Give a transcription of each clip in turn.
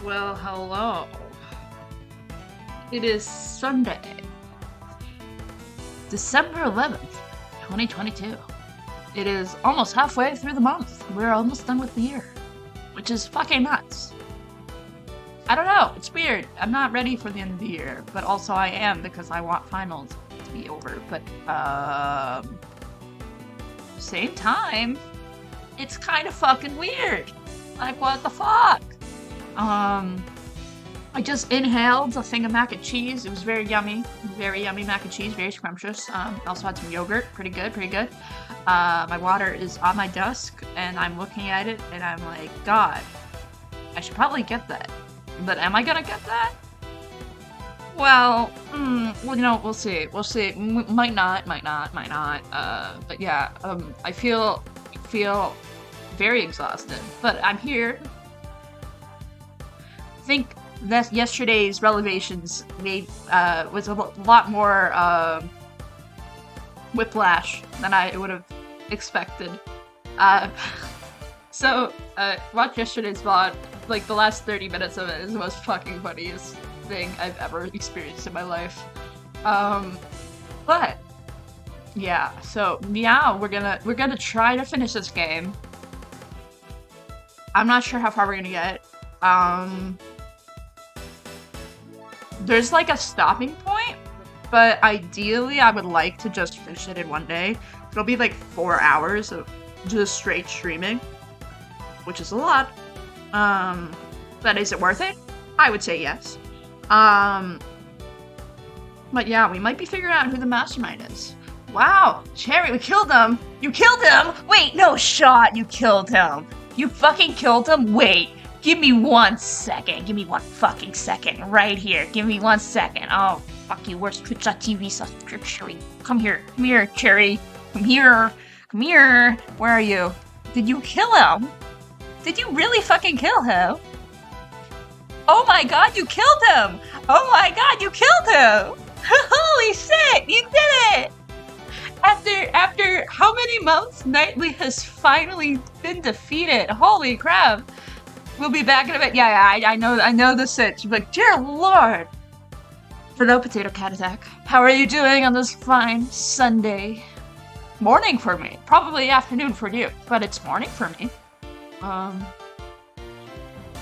Well, hello. It is Sunday, December 11th, 2022. It is almost halfway through the month. We're almost done with the year, which is fucking nuts. I don't know, it's weird. I'm not ready for the end of the year, but also I am because I want finals to be over. But, same time, it's kind of fucking weird. Like, what the fuck? I just inhaled a thing of mac and cheese. It was very yummy mac and cheese, very scrumptious. Also had some yogurt, pretty good. My water is on my desk, and I'm looking at it, and I'm like, God, I should probably get that. But am I gonna get that? Well, we'll see. Might not. But yeah, I feel very exhausted, but I'm here. I think that yesterday's revelations was a lot more whiplash than I would have expected. So watch yesterday's VOD. Like, the last 30 minutes of it is the most fucking funniest thing I've ever experienced in my life. But yeah, so yeah, we're gonna try to finish this game. I'm not sure how far we're gonna get. There's like a stopping point, but ideally I would like to just finish it in one day. It'll be like 4 hours of just straight streaming, which is a lot. But is it worth it? I would say yes. But yeah, we might be figuring out who the mastermind is. Wow, Cherry, we killed him! You killed him! Wait, no shot, you killed him! You fucking killed him? Wait, give me 1 second. Give me 1 fucking second right here. Give me 1 second. Oh, fuck you. Where's Twitch.tv subscription? Come here, Cherry. Come here. Where are you? Did you kill him? Did you really fucking kill him? Oh my god, you killed him! Oh my god, you killed him! Holy shit, you did it! After how many months, Knightley has finally been defeated. Holy crap! We'll be back in a bit. Yeah, I know the sitch, but dear lord! Hello, Potato Cat Attack. How are you doing on this fine Sunday morning for me? Probably afternoon for you, but it's morning for me.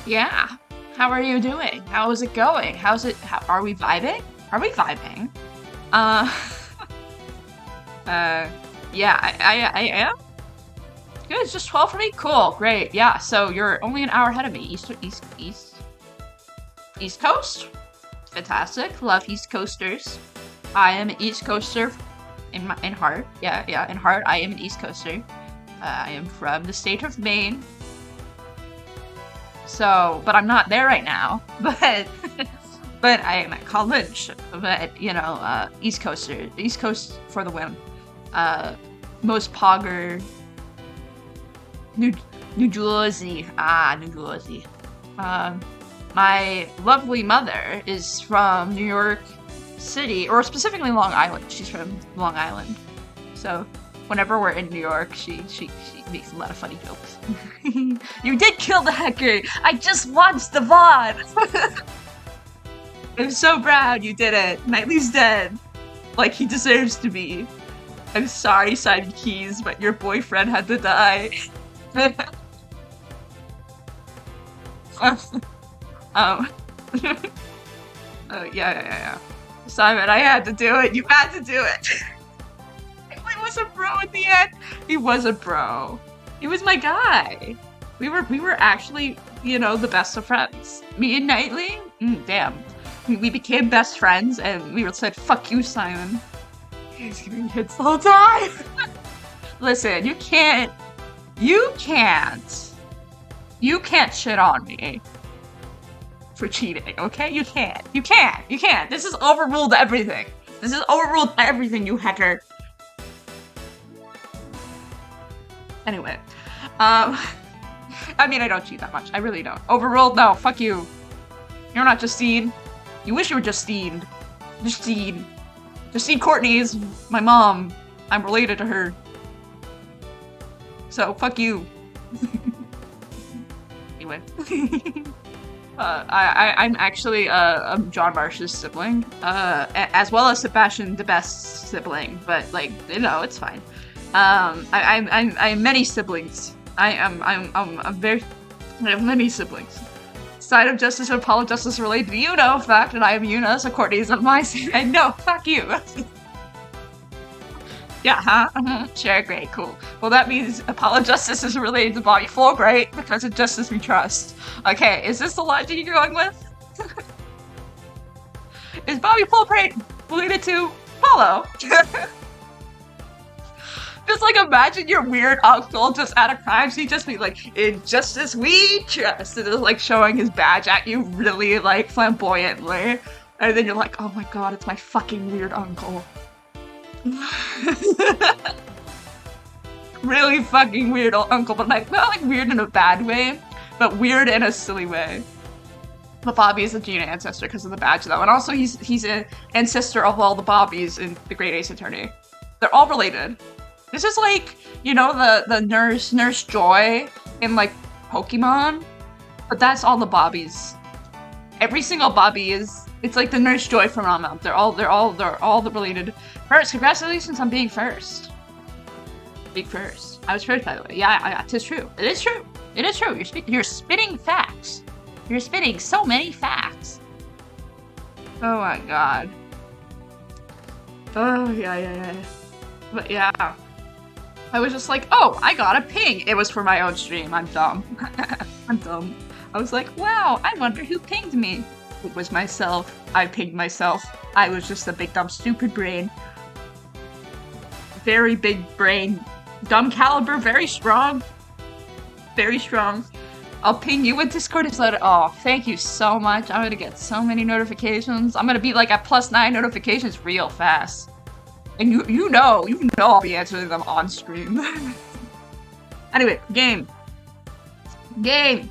Yeah. How are you doing? How is it going? Are we vibing? Yeah, I am. Good, it's just 12 for me? Cool, great. Yeah, so you're only an hour ahead of me. East Coast? Fantastic. Love East Coasters. I am an East Coaster in heart. Yeah, in heart, I am an East Coaster. I am from the state of Maine. So, but I'm not there right now. But I am at college. But, you know, East Coaster. East Coast for the win. Most pogger. New Jersey. New Jersey. My lovely mother is from New York City, or specifically Long Island. She's from Long Island. So whenever we're in New York, she makes a lot of funny jokes. You did kill the hacker! I just watched the VOD! I'm so proud you did it. Knightley's dead. Like he deserves to be. I'm sorry, Simon Keys, but your boyfriend had to die. Yeah. Simon, I had to do it. You had to do it. He was a bro at the end. He was a bro. He was my guy. We were actually, you know, the best of friends. Me and Knightley? Damn. We became best friends, and we said, fuck you, Simon. He's giving hits the whole time. Listen, you can't shit on me for cheating, okay? You can't. This has overruled everything. You hacker. Anyway, I mean, I don't cheat that much. I really don't. Overruled? No, fuck you. You're not Justine. You wish you were Justine. Justine Courtney is my mom. I'm related to her. So, fuck you. Anyway. I'm actually John Marsh's sibling, as well as Sebastian the best sibling. But like, you know, it's fine. I'm many siblings. I'm very. I have many siblings. Side of justice and Apollo justice related to you know fact, and I am Una, so Courtney's on my side. No, fuck you. Yeah, huh? Sure, great, cool. Well, that means Apollo Justice is related to Bobby Fulbright because of Justice We Trust. Okay, is this the logic you're going with? Is Bobby Fulbright related to Apollo? Just like imagine your weird uncle just at a crime scene, just be like, "In Justice We Trust," and just like showing his badge at you really like flamboyantly, and then you're like, "Oh my god, it's my fucking weird uncle." Really fucking weird old uncle, but like not like weird in a bad way, but weird in a silly way. But Bobby is a Gina ancestor because of the badge though, and also he's an ancestor of all the Bobbies in the Great Ace Attorney. They're all related. This is like, you know, the Nurse Joy in like Pokemon, but that's all the Bobbies. Every single Bobby is, it's like the Nurse Joy phenomenon. They're all related. First, congratulations on being first. Being first. I was first, by the way. Yeah, it is true. It is true. It is true. You're spitting facts. You're spitting so many facts. Oh my god. Oh yeah. But yeah. I was just like, oh, I got a ping. It was for my own stream. I'm dumb. I'm dumb. I was like, wow, I wonder who pinged me. It was myself. I pinged myself. I was just a big, dumb, stupid brain. Very big brain. Dumb caliber, very strong. Very strong. I'll ping you with Discord. It's like, oh, thank you so much. I'm gonna get so many notifications. I'm gonna be like at +9 notifications real fast. And you know I'll be answering them on stream. Anyway, game. Where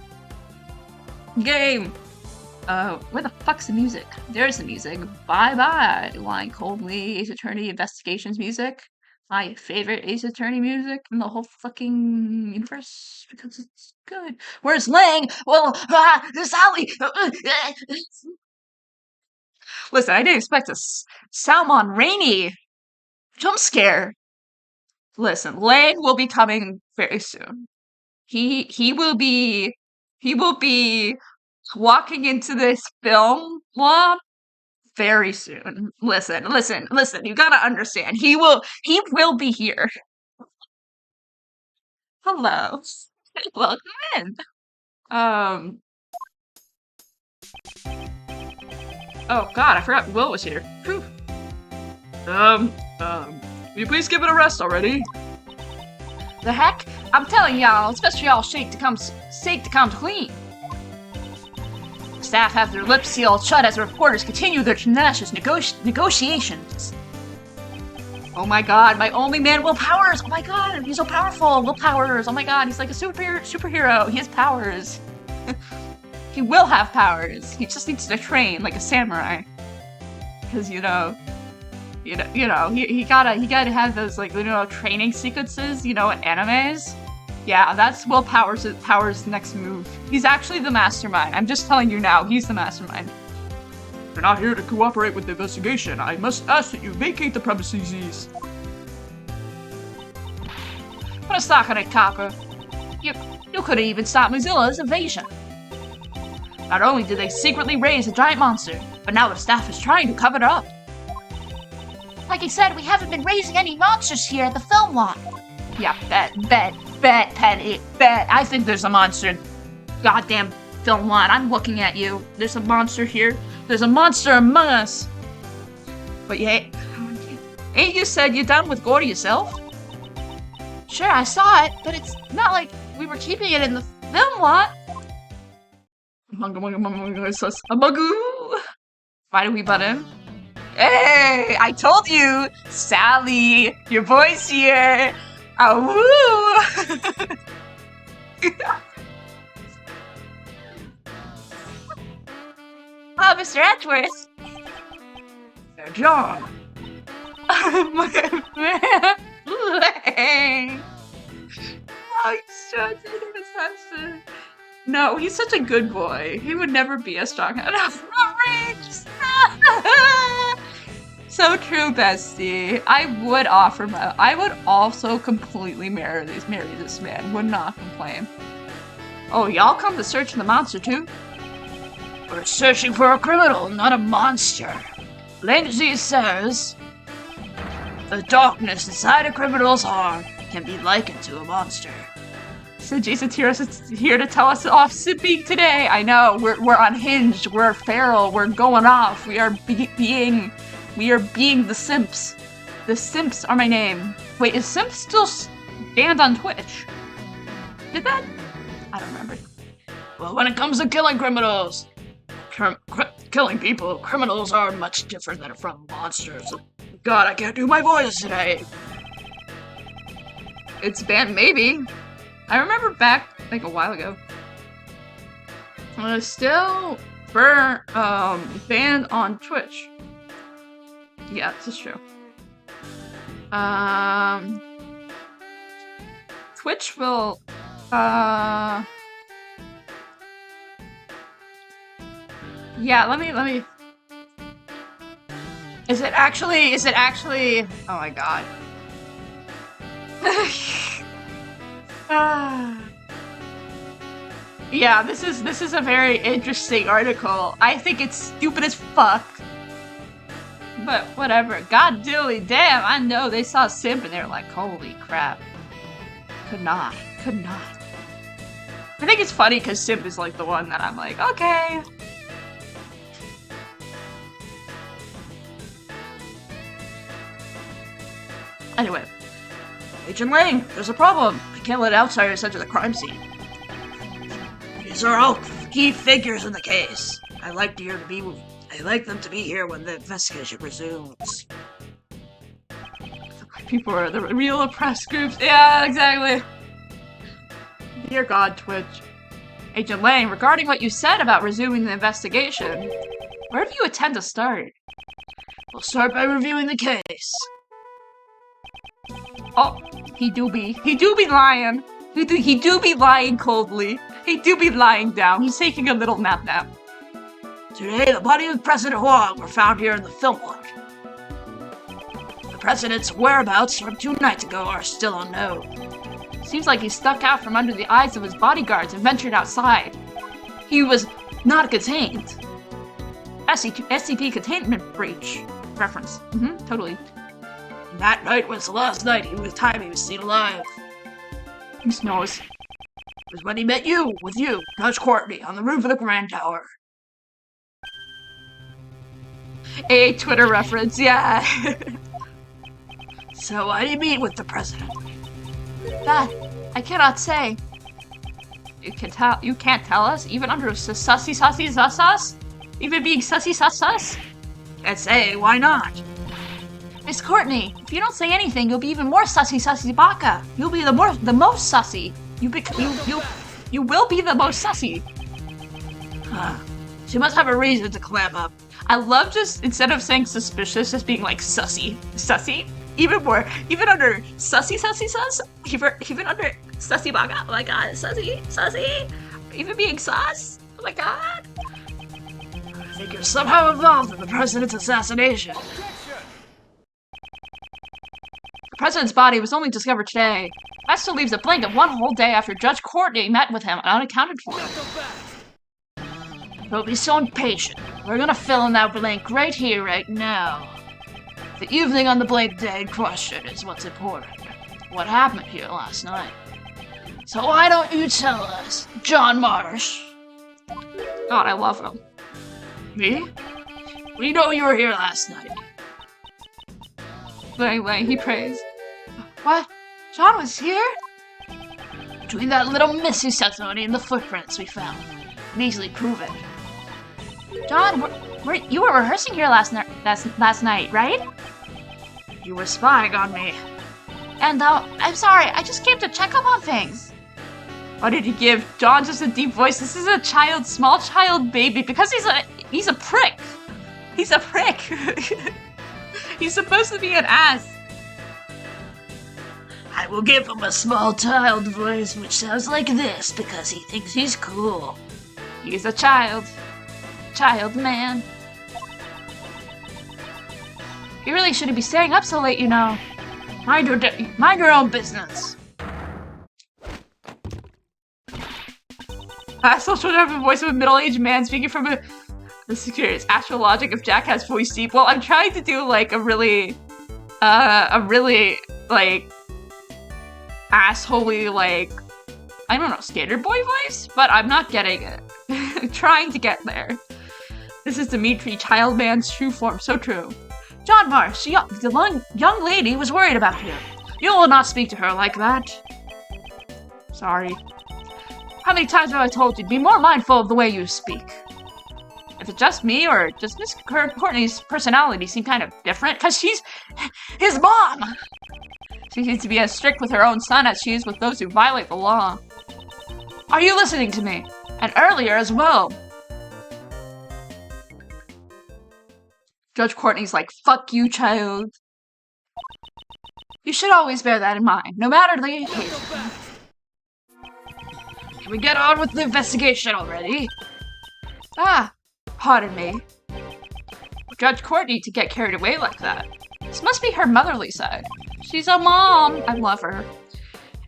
the fuck's the music? There's the music. Bye. Line coldly. Ace Attorney Investigations music. My favorite Ace Attorney music in the whole fucking universe because it's good. Where's Lang? Well, Sally. Listen, I didn't expect a Salmon Rainey jump scare. Listen, Lang will be coming very soon. He will be walking into this film lab very soon. Listen, you gotta understand. He will be here. Hello. Welcome in. Oh god, I forgot Will was here. Whew. Will you please give it a rest already? The heck? I'm telling y'all, especially y'all shake to come clean. Staff have their lips sealed shut as reporters continue their tenacious negotiations. Oh my god, my only man, Will Powers! Oh my god, he's so powerful! Will Powers! Oh my god, he's like a superhero! He has powers! He will have powers! He just needs to train like a samurai. Because, you gotta have those, like, training sequences, in animes. Yeah, that's Will Powers' next move. He's actually the mastermind. I'm just telling you now, he's the mastermind. You're not here to cooperate with the investigation. I must ask that you vacate the premises. Put a stock on it, Copper. You could have even stopped Mozilla's invasion. Not only did they secretly raise a giant monster, but now the staff is trying to cover it up. Like I said, we haven't been raising any monsters here at the film lot. Yeah, bet, Penny, bet. I think there's a monster. Goddamn film lot, I'm looking at you. There's a monster here. There's a monster among us. But yeah, ain't you said you're done with Gordy yourself? Sure, I saw it, but it's not like we were keeping it in the film lot. Why do we butt in? Hey, I told you! Sally, your boy's here! Oh, woo! Oh, Mr. Edgeworth! John! Oh, he's so his husband. No, he's such a good boy. He would never be a strong enough. So true, bestie. I would offer my. I would also completely marry this man. Would not complain. Oh, y'all come to search the monster too? We're searching for a criminal, not a monster. Lindsay says the darkness inside a criminal's heart can be likened to a monster. So Jason's here to tell us off sipping today. I know, we're unhinged, we're feral, we're going off. We are being the simps. The simps are my name. Wait, is simp still banned on Twitch? Did that? I don't remember. Well, when it comes to killing criminals, killing people, criminals are much different than from monsters. God, I can't do my voice today. It's banned, maybe. I remember back, like, a while ago. It was still banned on Twitch. Yeah, this is true. Twitch will, yeah, let me... Is it actually... Oh my god. Yeah, this is a very interesting article. I think it's stupid as fuck. But whatever. God dilly damn, I know they saw Simp and they're like, holy crap. Could not. I think it's funny because Simp is like the one that I'm like, okay. Anyway. Agent Lang, there's a problem. I can't let outsiders enter the crime scene. These are all key figures in the case. I like them to be here when the investigation resumes. People are the real oppressed groups. Yeah, exactly. Dear God, Twitch. Agent Lang, regarding what you said about resuming the investigation, where do you intend to start? We'll start by reviewing the case. Oh, he do be lying. He do be lying coldly. He do be lying down. He's taking a little nap. Today, the body of President Huang were found here in the film lot. The president's whereabouts from 2 nights ago are still unknown. Seems like he stuck out from under the eyes of his bodyguards and ventured outside. He was not contained. SCP containment breach. Reference. Totally. That night was the last night he was seen alive. He knows. It was when he met with you, Judge Courtney, on the roof of the Grand Tower. A Twitter reference, yeah. So why did you meet with the president? That, I cannot say. You can't tell us, even under sussy sus? Even being sussy sus? Can't say, why not? Miss Courtney, if you don't say anything, you'll be even more sussy baka. You'll be the most sussy. You will be the most sussy. She must have a reason to clam up. I love just, instead of saying suspicious, just being like sussy. Sussy? Even more. Even under sussy sus? Even under sussy baka? Oh my god, sussy? Even being sus? Oh my god. I think you're somehow involved in the president's assassination. The president's body was only discovered today. That still leaves a blank of 1 whole day after Judge Courtney met with him unaccounted for. Don't be so impatient. We're gonna fill in that blank right here, right now. The evening on the blank day in question is what's important. What happened here last night? So why don't you tell us, John Marsh? God, I love him. Me? We know you were here last night. Lang, he prays. What? John was here? Between that little Missy testimony and the footprints we found. Can easily prove it. John, you were rehearsing here last night, right? You were spying on me. And, I'm sorry, I just came to check up on things. Why did you give John just a deep voice? This is a small child baby, because he's a prick. He's a prick. He's supposed to be an ass. I will give him a small child voice which sounds like this because he thinks he's cool. He's a child. Child man. You really shouldn't be staying up so late, you know. Mind your own business. I still should have the voice of a middle-aged man speaking from the curious actual logic if Jack has voice deep. Well, I'm trying to do like a really like assholey like I don't know skater boy voice, but I'm not getting it. I'm trying to get there. This is Dimitri, child man's true form, so true. John Marsh, the young lady was worried about you. You will not speak to her like that. Sorry. How many times have I told you to be more mindful of the way you speak? Is it just me, or does Miss Courtney's personality seem kind of different? Because she's his mom! She seems to be as strict with her own son as she is with those who violate the law. Are you listening to me? And earlier as well. Judge Courtney's like, fuck you, child. You should always bear that in mind, no matter the occasion. Can we get on with the investigation already? Ah, pardon me. Judge Courtney to get carried away like that. This must be her motherly side. She's a mom. I love her.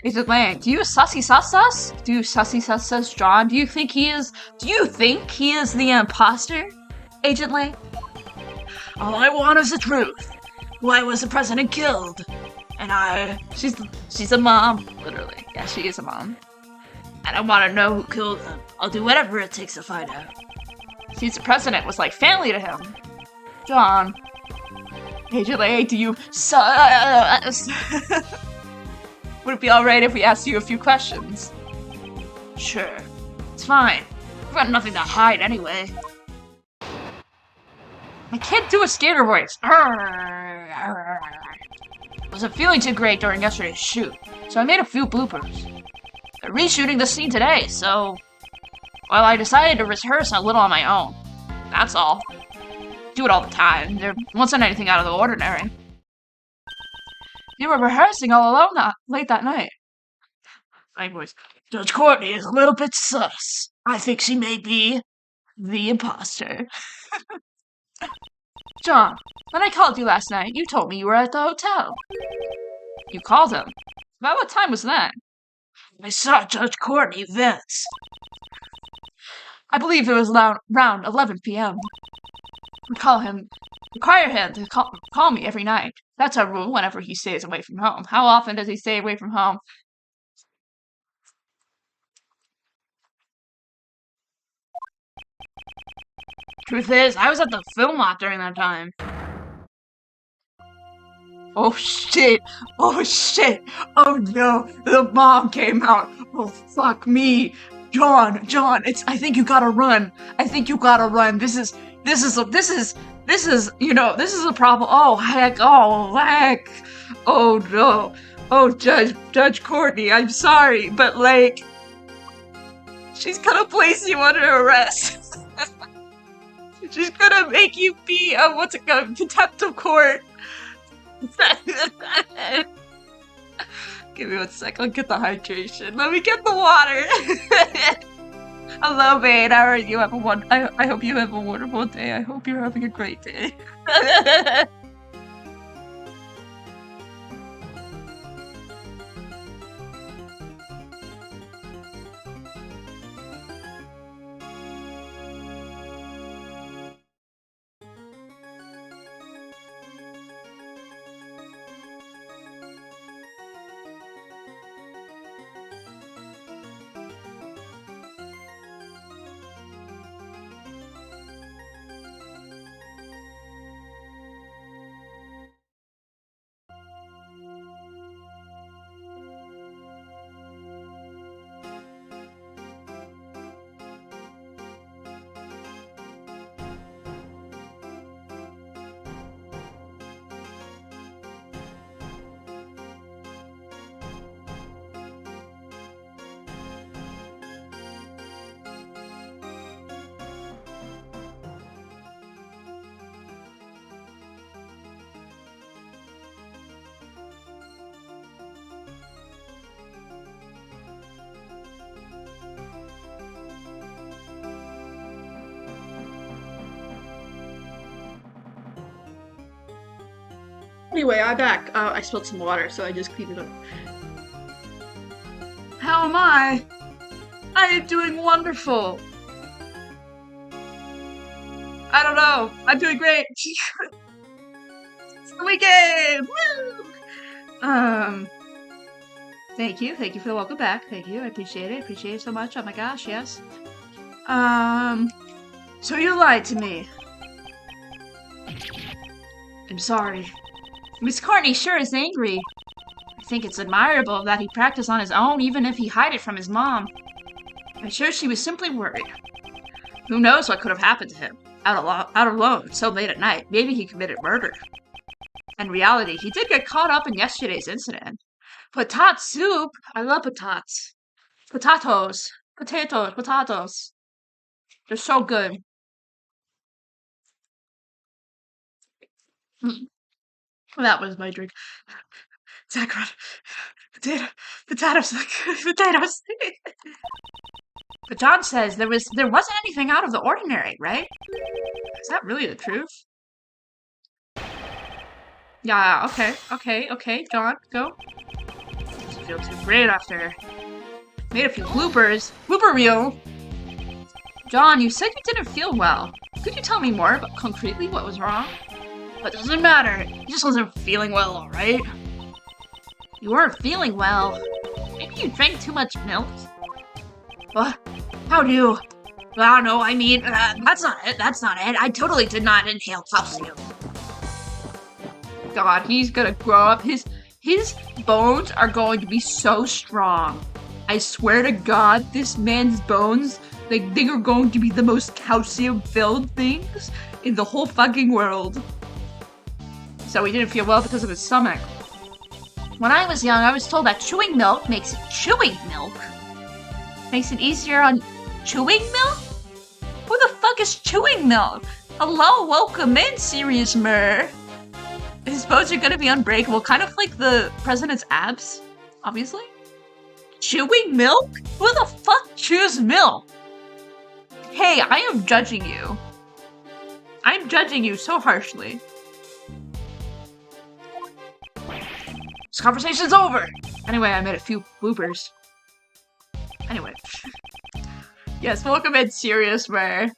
Agent Lang, do you sussy sus us? Do you sussy sus us, John? Do you think he is the imposter? Agent Lang? All I want is the truth. Why was the president killed? And she's a mom, literally. Yeah, she is a mom. And I want to know who killed him. I'll do whatever it takes to find out. Since the president was like family to him. John. Agent Lang, do you sus? Would it be alright if we asked you a few questions? Sure. It's fine. We've got nothing to hide anyway. I can't do a skater voice. Wasn't feeling too great during yesterday's shoot, so I made a few bloopers. They're reshooting the scene today, so... well, I decided to rehearse a little on my own. That's all. Do it all the time. There wasn't anything out of the ordinary. You were rehearsing all alone late that night. My voice. Judge Courtney is a little bit sus. I think she may be the imposter. John, when I called you last night, you told me you were at the hotel. You called him. About what time was that? I saw Judge Courtney thence. I believe it was around 11 p.m. Require him to call me every night. That's our rule whenever he stays away from home. How often does he stay away from home? Truth is, I was at the film lot during that time. Oh shit! Oh shit! Oh no! The mom came out! Oh fuck me! John! I think you gotta run! I think you gotta run! This is a problem. Oh heck! Oh no! Oh Judge Courtney, I'm sorry, but like, she's gonna place you under arrest. She's gonna make you be contempt of court. Give me 1 second, get the hydration. Let me get the water. Hello, Vane. How are you? I hope you have a wonderful day. I hope you're having a great day. Anyway, I'm back. I spilled some water, so I just cleaned it up. How am I? I am doing wonderful. I don't know. I'm doing great. It's the weekend! Woo! Thank you. Thank you for the welcome back. Thank you. I appreciate it. Appreciate it so much. Oh my gosh, yes. So you lied to me. I'm sorry. Miss Courtney sure is angry. I think it's admirable that he practiced on his own, even if he hid it from his mom. I'm sure she was simply worried. Who knows what could have happened to him? Out alone, so late at night. Maybe he committed murder. In reality, he did get caught up in yesterday's incident. Patat soup? I love patats. Potatoes. Potatoes. Potatoes. They're so good. That was my drink. Zaccharin. Potatoes. Potatoes. But John says there wasn't anything out of the ordinary, right? Is that really the truth? Yeah, okay, John, go. Doesn't feel too great after. Made a few bloopers. Blooper reel! John, you said you didn't feel well. Could you tell me more about concretely what was wrong? But it doesn't matter. He just wasn't feeling well, alright? You weren't feeling well. Maybe you drank too much milk? What? How do you? I don't know, I mean, that's not it, I totally did not inhale calcium. God, he's gonna grow up, his bones are going to be so strong. I swear to God, this man's bones, they are going to be the most calcium-filled things in the whole fucking world. So he didn't feel well because of his stomach. When I was young, I was told that chewing milk makes it easier on chewing milk? Who the fuck is chewing milk? Hello, welcome in, Serious Mur. His bones are gonna be unbreakable, kind of like the president's abs, obviously. Chewing milk? Who the fuck chews milk? Hey, I am judging you. I'm judging you so harshly. This conversation's over! Anyway, I made a few bloopers. Anyway. Yes, welcome in, Serious Rare.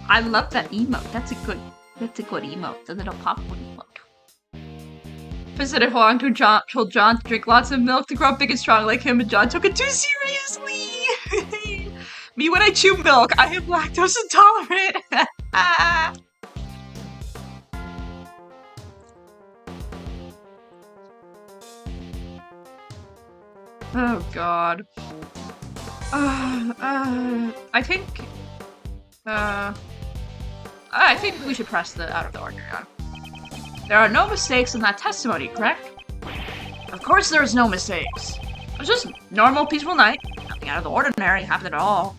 I love that emote. That's a good emote. The little popcorn emote. President Huang told John to drink lots of milk to grow up big and strong like him, and John took it too seriously! Me, when I chew milk, I am lactose intolerant! Oh god. I think we should press the out of the ordinary on. There are no mistakes in that testimony, correct? Of course there's no mistakes. It was just normal, peaceful night. Nothing out of the ordinary happened at all.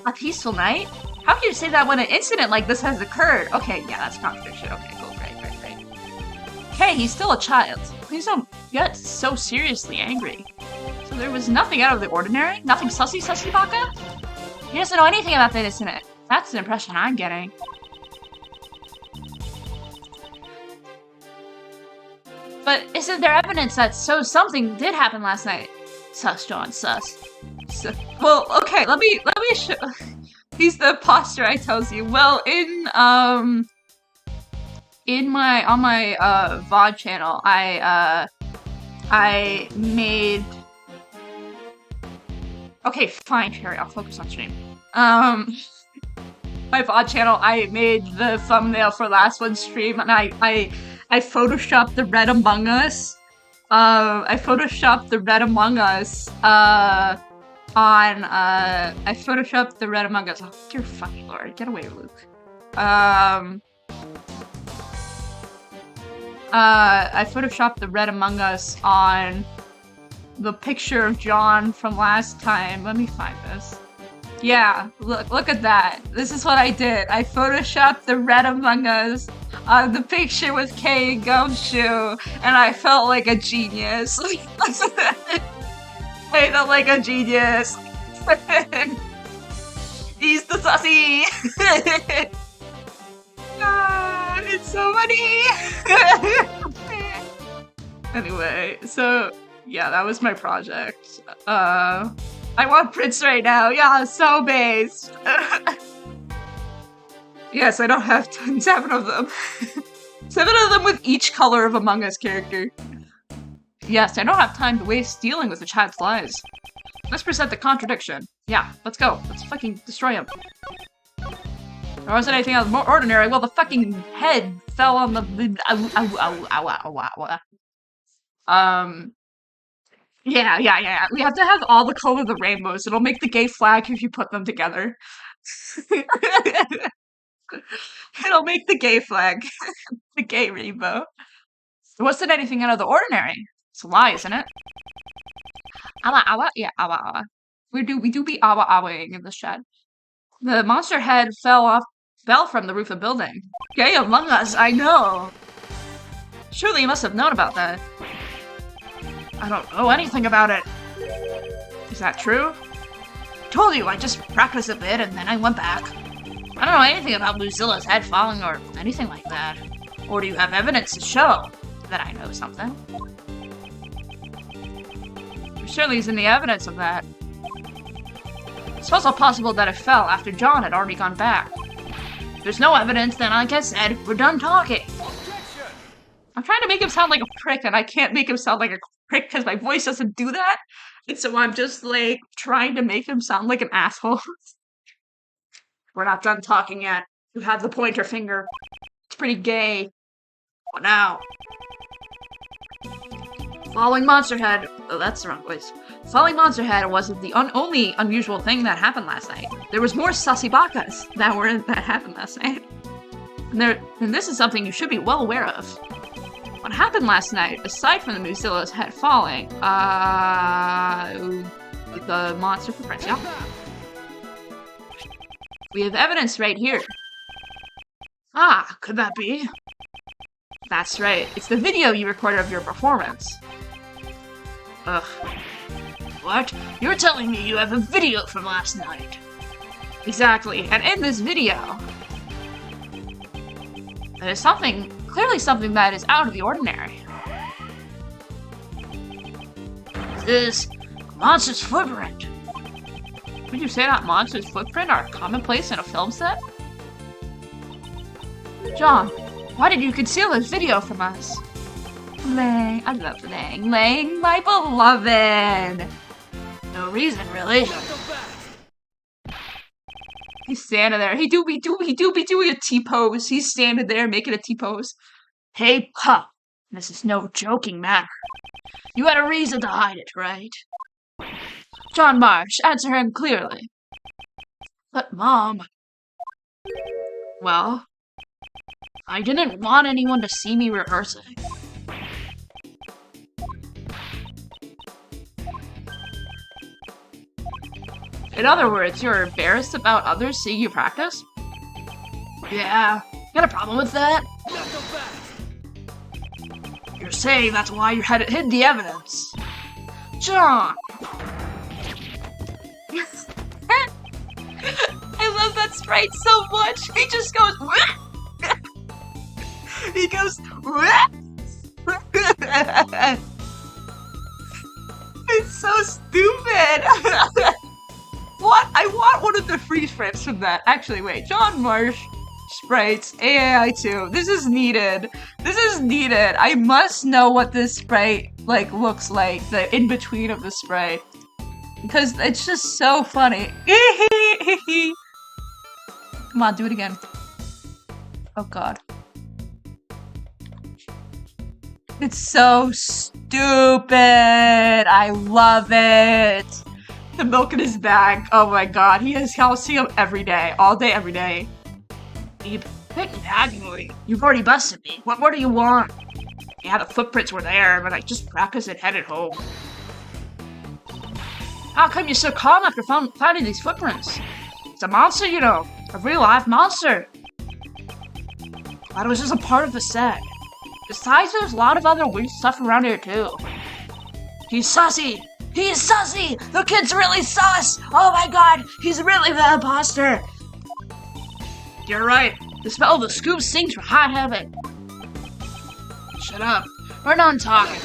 A peaceful night? How can you say that when an incident like this has occurred? Okay, yeah, that's contradiction. Okay, cool, great. Hey, he's still a child. Please don't get so seriously angry. So there was nothing out of the ordinary? Nothing sussy baka? He doesn't know anything about the incident. That's the impression I'm getting. But isn't there evidence that something did happen last night? Sus, John, sus. Well, okay, let me show. He's the imposter, I tells you. Well, on my VOD channel, I made. Okay, fine, Harry, I'll focus on stream. My VOD channel, I made the thumbnail for last one's stream, and I photoshopped the Red Among Us. I photoshopped the Red Among Us, I photoshopped the Red Among Us. Oh, dear fucking lord, get away, Luke. I photoshopped the Red Among Us on the picture of John from last time. Let me find this. Yeah, look at that. This is what I did. I photoshopped the Red Among Us on the picture with Kay and Gumshoe, and I felt like a genius. I felt like a genius. He's the sussy. It's so funny! Anyway, so yeah, that was my project. I want prints right now. Yeah, so based. Yes, I don't have 7 of them. 7 of them with each color of Among Us character. Yes, I don't have time to waste dealing with the chat's lies. Let's present the contradiction. Yeah, let's go. Let's fucking destroy him. There wasn't anything else more ordinary. Well, the fucking head fell on the... Yeah. We have to have all the color of the rainbows. It'll make the gay flag if you put them together. It'll make the gay flag. The gay rainbow. There wasn't anything out of the ordinary. It's a lie, isn't it? Awa awa? Yeah, awa awa. We do be awa awaing in this chat. The monster head fell from the roof of the building. Gay Among Us, I know! Surely you must have known about that. I don't know anything about it. Is that true? Told you, I just practiced a bit and then I went back. I don't know anything about Lucilla's head falling or anything like that. Or do you have evidence to show that I know something? There certainly isn't any evidence of that. It's also possible that it fell after John had already gone back. If there's no evidence, then like I said, we're done talking. I'm trying to make him sound like a prick, and I can't make him sound like a prick because my voice doesn't do that. And so I'm just, like, trying to make him sound like an asshole. We're not done talking yet. You have the pointer finger. It's pretty gay. What now? Falling Monster Head. Oh, that's the wrong voice. Falling Monster Head wasn't the only unusual thing that happened last night. There was more sussy bakas that happened last night. And this is something you should be well aware of. What happened last night, aside from the Mucilla's head falling, the monster footprints, yeah. We have evidence right here. Ah, could that be? That's right, it's the video you recorded of your performance. Ugh. What? You're telling me you have a video from last night? Exactly, and in this video, there is clearly something that is out of the ordinary. This monster's footprint. Would you say that monster's footprint are commonplace in a film set? John, why did you conceal this video from us? Lang, I love Lang. Lang, my beloved. No reason, really. He's standing there. He do be doing a T-pose. He's standing there making a T-pose. Hey, pup. This is no joking matter. You had a reason to hide it, right? John Marsh, answer him clearly. But, Mom... Well... I didn't want anyone to see me rehearsing. In other words, you're embarrassed about others seeing you practice? Yeah. Got a problem with that? You're saying that's why you had hid the evidence. John! I love that sprite so much! He just goes... He goes... It's so stupid! What? I want one of the freeze frames from that. Actually, wait. John Marsh sprites AAI2. This is needed. This is needed. I must know what this sprite like looks like. The in between of the sprite, because it's just so funny. Come on, do it again. Oh God. It's so stupid. I love it. The milk in his bag. Oh my God. I'll see him every day. All day, every day. You quit nagging me. You've already busted me. What more do you want? Yeah, the footprints were there, but I just practiced and headed home. How come you're so calm after finding these footprints? It's a monster, you know. A real live monster. Thought it was just a part of the set. Besides, there's a lot of other weird stuff around here, too. He's sussy! He's sussy! The kid's really sus! Oh my God! He's really the imposter! you're right. The smell of the scoop stinks for hot heaven. Shut up. We're done talking.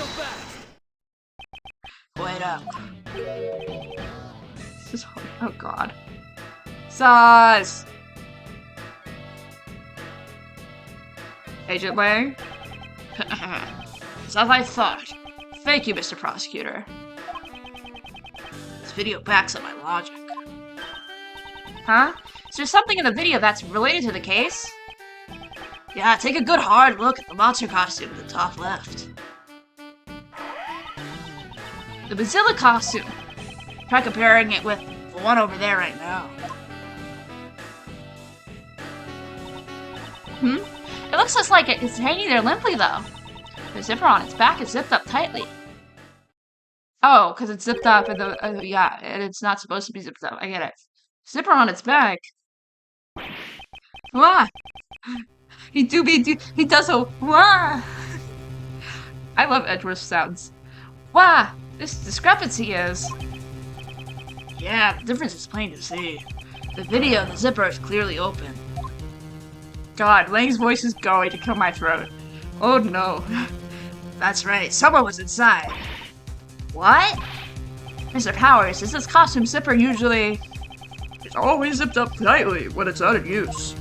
Wait up. Oh god. Sus! Agent Lang? It's as I thought. Thank you, Mr. Prosecutor. This video backs up my logic. Huh? Is there something in the video that's related to the case? Yeah, take a good hard look at the monster costume in the top left. The Bazilla costume. Try comparing it with the one over there right now. It looks just like it's hanging there limply, though. The zipper on its back is zipped up tightly. Oh, because it's zipped up, and yeah, and it's not supposed to be zipped up. I get it. Zipper on its back. Wah! He does a wah! I love Edgeworth sounds. Wah! This discrepancy is... Yeah, the difference is plain to see. The video, the zipper is clearly open. God, Lang's voice is going to kill my throat. Oh no. That's right, someone was inside. What? Mr. Powers, is this costume zipper usually... It's always zipped up tightly when it's out of use.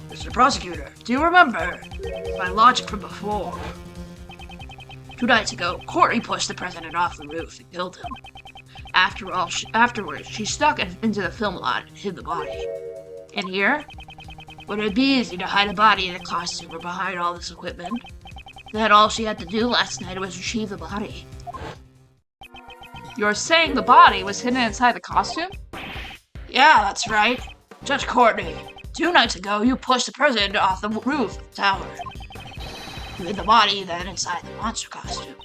Mr. Prosecutor, do you remember my logic from before? 2 nights ago, Courtney pushed the president off the roof and killed him. Afterwards, she snuck into the film lot and hid the body. In here? Would it be easy to hide a body in a costume or behind all this equipment? Then all she had to do last night was retrieve the body. You're saying the body was hidden inside the costume? Yeah, that's right. Judge Courtney, 2 nights ago, you pushed the president off the roof of the tower. You hid the body then inside the monster costume.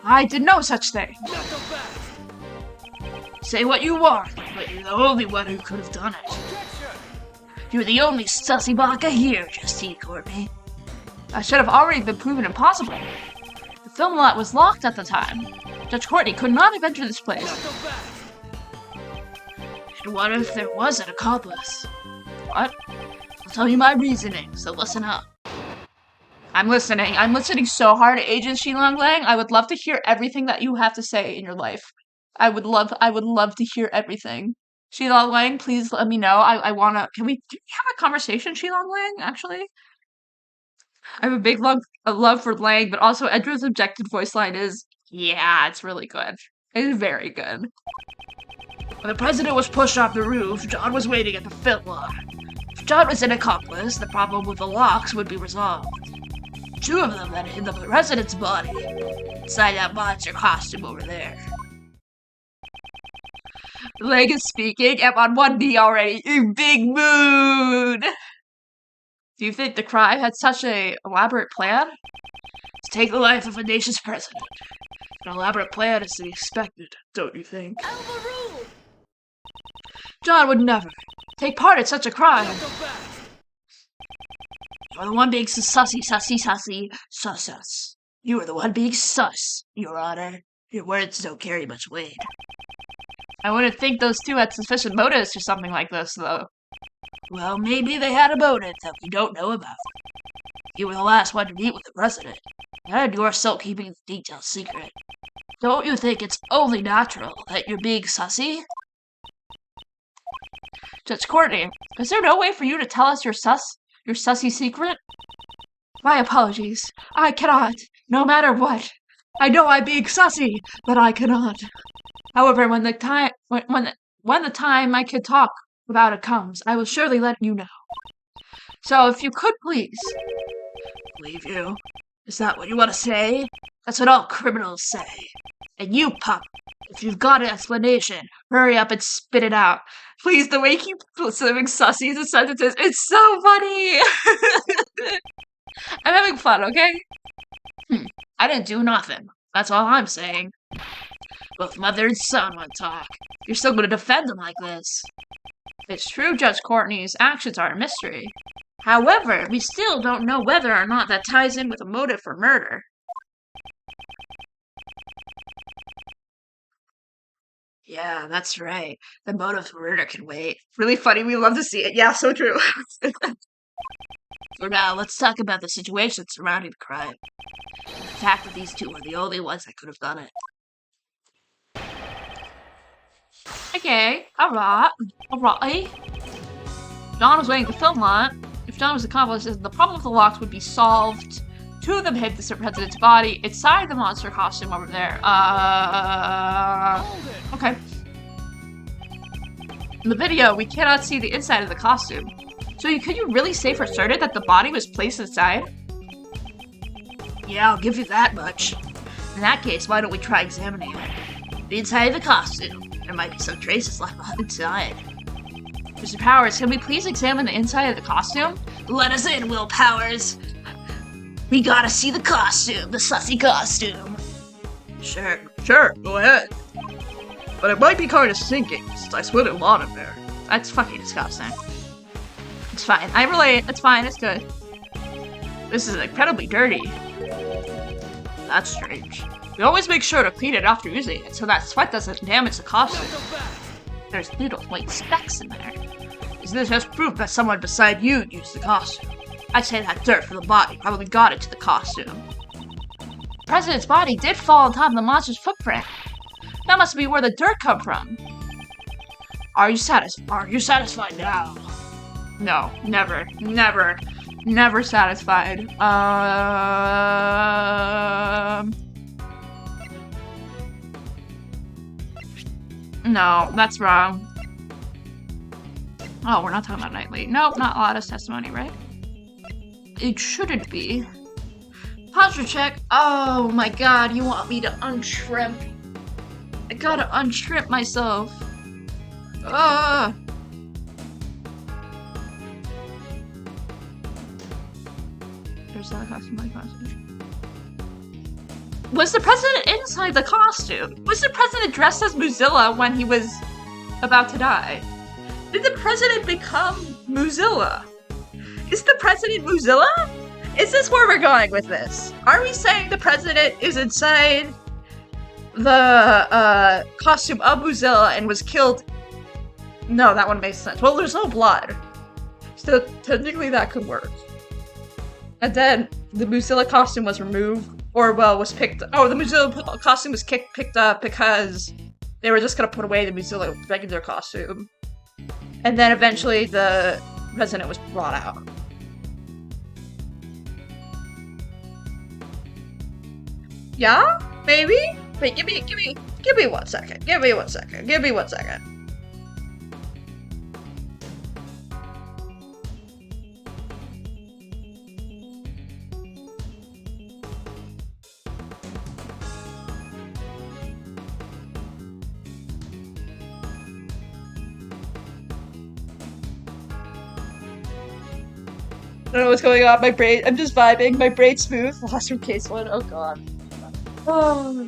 I did no such thing. Say what you want, but you're the only one who could have done it. You're the only sussy baka here, Justine Courtney. I should have already been proven impossible. The film lot was locked at the time. Judge Courtney could not have entered this place. And what if there was an accomplice? What? I'll tell you my reasoning, so listen up. I'm listening. I'm listening so hard, Agent Shilong Lang. I would love to hear everything that you have to say in your life. I would love to hear everything. Shilong Lang, please let me know. I wanna, can we have a conversation, Shilong Lang, actually? I have a big love for Lang, but also Edgar's objective voice line is, yeah, it's really good. It's very good. When the president was pushed off the roof, John was waiting at the film lot. If John was an accomplice, the problem with the locks would be resolved. 2 of them then hid the president's body inside that monster costume over there. Lang is speaking. I'm on one knee already. You big mood! Do you think the crime had such a elaborate plan? To take the life of a nation's president. An elaborate plan is to be expected, don't you think? John would never take part in such a crime. You're the one being sussy. You are the one being sus, Your Honor. Your words don't carry much weight. I wouldn't think those 2 had sufficient motives for something like this, though. Well, maybe they had a motive that we don't know about. You were the last one to meet with the president, and you're still keeping the details secret. Don't you think it's only natural that you're being sussy? Judge Courtney, is there no way for you to tell us your sussy secret? My apologies. I cannot, no matter what. I know I'm being sussy, but I cannot. However, when the time I can talk about it comes, I will surely let you know. So if you could please. Leave you? Is that what you want to say? That's what all criminals say. And you, pup, if you've got an explanation, hurry up and spit it out. Please, the way you keep saying sussy in sentences, it's so funny! I'm having fun, okay? I didn't do nothing. That's all I'm saying. Both mother and son want to talk. You're still going to defend them like this. It's true Judge Courtney's actions are a mystery. However, we still don't know whether or not that ties in with a motive for murder. Yeah, that's right. The motive for murder can wait. Really funny. We love to see it. Yeah, so true. For now, let's talk about the situation surrounding the crime. The fact that these two were the only ones that could have done it. Okay, alright. John was waiting to film that. If John was accomplice, the problem with the locks would be solved. Two of them hid the president's body inside the monster costume over there. Okay. In the video, we cannot see the inside of the costume. So could you really say for certain that the body was placed inside? Yeah, I'll give you that much. In that case, why don't we try examining it? The inside of the costume. There might be some traces left inside. Mr. Powers, can we please examine the inside of the costume? Let us in, Will Powers. We gotta see the costume, the sussy costume. Sure. Sure, go ahead. But it might be kind of stinky, since I split a lot in there. That's fucking disgusting. It's fine. I relate. It's fine. It's good. This is incredibly dirty. That's strange. We always make sure to clean it after using it, so that sweat doesn't damage the costume. There's little white specks in there. Is this just proof that someone beside you used the costume? I'd say that dirt from the body probably got into the costume. The president's body did fall on top of the monster's footprint. That must be where the dirt come from. Are you satisfied now? No, never satisfied. No, that's wrong. Oh, we're not talking about Knightley. Nope, not Lada's testimony, right? It shouldn't be. Posture check. Oh my god, you want me to untrim? I gotta untrim myself. There's that costume like message. Was the president inside the costume? Was the president dressed as Mozilla when he was about to die? Did the president become Mozilla? Is the president Mozilla? Is this where we're going with this? Are we saying the president is inside the costume of Mozilla and was killed? No, that one makes sense. Well, there's no blood. So technically that could work. And then the Mozilla costume was removed, or well, was picked. Oh, the Mozilla costume was picked up because they were just gonna put away the Mozilla regular costume, and then eventually the president was brought out. Yeah, maybe. Wait, give me 1 second. Give me 1 second. Give me 1 second. I don't know what's going on. My brain. I'm just vibing. My brain's smooth. Lost from case one. Oh god. Oh.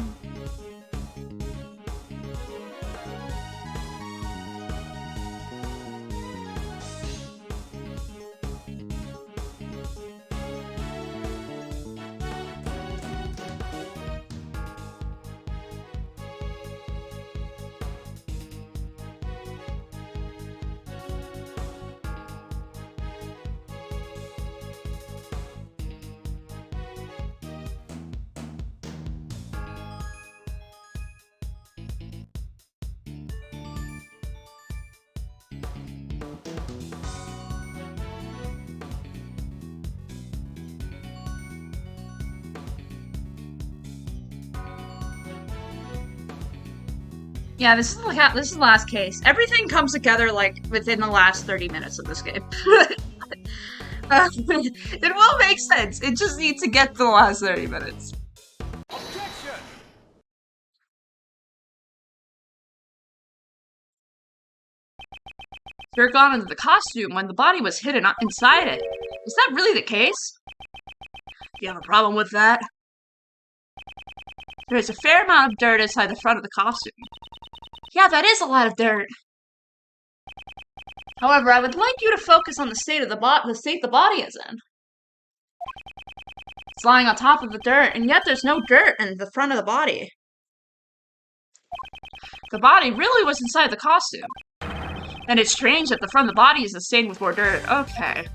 Yeah, this is the last case. Everything comes together like within the last 30 minutes of this game. It will make sense. It just needs to get to the last 30 minutes. Objection! Dirt got into the costume when the body was hidden inside it. Is that really the case? You have a problem with that? There is a fair amount of dirt inside the front of the costume. Yeah, that is a lot of dirt. However, I would like you to focus on the state of the body is in. It's lying on top of the dirt, and yet there's no dirt in the front of the body. The body really was inside the costume. And it's strange that the front of the body is stained with more dirt. Okay.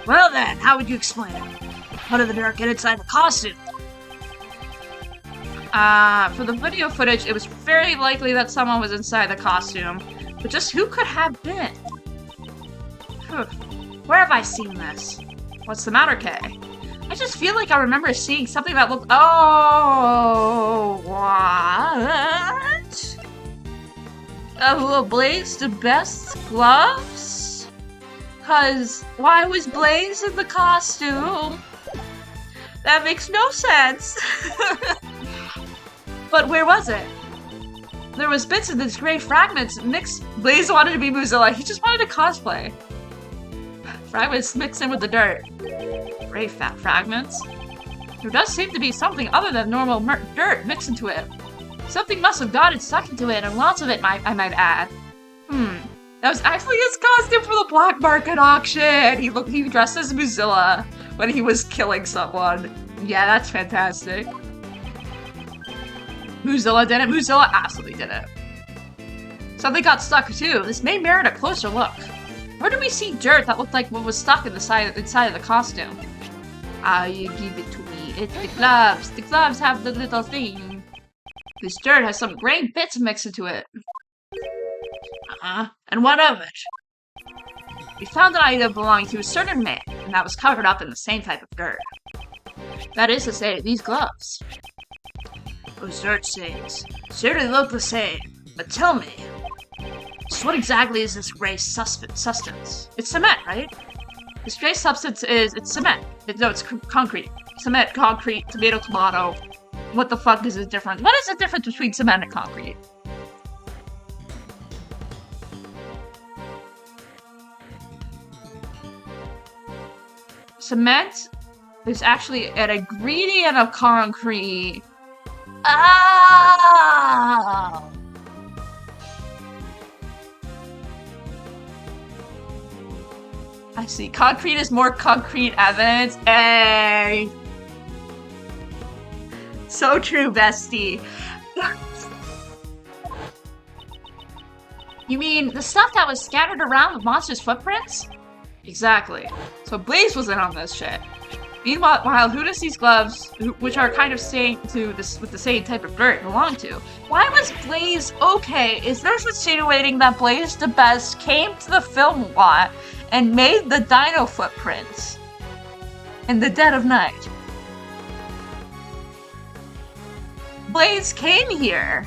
Well then, how would you explain it? How did the dirt get inside the costume? For the video footage, it was very likely that someone was inside the costume. But just who could have been? Where have I seen this? What's the matter, Kay? I just feel like I remember seeing something that looked— Oh, what? Who Blaze the best gloves? Cause why was Blaze in the costume? That makes no sense. But where was it? There was bits of these gray fragments mixed. Blaze wanted to be Mozilla. He just wanted to cosplay. Fragments mixed in with the dirt. Gray fat fragments? There does seem to be something other than normal dirt mixed into it. Something must have gotten stuck into it, and lots of it, I might add. That was actually his costume for the black market auction! He dressed as Mozilla when he was killing someone. Yeah, that's fantastic. Mozilla did it. Mozilla absolutely did it. Something got stuck too. This may merit a closer look. Where do we see dirt that looked like what was stuck inside of the costume? You give it to me. It's the gloves. The gloves have the little thing. This dirt has some gray bits mixed into it. And what of it? We found an item belonging to a certain man, and that was covered up in the same type of dirt. That is to say, these gloves. Those dirt stains certainly look the same, but tell me, so what exactly is this gray substance? It's cement, right? This gray substance it's cement. It's concrete. Cement, concrete, tomato. What the fuck is the difference? What is the difference between cement and concrete? Cement is actually an ingredient of concrete. Ah! I see. Concrete is more concrete evidence. Hey! So true, bestie. You mean the stuff that was scattered around with Monster's footprints? Exactly. So Blaze was in on this shit. Meanwhile, who does these gloves, which are kind of stained to this with the same type of dirt, belong to? Why was Blaze okay? Is this insinuating that Blaze the Best came to the film lot and made the dino footprints in the dead of night? Blaze came here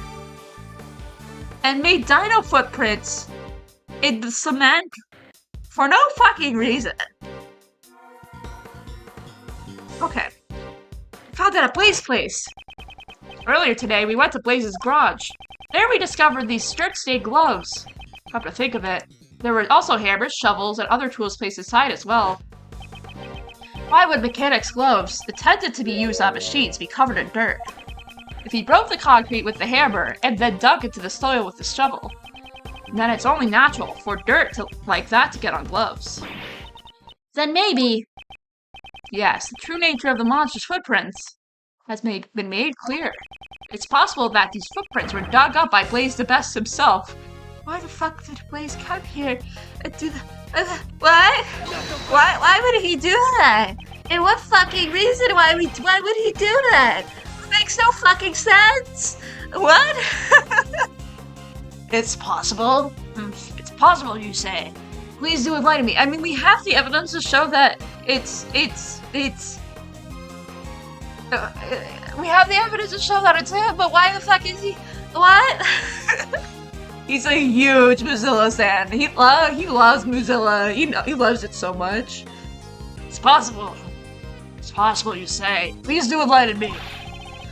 and made dino footprints in the cement for no fucking reason. Okay. Found it at Blaze's place. Earlier today, we went to Blaze's garage. There we discovered these dirt-stained gloves. Come to think of it, there were also hammers, shovels, and other tools placed inside as well. Why would mechanics' gloves, intended to be used on machines, be covered in dirt? If he broke the concrete with the hammer and then dug into the soil with the shovel, then it's only natural for dirt like that to get on gloves. Then maybe— Yes, the true nature of the monster's footprints has been made clear. It's possible that these footprints were dug up by Blaze the Best himself. Why the fuck did Blaze come here and do that? What? Why would he do that? And what fucking reason why would he do that? It makes no fucking sense. What? It's possible. It's possible, you say. Please do enlighten me. I mean, we have the evidence to show that it's we have the evidence to show that it's him, but why the fuck is he— What? He's a huge Mozilla fan. He loves Mozilla. He loves it so much. It's possible. It's possible, you say. Please do enlighten me.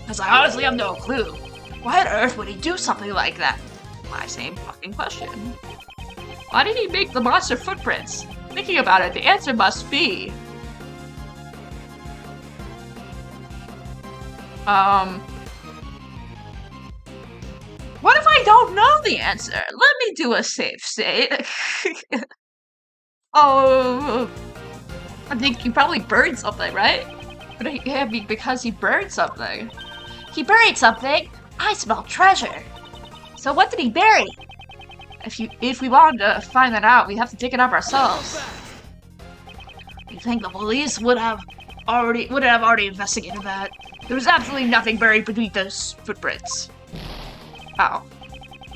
Because I honestly have no clue. Why on earth would he do something like that? My same fucking question. Why did he make the monster footprints? Thinking about it, the answer must be— What if I don't know the answer? Let me do a safe state. Oh, I think he probably buried something, right? But yeah, because he buried something. He buried something? I smell treasure. So what did he bury? If we wanted to find that out, we'd have to dig it up ourselves. You think the police would have already investigated that? There was absolutely nothing buried beneath those footprints. Oh.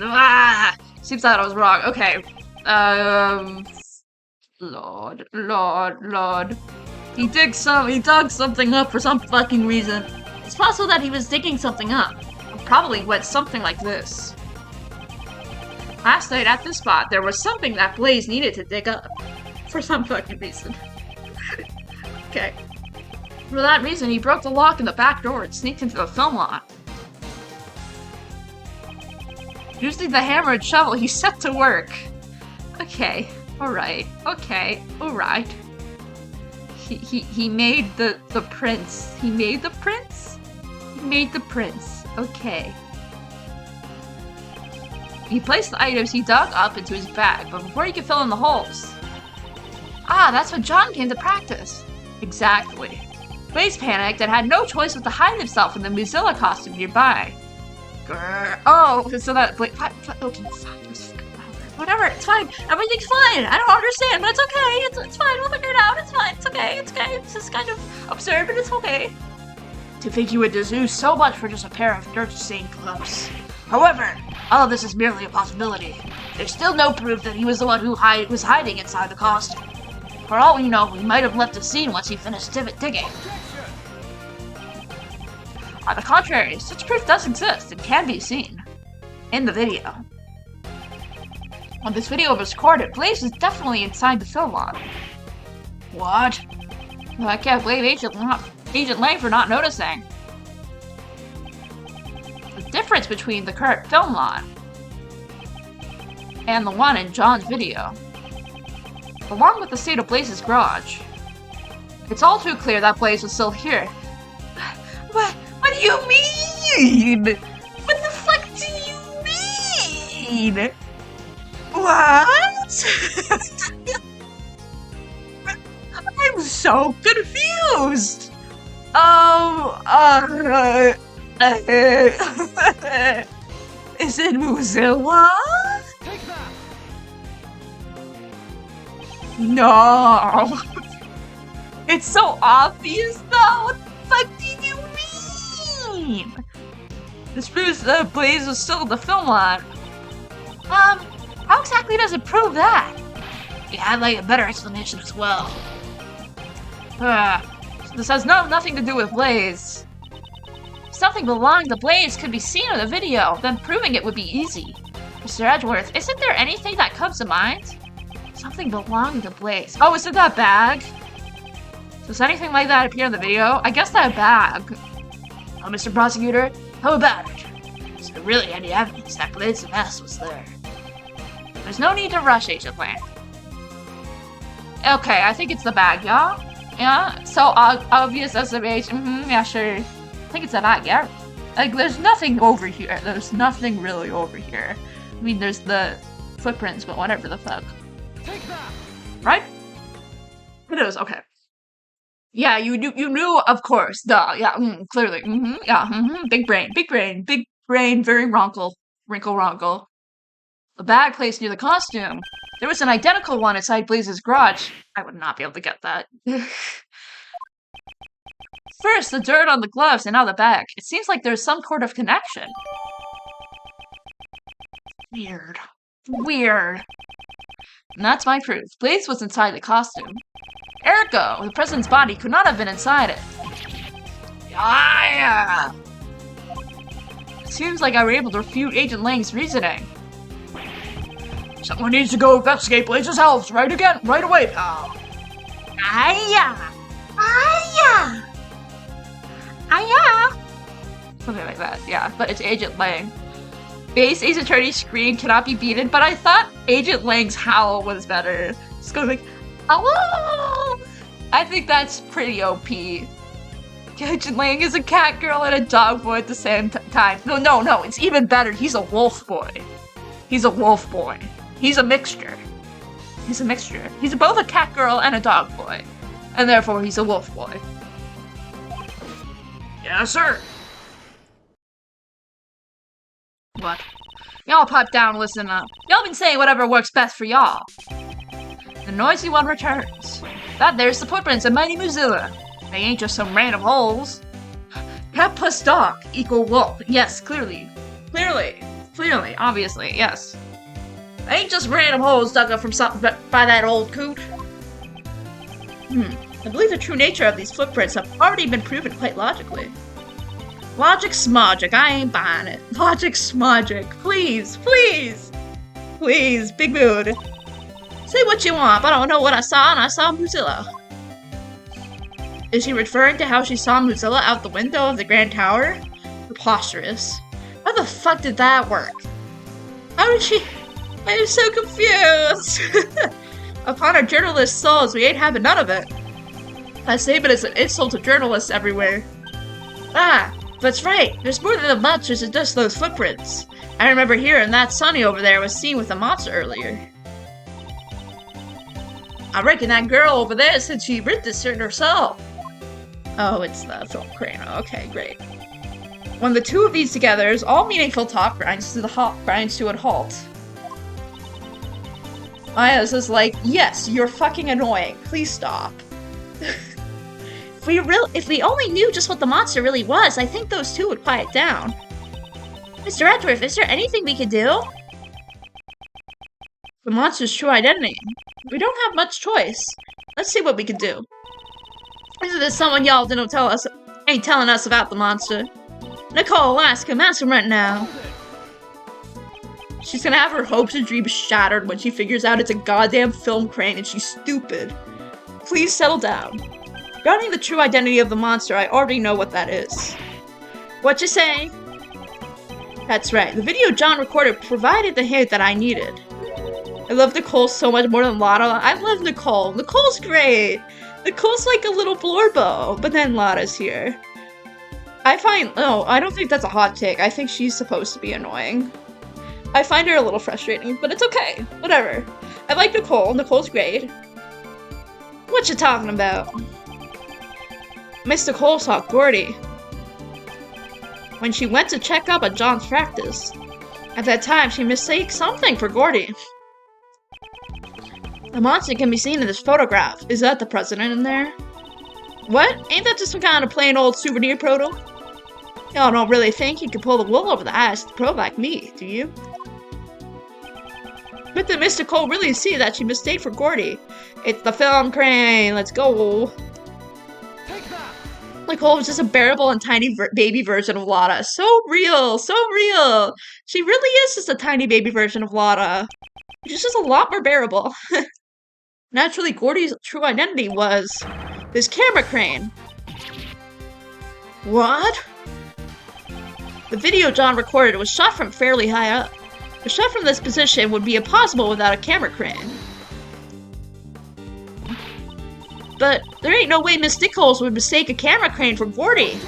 Ah! Seems that I was wrong. Okay. Lord. He dug something up for some fucking reason. It's possible that he was digging something up. It probably went something like this. Last night at this spot, there was something that Blaze needed to dig up. For some fucking reason. Okay. For that reason, he broke the lock in the back door and sneaked into the film lot. Using the hammer and shovel, he set to work. Okay. Alright. He made the prints. He made the prints? He made the prints. Okay. He placed the items he dug up into his bag, but before he could fill in the holes. Ah, that's when John came to practice. Exactly. Blaze panicked and had no choice but to hide himself in the Mozilla costume nearby. Grr. Oh, so that... Okay, fine. Whatever, it's fine. Everything's fine. I don't understand, but it's okay. It's fine. We'll figure it out. It's fine. It's okay. It's just kind of absurd, but it's okay. To think you would do so much for just a pair of dirt-stained gloves. However, all of this is merely a possibility. There's still no proof that he was the one who was hiding inside the costume. For all we know, he might have left the scene once he finished digging. On the contrary, such proof does exist and can be seen in the video. When this video was recorded, Blaze was definitely inside the film lot. What? Well, I can't blame Agent Lang for not noticing. The difference between the current film lot and the one in John's video, along with the state of Blaze's garage, it's all too clear that Blaze was still here. What do you mean? What the fuck do you mean? What? I'm so confused. Is it Mozilla? No. It's so obvious though. What the fuck do you mean? This proves that Blaze was still in the film lot. How exactly does it prove that? Yeah, I'd like a better explanation as well. This has nothing to do with Blaze. If something belonging to Blaze could be seen in the video, then proving it would be easy. Mr. Edgeworth, isn't there anything that comes to mind? Something belonging to Blaze. Oh, is it that bag? Does anything like that appear in the video? I guess that bag. Oh, Mr. Prosecutor, how about it? Is there really any evidence that Blaze's mess was there? There's no need to rush, Agent Lang. Okay, I think it's the bag, yeah? Yeah? So obvious SMH, yeah, sure. I think it's the bag, yeah? Like, there's nothing over here. There's nothing really over here. I mean, there's the footprints, but whatever the fuck. Right? It is, okay. Yeah, you knew, of course. Duh, yeah, clearly. Big brain, very wrinkle. The bag placed near the costume. There was an identical one inside Blaze's garage. I would not be able to get that. First, the dirt on the gloves and now the bag. It seems like there's some sort of connection. Weird. And that's my proof. Blaze was inside the costume. Ergo, the president's body could not have been inside it. Yeah. It seems like I were able to refute Agent Lang's reasoning. Someone needs to go investigate Blaze's house right away, pal. Something like that, yeah. But it's Agent Lang. Base Ace Attorney's scream cannot be beaten, but I thought Agent Lang's howl was better. Just going like, hello! I think that's pretty OP. Agent Lang is a cat girl and a dog boy at the same time. No, it's even better. He's a wolf boy. He's a mixture. He's both a cat girl and a dog boy. And therefore, he's a wolf boy. Yes, sir. What? Y'all pipe down and listen up. Y'all been saying whatever works best for y'all. The noisy one returns. That there's the footprints of Mighty Mozilla. They ain't just some random holes. Cat plus dog equal wolf. Yes, clearly. Clearly, obviously, yes. They ain't just random holes dug up from something by that old coot. I believe the true nature of these footprints have already been proven quite logically. Logic smogic, I ain't buying it. Logic smogic, please, big mood. Say what you want, but I don't know what I saw, and I saw Mozilla. Is she referring to how she saw Mozilla out the window of the Grand Tower? Preposterous. How the fuck did that work? How did she... I'm so confused! Upon our journalist souls, we ain't having none of it. That statement is an insult to journalists everywhere. Ah, that's right. There's more than the monsters than just those footprints. I remember hearing that Sonny over there was seen with a monster earlier. I reckon that girl over there said she ripped this shirt herself. Oh, it's the film crane. Okay, great. When the two of these together, all meaningful talk grinds to a halt. Maya's is like, yes, you're fucking annoying. Please stop. If we only knew just what the monster really was, I think those two would quiet down. Mr. Edgeworth, is there anything we could do? The monster's true identity. We don't have much choice. Let's see what we can do. Is there someone y'all didn't tell us, ain't telling us about the monster? Nicole, ask him right now. She's gonna have her hopes and dreams shattered when she figures out it's a goddamn film crane and she's stupid. Please settle down. Regarding the true identity of the monster, I already know what that is. What you say? That's right. The video John recorded provided the hint that I needed. I love Nicole so much more than Lotta. I love Nicole. Nicole's great. Nicole's like a little blorbo, but then Lotta's here. I don't think that's a hot take. I think she's supposed to be annoying. I find her a little frustrating, but it's okay. Whatever. I like Nicole. Nicole's great. What you talking about? Miss Nicole saw Gordy when she went to check up at John's practice. At that time, she mistaked something for Gordy. The monster can be seen in this photograph. Is that the president in there? What? Ain't that just some kind of plain old souvenir proto? Y'all don't really think he could pull the wool over the eyes to pro like me, do you? But did Miss Nicole really see that she mistaked for Gordy? It's the film crane. Let's go. Nicole was just a bearable and tiny baby version of Lotta. So real, so real. She really is just a tiny baby version of Lotta. She's just a lot more bearable. Naturally, Gordy's true identity was this camera crane. What? The video John recorded was shot from fairly high up. A shot from this position would be impossible without a camera crane. But there ain't no way Miss Nichols would mistake a camera crane for Gordy.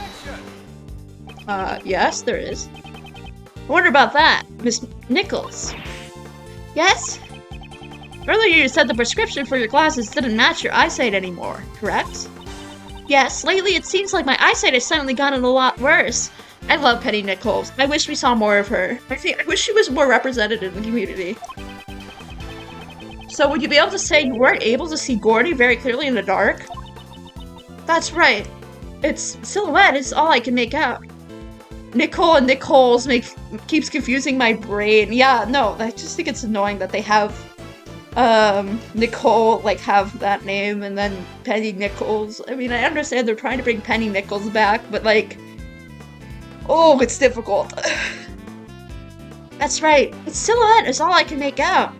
Yes, there is. I wonder about that, Miss Nichols. Yes? Earlier you said the prescription for your glasses didn't match your eyesight anymore, correct? Yes, lately it seems like my eyesight has suddenly gotten a lot worse. I love Penny Nichols. I wish we saw more of her. I wish she was more represented in the community. So would you be able to say you weren't able to see Gordy very clearly in the dark? That's right. Its silhouette is all I can make out. Nicole and Nichols keeps confusing my brain. Yeah, no, I just think it's annoying that they have Nicole have that name and then Penny Nichols. I mean, I understand they're trying to bring Penny Nichols back, but oh, it's difficult. That's right. Its silhouette is all I can make out.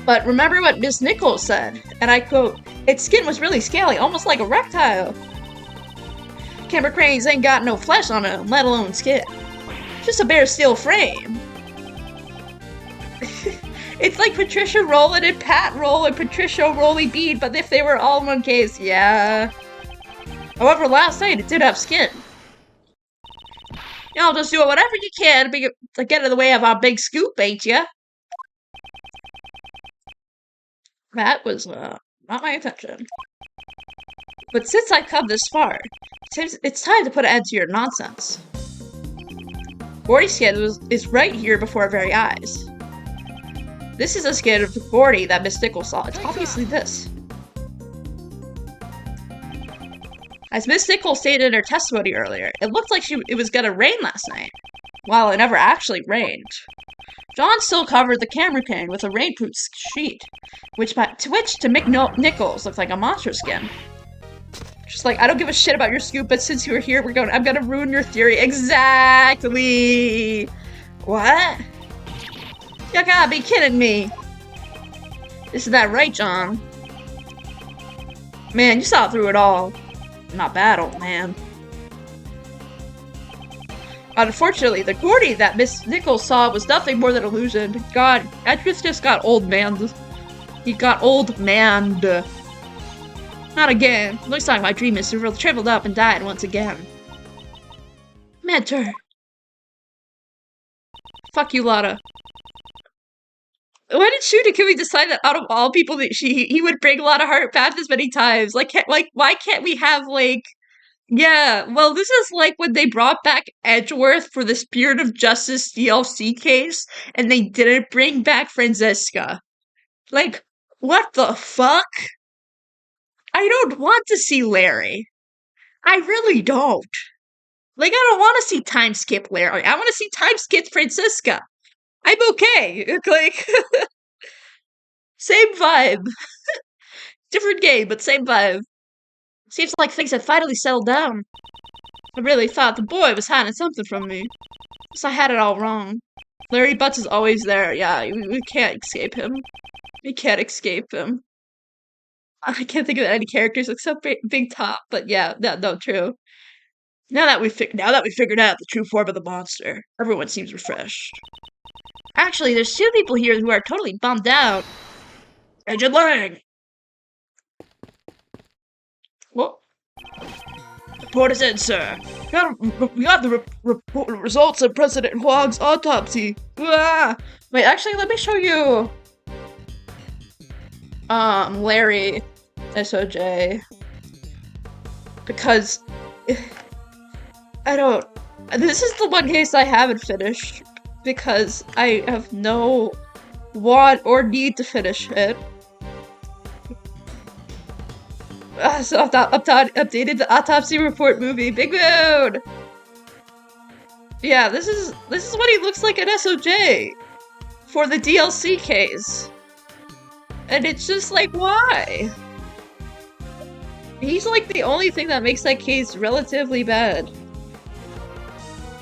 But remember what Miss Nichols said, and I quote, its skin was really scaly, almost like a reptile. Camera cranes ain't got no flesh on them, let alone skin. Just a bare steel frame. It's like Patricia Rowland and Pat Roll and Patricia Rolly Bead, but if they were all in one case, yeah. However, last night it did have skin. Y'all just do whatever you can to get in the way of our big scoop, ain't ya? That was, not my intention. But since I've come this far, it's time to put an end to your nonsense. Gordy scan is right here before our very eyes. This is a scan of Gordy that Miss Nichols saw. It's obviously this. As Miss Nichols stated in her testimony earlier, it looked like it was gonna rain last night. While it never actually rained. John still covered the camera pane with a rainproof sheet, to which to make Nichols look like a monster skin. Just like, I don't give a shit about your scoop, but since you're here, I'm gonna ruin your theory. Exactly! What? You gotta be kidding me. Isn't that right, John? Man, you saw through it all. Not bad, old man. Unfortunately, the Gordy that Miss Nichols saw was nothing more than illusion. God, Edris just got old man. He got old man. Not again. Looks like my dream is shriveled up and died once again. Mentor. Fuck you, Lotta. Why did Shooty decide that out of all people that he would bring Lotta Hart back this many times? Like, why can't we have, like... Yeah, well, this is like when they brought back Edgeworth for the Spirit of Justice DLC case, and they didn't bring back Franziska. Like, what the fuck? I don't want to see Larry. I really don't. Like, I don't want to see time skip Larry. I want to see time skip Franziska. I'm okay. Like, same vibe. Different game, but same vibe. Seems like things have finally settled down. I really thought the boy was hiding something from me. So I had it all wrong. Larry Butts is always there. Yeah, we can't escape him. We can't escape him. I can't think of any characters except Big Top, but yeah, no, true. Now that we figured out the true form of the monster, everyone seems refreshed. Actually, there's two people here who are totally bummed out. Agent Lang! What? Report is in, sir. We got the results of President Huang's autopsy. Ah! Wait, actually, let me show you. Larry, SOJ. Because I don't. This is the one case I haven't finished because I have no want or need to finish it. So I've updated the autopsy report movie. Big mood! Yeah, this is what he looks like at SOJ for the DLC case. And it's just like, why? He's like the only thing that makes that case relatively bad.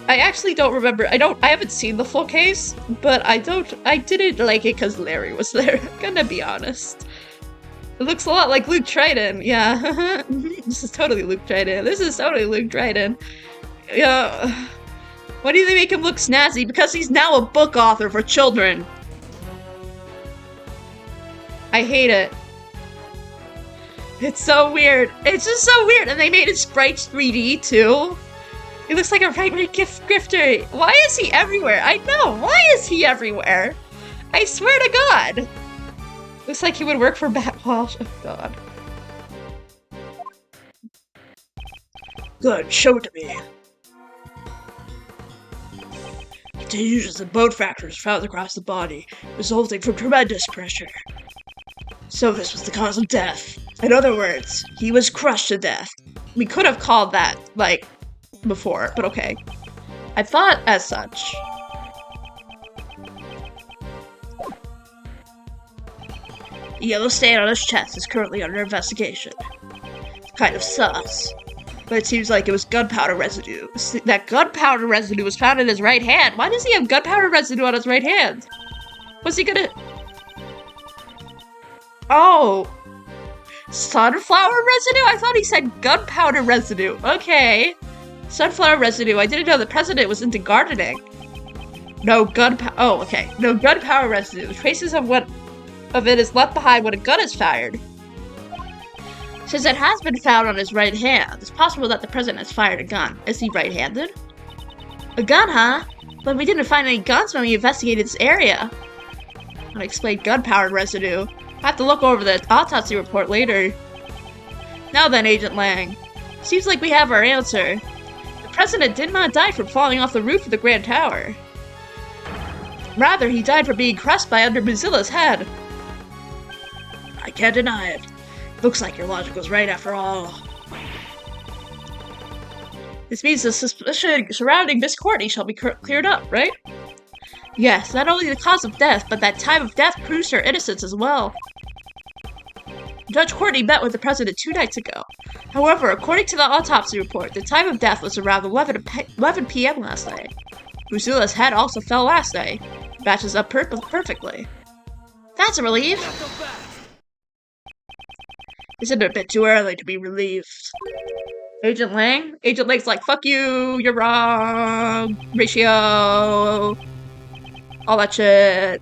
I actually don't remember. I haven't seen the full case, but I didn't like it because Larry was there. I'm gonna be honest. It looks a lot like Luke Triton, yeah. This is totally Luke Triton. Yeah. Why do they make him look snazzy? Because he's now a book author for children. I hate it. It's so weird. It's just so weird. And they made his sprites 3D too. He looks like a right-wing grifter. Why is he everywhere? I know. Why is he everywhere? I swear to God. Looks like he would work for Batwalsh. Oh God. Good, show it to me. Contusions and bone fractures found across the body, resulting from tremendous pressure. So this was the cause of death. In other words, he was crushed to death. We could have called that, like, before, but okay. I thought as such. The yellow stain on his chest is currently under investigation. Kind of sus. But it seems like it was gunpowder residue. That gunpowder residue was found in his right hand. Why does he have gunpowder residue on his right hand? Was he gonna... Oh. Sunflower residue? I thought he said gunpowder residue. Okay. Sunflower residue. I didn't know the president was into gardening. No gunpowder. Oh, okay. No gunpowder residue. Traces of it is left behind when a gun is fired. Since it has been found on his right hand, it's possible that the president has fired a gun. Is he right-handed? A gun, huh? But we didn't find any guns when we investigated this area. Unexplained gunpowder residue. I have to look over the autopsy report later. Now then, Agent Lang. Seems like we have our answer. The president did not die from falling off the roof of the Grand Tower. Rather, he died from being crushed by under Mozilla's head. I can't deny it. Looks like your logic was right after all. This means the suspicion surrounding Miss Courtney shall be cleared up, right? Yes, not only the cause of death, but that time of death proves her innocence as well. Judge Courtney met with the president 2 nights ago. However, according to the autopsy report, the time of death was around 11 p.m. last night. Mozilla's head also fell last night. Matches up perfectly. That's a relief. Isn't it a bit too early to be relieved? Agent Lang? Agent Lang's like, fuck you, you're wrong, ratio, all that shit.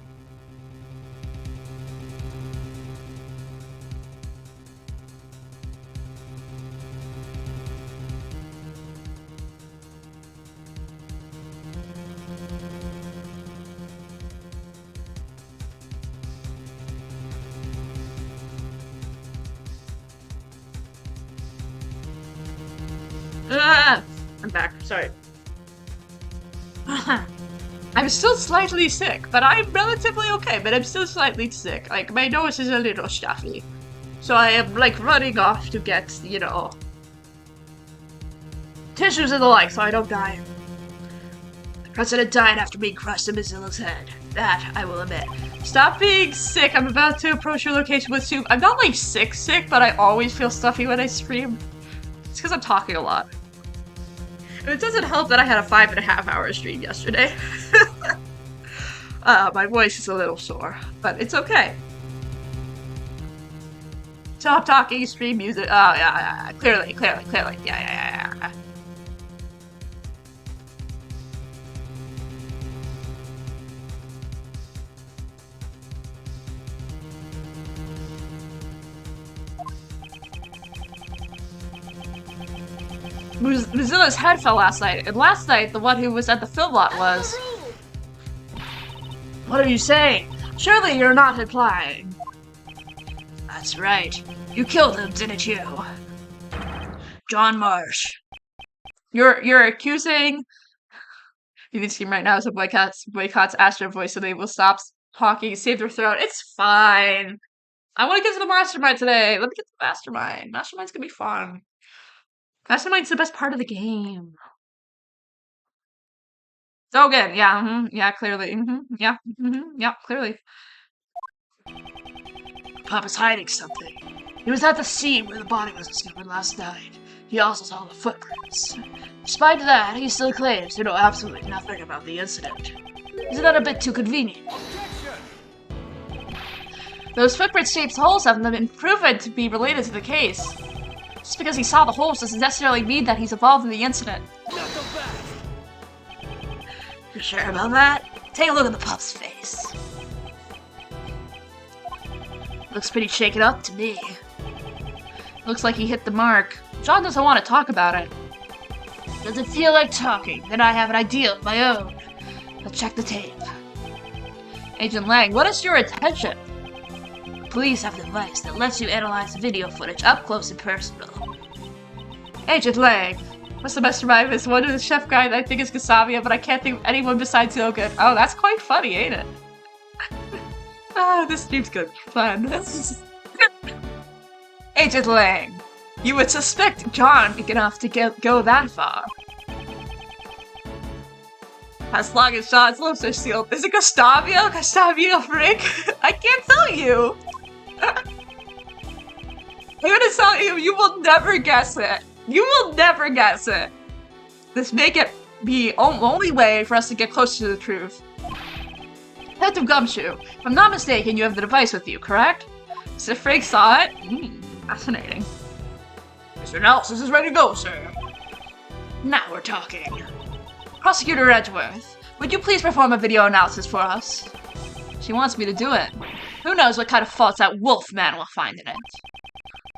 I'm back, sorry. I'm still slightly sick, but I'm relatively okay, but I'm still slightly sick. Like, my nose is a little stuffy. So I am, like, running off to get, you know, tissues and the like, so I don't die. The president died after being crushed in Mozilla's head. That, I will admit. Stop being sick, I'm about to approach your location with soup. I'm not, like, sick, but I always feel stuffy when I scream. It's because I'm talking a lot. And it doesn't help that I had a 5.5 hour stream yesterday. My voice is a little sore, but it's okay. Stop talking, stream music. Oh, yeah. Clearly. Yeah. Mozilla's head fell last night, and last night the one who was at the film lot was. What are you saying? Surely you're not implying. That's right. You killed him, didn't you? John Marsh. You're accusing. You can see right now as a boycotts Astro voice, so they will stop talking, save their throat. It's fine. I want to get to the Mastermind today. Let me get to the Mastermind. Mastermind's gonna be fun. Mastermind's the best part of the game. So good, yeah, clearly, clearly. Papa's hiding something. He was at the scene where the body was discovered last night. He also saw the footprints. Despite that, he still claims to know absolutely nothing about the incident. Isn't that a bit too convenient? Those footprint-shaped holes have been proven to be related to the case. Just because he saw the holes doesn't necessarily mean that he's involved in the incident. You're sure about that? Take a look at the pup's face. Looks pretty shaken up to me. Looks like he hit the mark. John doesn't want to talk about it. Does it feel like talking? Then I have an idea of my own. Let's check the tape. Agent Lang, what is your intention? Police have a device that lets you analyze video footage up close and personal. Agent Lang, what's the best survivor? This one of the chef guy that I think is Kasavia, but I can't think of anyone besides Logan. Oh, that's quite funny, ain't it? This stream's good. Fun. Agent Lang, you would suspect John big enough to go that far. As long as John's lips are sealed. Is it Gustavio? Gustavio Frick? I can't tell you! I'm gonna tell you, you will never guess it. You will never guess it. This may get the only way for us to get closer to the truth. Detective Gumshoe, if I'm not mistaken, you have the device with you, correct? So Frank saw it? Fascinating. Mr. Analysis is ready to go, sir. Now we're talking. Prosecutor Edgeworth, would you please perform a video analysis for us? She wants me to do it. Who knows what kind of faults that wolf man will find in it.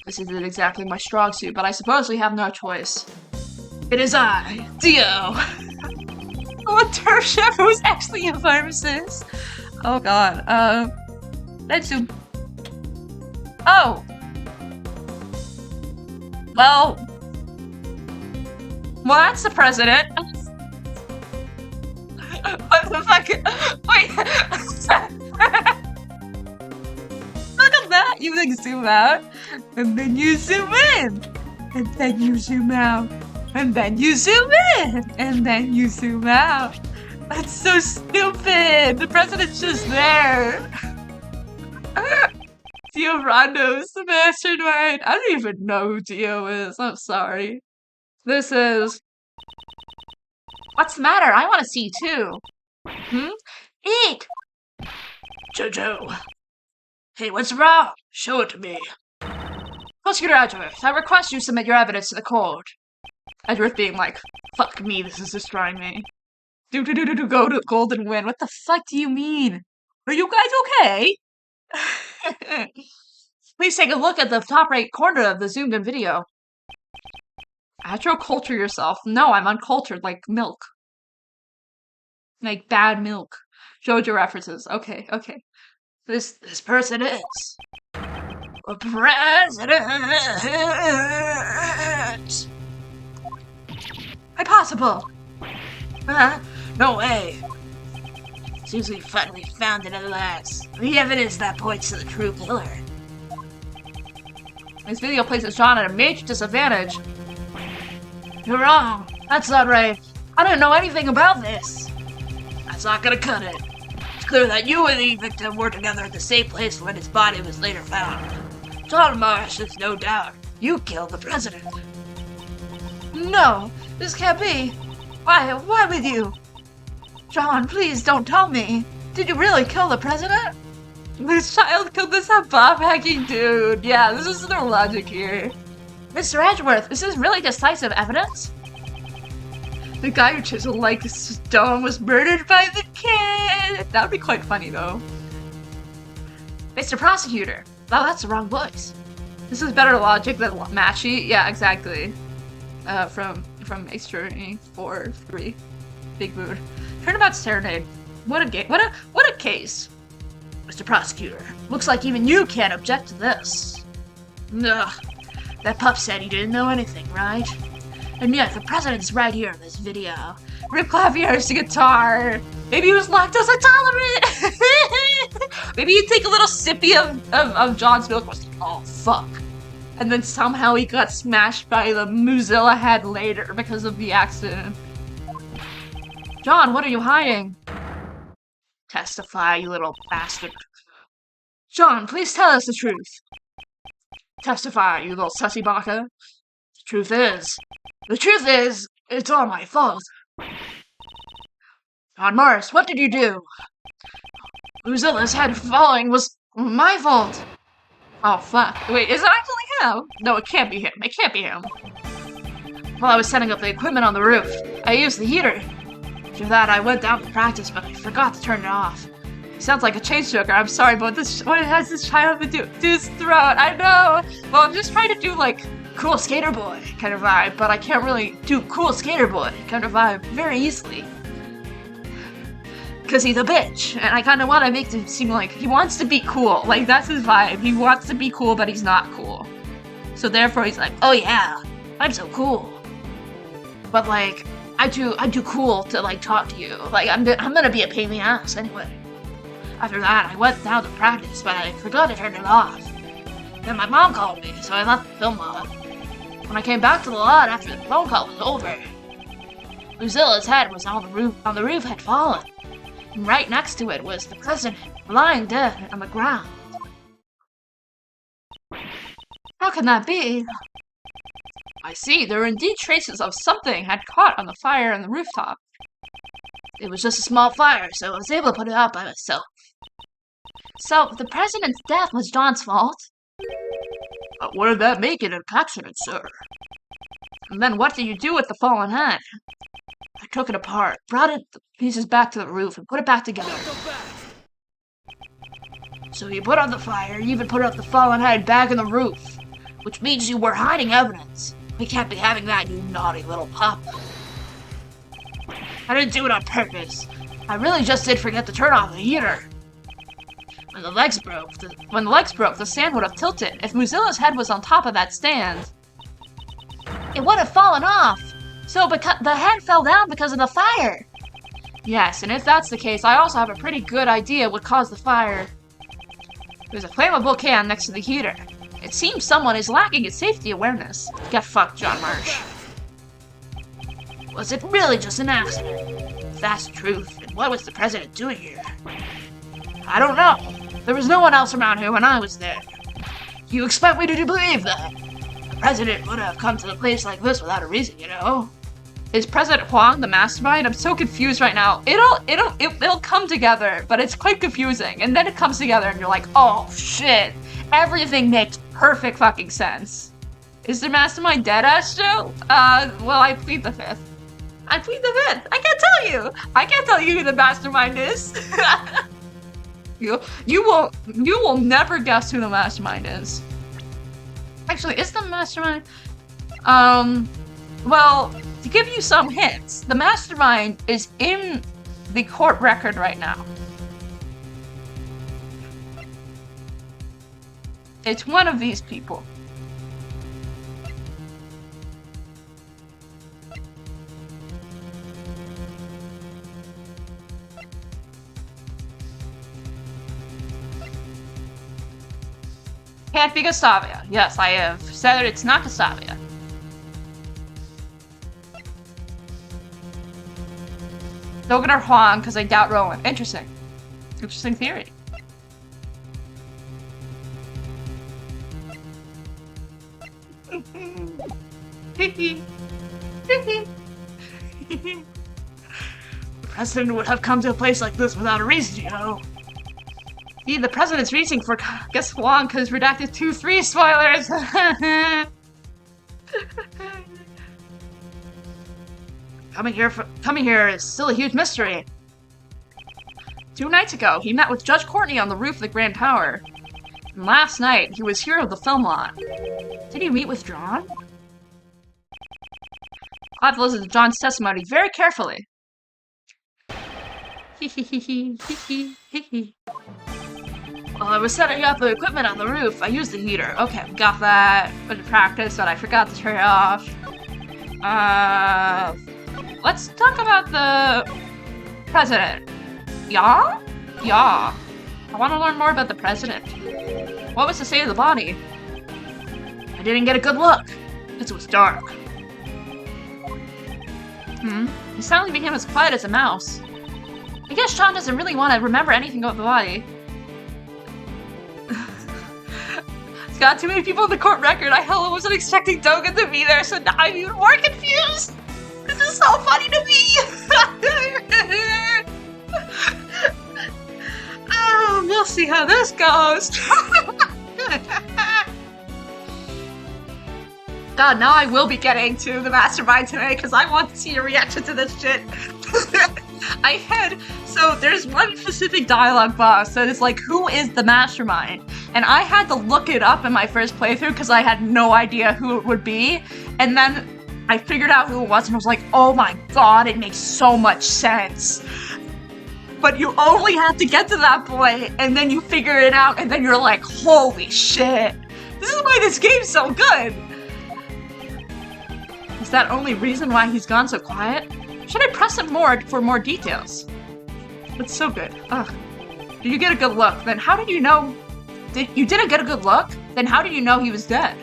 This isn't exactly my strong suit, but I suppose we have no choice. It is I, Dio. A turf chef who was actually a pharmacist. Oh god. Let's do. Oh. Well. Well, that's the president. What the fuck? Wait. Look at that. You like zoom out, and then you zoom in, and then you zoom out, and then you zoom in, and then you zoom out. That's so stupid. The president's just there. Dio Rondo's the mastermind. I don't even know who Dio is. I'm sorry. This is... What's the matter? I want to see too. Eat! Jojo. Hey, what's wrong? Show it to me. Prosecutor Edgeworth, I request you submit your evidence to the court. Edgeworth being like, fuck me, this is destroying me. Go to Golden Win. What the fuck do you mean? Are you guys okay? Please take a look at the top right corner of the zoomed in video. Culture yourself. No, I'm uncultured, like milk. Like bad milk. JoJo references. Okay. This person is a president. Impossible. No way. Seems we finally found it at last. The evidence that points to the true killer. This video places John at a major disadvantage. You're wrong. That's not right. I didn't know anything about this. That's not gonna cut it. It's clear that you and the victim were together at the same place when his body was later found. John Marsh, there's no doubt. You killed the president. No, this can't be. Why with you? John, please don't tell me. Did you really kill the president? This child killed this bomb hacking dude. Yeah, this is no logic here. Mr. Edgeworth, this is really decisive evidence? The guy who chiseled like stone was murdered by the kid. That would be quite funny though. Mr. Prosecutor. Oh, that's the wrong voice. This is better logic than Matchy. Yeah, exactly. From Extraordinary 4-3. Big mood. Turnabout Serenade. What a case. Mr. Prosecutor, looks like even you can't object to this. Ugh. That pup said he didn't know anything, right? And yet, the president's right here in this video. Rip Clavier's guitar. Maybe he was lactose intolerant. Maybe he'd take a little sippy of John's milk. Was like, oh fuck. And then somehow he got smashed by the Mozilla head later because of the accident. John, what are you hiding? Testify, you little bastard. John, please tell us the truth. Testify, you little sussy baka. The truth is, it's all my fault. John Morris, what did you do? Mozilla's head falling was my fault. Oh fuck. Wait, is it actually him? No, it can't be him. It can't be him. While I was setting up the equipment on the roof, I used the heater. After that, I went down to practice, but I forgot to turn it off. Sounds like a chain joker. I'm sorry, but what has this child to do to his throat? I know. Well, I'm just trying to do like cool skater boy kind of vibe, but I can't really do cool skater boy kind of vibe very easily. Cause he's a bitch, and I kind of want to make it seem like he wants to be cool. Like that's his vibe. He wants to be cool, but he's not cool. So therefore, he's like, oh yeah, I'm so cool. But like, I do cool to like talk to you. Like I'm gonna be a pain in the ass anyway. After that, I went down to practice, but I forgot to turn it off. Then my mom called me, so I left the film on. When I came back to the lot after the phone call was over, Lucilla's head was on the roof. On the roof had fallen. And right next to it was the president, lying dead on the ground. How can that be? I see, there were indeed traces of something had caught on the fire on the rooftop. It was just a small fire, so I was able to put it out by myself. So, the president's death was John's fault? What did that make it an accident, sir? And then what did you do with the fallen head? I took it apart, brought the pieces back to the roof, and put it back together. So you put out the fire, you even put out the fallen head back in the roof, which means you were hiding evidence. We can't be having that, you naughty little pup. I didn't do it on purpose. I really just did forget to turn off the heater. When the legs broke, the stand would have tilted. If Mozilla's head was on top of that stand, it would have fallen off. So the head fell down because of the fire. Yes, and if that's the case, I also have a pretty good idea what caused the fire. There's a flammable can next to the heater. It seems someone is lacking in safety awareness. Get fucked, John Marsh. Was it really just an accident? If that's the truth, then what was the president doing here? I don't know. There was no one else around here when I was there. You expect me to believe that? The president would have come to a place like this without a reason, you know? Is President Huang the mastermind? I'm so confused right now. It'll come together, but it's quite confusing. And then it comes together and you're like, oh shit. Everything makes perfect fucking sense. Is the mastermind dead, Astro? Well, I plead the fifth. I plead the fifth. I can't tell you. I can't tell you who the mastermind is. You will never guess who the mastermind is. Actually, is the mastermind? Well, to give you some hints, the mastermind is in the court record right now. It's one of these people. Can't be Gustavia. Yes, I have said that it's not Gustavia. Logan or Huang, because I doubt Rowan. Interesting. Interesting theory. The president would have come to a place like this without a reason, you know. See, the president's reaching for guess Huang because redacted 2-3 spoilers. Coming here is still a huge mystery. 2 nights ago, he met with Judge Courtney on the roof of the Grand Tower. And last night, he was here at the film lot. Did he meet with John? I'll have to listen to John's testimony very carefully. While I was setting up the equipment on the roof, I used the heater. Okay, got that. Bit of practice, but I forgot to turn it off. Let's talk about the president. Yeah? Yeah. I want to learn more about the president. What was the state of the body? I didn't get a good look. It was dark. He suddenly became as quiet as a mouse. I guess Sean doesn't really want to remember anything about the body. It's got too many people in the court record. I hella wasn't expecting Dogen to be there, so now I'm even more confused. This is so funny to me. We'll see how this goes. God, now I will be getting to the mastermind today because I want to see your reaction to this shit. So there's one specific dialogue box that is like, who is the mastermind? And I had to look it up in my first playthrough because I had no idea who it would be. And then I figured out who it was and I was like, oh my god, it makes so much sense. But you only have to get to that point and then you figure it out and then you're like, holy shit. This is why this game's so good. Is that only reason why he's gone so quiet? Should I press him more for more details? It's so good. Ugh. Did you get a good look? Then how did you know? You didn't get a good look? Then how did you know he was dead?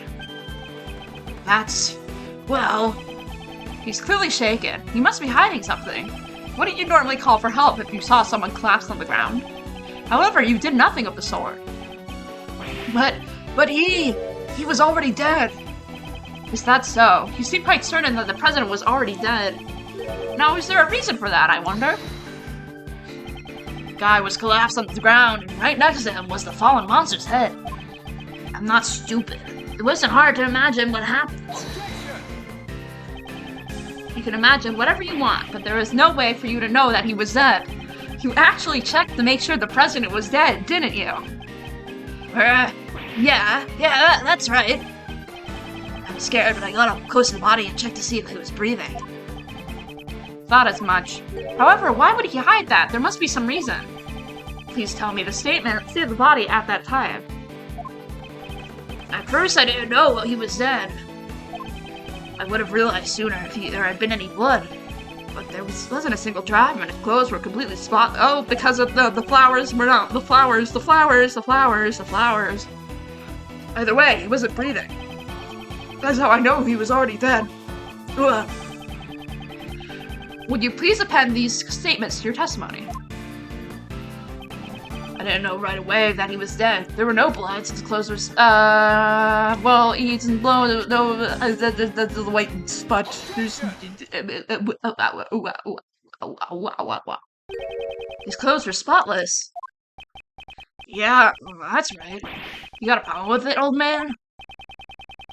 Well, he's clearly shaken. He must be hiding something. What do you normally call for help if you saw someone collapse on the ground? However, you did nothing of the sort. But he was already dead. Is that so? You seem quite certain that the president was already dead. Now, is there a reason for that, I wonder? The guy was collapsed on the ground, and right next to him was the fallen monster's head. I'm not stupid. It wasn't hard to imagine what happened. You can imagine whatever you want, but there is no way for you to know that he was dead. You actually checked to make sure the president was dead, didn't you? Yeah, that's right. I'm scared, but I got up close to the body and checked to see if he was breathing. Thought as much. However, why would he hide that? There must be some reason. Please tell me the state of the body at that time. At first, I didn't know he was dead. I would have realized sooner if there had been any blood. But there wasn't a single drop, and his clothes were completely spot. Oh, because of the flowers were not the flowers. Either way, he wasn't breathing. That's how I know he was already dead. Ugh. Would you please append these statements to your testimony? I didn't know right away that he was dead. There were no blood since his clothes were, well, he's blown, the white spot. There's, his clothes were spotless. Yeah, that's right. You got a problem with it, old man?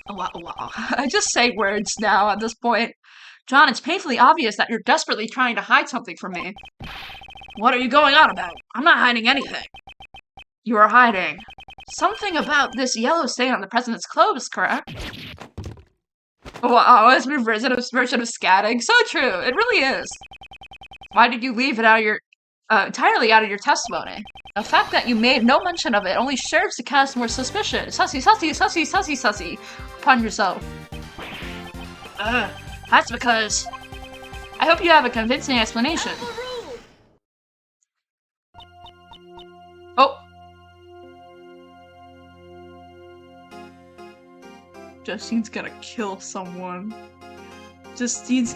Wow. I just say words now at this point. John, it's painfully obvious that you're desperately trying to hide something from me. What are you going on about? I'm not hiding anything. You are hiding something about this yellow stain on the president's clothes, correct? Wow, it's my version of scatting. So true, it really is. Why did you leave it out of your entirely out of your testimony? The fact that you made no mention of it only serves to cast more suspicion. Sussy upon yourself. That's because I hope you have a convincing explanation. Oh. Justine's gonna kill someone. Justine's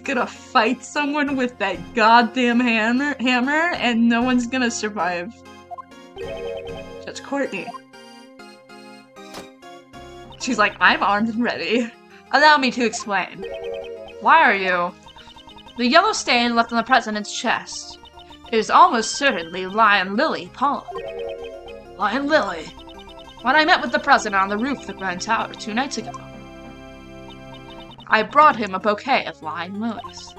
gonna fight someone with that goddamn hammer, and no one's gonna survive. Judge Courtney. She's like, I'm armed and ready. Allow me to explain. Why are you? The yellow stain left on the president's chest is almost certainly Lion Lily pollen. Lion Lily? When I met with the president on the roof of the Grand Tower 2 nights ago, I brought him a bouquet of lion lilies.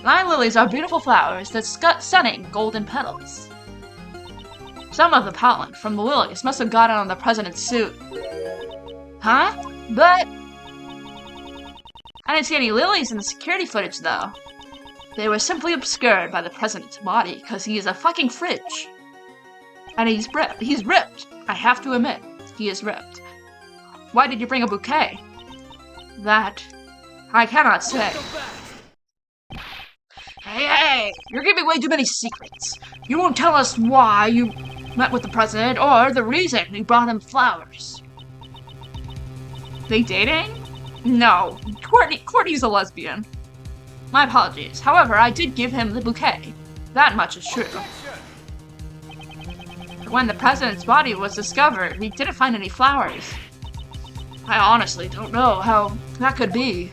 Lion lilies are beautiful flowers that stunning golden petals. Some of the pollen from the lilies must have gotten on the president's suit. Huh? But I didn't see any lilies in the security footage, though. They were simply obscured by the president's body because he is a fucking fridge. And he's ripped. He's ripped. I have to admit, he is ripped. Why did you bring a bouquet? That I cannot say. Hey! You're giving way too many secrets. You won't tell us why you met with the president or the reason you brought him flowers. They dating? No. Courtney's a lesbian. My apologies. However, I did give him the bouquet. That much is true. But when the president's body was discovered, we didn't find any flowers. I honestly don't know how that could be.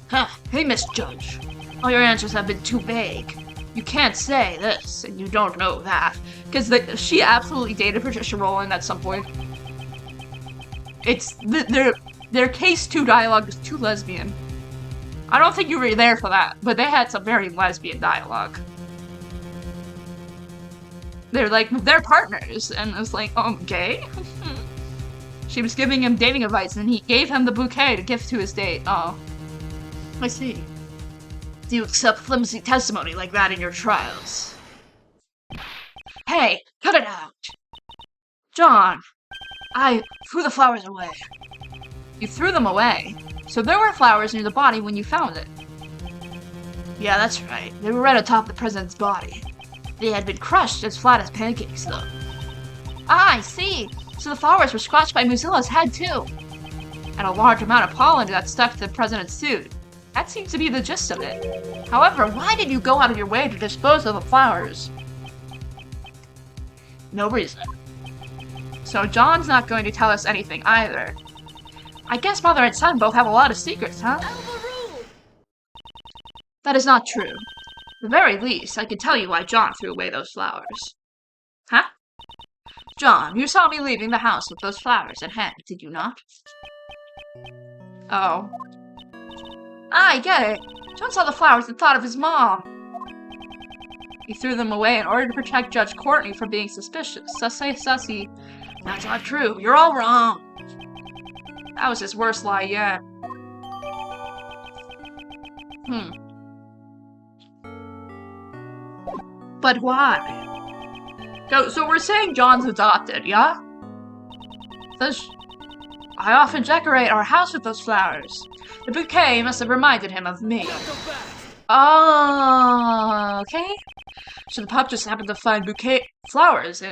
Huh. Hey, Miss Judge. All your answers have been too vague. You can't say this, and you don't know that. Because she absolutely dated Patricia Rowland at some point. It's their case 2 dialogue is too lesbian. I don't think you were there for that, but they had some very lesbian dialogue. They're partners, and it was like, oh, gay? She was giving him dating advice, and he gave him the bouquet to give to his date. Oh. I see. Do you accept flimsy testimony like that in your trials? Hey, cut it out! John, I threw the flowers away. You threw them away? So there were flowers near the body when you found it? Yeah, that's right. They were right atop the president's body. They had been crushed as flat as pancakes, though. Ah, I see. So the flowers were scratched by Mozilla's head, too. And a large amount of pollen got stuck to the president's suit. That seems to be the gist of it. However, why did you go out of your way to dispose of the flowers? No reason. So John's not going to tell us anything either. I guess mother and son both have a lot of secrets, huh? That is not true. At the very least, I can tell you why John threw away those flowers. Huh? John, you saw me leaving the house with those flowers in hand, did you not? Oh. Ah, I get it. John saw the flowers and thought of his mom. He threw them away in order to protect Judge Courtney from being suspicious. Sussy. That's not true. You're all wrong. That was his worst lie yet. But why? So we're saying John's adopted, yeah? I often decorate our house with those flowers. The bouquet must have reminded him of me. Oh, okay. So the pup just happened to find bouquet flowers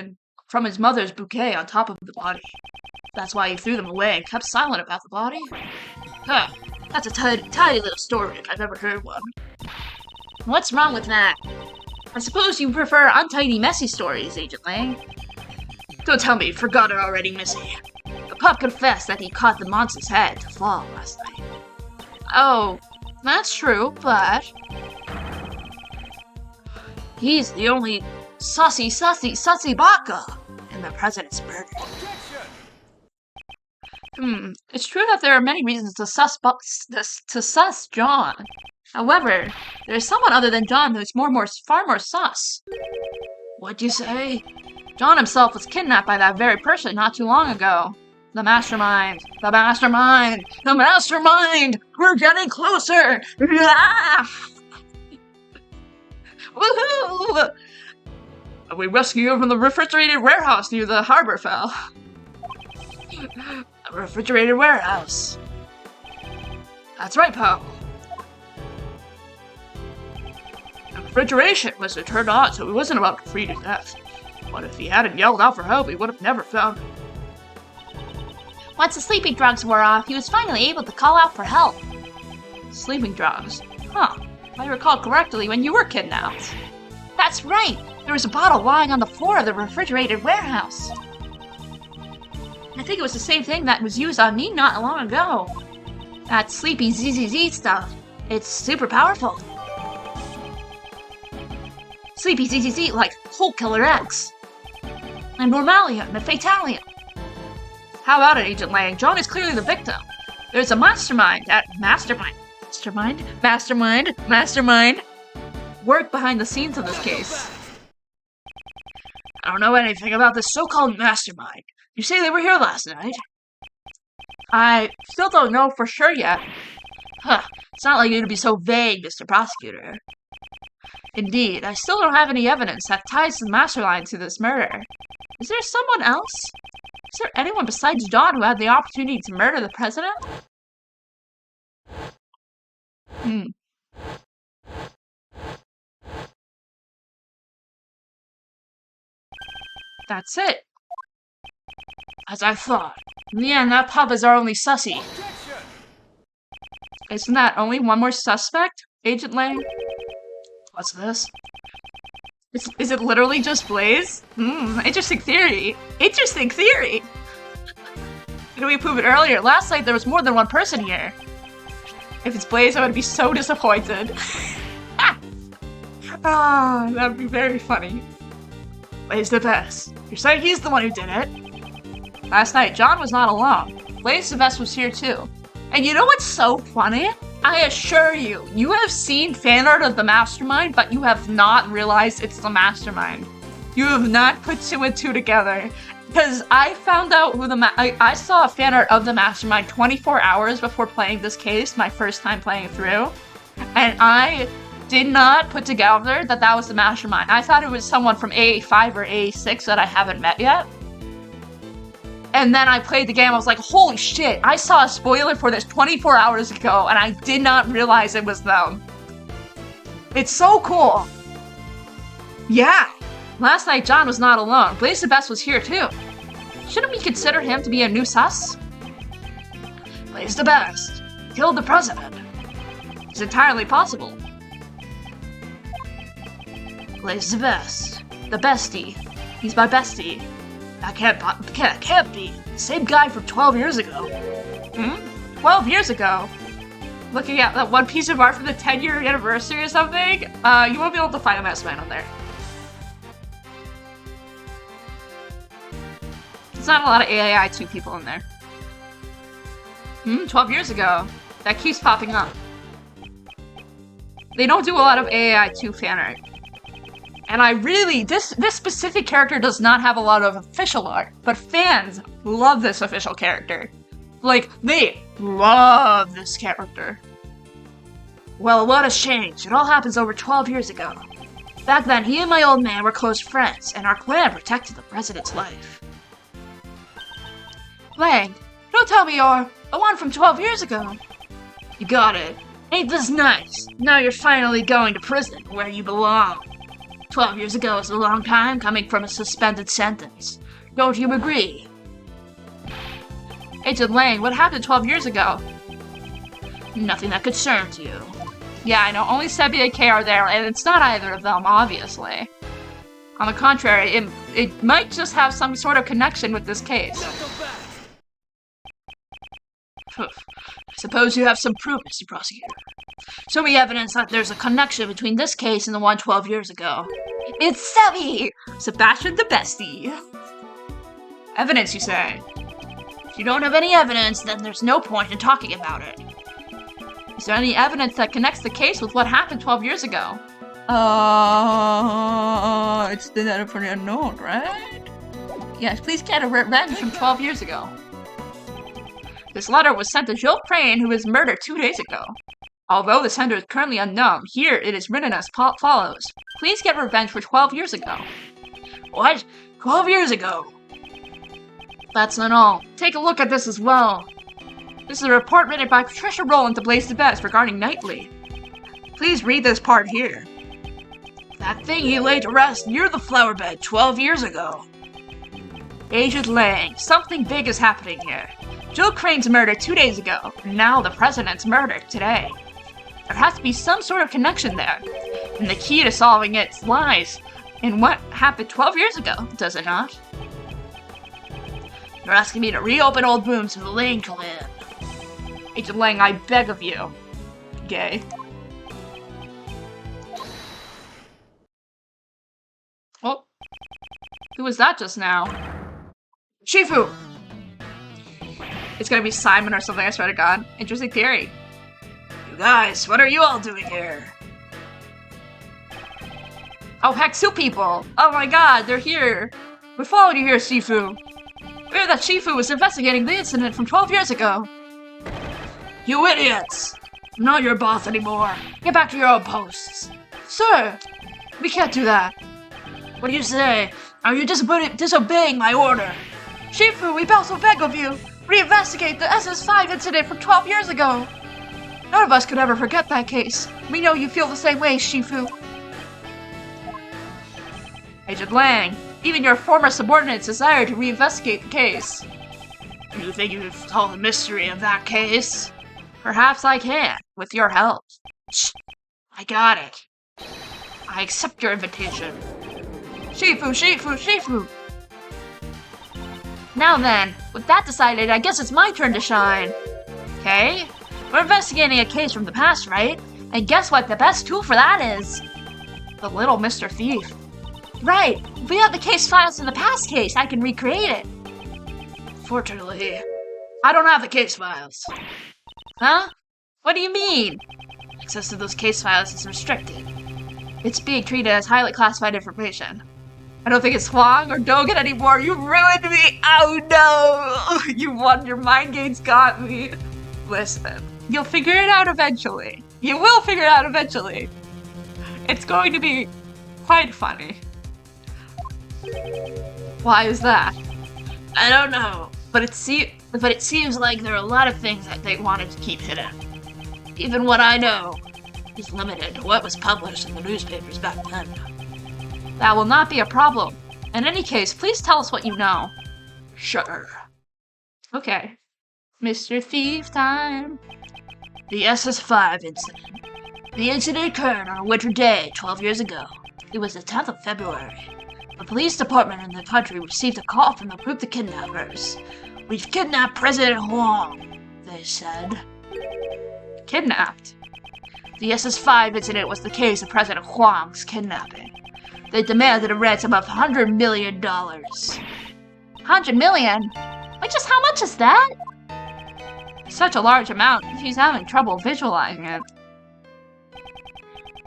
from his mother's bouquet on top of the body. That's why he threw them away and kept silent about the body? Huh. That's a tiny little story if I've ever heard one. What's wrong with that? I suppose you prefer untidy, messy stories, Agent Lang. Don't tell me you forgot it already, Missy. The pup confessed that he caught the monster's head to fall last night. Oh, that's true, but... he's the only sussy baka in the president's murder. It's true that there are many reasons to sus John. However, there is someone other than John who's far more sus. What'd you say? John himself was kidnapped by that very person not too long ago. The Mastermind! The Mastermind! The Mastermind! We're getting closer! Woohoo! We rescued you from the refrigerated warehouse near the harbor fell. A refrigerated warehouse. That's right, pal. The refrigeration was turned on, so he wasn't about to freeze to death. But if he hadn't yelled out for help, he would have never found him. Once the sleeping drugs wore off, he was finally able to call out for help. Sleeping drugs? Huh. If I recall correctly, when you were kidnapped. That's right! There was a bottle lying on the floor of the refrigerated warehouse. I think it was the same thing that was used on me not long ago. That sleepy ZZZ stuff. It's super powerful. Sleepy ZZZ like Whole Killer X. And Normalium and Fatalium. How about it, Agent Lang? John is clearly the victim. There's a mastermind at Mastermind work behind the scenes of this case. I don't know anything about this so-called mastermind. You say they were here last night? I still don't know for sure yet. Huh, it's not like you to be so vague, Mr. Prosecutor. Indeed, I still don't have any evidence that ties the mastermind to this murder. Is there someone else? Is there anyone besides John who had the opportunity to murder the president? That's it. As I thought. In the end, that pup is our only sussy. Isn't that only one more suspect, Agent Lang? What's this? Is it literally just Blaze? Interesting theory. Interesting theory! Did we prove it earlier? Last night there was more than one person here. If it's Blaze, I would be so disappointed. That'd be very funny. Blaze the best. You're saying he's the one who did it? Last night, John was not alone. Blaze the best was here too. And you know what's so funny? I assure you, you have seen fan art of the Mastermind, but you have not realized it's the Mastermind. You have not put two and two together. Because I found out who I saw a fan art of the Mastermind 24 hours before playing this case, my first time playing it through. And I did not put together that that was the Mastermind. I thought it was someone from AA5 or AA6 that I haven't met yet. And then I played the game, I was like, holy shit, I saw a spoiler for this 24 hours ago, and I did not realize it was them. It's so cool. Yeah. Last night, John was not alone. Blaze the Best was here, too. Shouldn't we consider him to be a new sus? Blaze the Best killed the president. It's entirely possible. Blaze the Best. The bestie. He's my bestie. That can't be. Same guy from 12 years ago. 12 years ago? Looking at that one piece of art from the 10-year anniversary or something? You won't be able to find a Mastermind on there. There's not a lot of AAI2 people in there. 12 years ago. That keeps popping up. They don't do a lot of AAI2 fan art. And I really, this specific character does not have a lot of official art, but fans love this official character. Like, they love this character. Well, what a change. It all happens over 12 years ago. Back then, he and my old man were close friends, and our clan protected the president's life. Lang, you Don't tell me you're the one from 12 years ago. You got it. Ain't this nice? Now you're finally going to prison, where you belong. 12 years ago is a long time coming from a suspended sentence. Don't you agree? Agent Lang, what happened 12 years ago? Nothing that concerns you. Yeah, I know, only Sebi and Kay are there, and it's not either of them, obviously. On the contrary, it might just have some sort of connection with this case. I suppose you have some proof, Mr. Prosecutor. Show me evidence that there's a connection between this case and the one 12 years ago. It's Sebi! Sebastian the bestie. Evidence, you say? If you don't have any evidence, then there's no point in talking about it. Is there any evidence that connects the case with what happened 12 years ago? It's the letter for the unknown, right? Yes, please get a revenge from 12 years ago. This letter was sent to Jill Crane, who was murdered 2 days ago. Although the sender is currently unknown, here it is written as follows. Please get revenge for 12 years ago. What? 12 years ago? That's not all. Take a look at this as well. This is a report written by Patricia Rowland to Blaze the Best regarding Knightley. Please read this part here. That thing he laid to rest near the flower bed 12 years ago. Agent Lang, something big is happening here. Jill Crane's murdered 2 days ago, and now the president's murdered today. There has to be some sort of connection there, and the key to solving it lies in what happened 12 years ago, does it not? You're asking me to reopen old wounds for the Lane clan. Agent Lang, I beg of you. Gay. Oh. Who was that just now? Shifu! It's gonna be Simon or something, I swear to God. Interesting theory. You guys, what are you all doing here? Oh, heck, Soup people! Oh my god, they're here! We followed you here, Shifu! We heard that Shifu was investigating the incident from 12 years ago. You idiots! I'm not your boss anymore. Get back to your own posts. Sir! We can't do that. What do you say? Are you disobeying my order? Shifu, we also beg of you! Reinvestigate the SS5 incident from 12 years ago! None of us could ever forget that case. We know you feel the same way, Shifu. Agent Lang, even your former subordinates desire to reinvestigate the case. You think you can solve the mystery of that case? Perhaps I can, with your help. Shh. I got it. I accept your invitation. Shifu, Shifu, Shifu! Now then, with that decided, I guess it's my turn to shine. Okay? We're investigating a case from the past, right? And guess what the best tool for that is? The little Mr. Thief. Right! If we have the case files in the past case, I can recreate it. Fortunately, I don't have the case files. Huh? What do you mean? Access to those case files is restricted. It's being treated as highly classified information. I don't think it's Huang or Dogen anymore. You ruined me! Oh no! You won. Your mind games got me. Listen, you'll figure it out eventually. You will figure it out eventually. It's going to be quite funny. Why is that? I don't know, but it seems like there are a lot of things that they wanted to keep hidden. Even what I know is limited to what was published in the newspapers back then. That will not be a problem. In any case, please tell us what you know. Sure. Okay. Mr. Thief time. The SS5 incident. The incident occurred on a winter day 12 years ago. It was the 10th of February. The police department in the country received a call from the group of kidnappers. We've kidnapped President Huang, they said. Kidnapped? The SS5 incident was the case of President Huang's kidnapping. They demanded a ransom of $100 million. $100 million? Wait, just how much is that? Such a large amount, she's having trouble visualizing it.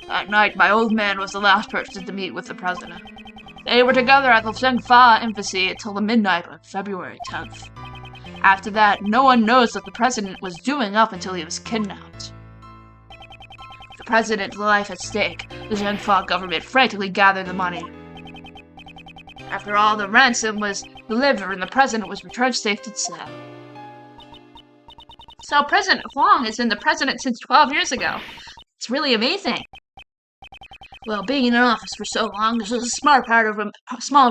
That night, my old man was the last person to meet with the president. They were together at the Zhengfa embassy until the midnight of February 10th. After that, no one knows what the president was doing up until he was kidnapped. With the president's life at stake, the Zhengfa government frantically gathered the money. After all, the ransom was delivered and the president was returned safe and sound. So President Huang has been the president since 12 years ago. It's really amazing. Well, being in office for so long is just a small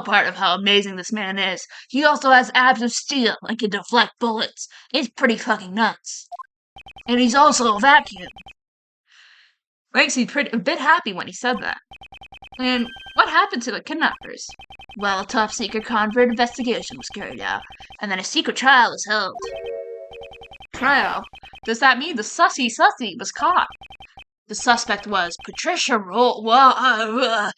part of how amazing this man is. He also has abs of steel and can deflect bullets. It's pretty fucking nuts. And he's also a vacuum. Makes me a bit happy when he said that. And what happened to the kidnappers? Well, a top-secret convert investigation was carried out, and then a secret trial was held. Trial? Does that mean the sussy was caught? The suspect was Patricia Roll. What? What?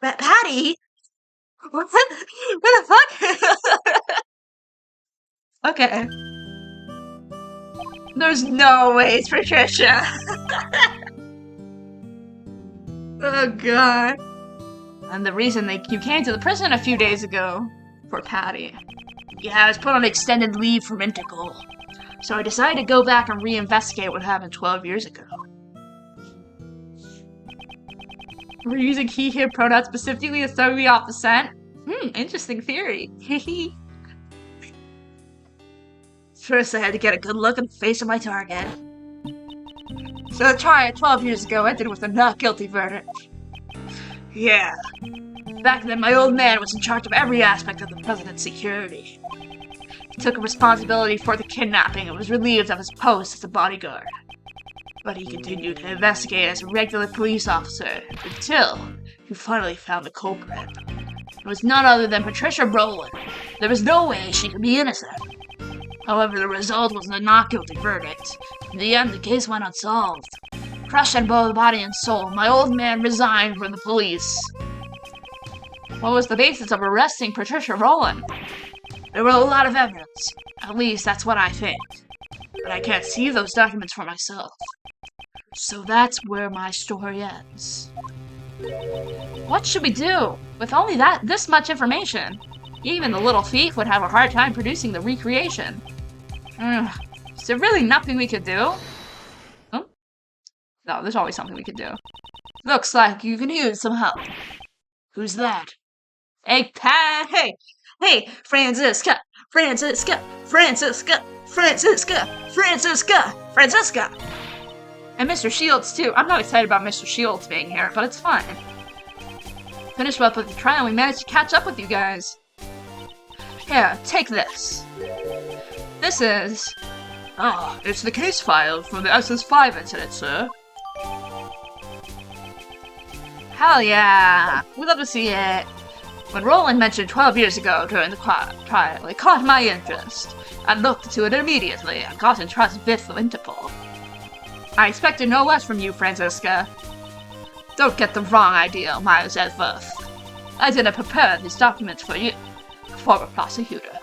Patty? What the fuck? Okay. There's no way it's Patricia. Oh god. And the reason you came to the prison a few days ago for Patty. Yeah, I was put on extended leave from Interpol. So I decided to go back and reinvestigate what happened 12 years ago. We're using he, him pronouns specifically to throw me off the scent? Interesting theory. First, I had to get a good look at the face of my target. So the trial 12 years ago ended with a not guilty verdict. Yeah. Back then, my old man was in charge of every aspect of the president's security. He took responsibility for the kidnapping and was relieved of his post as a bodyguard. But he continued to investigate as a regular police officer until he finally found the culprit. It was none other than Patricia Rowland. There was no way she could be innocent. However, the result was a not guilty verdict. In the end, the case went unsolved. Crushed in both body and soul, my old man resigned from the police. What was the basis of arresting Patricia Rowland? There were a lot of evidence. At least, that's what I think. But I can't see those documents for myself. So that's where my story ends. What should we do? With only this much information? Even the little thief would have a hard time producing the recreation. Is there really nothing we could do? Oh? No, there's always something we could do. Looks like you can use some help. Who's that? Hey, Pat! Hey, Francisca! And Mr. Shields, too. I'm not excited about Mr. Shields being here, but it's fine. Finished up with the trial, we managed to catch up with you guys. Here, take this. This is... Ah, it's the case file from the SS5 incident, sir. Hell yeah! We'd love to see it. When Roland mentioned 12 years ago during the trial, it caught my interest. I looked into it immediately and got in touch with Interpol. I expected no less from you, Francisca. Don't get the wrong idea, Miles Edworth. I didn't prepare these documents for you, former prosecutor.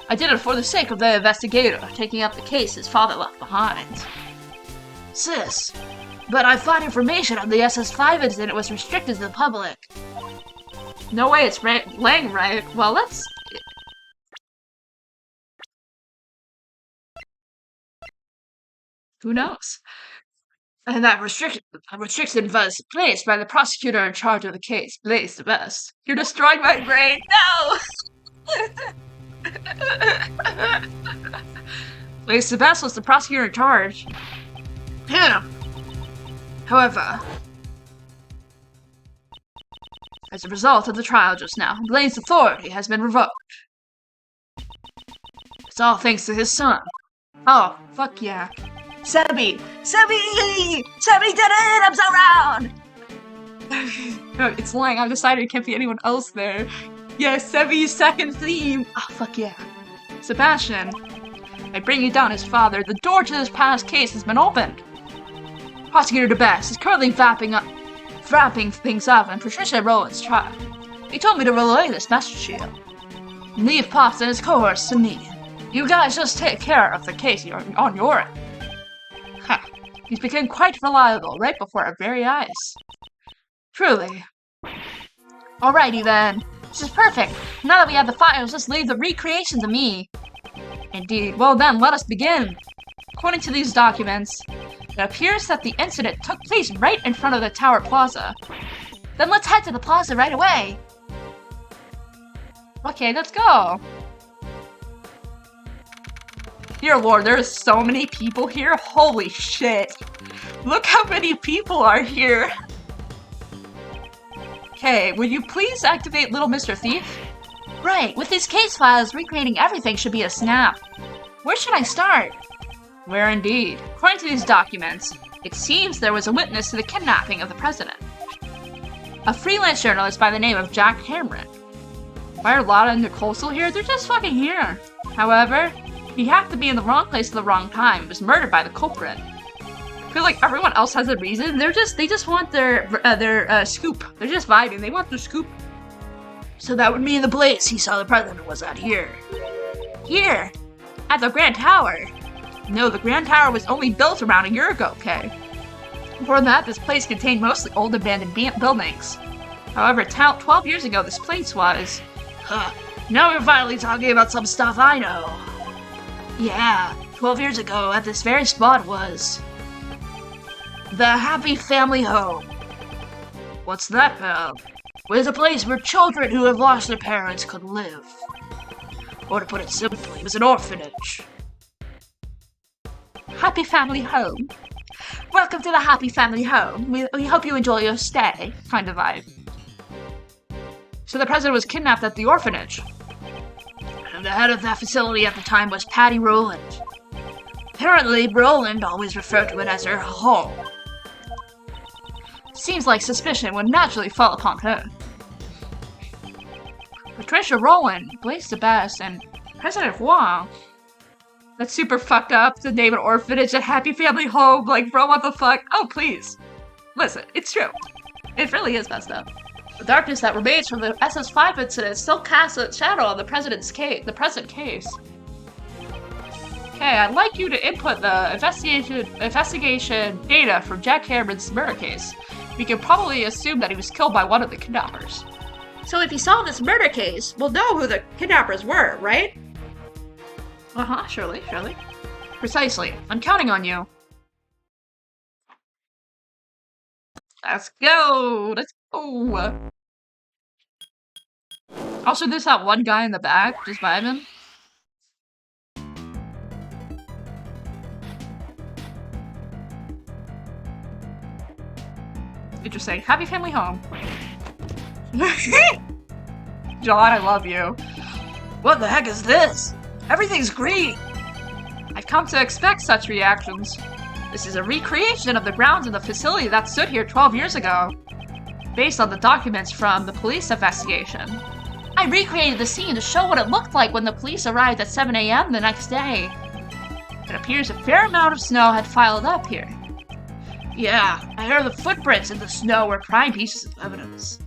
I did it for the sake of the investigator taking up the case his father left behind. Sis, but I thought information on the SS5 incident was restricted to the public. No way it's laying right. Well, let's... Who knows? And that restriction was placed by the prosecutor in charge of the case, Blaze the Best. You're destroying my brain! No! Blaze the Best was the prosecutor in charge. Yeah. However, as a result of the trial just now, Blaine's authority has been revoked. It's all thanks to his son. Oh, fuck yeah. Sebby did it! I'm so round! No, it's lying. I've decided it can't be anyone else there. Yes, Sebby's second theme! Oh, fuck yeah. Sebastian, I bring you down as father. The door to this past case has been opened. Prosecutor DeBest is currently wrapping things up in Patricia Rowland's trial. He told me to relay this message to you. Leave Pops and his cohorts to me. You guys just take care of the case on your end. Ha! He's become quite reliable right before our very eyes. Truly. Alrighty then. This is perfect. Now that we have the files, just leave the recreation to me. Indeed. Well then, let us begin. According to these documents, it appears that the incident took place right in front of the Tower Plaza. Then let's head to the plaza right away. Okay, let's go. Dear Lord, there's so many people here. Holy shit. Look how many people are here. Okay, would you please activate Little Mr. Thief? Right, with these case files, recreating everything should be a snap. Where should I start? Where indeed? According to these documents, it seems there was a witness to the kidnapping of the president. A freelance journalist by the name of Jack Cameron. Why are Lotta and Nicole still here? They're just fucking here. However, he happened to be in the wrong place at the wrong time and was murdered by the culprit. I feel like everyone else has a reason. They just want their scoop. They're just vibing. They want their scoop. So that would mean the place he saw the president was out here. Here, at the Grand Tower. No, the Grand Tower was only built around a year ago, okay? Before that, this place contained mostly old abandoned buildings. However, 12 years ago, this place was... Huh. Now we're finally talking about some stuff I know. Yeah, 12 years ago, at this very spot was... the Happy Family Home. What's that, pal? It was a place where children who have lost their parents could live. Or to put it simply, it was an orphanage. Happy Family Home. Welcome to the Happy Family Home. We hope you enjoy your stay. Kind of vibe. So the president was kidnapped at the orphanage. And the head of that facility at the time was Patty Rowland. Apparently, Rowland always referred to it as her home. Seems like suspicion would naturally fall upon her. Patricia Rowland, Blaise the Best, and President Huang. That's super fucked up to name an orphanage a Happy Family Home. Like, bro, what the fuck? Oh, please. Listen, it's true. It really is messed up. The darkness that remains from the SS5 incident still casts a shadow on the present case. Okay, I'd like you to input the investigation data from Jack Cameron's murder case. We can probably assume that he was killed by one of the kidnappers. So if you solve this murder case, we'll know who the kidnappers were, right? Uh-huh, surely. Precisely. I'm counting on you. Let's go! Also, there's that one guy in the back, just vibing. Interesting. Happy Family Home. John, I love you. What the heck is this? Everything's green! I've come to expect such reactions. This is a recreation of the grounds of the facility that stood here 12 years ago, based on the documents from the police investigation. I recreated the scene to show what it looked like when the police arrived at 7 a.m. the next day. It appears a fair amount of snow had piled up here. Yeah, I heard the footprints in the snow were prime pieces of evidence.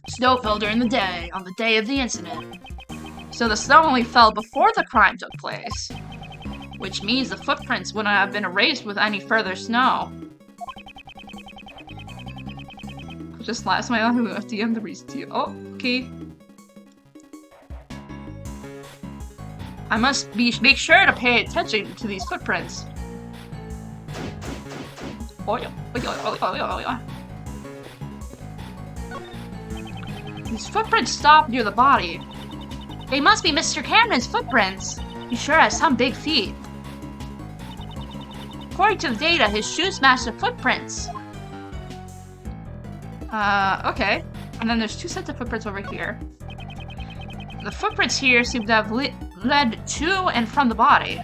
Snow fell during the day, on the day of the incident. So the snow only fell before the crime took place, which means the footprints wouldn't have been erased with any further snow. Just last my who left the end the reason to you. Oh, okay. I must make sure to pay attention to these footprints. These footprints stop near the body. They must be Mr. Cameron's footprints. He sure has some big feet. According to the data, his shoes match the footprints. Okay. And then there's two sets of footprints over here. The footprints here seem to have led to and from the body.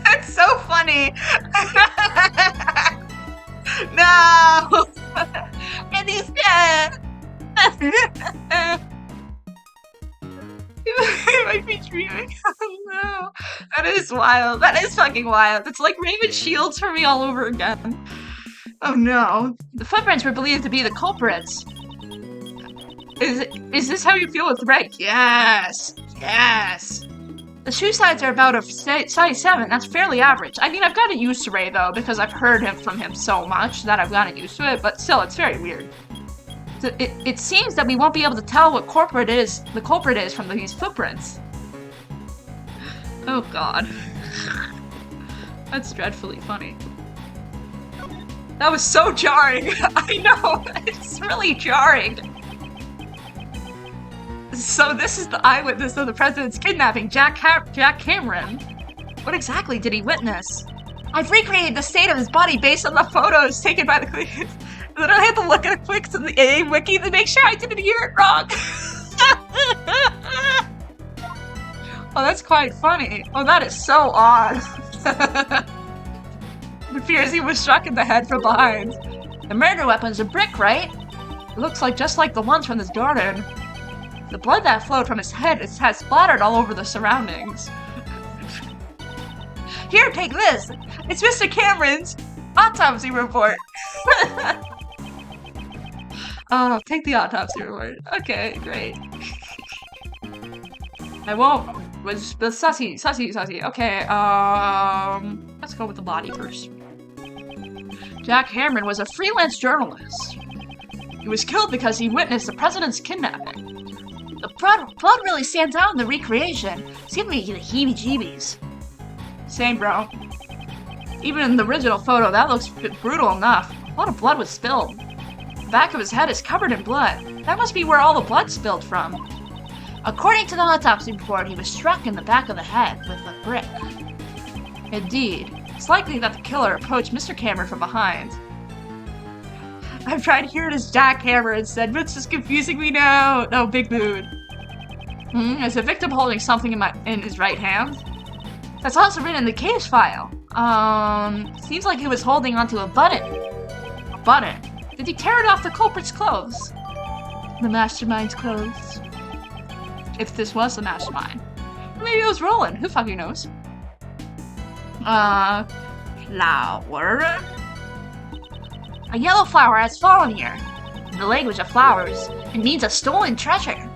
That's so funny. No! And he's dead! He might be dreaming. Oh no. That is wild. That is fucking wild. It's like Raven Shields for me all over again. Oh no. The footprints were believed to be the culprits. Is this how you feel with Reg? Yes! Yes! The shoe size are about a size 7. That's fairly average. I mean, I've gotten used to Ray, though, because I've heard from him so much that I've gotten used to it, but still, it's very weird. It seems that we won't be able to tell what the culprit is from these footprints. Oh god. That's dreadfully funny. That was so jarring! I know! It's really jarring! So this is the eyewitness of the president's kidnapping, Jack Cameron. What exactly did he witness? I've recreated the state of his body based on the photos taken by the police. Then I had to look at a quick to the AA wiki to make sure I didn't hear it wrong. Oh, that's quite funny. Oh, that is so odd. It appears he was struck in the head from behind. The murder weapon's a brick, right? It looks like just like the ones from his garden. The blood that flowed from his head has splattered all over the surroundings. Here, take this! It's Mr. Cameron's autopsy report! Oh, take the autopsy report. Okay, great. I won't. But sussy. Okay, let's go with the body first. Jack Cameron was a freelance journalist. He was killed because he witnessed the president's kidnapping. The blood really stands out in the recreation. It's giving me the heebie-jeebies. Same, bro. Even in the original photo, that looks brutal enough. A lot of blood was spilled. The back of his head is covered in blood. That must be where all the blood spilled from. According to the autopsy report, he was struck in the back of the head with a brick. Indeed, it's likely that the killer approached Mr. Cameron from behind. I've tried to hear it as Jack Cameron said, but it's just confusing me now. No, big mood. Is the victim holding something in his right hand? That's also written in the case file. Seems like he was holding onto a button. A button? Did he tear it off the culprit's clothes? The mastermind's clothes. If this was the mastermind. Or maybe it was Roland. Who fucking knows? Flower? A yellow flower has fallen here. In the language of flowers, it means a stolen treasure.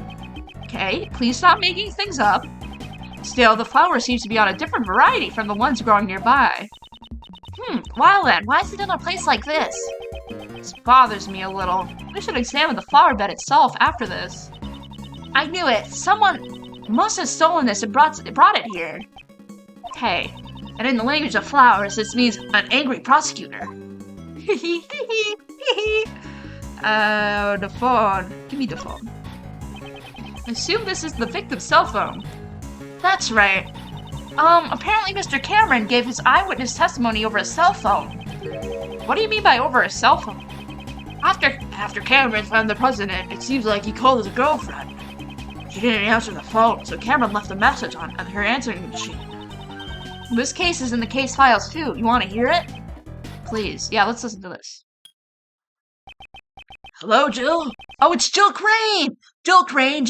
Okay, please stop making things up. Still, the flower seems to be on a different variety from the ones growing nearby. Well then, why is it in a place like this? This bothers me a little. We should examine the flower bed itself after this. I knew it. Someone must have stolen this and brought it here. Okay, and in the language of flowers, this means an angry prosecutor. The phone. Give me the phone. Assume this is the victim's cell phone. That's right. Apparently Mr. Cameron gave his eyewitness testimony over a cell phone. What do you mean by over a cell phone? After Cameron found the president, it seems like he called his girlfriend. She didn't answer the phone, so Cameron left a message on her answering machine. This case is in the case files too. You want to hear it? Please. Yeah, let's listen to this. Hello, Jill? Oh, it's Jill Crane! Jill Crane!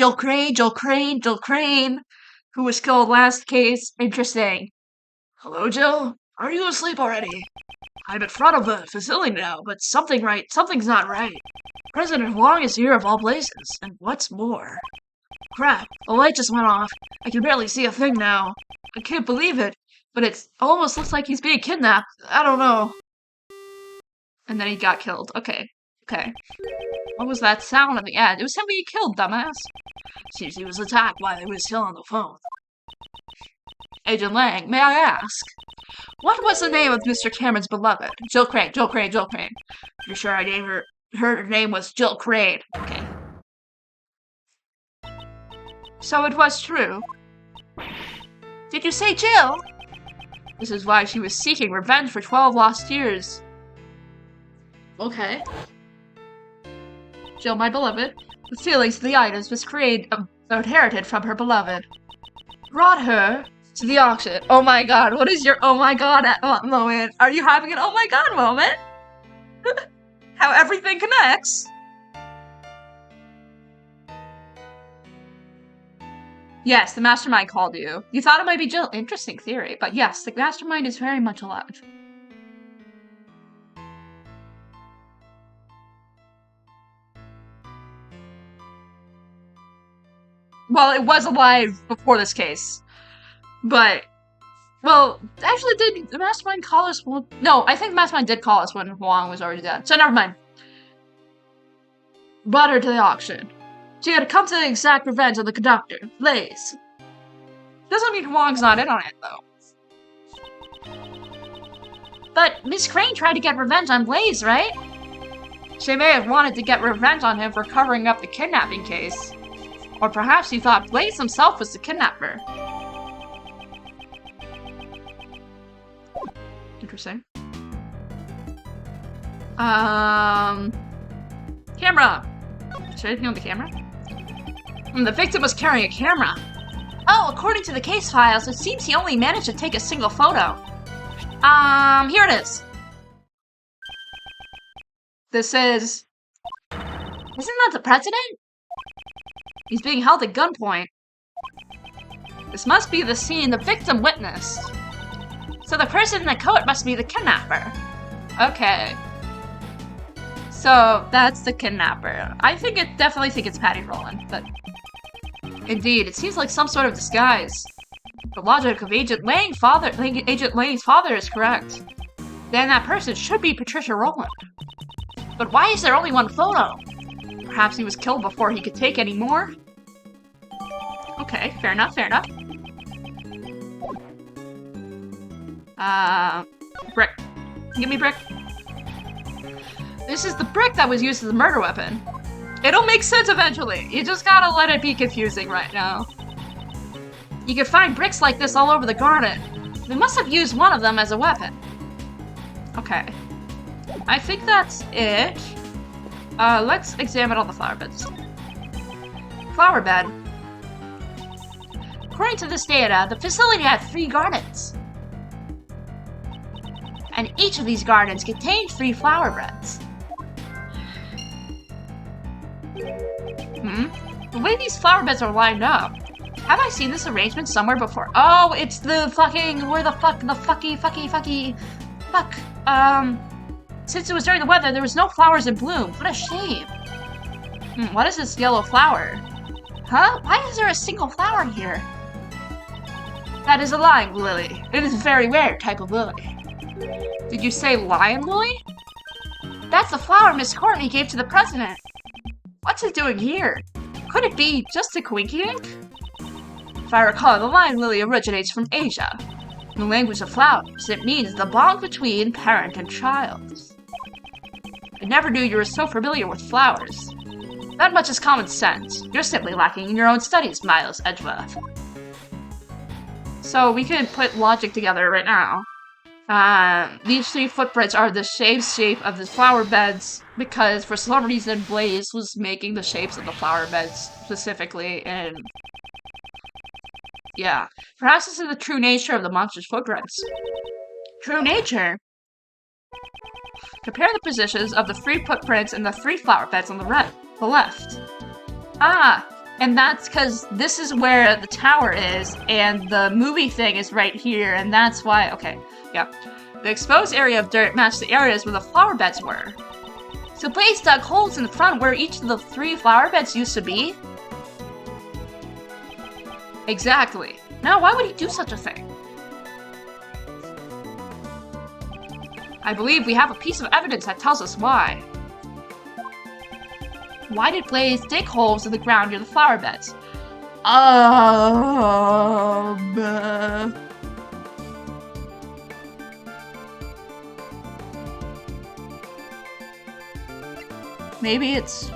Who was killed last case. Interesting. Hello, Jill? Are you asleep already? I'm in front of the facility now, but something's not right. President Huang is here of all places, and what's more? Crap, the light just went off. I can barely see a thing now. I can't believe it, but it almost looks like he's being kidnapped. I don't know. And then he got killed. Okay. What was that sound at the end? It was him being killed, dumbass. Seems he was attacked while he was still on the phone. Agent Lang, may I ask? What was the name of Mr. Cameron's beloved? Jill Crane. You're sure I named her name was Jill Crane. Okay. So it was true. Did you say Jill? This is why she was seeking revenge for 12 lost years. Okay. Jill, my beloved, the feelings of the items was inherited from her beloved. Brought her to the auction. Oh my god, what is your oh my god moment? Are you having an oh my god moment? How everything connects. Yes, the mastermind called you. You thought it might be Jill. Interesting theory, but yes, the mastermind is very much alive. Well, it was alive before this case. But, well, actually, did the Mastermind call us? Well, no, I think Mastermind did call us when Huang was already dead. So never mind. Brought her to the auction. She had come to the exact revenge of the conductor, Blaze. Doesn't mean Huang's not in on it, though. But Miss Crane tried to get revenge on Blaze, right? She may have wanted to get revenge on him for covering up the kidnapping case. Or perhaps she thought Blaze himself was the kidnapper. Interesting. Camera! Is there anything on the camera? The victim was carrying a camera. Oh, according to the case files, it seems he only managed to take a single photo. Here it is. This is... Isn't that the president? He's being held at gunpoint. This must be the scene the victim witnessed. So the person in the coat must be the kidnapper. Okay. So, that's the kidnapper. Definitely think it's Patty Rowland, but... Indeed, it seems like some sort of disguise. The logic of Agent Lang's father is correct. Then that person should be Patricia Rowland. But why is there only one photo? Perhaps he was killed before he could take any more? Okay, fair enough, fair enough. Brick. Give me brick. This is the brick that was used as a murder weapon. It'll make sense eventually. You just gotta let it be confusing right now. You can find bricks like this all over the garden. They must have used one of them as a weapon. Okay. I think that's it. Let's examine all the flower beds. Flower bed. According to this data, the facility had 3 gardens. And each of these gardens contained 3 flower beds. The way these flower beds are lined up. Have I seen this arrangement somewhere before? Oh, it's the fucking... Where the fuck? Since it was during the weather, there was no flowers in bloom. What a shame. What is this yellow flower? Huh? Why is there a single flower here? That is a lion lily. It is a very rare type of lily. Did you say lion lily? That's the flower Miss Courtney gave to the president. What's it doing here? Could it be just a coincidence? If I recall, the lion lily originates from Asia. In the language of flowers, it means the bond between parent and child. I never knew you were so familiar with flowers. That much is common sense. You're simply lacking in your own studies, Miles Edgeworth. So we can put logic together right now. These 3 footprints are the shape of the flower beds because for some reason Blaze was making the shapes of the flower beds specifically, and yeah. Perhaps this is the true nature of the monster's footprints. True nature? Compare the positions of the 3 footprints and the 3 flower beds on the left. Ah, and that's because this is where the tower is, and the movie thing is right here, and that's why, okay, yeah. The exposed area of dirt matched the areas where the flower beds were. So Blaze dug holes in the front where each of the 3 flower beds used to be? Exactly. Now, why would he do such a thing? I believe we have a piece of evidence that tells us why. Why did Blaze dig holes in the ground near the flower beds? Maybe it's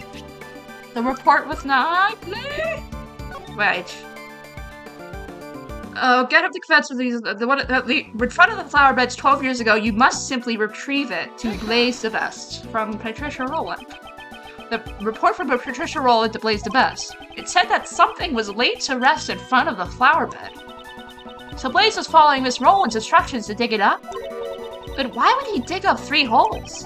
the report with Knightley? Wait. Get up the fence with these. In front of the flower beds 12 years ago, you must simply retrieve it to Blaze the Best from Patricia Rowland. The report from Patricia Rowland to Blaze the Best. It said that something was laid to rest in front of the flower bed. So Blaze was following Miss Rowland's instructions to dig it up? But why would he dig up 3 holes?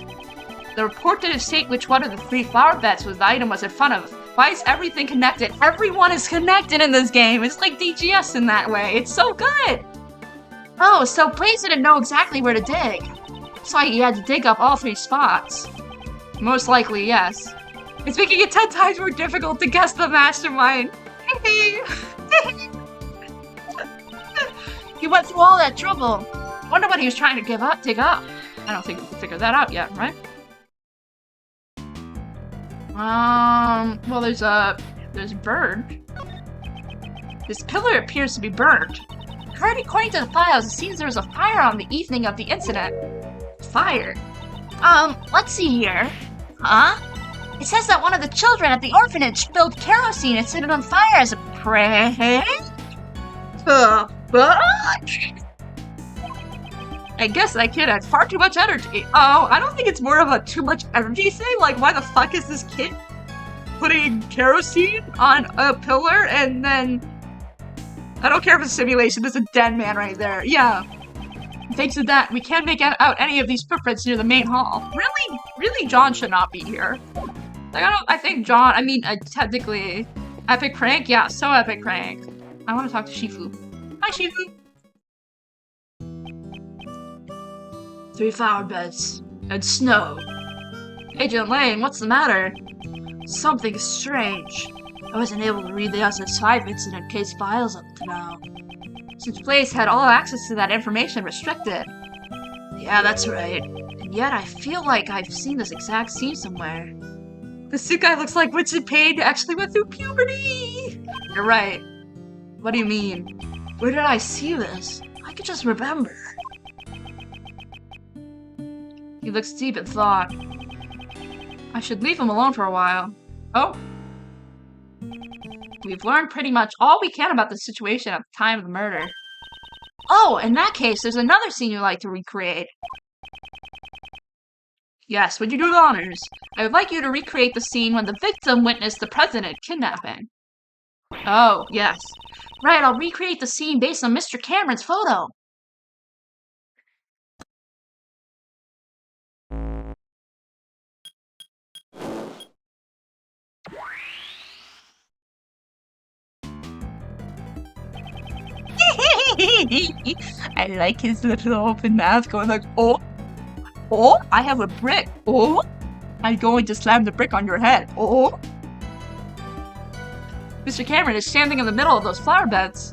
The report didn't state which one of the 3 flower beds the item was in front of. Why is everything connected? Everyone is connected in this game. It's like DGS in that way. It's so good. Oh, so Blaze didn't know exactly where to dig. That's why he had to dig up all 3 spots. Most likely, yes. It's making it 10 times more difficult to guess the mastermind. He went through all that trouble. Wonder what he was trying to dig up. I don't think we figured that out yet, right? Well, there's a bird. This pillar appears to be burned. According to the files, it seems there was a fire on the evening of the incident. Fire. Let's see here. Huh? It says that one of the children at the orphanage spilled kerosene and set it on fire as a prank. I guess that kid had far too much energy. Oh, I don't think it's more of a too much energy thing. Like, why the fuck is this kid putting kerosene on a pillar and then... I don't care if it's a simulation, there's a dead man right there. Yeah. Thanks to that, we can't make out any of these footprints near the main hall. Really, John should not be here. Like, I think John, technically... Epic prank? Yeah, so epic prank. I want to talk to Shifu. Hi, Shifu! 3 flower beds and snow. Agent Lang, what's the matter? Something strange. I wasn't able to read the SS5 incident case files up to now. Since Blaze had all access to that information restricted. Yeah, that's right. And yet I feel like I've seen this exact scene somewhere. The suit guy looks like Winston Payne actually went through puberty! You're right. What do you mean? Where did I see this? I could just remember. He looks deep in thought. I should leave him alone for a while. Oh. We've learned pretty much all we can about the situation at the time of the murder. Oh, in that case, there's another scene you'd like to recreate. Yes, would you do the honors? I would like you to recreate the scene when the victim witnessed the president kidnapping. Oh, yes. Right, I'll recreate the scene based on Mr. Cameron's photo. I like his little open mouth going like, oh, I have a brick. Oh, I'm going to slam the brick on your head. Oh. Mr. Cameron is standing in the middle of those flower beds.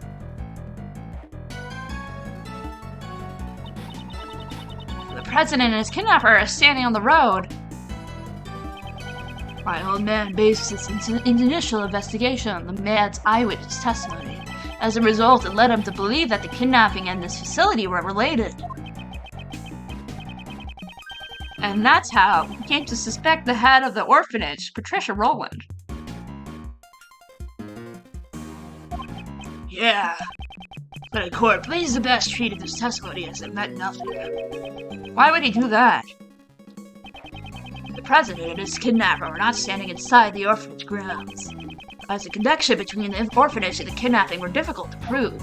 The president and his kidnapper are standing on the road. My old man based his initial investigation on the man's eyewitness testimony. As a result, it led him to believe that the kidnapping and this facility were related. And that's how he came to suspect the head of the orphanage, Patricia Rowland. Yeah. But in court, Blaze the Best treated this testimony as it meant nothing. Why would he do that? The president and his kidnapper were not standing inside the orphanage grounds, as the connection between the orphanage and the kidnapping were difficult to prove.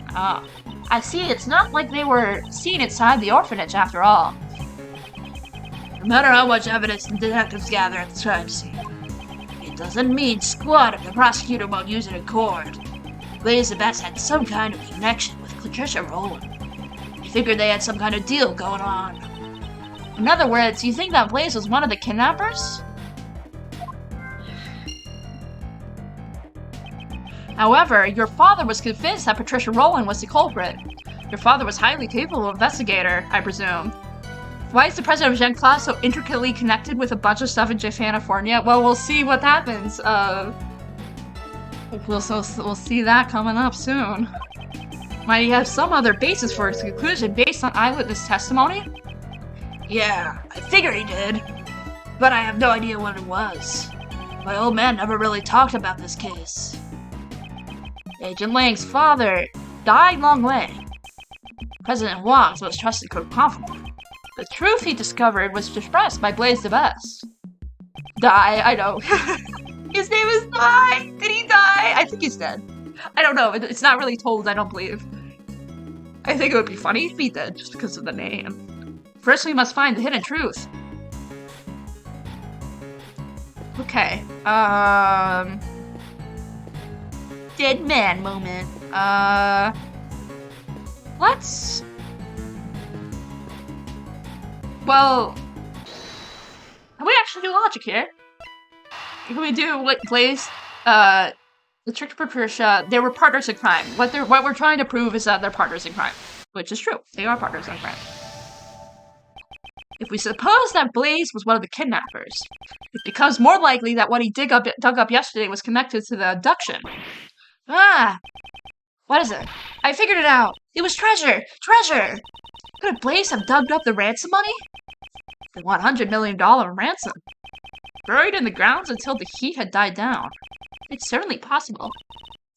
Ah, I see, it's not like they were seen inside the orphanage after all. No matter how much evidence the detectives gather at the crime scene, it doesn't mean squat if the prosecutor won't use it in court. Blaze the Best had some kind of connection with Patricia Rowland. He figured they had some kind of deal going on. In other words, you think that Blaze was one of the kidnappers? However, your father was convinced that Patricia Rowland was the culprit. Your father was a highly capable investigator, I presume. Why is the president of Gen Class so intricately connected with a bunch of stuff in Japanifornia? Well, we'll see what happens. We'll see that coming up soon. Might he have some other basis for his conclusion based on eyewitness testimony? Yeah, I figured he did. But I have no idea what it was. My old man never really talked about this case. Agent Lang's father died long way. President Wong's most trusted confidant. The truth he discovered was expressed by Blaze the Best. Die, I know. His name is Die! Did he die? I think he's dead. I don't know, it's not really told, I don't believe. I think it would be funny if he did, just because of the name. First we must find the hidden truth. Okay, dead man moment. Let's... Well... Can we actually do logic here? Can we do what Blaze, The trick to Patricia, they were partners in crime. What we're trying to prove is that they're partners in crime. Which is true. They are partners in crime. If we suppose that Blaze was one of the kidnappers, it becomes more likely that what he dug up yesterday was connected to the abduction. Ah! What is it? I figured it out! It was treasure! Treasure! Could Blaze have dug up the ransom money? The $100 million ransom. Buried in the grounds until the heat had died down. It's certainly possible.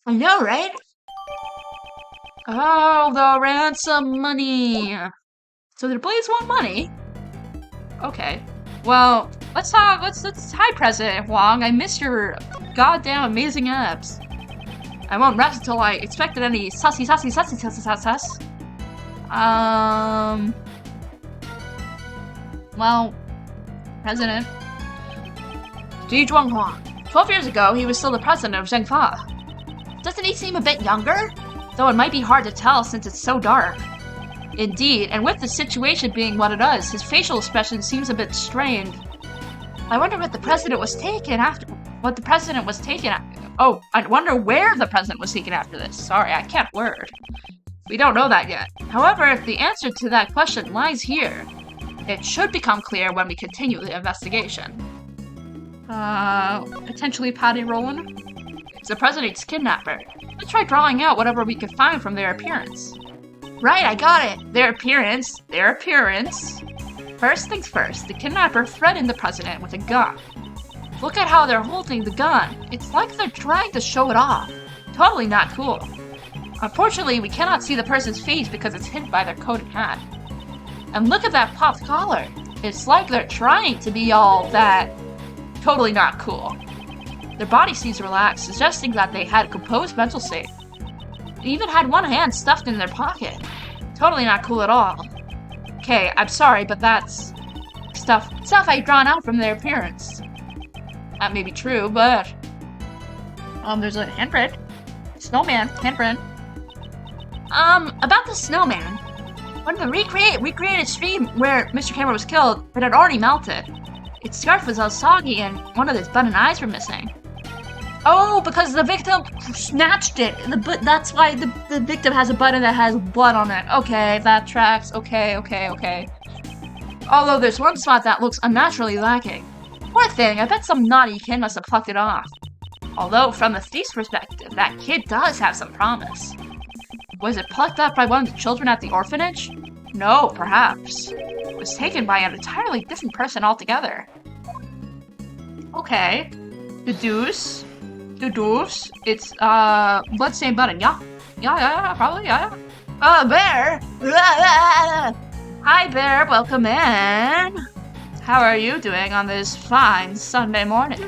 I know, right? Oh, the ransom money! So did Blaze want money? Okay. Well, let's hi President Huang, I miss your goddamn amazing abs. I won't rest until I expected any sussy. Well, President. Ji Zhuanghua. 12 years ago, he was still the president of Zhengfa. Doesn't he seem a bit younger? Though it might be hard to tell since it's so dark. Indeed, and with the situation being what it is, his facial expression seems a bit strained. I wonder what the president was taken after. Oh, I wonder where the president was taken after this. Sorry, I can't word. We don't know that yet. However, if the answer to that question lies here, it should become clear when we continue the investigation. Potentially Patty Roland? It's the president's kidnapper. Let's try drawing out whatever we can find from their appearance. Right, I got it! Their appearance. First things first, the kidnapper threatened the president with a gun. Look at how they're holding the gun. It's like they're trying to show it off. Totally not cool. Unfortunately, we cannot see the person's face because it's hidden by their coat and hat. And look at that popped collar. It's like they're trying to be all that. Totally not cool. Their body seems relaxed, suggesting that they had a composed mental state. They even had one hand stuffed in their pocket. Totally not cool at all. Okay, I'm sorry, but that's stuff I've drawn out from their appearance. That may be true, but there's a handprint. Snowman, handprint. About the snowman. When the recreated stream where Mr. Cameron was killed, it had already melted. Its scarf was all soggy and one of its button eyes were missing. Oh, because the victim snatched it. That's why the victim has a button that has blood on it. Okay, that tracks. Okay. Although there's one spot that looks unnaturally lacking. Poor thing, I bet some naughty kid must have plucked it off. Although, from the thief's perspective, that kid does have some promise. Was it plucked up by one of the children at the orphanage? No, perhaps. It was taken by an entirely different person altogether. Okay. Deduce. It's, bloodstained button, yeah. Yeah, probably, yeah. Bear! Hi, Bear, welcome in. How are you doing on this fine Sunday morning?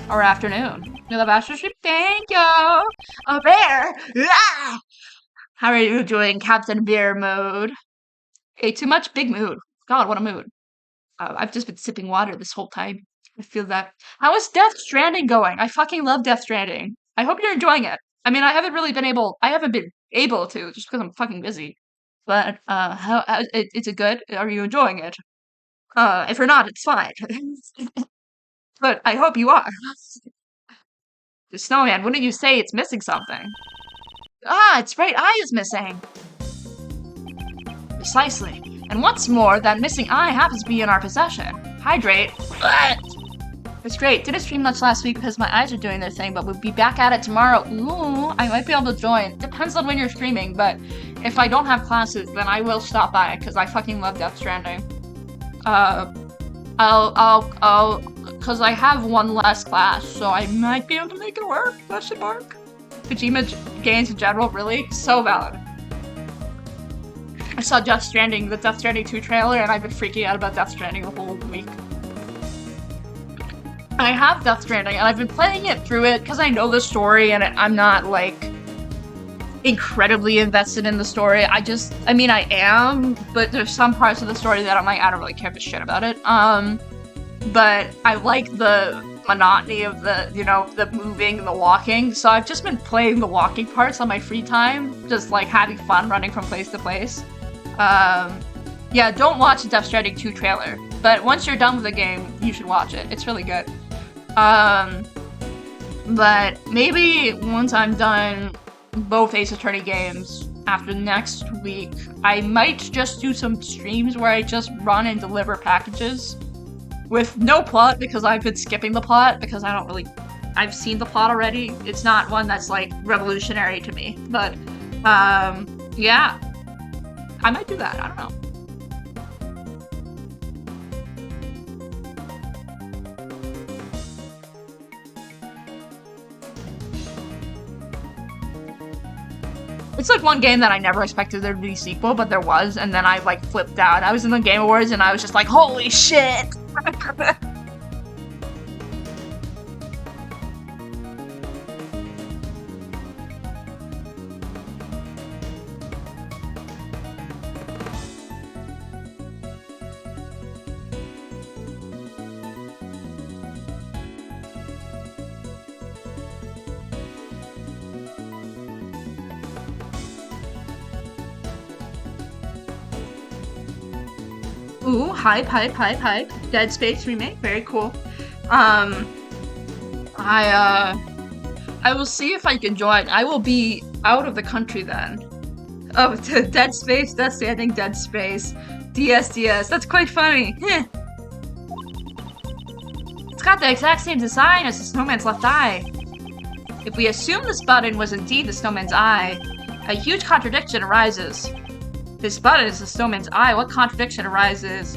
Or afternoon? You love Astro Street? Thank you! Bear! How are you doing, Captain Bear mode? Hey, too much big mood. God, what a mood. I've just been sipping water this whole time. I feel that. How is Death Stranding going? I fucking love Death Stranding. I hope you're enjoying it. I mean, I haven't been able to, just because I'm fucking busy. But, is it good? Are you enjoying it? If you're not, it's fine. But I hope you are. The snowman, wouldn't you say it's missing something? Ah, its right eye is missing. Precisely. And what's more, that missing eye happens to be in our possession. Hydrate. It's great. Didn't stream much last week because my eyes are doing their thing, but we'll be back at it tomorrow. Ooh, I might be able to join. Depends on when you're streaming, but if I don't have classes, then I will stop by because I fucking love Death Stranding. Cause I have one less class, so I might be able to make it work. Question mark. Kojima games in general, really? So valid. I saw the Death Stranding 2 trailer, and I've been freaking out about Death Stranding the whole week. I have Death Stranding, and I've been playing it through it because I know the story, and I'm not, like, incredibly invested in the story. I mean, I am, but there's some parts of the story that I'm like, I don't really care a shit about it. But I like the monotony of the, the moving and the walking, so I've just been playing the walking parts on my free time, just, like, having fun running from place to place. Yeah, don't watch the Death Stranding 2 trailer, but once you're done with the game, you should watch it. It's really good. But maybe once I'm done both Ace Attorney games after next week, I might just do some streams where I just run and deliver packages with no plot, because I've been skipping the plot because I've seen the plot already. It's not one that's like revolutionary to me, but yeah, I might do that. I don't know. It's like one game that I never expected there to be a sequel, but there was, and then I like flipped out. I was in the Game Awards and I was just like, holy shit! Ooh, hype. Dead Space remake, very cool. I will see if I can join. I will be out of the country then. Oh, Dead Space, Death Stranding, Dead Space, DS, that's quite funny. It's got the exact same design as the snowman's left eye. If we assume this button was indeed the snowman's eye, a huge contradiction arises. This button is the snowman's eye. What contradiction arises?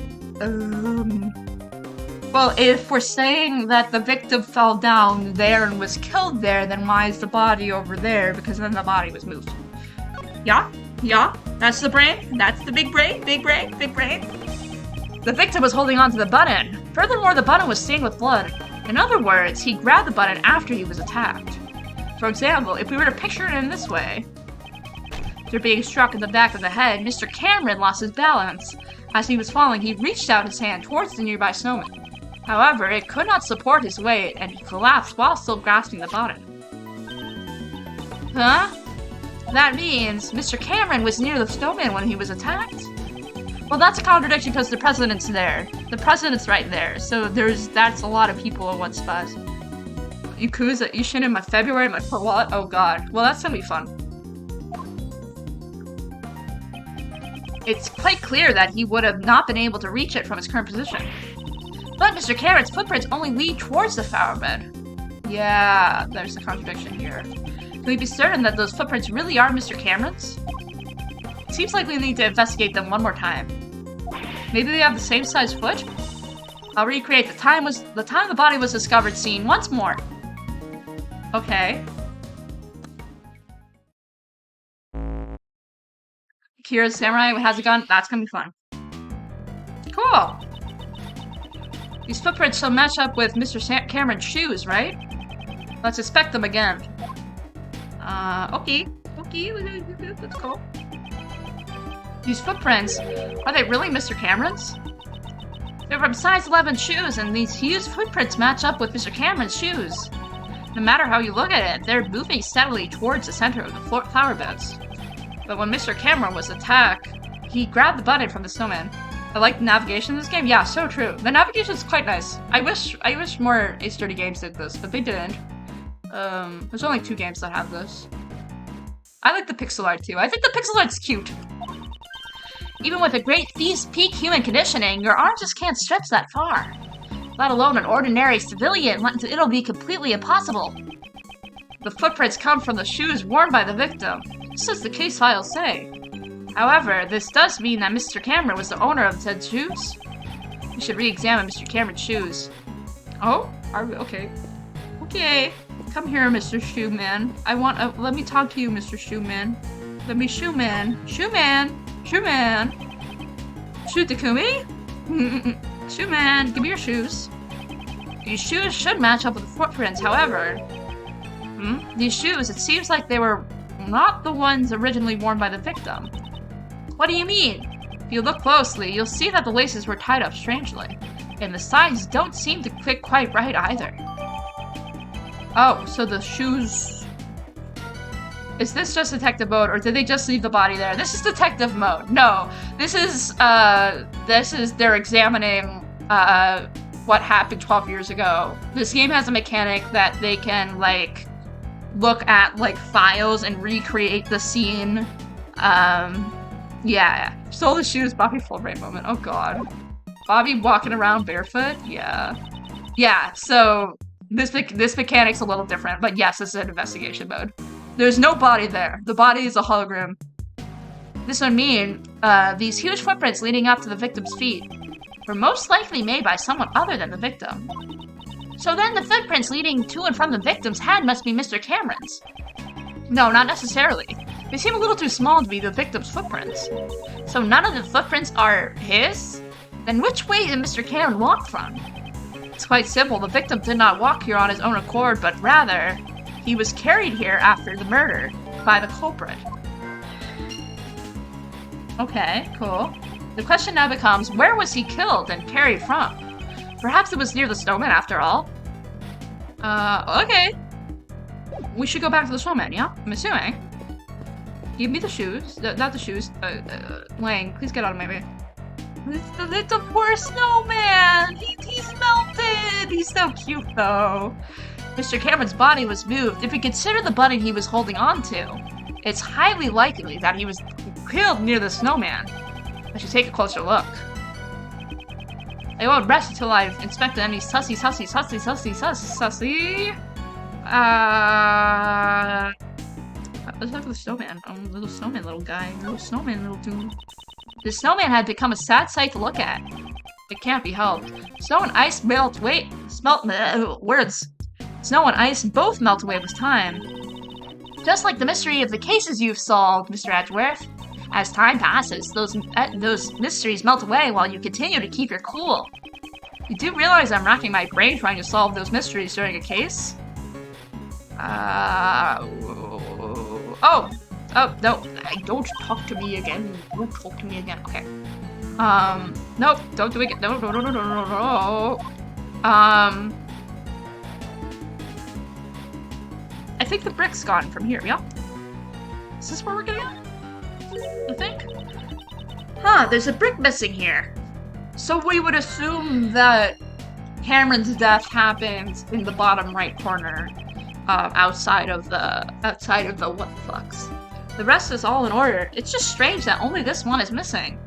Well, if we're saying that the victim fell down there and was killed there, then why is the body over there? Because then the body was moved. Yeah, that's the brain. That's the big brain. The victim was holding on to the button. Furthermore, the button was stained with blood. In other words, he grabbed the button after he was attacked. For example, if we were to picture it in this way, after being struck in the back of the head, Mr. Cameron lost his balance. As he was falling, he reached out his hand towards the nearby snowman. However, it could not support his weight, and he collapsed while still grasping the button. Huh? That means Mr. Cameron was near the snowman when he was attacked? Well, that's a contradiction because the president's there. The president's right there, so that's a lot of people in one spot. Yakuza Ishin in my February, for what? Oh god. Well, that's gonna be fun. It's quite clear that he would have not been able to reach it from his current position. But Mr. Cameron's footprints only lead towards the flower bed. Yeah, there's a contradiction here. Can we be certain that those footprints really are Mr. Cameron's? It seems like we need to investigate them one more time. Maybe they have the same size foot? I'll recreate the time the body was discovered scene once more. Okay. Kira's samurai has a gun. That's gonna be fun. Cool. These footprints shall match up with Mr. Cameron's shoes, right? Let's inspect them again. Okay, that's cool. These footprints, are they really Mr. Cameron's? They're from size 11 shoes, and these huge footprints match up with Mr. Cameron's shoes. No matter how you look at it, they're moving steadily towards the center of the flower beds. But when Mr. Cameron was attacked, he grabbed the button from the snowman. I like the navigation in this game. Yeah, so true. The navigation is quite nice. I wish more Ace Attorney games did this, but they didn't. There's only 2 games that have this. I like the pixel art too. I think the pixel art's cute. Even with a great peak human conditioning, your arm just can't stretch that far. Let alone an ordinary civilian, it'll be completely impossible. The footprints come from the shoes worn by the victim. This is the case files say. However, this does mean that Mr. Cameron was the owner of said shoes. We should re-examine Mr. Cameron's shoes. Oh? Are we? Okay. Okay. Come here, Mr. Shoeman. Let me talk to you, Mr. Shoeman. Let me Shoeman. Shoeman! Shoeman! Shoe Takumi? Shoeman, give me your shoes. These shoes should match up with the footprints, however. These shoes, it seems like they were not the ones originally worn by the victim. What do you mean? If you look closely, you'll see that the laces were tied up strangely, and the sides don't seem to fit quite right either. Oh, so the shoes... Is this just detective mode, or did they just leave the body there? This is detective mode. No, this is they're examining, what happened 12 years ago. This game has a mechanic that they can, like, look at, like, files and recreate the scene. Yeah. Stole the shoes, Bobby full brain moment. Oh god. Bobby walking around barefoot? Yeah. Yeah, so this mechanic's a little different, but yes, this is an investigation mode. There's no body there. The body is a hologram. This would mean, these huge footprints leading up to the victim's feet were most likely made by someone other than the victim. So then the footprints leading to and from the victim's head must be Mr. Cameron's. No, not necessarily. They seem a little too small to be the victim's footprints. So none of the footprints are his? Then which way did Mr. Cameron walk from? It's quite simple. The victim did not walk here on his own accord, but rather, he was carried here after the murder by the culprit. Okay, cool. The question now becomes, where was he killed and carried from? Perhaps it was near the snowman after all. Okay. We should go back to the snowman, yeah? I'm assuming. Give me the shoes. Not the shoes. Lang, please get out of my way. It's a poor snowman! He's melted! He's so cute, though. Mr. Cameron's body was moved. If we consider the button he was holding on to, it's highly likely that he was killed near the snowman. I should take a closer look. I won't rest until I've inspected any sussy. Let's talk to the snowman. Little snowman, little guy. Little snowman, little dude. The snowman had become a sad sight to look at. It can't be helped. Snow and ice melt. Words. Snow and ice both melt away with time. Just like the mystery of the cases you've solved, Mr. Edgeworth. As time passes, those mysteries melt away while you continue to keep your cool. You do realize I'm racking my brain trying to solve those mysteries during a case? Oh, no, don't talk to me again. Don't talk to me again. Okay. Nope, don't do it again. No. I think the brick's gone from here, yeah? Is this where we're getting at? I think? Huh, there's a brick missing here. So we would assume that Cameron's death happened in the bottom right corner, outside of the what the fucks. The rest is all in order. It's just strange that only this one is missing.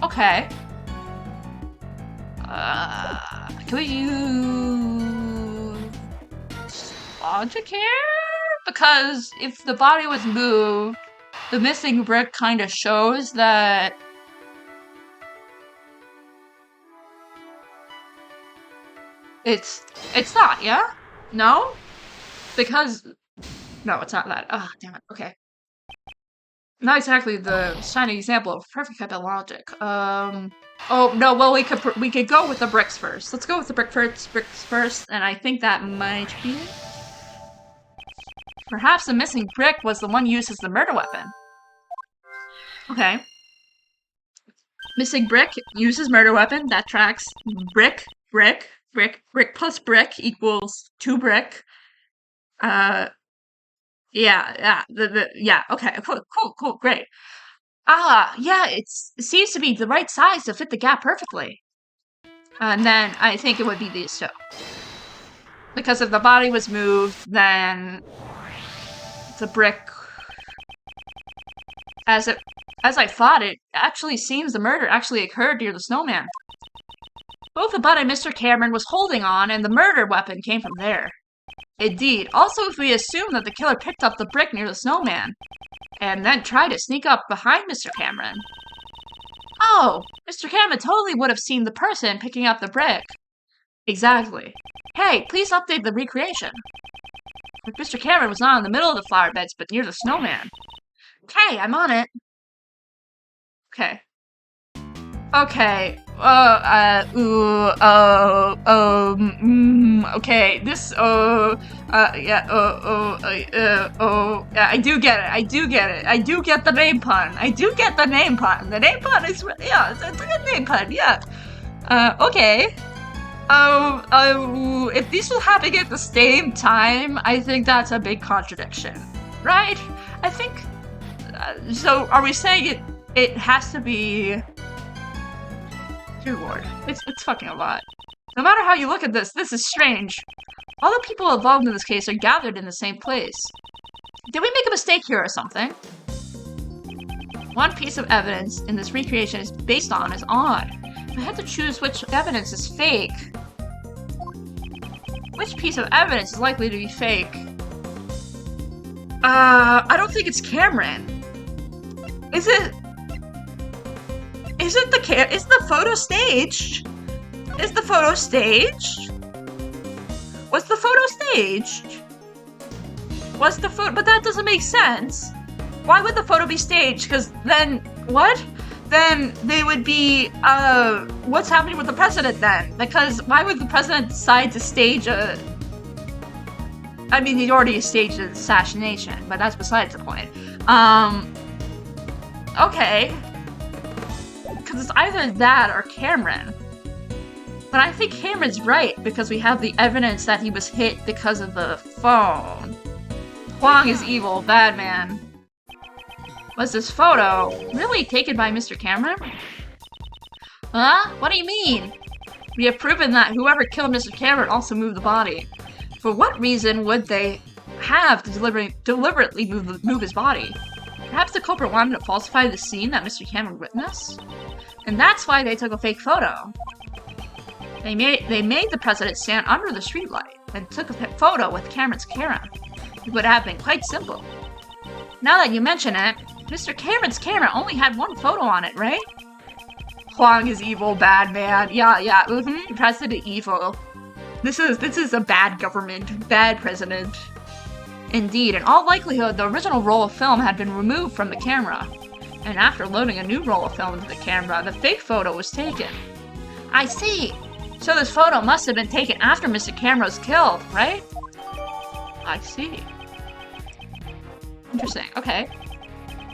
Okay. Can we use logic here? Because if the body was moved, the missing brick kind of shows that it's not, yeah? No? Because no, it's not that. Oh, damn it. Okay. Not exactly the shining example of perfect type of logic. Oh no, well we could go with the bricks first. Let's go with the bricks first, and I think that might be it. Perhaps the missing brick was the one used as the murder weapon. Okay. Missing brick uses murder weapon. That tracks. Brick plus brick equals 2 brick. Yeah. Okay. Cool. Great. Yeah. It seems to be the right size to fit the gap perfectly. And then I think it would be these two. Because if the body was moved, then the brick, as I thought, it actually seems the murder actually occurred near the snowman. Both the body Mr. Cameron was holding on and the murder weapon came from there. Indeed. Also, if we assume that the killer picked up the brick near the snowman, and then tried to sneak up behind Mr. Cameron. Oh, Mr. Cameron totally would have seen the person picking up the brick. Exactly. Hey, please update the recreation. Mr. Cameron was not in the middle of the flower beds, but near the snowman. Okay, I'm on it. Okay. Okay. Okay. This. Yeah. I do get it. I do get the name pun. The name pun is, yeah, it's a good name pun. Yeah. Okay. If these will happen at the same time, I think that's a big contradiction, right? I think. So, are we saying it has to be Dear Lord, it's fucking a lot. No matter how you look at this is strange. All the people involved in this case are gathered in the same place. Did we make a mistake here or something? One piece of evidence in this recreation is based on is odd. I had to choose which evidence is fake. Which piece of evidence is likely to be fake? I don't think it's Cameron. Is the photo staged? Is the photo staged? Was the photo staged? Was the photo? But that doesn't make sense. Why would the photo be staged? Because then, what? Then they would be, what's happening with the president then? Because why would the president decide to stage a... I mean, he already staged an assassination, but that's besides the point. Okay. Because it's either that or Cameron. But I think Cameron's right, because we have the evidence that he was hit because of the phone. Huang is evil, bad man. Was this photo really taken by Mr. Cameron? Huh? What do you mean? We have proven that whoever killed Mr. Cameron also moved the body. For what reason would they have to deliberately move his body? Perhaps the culprit wanted to falsify the scene that Mr. Cameron witnessed? And that's why they took a fake photo. They made the president stand under the streetlight and took a photo with Cameron's camera. It would have been quite simple. Now that you mention it, Mr. Cameron's camera only had one photo on it, right? Huang is evil, bad man. Yeah, President evil. This is a bad government, bad president. Indeed, in all likelihood, the original roll of film had been removed from the camera. And after loading a new roll of film into the camera, the fake photo was taken. I see. So this photo must have been taken after Mr. Cameron was killed, right? I see. Interesting, okay.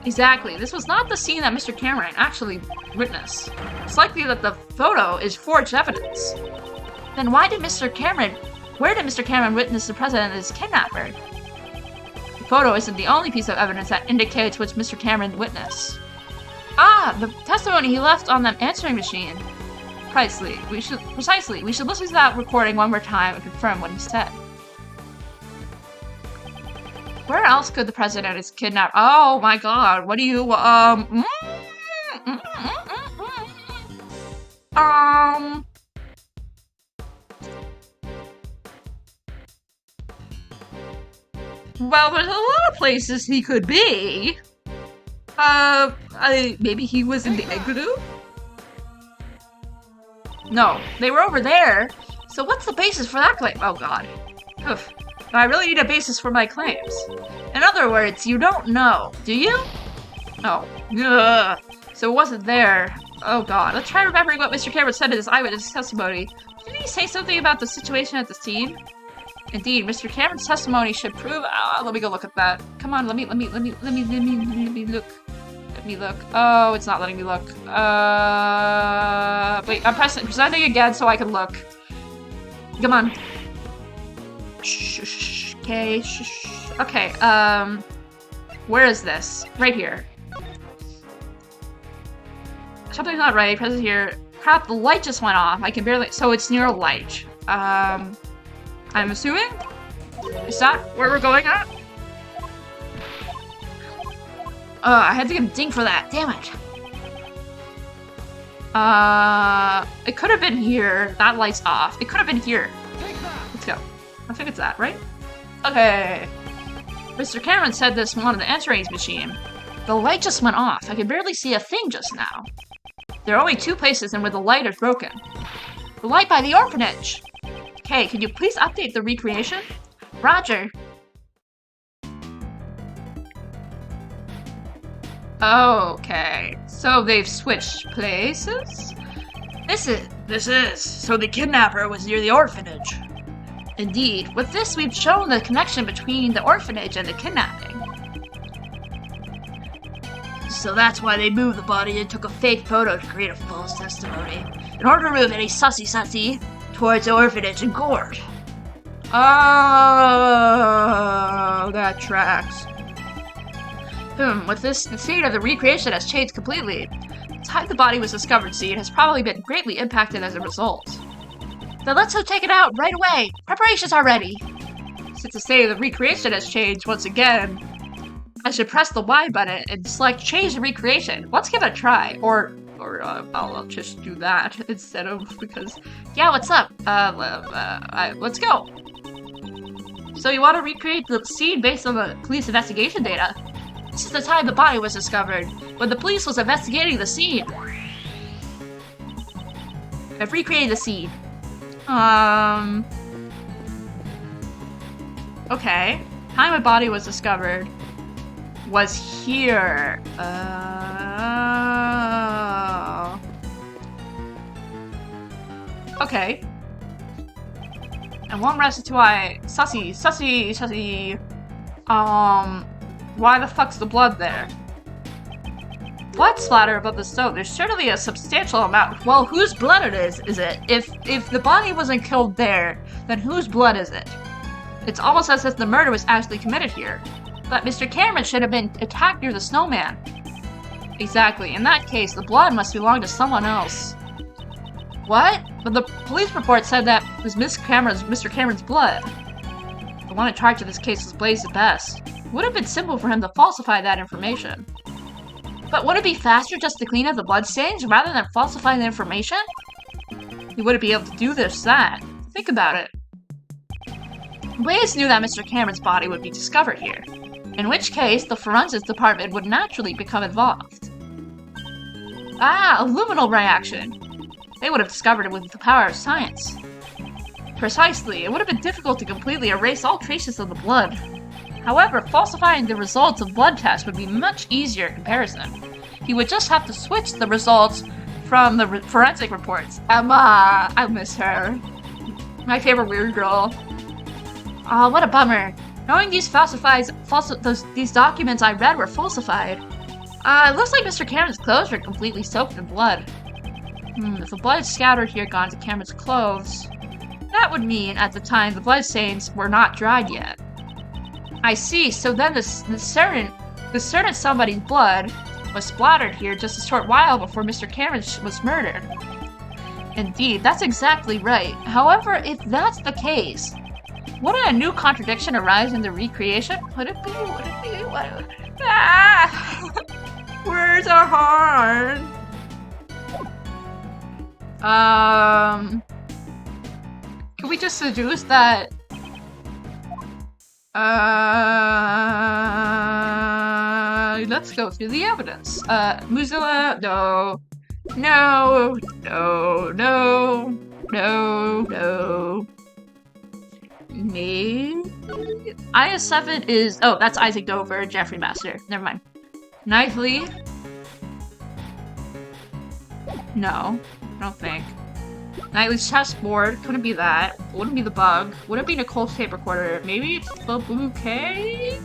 Exactly, this was not the scene that Mr. Cameron actually witnessed. It's likely that the photo is forged evidence. Then where did Mr. Cameron witness the president and his kidnapper? The photo isn't the only piece of evidence that indicates which Mr. Cameron witnessed. Ah, the testimony he left on that answering machine. Precisely, we should listen to that recording one more time and confirm what he said. Where else could the president is kidnapped? Oh my god, what do you, well, there's a lot of places he could be. Maybe he was in the igloo? No, they were over there. So what's the basis for that claim? Oh god. Oof. I really need a basis for my claims. In other words, you don't know, do you? Oh. Ugh. So it wasn't there. Oh god. Let's try remembering what Mr. Cameron said in his eyewitness testimony. Didn't he say something about the situation at the scene? Indeed, Mr. Cameron's testimony should prove. Let me go look at that. Come on, let me look. Let me look. Oh, it's not letting me look. Wait, I'm presenting again so I can look. Come on. Shh. Okay. Shh. Okay. Where is this? Right here. Something's not right. Present here. Crap, the light just went off. I can barely. So it's near a light. I'm assuming? Is that where we're going at? I had to get a ding for that. Damn it. It could have been here. That light's off. It could have been here. Let's go. I think it's that, right? Okay. Mr. Cameron said this one on the answering machine. The light just went off. I could barely see a thing just now. There are only two places in where the light is broken. The light by the orphanage. Okay, can you please update the recreation? Roger. Okay, so they've switched places? This is. So the kidnapper was near the orphanage. Indeed. With this, we've shown the connection between the orphanage and the kidnapping. So that's why they moved the body and took a fake photo to create a false testimony. In order to remove any sussy towards the orphanage and court. Oh, that tracks. With this, the scene of the recreation has changed completely. time the body was discovered scene has probably been greatly impacted as a result. Then let's go check it out right away. Preparations are ready. Since the state of the recreation has changed once again, I should press the Y button and select change the recreation. Let's give it a try. Or I'll just do that instead of, because, Yeah, what's up? let's go. So you want to recreate the scene based on the police investigation data? This is the time the body was discovered, when the police was investigating the scene. I've recreated the scene. Okay. Time a body was discovered was here. Okay. And one rest to I sussy. Why the fuck's the blood there? Blood splatter above the stove. There's certainly a substantial amount. Well, whose blood it is it? If the body wasn't killed there, then whose blood is it? It's almost as if the murder was actually committed here. But Mr. Cameron should have been attacked near the snowman. Exactly. In that case, the blood must belong to someone else. What? But the police report said that it was Mr. Cameron's blood. The one in charge of this case was Blaze the Best. It would have been simple for him to falsify that information. But would it be faster just to clean up the bloodstains rather than falsify the information? He wouldn't be able to do that. Think about it. Blaze knew that Mr. Cameron's body would be discovered here, in which case the forensics department would naturally become involved. Ah, a luminal reaction. They would have discovered it with the power of science. Precisely, it would have been difficult to completely erase all traces of the blood. However, falsifying the results of blood tests would be much easier in comparison. He would just have to switch the results from the forensic reports. Emma, I miss her. My favorite weird girl. Aw, what a bummer. Knowing these these documents I read were falsified. It looks like Mr. Cameron's clothes are completely soaked in blood. If the blood scattered here gone to Cameron's clothes, that would mean at the time the bloodstains were not dried yet. I see, so then the certain somebody's blood was splattered here just a short while before Mr. Cameron was murdered. Indeed, that's exactly right. However, if that's the case, wouldn't a new contradiction arise in the recreation? Would it be? Ah! Words are hard. Can we just deduce that? Let's go through the evidence. Mozilla, no. Maybe? IS7 is... Oh, that's Isaac Dover, Jeffrey Master. Never mind. Knightley? No, I don't think. Knightley's chessboard. Couldn't be that. Wouldn't be the bug. Wouldn't be Nicole's tape recorder. Maybe it's the bouquet?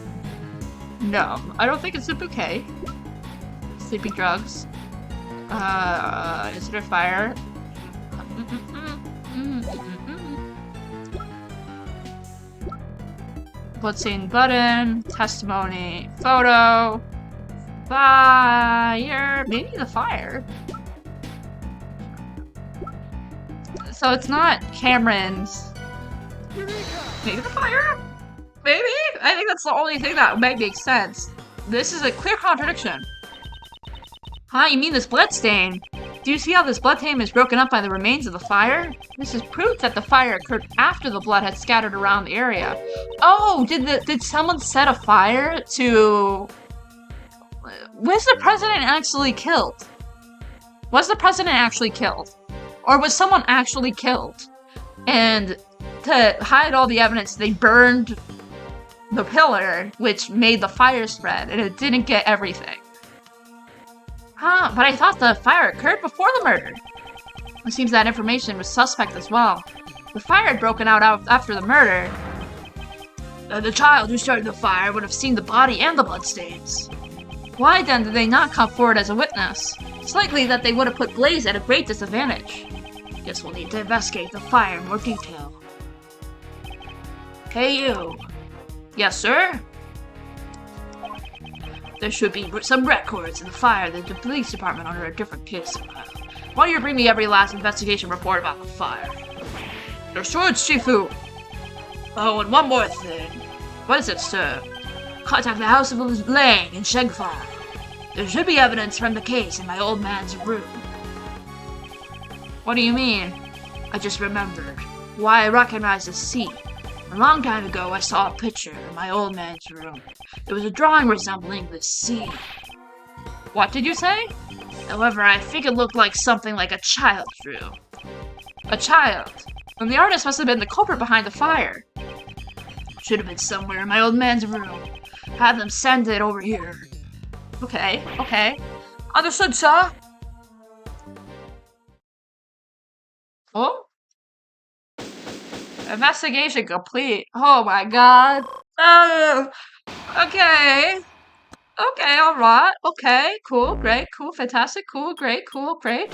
No, I don't think it's the bouquet. Sleeping drugs. Is it a fire? Bloodstained button. Testimony. Photo. Fire. Maybe the fire. So it's not Cameron's. Maybe the fire? Maybe? I think that's the only thing that might make sense. This is a clear contradiction. Huh? You mean this bloodstain? Do you see how this bloodstain is broken up by the remains of the fire? This is proof that the fire occurred after the blood had scattered around the area. Oh, did someone set a fire to... Was the president actually killed? Was the president actually killed? Or was someone actually killed? And to hide all the evidence, they burned the pillar, which made the fire spread, and it didn't get everything. Huh, but I thought the fire occurred before the murder. It seems that information was suspect as well. The fire had broken out after the murder. The child who started the fire would have seen the body and the bloodstains. Why then did they not come forward as a witness? It's likely that they would have put Blaze at a great disadvantage. Guess we'll need to investigate the fire in more detail. Hey, you. Yes, sir? There should be some records in the fire that the police department under a different case file. Why don't you bring me every last investigation report about the fire? Your sword, Shifu! Oh, and one more thing. What is it, sir? Contact the House of Lang in Shengfire. There should be evidence from the case in my old man's room. What do you mean? I just remembered. Why I recognize this scene. A long time ago, I saw a picture in my old man's room. It was a drawing resembling this scene. What did you say? However, I think it looked like something like a child drew. A child? Then the artist must have been the culprit behind the fire. Should have been somewhere in my old man's room. Have them send it over here. Okay, okay. Understood, sir. Oh? Investigation complete. Oh my god. Okay. Okay, alright. Okay, cool, great, cool, fantastic, cool, great, cool, great.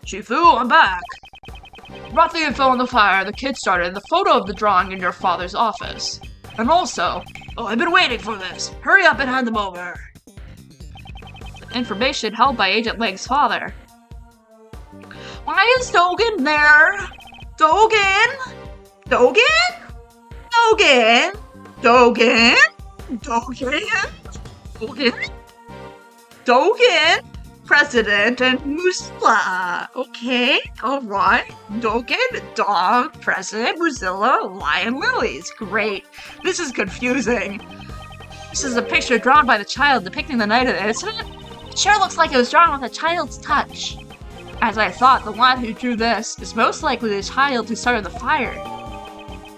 Shifu, I'm back. Brought the info on the fire the kid started and the photo of the drawing in your father's office. And also, oh, I've been waiting for this. Hurry up and hand them over. the information held by Agent Lang's father. Why is Dogen there? Dogen? Dogen? Dogen? Dogen? Dogen? Dogen? Dogen? President and Muzilla. Okay, alright. Dogen, dog, President, Muzilla, lion, lilies. Great. This is confusing. This is a picture drawn by the child depicting the night of the incident. It sure looks like it was drawn with a child's touch. As I thought, the one who drew this is most likely the child who started the fire.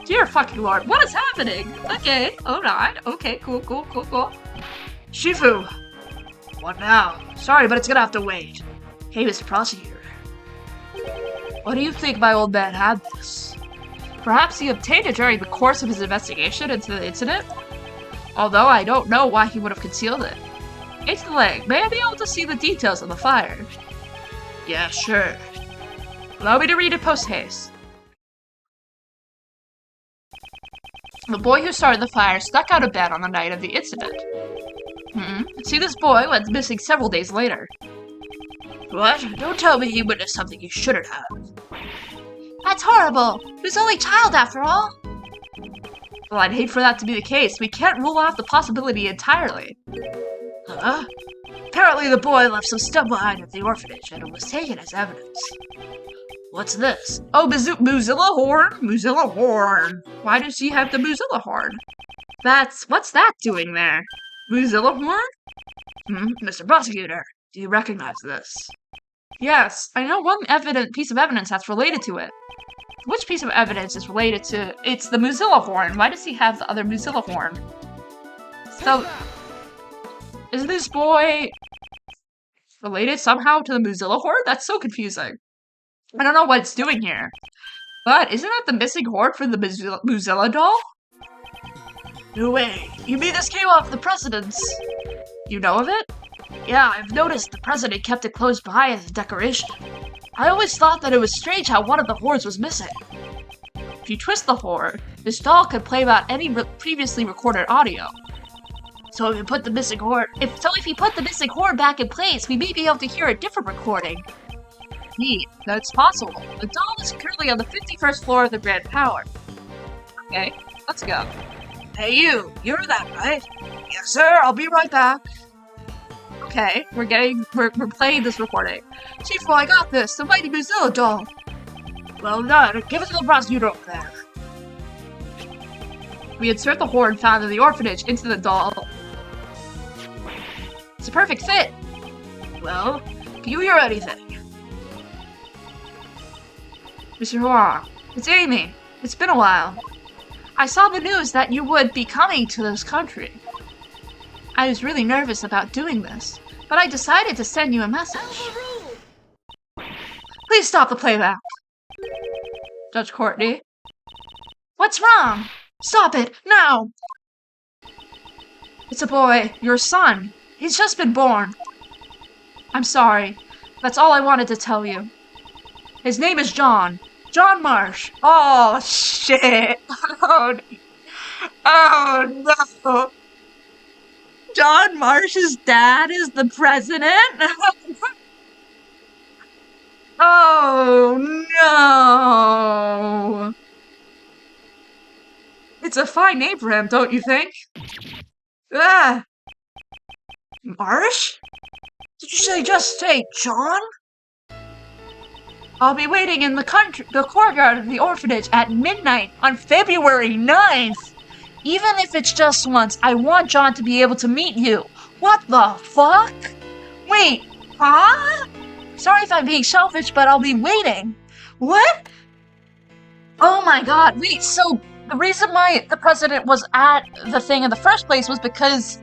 Dear fucking lord, what is happening? Okay, alright, okay, cool. Shifu! What now? Sorry, but it's gonna have to wait. Hey, Mr. Prosecutor. What do you think my old man had this? Perhaps he obtained it during the course of his investigation into the incident? Although I don't know why he would have concealed it. Agent Lang, may I be able to see the details of the fire? Yeah, sure. Allow me to read it post-haste. The boy who started the fire stuck out of bed on the night of the incident. See, this boy went missing several days later. What? Don't tell me he witnessed something he shouldn't have. That's horrible. He was only a child after all. Well, I'd hate for that to be the case. We can't rule out the possibility entirely. Huh? Apparently the boy left some stuff behind at the orphanage and it was taken as evidence. What's this? Oh, Muzilla horn? Muzilla horn. Why does she have the Muzilla horn? What's that doing there? Muzilla horn? Mr. Prosecutor, do you recognize this? Yes, I know one piece of evidence that's related to it. Which piece of evidence is related to... It's the Muzilla horn. Why does he have the other Muzilla horn? So... Is this boy... related somehow to the Muzilla horn? That's so confusing. I don't know what it's doing here. But isn't that the missing horn for the Muzilla doll? No way. You mean this came off the president's? You know of it? Yeah, I've noticed the president kept it close by as a decoration. I always thought that it was strange how one of the horns was missing. If you twist the horn, this doll could play out any previously recorded audio. So if you put the missing horn... If you put the missing horn back in place, we may be able to hear a different recording. Neat. That's possible. The doll is currently on the 51st floor of the Grand Tower. Okay, let's go. Hey you that, right? Yes sir, I'll be right back. Okay, we're playing this recording. Chief, I got this, the mighty Muzilla doll. Well done, give it to the prosecutor over there. We insert the horn found in the orphanage into the doll. It's a perfect fit. Well, can you hear anything? Mr. Huang, it's Amy. It's been a while. I saw the news that you would be coming to this country. I was really nervous about doing this, but I decided to send you a message. Please stop the playback. Judge Courtney. What's wrong? Stop it, now! It's a boy, your son. He's just been born. I'm sorry. That's all I wanted to tell you. His name is John. John Marsh. Oh, shit. Oh, no. John Marsh's dad is the president? Oh, no. It's a fine name for him, don't you think? Ah. Marsh? Did you just say John? I'll be waiting in the courtyard of the orphanage at midnight on February 9th. Even if it's just once, I want John to be able to meet you. What the fuck? Wait, huh? Sorry if I'm being selfish, but I'll be waiting. What? Oh my god, wait, so the reason why the president was at the thing in the first place was because,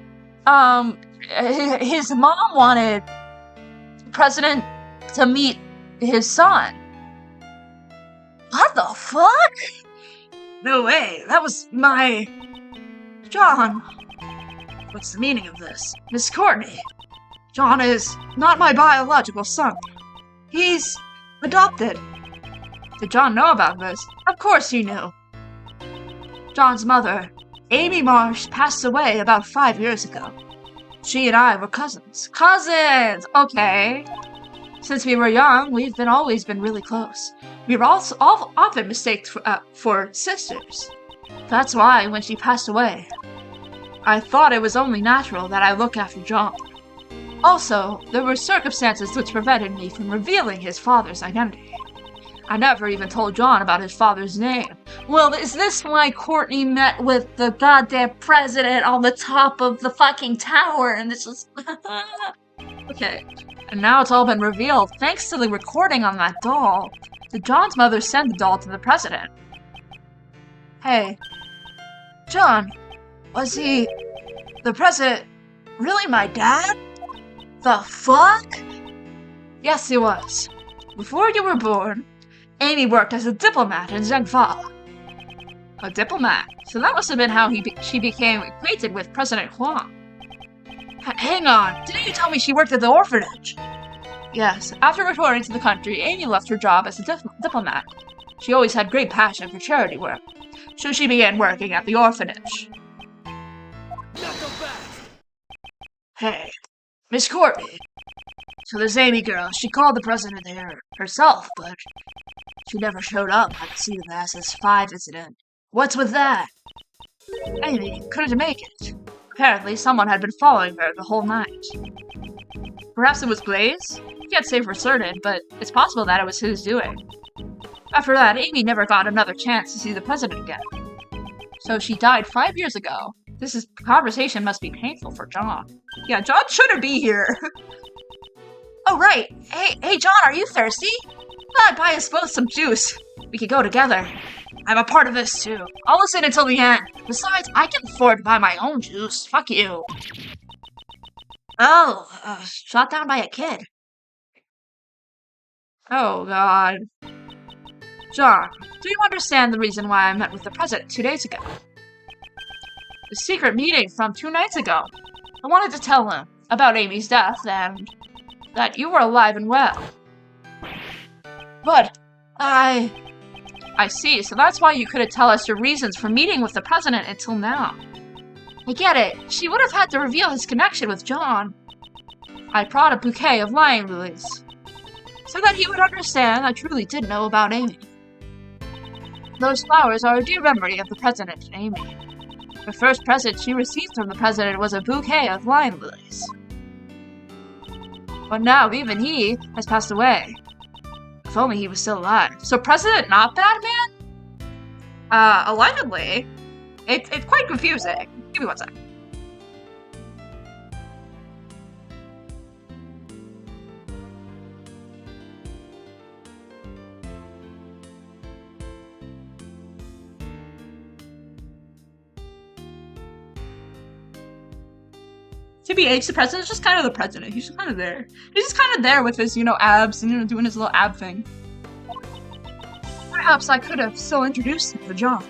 his mom wanted the president to meet his son. What the fuck? No way, that was my... John. What's the meaning of this? Miss Courtney. John is not my biological son. He's adopted. Did John know about this? Of course he knew. John's mother, Amy Marsh, passed away about 5 years ago. She and I were cousins. Cousins! Okay. Since we were young, we've always been really close. We were also often mistaken for sisters. That's why, when she passed away, I thought it was only natural that I look after John. Also, there were circumstances which prevented me from revealing his father's identity. I never even told John about his father's name. Well, is this why Courtney met with the goddamn president on the top of the fucking tower? And this is... Okay. And now it's all been revealed thanks to the recording on that doll. Did John's mother send the doll to the president? Hey. John, was he... the president... really my dad? The fuck? Yes, he was. Before you were born, Amy worked as a diplomat in Zhengfa. A diplomat? So that must have been how she became acquainted with President Huang. Hang on, didn't you tell me she worked at the orphanage? Yes, after returning to the country, Amy left her job as a diplomat. She always had great passion for charity work, so she began working at the orphanage. Hey, Miss Courtney. So this Amy girl, she called the president there herself, but she never showed up at the scene of the SS5 incident. What's with that? Amy couldn't make it. Apparently, someone had been following her the whole night. Perhaps it was Blaze? You can't say for certain, but it's possible that it was his doing. After that, Amy never got another chance to see the president again. So she died 5 years ago. This conversation must be painful for John. Yeah, John shouldn't be here. Oh, right. Hey, John, are you thirsty? I'd buy us both some juice. We could go together. I'm a part of this, too. I'll listen until the end. Besides, I can afford to buy my own juice. Fuck you. Oh, shot down by a kid. Oh, God. John, do you understand the reason why I met with the president 2 days ago? The secret meeting from 2 nights ago. I wanted to tell him about Amy's death and that you were alive and well. But I see, so that's why you couldn't tell us your reasons for meeting with the president until now. I get it. She would have had to reveal his connection with John. I brought a bouquet of lion lilies, so that he would understand I truly did know about Amy. Those flowers are a dear memory of the president and Amy. The first present she received from the president was a bouquet of lion lilies. But now even he has passed away. If only he was still alive. So President not Batman? Allegedly. It's quite confusing. Give me 1 sec. TBH, the president's just kind of the president. He's just kind of there. He's just kind of there with his, abs and, doing his little ab thing. Perhaps I could have still introduced him to John.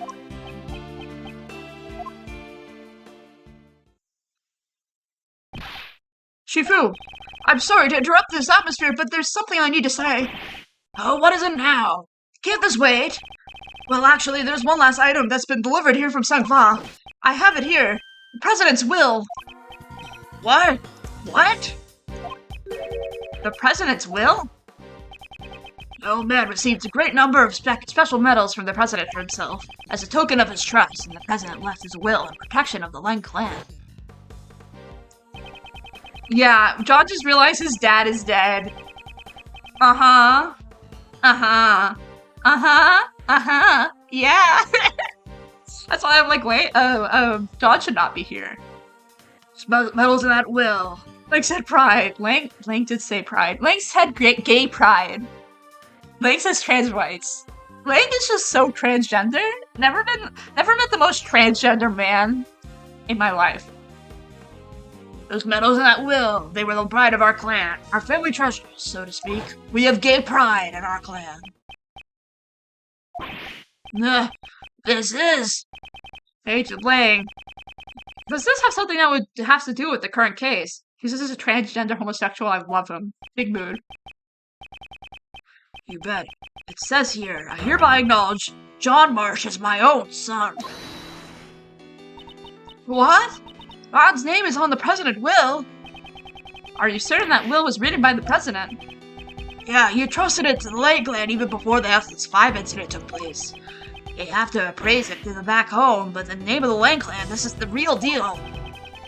Shifu, I'm sorry to interrupt this atmosphere, but there's something I need to say. Oh, what is it now? Can't this wait? Well, actually, there's one last item that's been delivered here from Sangfa. I have it here. The President's will. What? What? The President's will? The old man received a great number of special medals from the President for himself, as a token of his trust, and the President left his will in protection of the Lang clan. Yeah, John just realized his dad is dead. Uh-huh. Uh-huh. Uh-huh. Uh-huh. Yeah. That's why I'm like, wait, John should not be here. Medals in that will. Lang said pride. Lang did say pride. Lang said gay pride. Lang says trans rights. Lang is just so transgender. Never met the most transgender man in my life. Those medals in that will, they were the pride of our clan. Our family treasures, so to speak. We have gay pride in our clan. This is... Agent Lang. Does this have something that would have to do with the current case? He's just a transgender homosexual. I love him. Big mood. You bet. It says here, I hereby acknowledge John Marsh is my own son. What? God's name is on the President will. Are you certain that will was written by the President? Yeah, you trusted it to the Lang clan even before the F-5 incident took place. You have to appraise it to the back home, but the name of the Lang clan, this is the real deal.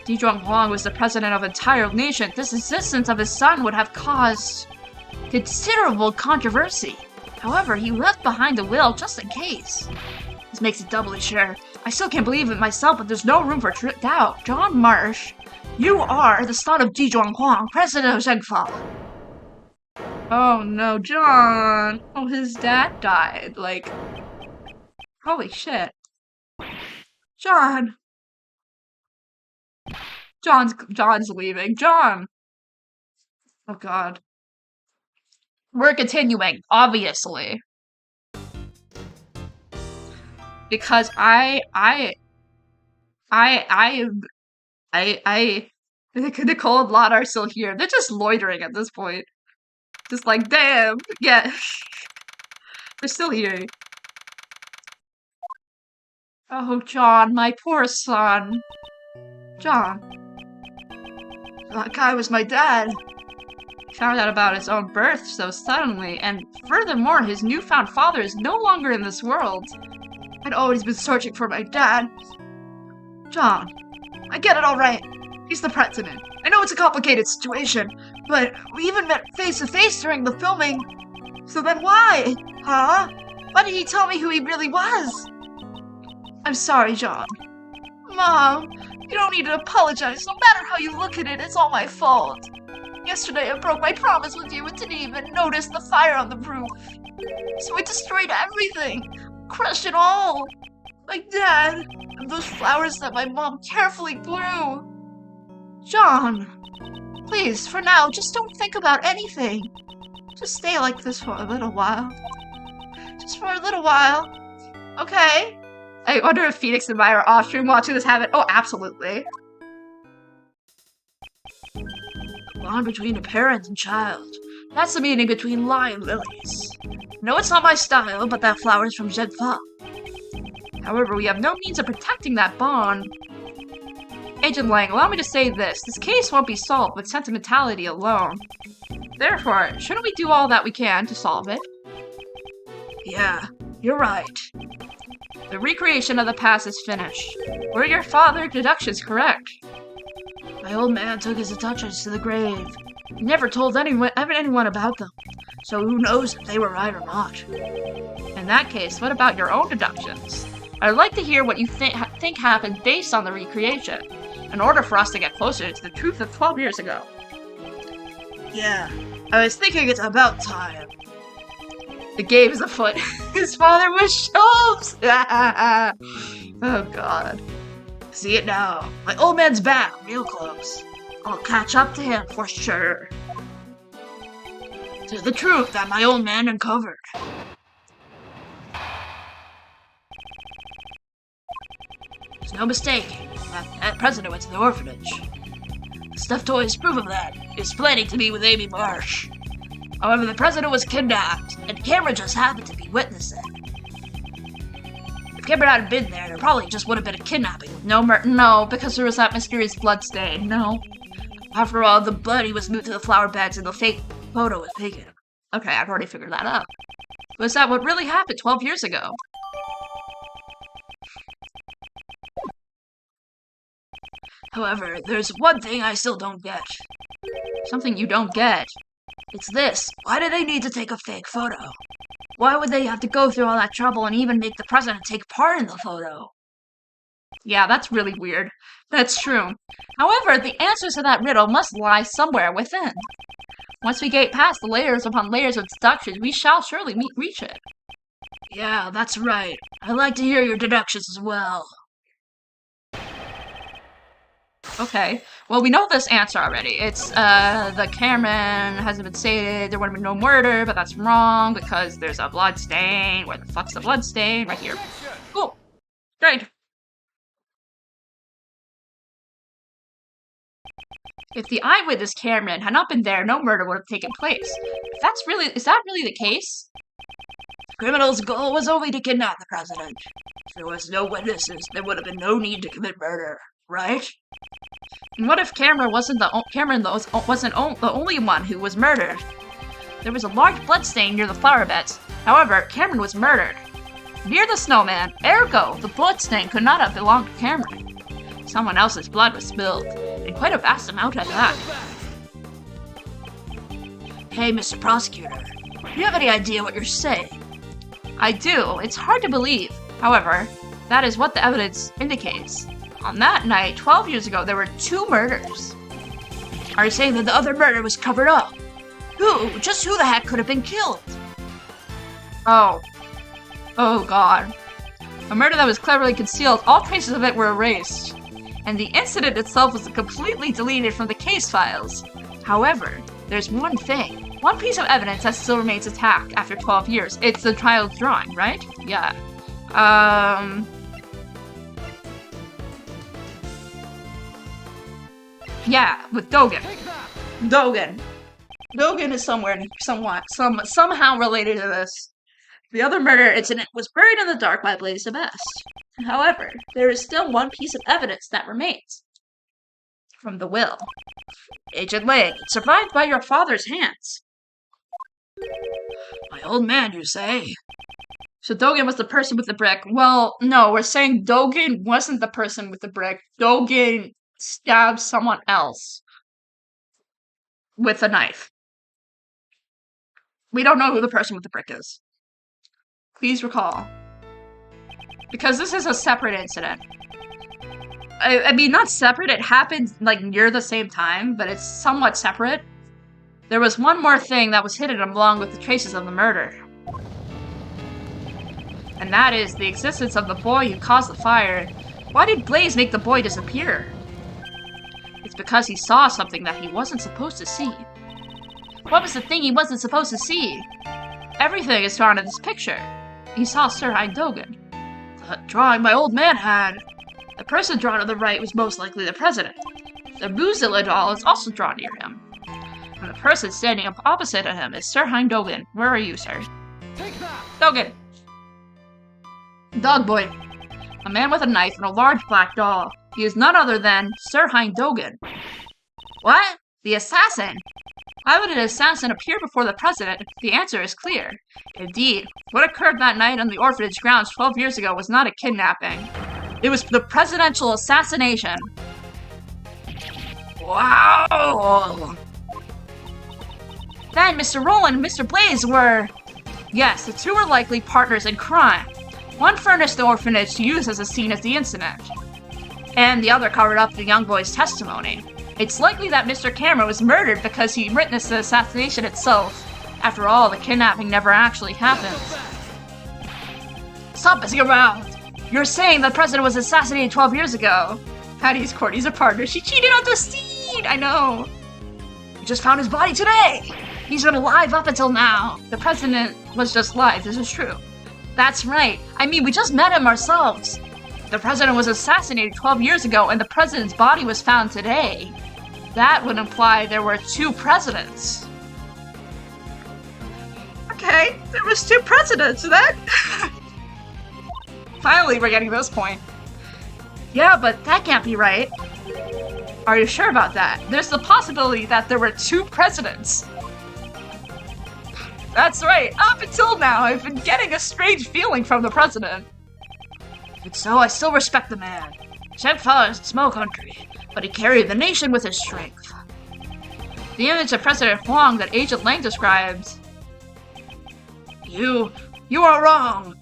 Dizhuang Huang was the president of an entire nation. This existence of his son would have caused considerable controversy. However, he left behind a will just in case. This makes it doubly sure. I still can't believe it myself, but there's no room for doubt. John Marsh, you are the son of Dizhuang Huang, president of Zhengfa. Oh no, John. Oh, his dad died. Like, holy shit. John. John's leaving. John. Oh god. We're continuing, obviously. Because Nicole and Lana are still here. They're just loitering at this point. Just like, damn, yeah. They're still here. Oh, John, my poor son. John. That guy was my dad. Found out about his own birth so suddenly, and furthermore, his newfound father is no longer in this world. I'd always been searching for my dad. John, I get it all right. He's the president. I know it's a complicated situation, but we even met face to face during the filming. So then why? Huh? Why did he tell me who he really was? I'm sorry, John. Mom, you don't need to apologize. No matter how you look at it, it's all my fault. Yesterday I broke my promise with you and didn't even notice the fire on the roof. So I destroyed everything. Crushed it all. My dad, and those flowers that my mom carefully grew. John, please, for now, just don't think about anything. Just stay like this for a little while. Just for a little while. Okay? I wonder if Phoenix and Maya are off stream watching this happen. Oh, absolutely. The bond between a parent and child. That's the meaning between Lai and lilies. No, it's not my style, but that flower is from Zhenfa. However, we have no means of protecting that bond. Agent Lang, allow me to say this. This case won't be solved with sentimentality alone. Therefore, shouldn't we do all that we can to solve it? Yeah, you're right. The recreation of the past is finished. Were your father's deductions correct? My old man took his deductions to the grave. He never told anyone about them. So who knows if they were right or not. In that case, what about your own deductions? I'd like to hear what you think happened based on the recreation, in order for us to get closer to the truth of 12 years ago. Yeah, I was thinking it's about time. The game is afoot. His father was Shelves! Oh god. See it now. My old man's back, real close. I'll catch up to him for sure. To the truth that my old man uncovered. There's no mistaking. That president went to the orphanage. The stuffed toy is proof of that. He was planning to meet with Amy Marsh. However, the president was kidnapped, and Cameron just happened to be witnessing. If Cameron hadn't been there probably just would have been a kidnapping. No, because there was that mysterious blood stain. No. After all, the body was moved to the flower beds and the fake photo was taken. Okay, I've already figured that out. Was that what really happened 12 years ago? However, there's one thing I still don't get. Something you don't get? It's this. Why do they need to take a fake photo? Why would they have to go through all that trouble and even make the president take part in the photo? Yeah, that's really weird. That's true. However, the answers to that riddle must lie somewhere within. Once we get past the layers upon layers of deductions, we shall surely reach it. Yeah, that's right. I'd like to hear your deductions as well. Okay, well, we know this answer already. It's, the Cameron hasn't been stated, there would have been no murder, but that's wrong because there's a blood stain. Where the fuck's the blood stain? Right here. Cool. Great. If the eyewitness Cameron had not been there, no murder would have taken place. Is that really the case? The criminal's goal was only to kidnap the president. If there was no witnesses, there would have been no need to commit murder, right? And what if Cameron wasn't the only one who was murdered? There was a large blood stain near the flower beds. However, Cameron was murdered near the snowman. Ergo, the blood stain could not have belonged to Cameron. Someone else's blood was spilled, and quite a vast amount at that. Hey, Mr. Prosecutor, do you have any idea what you're saying? I do. It's hard to believe. However, that is what the evidence indicates. On that night, 12 years ago, there were 2 murders. Are you saying that the other murder was covered up? Just who the heck could have been killed? Oh god. A murder that was cleverly concealed, all traces of it were erased. And the incident itself was completely deleted from the case files. However, there's one piece of evidence that still remains intact after 12 years. It's the child's drawing, right? Yeah. Yeah, with Dogen. Dogen is somehow related to this. The other murder incident was buried in the dark by Blaze the Best. However, there is still one piece of evidence that remains. From the will. Agent Lang, it survived by your father's hands. My old man, you say? So Dogen was the person with the brick. Well, no, we're saying Dogen wasn't the person with the brick. Dogen stabbed someone else with a knife. We don't know who the person with the brick is. Please recall. Because this is a separate incident. I mean, not separate, it happened, like, near the same time, but it's somewhat separate. There was one more thing that was hidden along with the traces of the murder. And that is the existence of the boy who caused the fire. Why did Blaze make the boy disappear? It's because he saw something that he wasn't supposed to see. What was the thing he wasn't supposed to see? Everything is drawn in this picture. He saw Sir Dogen. The drawing my old man had. The person drawn on the right was most likely the president. The Muzilla doll is also drawn near him. And the person standing up opposite of him is Sir Dogen. Where are you, sir? Take that! Dogen! Dog boy. A man with a knife and a large black doll. He is none other than Sir Dogen. What? The assassin? Why would an assassin appear before the president? The answer is clear. Indeed, what occurred that night on the orphanage grounds 12 years ago was not a kidnapping. It was the presidential assassination. Wow! Then Mr. Roland and Mr. Blaze were... Yes, the 2 were likely partners in crime. One furnished the orphanage to use as a scene of the incident, and the other covered up the young boy's testimony. It's likely that Mr. Cameron was murdered because he witnessed the assassination itself. After all, the kidnapping never actually happened. Stop messing around! You're saying the president was assassinated 12 years ago. Patty's Courtney's a partner. She cheated on the scene! I know. We just found his body today! He's been alive up until now. The president was just live. This is true. That's right. I mean, we just met him ourselves. The president was assassinated 12 years ago, and the president's body was found today. That would imply there were 2 presidents. Okay, there was 2 presidents then. Finally, we're getting to this point. Yeah, but that can't be right. Are you sure about that? There's the possibility that there were 2 presidents. That's right. Up until now, I've been getting a strange feeling from the president. And so I still respect the man. Zhengfa is a small country, but he carried the nation with his strength. The image of President Huang that Agent Lang described. You are wrong.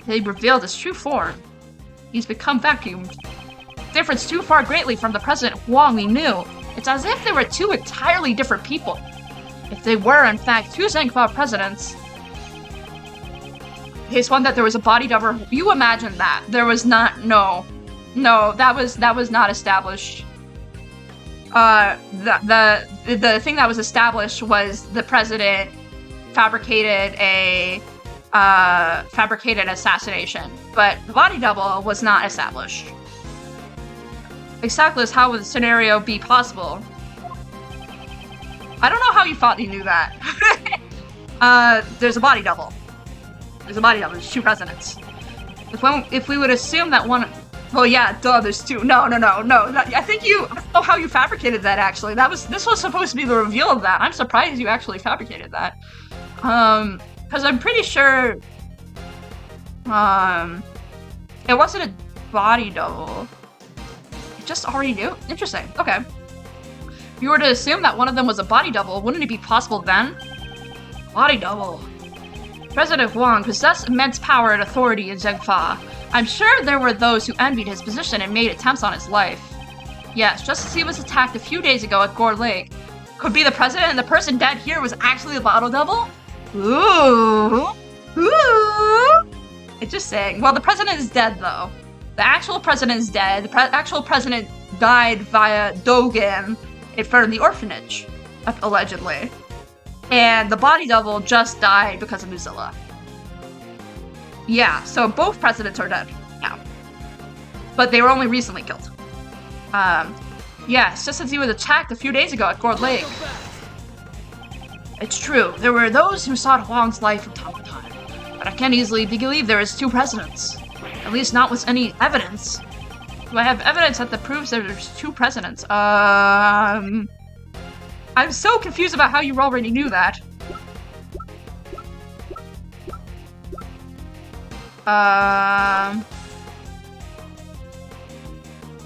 They revealed his true form. He's become vacuumed. Difference too far greatly from the President Huang we knew. It's as if they were 2 entirely different people. If they were, in fact, 2 Zhengfa presidents. Case one that there was a body double. You imagine that. There was not, no, that was not established. The thing that was established was the president fabricated assassination, but the body double was not established. Exactly how would the scenario be possible? I don't know how you thought you knew that. There's a body double. There's 2 presidents. If we would assume that one, well, yeah, duh, there's 2. No. I think I don't know how you fabricated that, actually. This was supposed to be the reveal of that. I'm surprised you actually fabricated that. Because I'm pretty sure, it wasn't a body double. It just already knew? Interesting, okay. If you were to assume that one of them was a body double, wouldn't it be possible then? Body double. President Huang possessed immense power and authority in Zhengfa. I'm sure there were those who envied his position and made attempts on his life. Yes, just as he was attacked a few days ago at Gore Lake. Could be the president and the person dead here was actually a bottle double? Ooh. It's just saying. Well, the president is dead, though. The actual president is dead. The actual president died via Dogen in front of the orphanage, allegedly. And the body double just died because of Mozilla. Yeah, so both presidents are dead now. But they were only recently killed. Yeah, it's just since he was attacked a few days ago at Gore Lake. It's true, there were those who sought Huang's life from time to time. But I can't easily believe there is 2 presidents. At least not with any evidence. Do I have evidence that proves there's 2 presidents? I'm so confused about how you already knew that.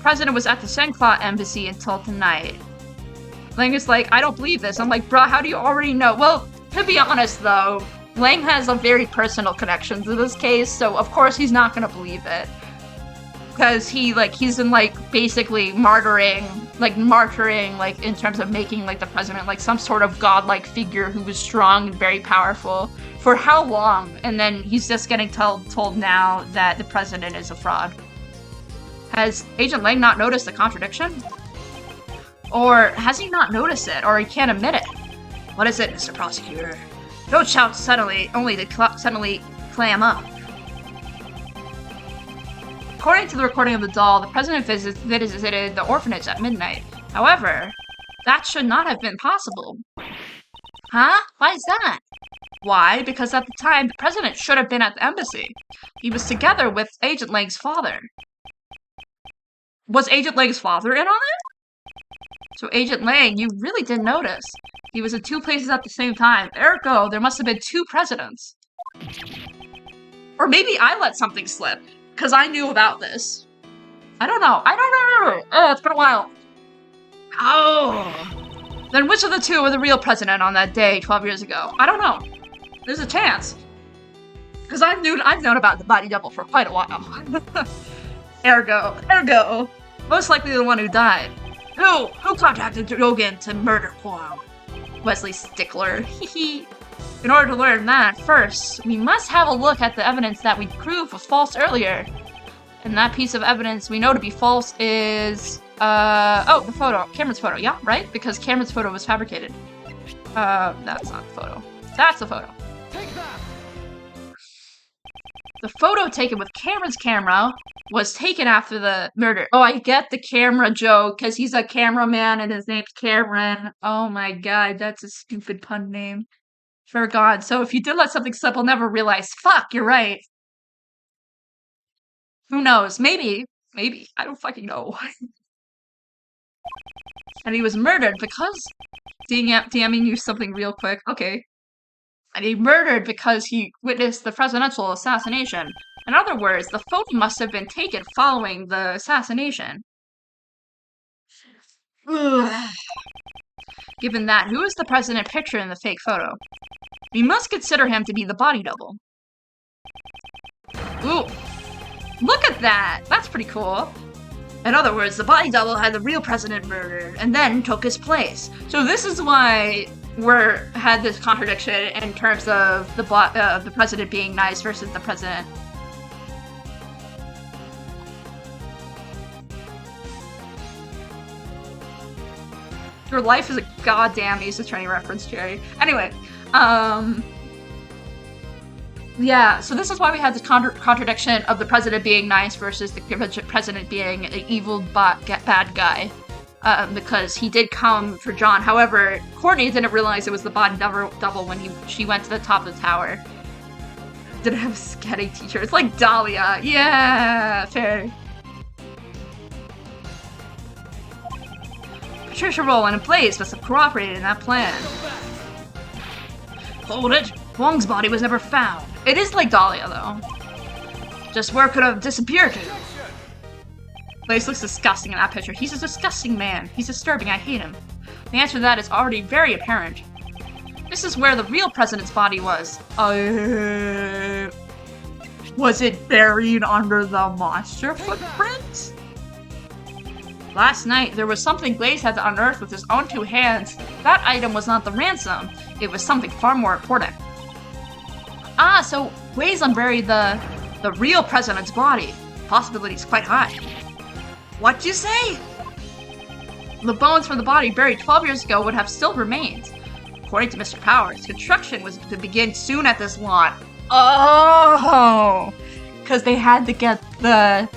President was at the Zhengfa embassy until tonight. Lang is like, I don't believe this. I'm like, bruh, how do you already know? Well, to be honest though, Lang has a very personal connection to this case, so of course he's not gonna believe it. Because he's been basically martyring, in terms of making the president some sort of godlike figure who was strong and very powerful. For how long? And then he's just getting told now that the president is a fraud. Has Agent Lang not noticed the contradiction? Or has he not noticed it, or he can't admit it? What is it, Mr. Prosecutor? Don't shout suddenly, only to suddenly clam up. According to the recording of the doll, the president visited the orphanage at midnight. However, that should not have been possible. Huh? Why is that? Why? Because at the time, the president should have been at the embassy. He was together with Agent Lang's father. Was Agent Lang's father in on it? So Agent Lang, you really did notice. He was in 2 places at the same time. Ergo, there must have been 2 presidents. Or maybe I let something slip. Because I knew about this. I don't know. Oh, it's been a while. Oh! Then which of the 2 were the real president on that day 12 years ago? I don't know. There's a chance. Because I've known about the body double for quite a while. Ergo. Most likely the one who died. Who contacted Dogen to murder Huang? Wesley Stickler. In order to learn that, first, we must have a look at the evidence that we proved was false earlier. And that piece of evidence we know to be false is, the photo. Cameron's photo, yeah, right? Because Cameron's photo was fabricated. That's not the photo. That's the photo. Take that. The photo taken with Cameron's camera was taken after the murder. Oh, I get the camera joke, because he's a cameraman and his name's Cameron. Oh my god, that's a stupid pun name. For God, so if you did let something slip, I'll never realize. Fuck, you're right. Who knows? Maybe. Maybe. I don't fucking know. And he was murdered because... DMing you something real quick. Okay. And he murdered because he witnessed the presidential assassination. In other words, the photo must have been taken following the assassination. Ugh. Given that, who is the president pictured in the fake photo? We must consider him to be the body double. Ooh. Look at that! That's pretty cool. In other words, the body double had the real president murdered and then took his place. So this is why had this contradiction in terms of the president being nice versus the president. Your life is a goddamn Ace Attorney reference, Jerry. Anyway, yeah, so this is why we had this contradiction of the president being nice versus the president being an evil bad guy. Because he did come for John. However, Courtney didn't realize it was the body double when she went to the top of the tower. Didn't have a scatting teacher. It's like Dahlia. Yeah, fair. Patricia Rowland and Blaze must have cooperated in that plan. Hold it! Wong's body was never found. It is like Dahlia, though. Just where could have disappeared to? Blaze looks disgusting in that picture. He's a disgusting man. He's disturbing. I hate him. The answer to that is already very apparent. This is where the real president's body was. Was it buried under the monster footprints? Last night, there was something Blaze had to unearth with his own 2 hands. That item was not the ransom. It was something far more important. Ah, so Blaze unburied the real president's body. Possibility is quite high. What'd you say? The bones from the body buried 12 years ago would have still remained. According to Mr. Powers, construction was to begin soon at this lot. Oh! Because they had to get the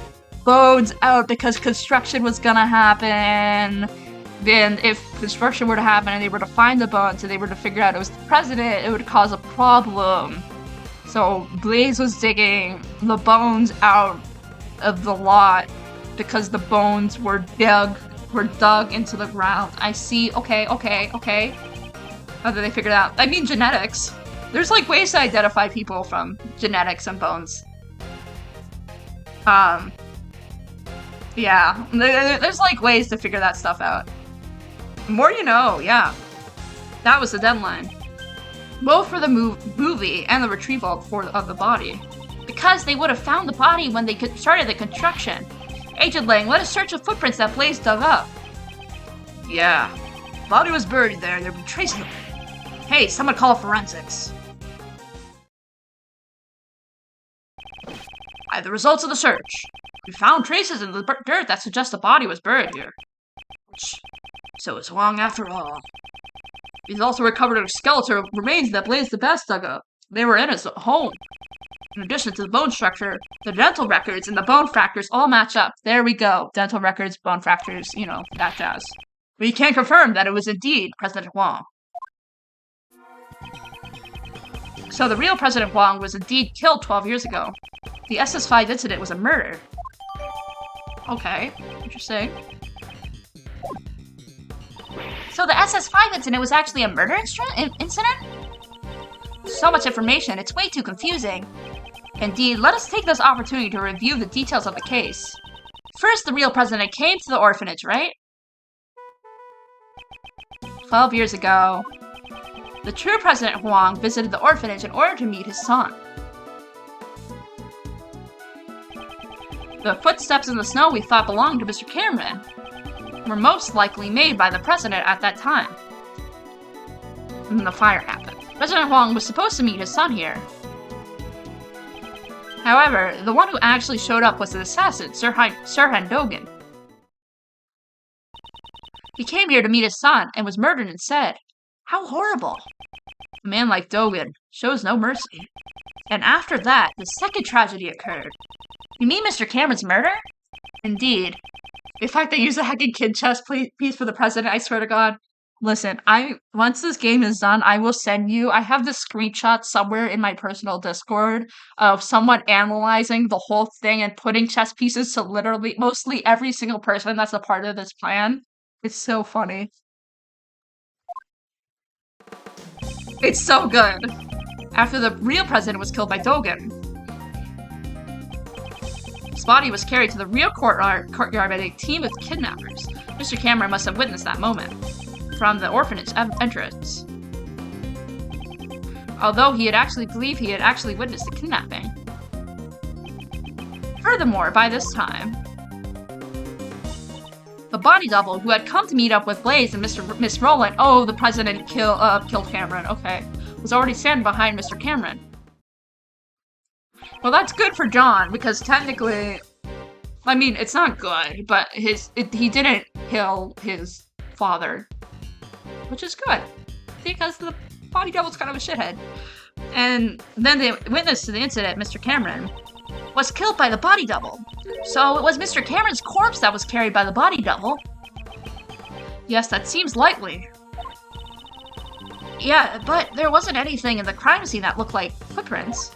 bones out because construction was gonna happen. Then if construction were to happen and they were to find the bones and they were to figure out it was the president, it would cause a problem. So Blaze was digging the bones out of the lot because the bones were dug into the ground. I see. Okay. How did they figure it out? I mean, genetics. There's like ways to identify people from genetics and bones. Yeah. There's like ways to figure that stuff out. The more you know, yeah. That was the deadline. Both for the movie and the retrieval of the body. Because they would have found the body when they started the construction. Agent Lang, let us search the footprints that Blaze dug up. Yeah. Body was buried there. There'd be traces of it. Hey, someone call forensics. I have the results of the search. We found traces in the dirt that suggest the body was buried here. So it's Wong after all. He's also recovered a skeletal remains that Blaze the Best dug up. They were in his home. In addition to the bone structure, the dental records and the bone fractures all match up. There we go. Dental records, bone fractures, you know, that jazz. We can confirm that it was indeed President Wong. So the real President Wong was indeed killed 12 years ago. The SS5 incident was a murder. Okay, interesting. So the SS5 incident was actually a murder incident? So much information, it's way too confusing. Indeed, let us take this opportunity to review the details of the case. First, the real president came to the orphanage, right? 12 years ago, the true President Huang visited the orphanage in order to meet his son. The footsteps in the snow we thought belonged to Mr. Cameron were most likely made by the president at that time. And the fire happened. President Huang was supposed to meet his son here. However, the one who actually showed up was the assassin, Sirhan Dogan. He came here to meet his son and was murdered instead. How horrible! A man like Dogan shows no mercy. And after that, the second tragedy occurred. You mean Mr. Cameron's murder? Indeed. The fact they used a heckin' kid chess piece for the president, I swear to God. Listen, once this game is done, I will send you. I have this screenshot somewhere in my personal Discord of someone analyzing the whole thing and putting chess pieces to literally mostly every single person that's a part of this plan. It's so funny. It's so good. After the real president was killed by Dogen, his body was carried to the real courtyard by a team of kidnappers. Mr. Cameron must have witnessed that moment from the orphanage entrance. Although he had actually believed he had actually witnessed the kidnapping. Furthermore, by this time, the body double who had come to meet up with Blaze and Miss Rowland, oh, the president killed Cameron, okay, was already standing behind Mr. Cameron. Well, that's good for John, because technically, I mean, it's not good, but he didn't kill his father, which is good, because the body double's kind of a shithead. And then the witness to the incident, Mr. Cameron, was killed by the body double. So it was Mr. Cameron's corpse that was carried by the body double. Yes, that seems likely. Yeah, but there wasn't anything in the crime scene that looked like footprints.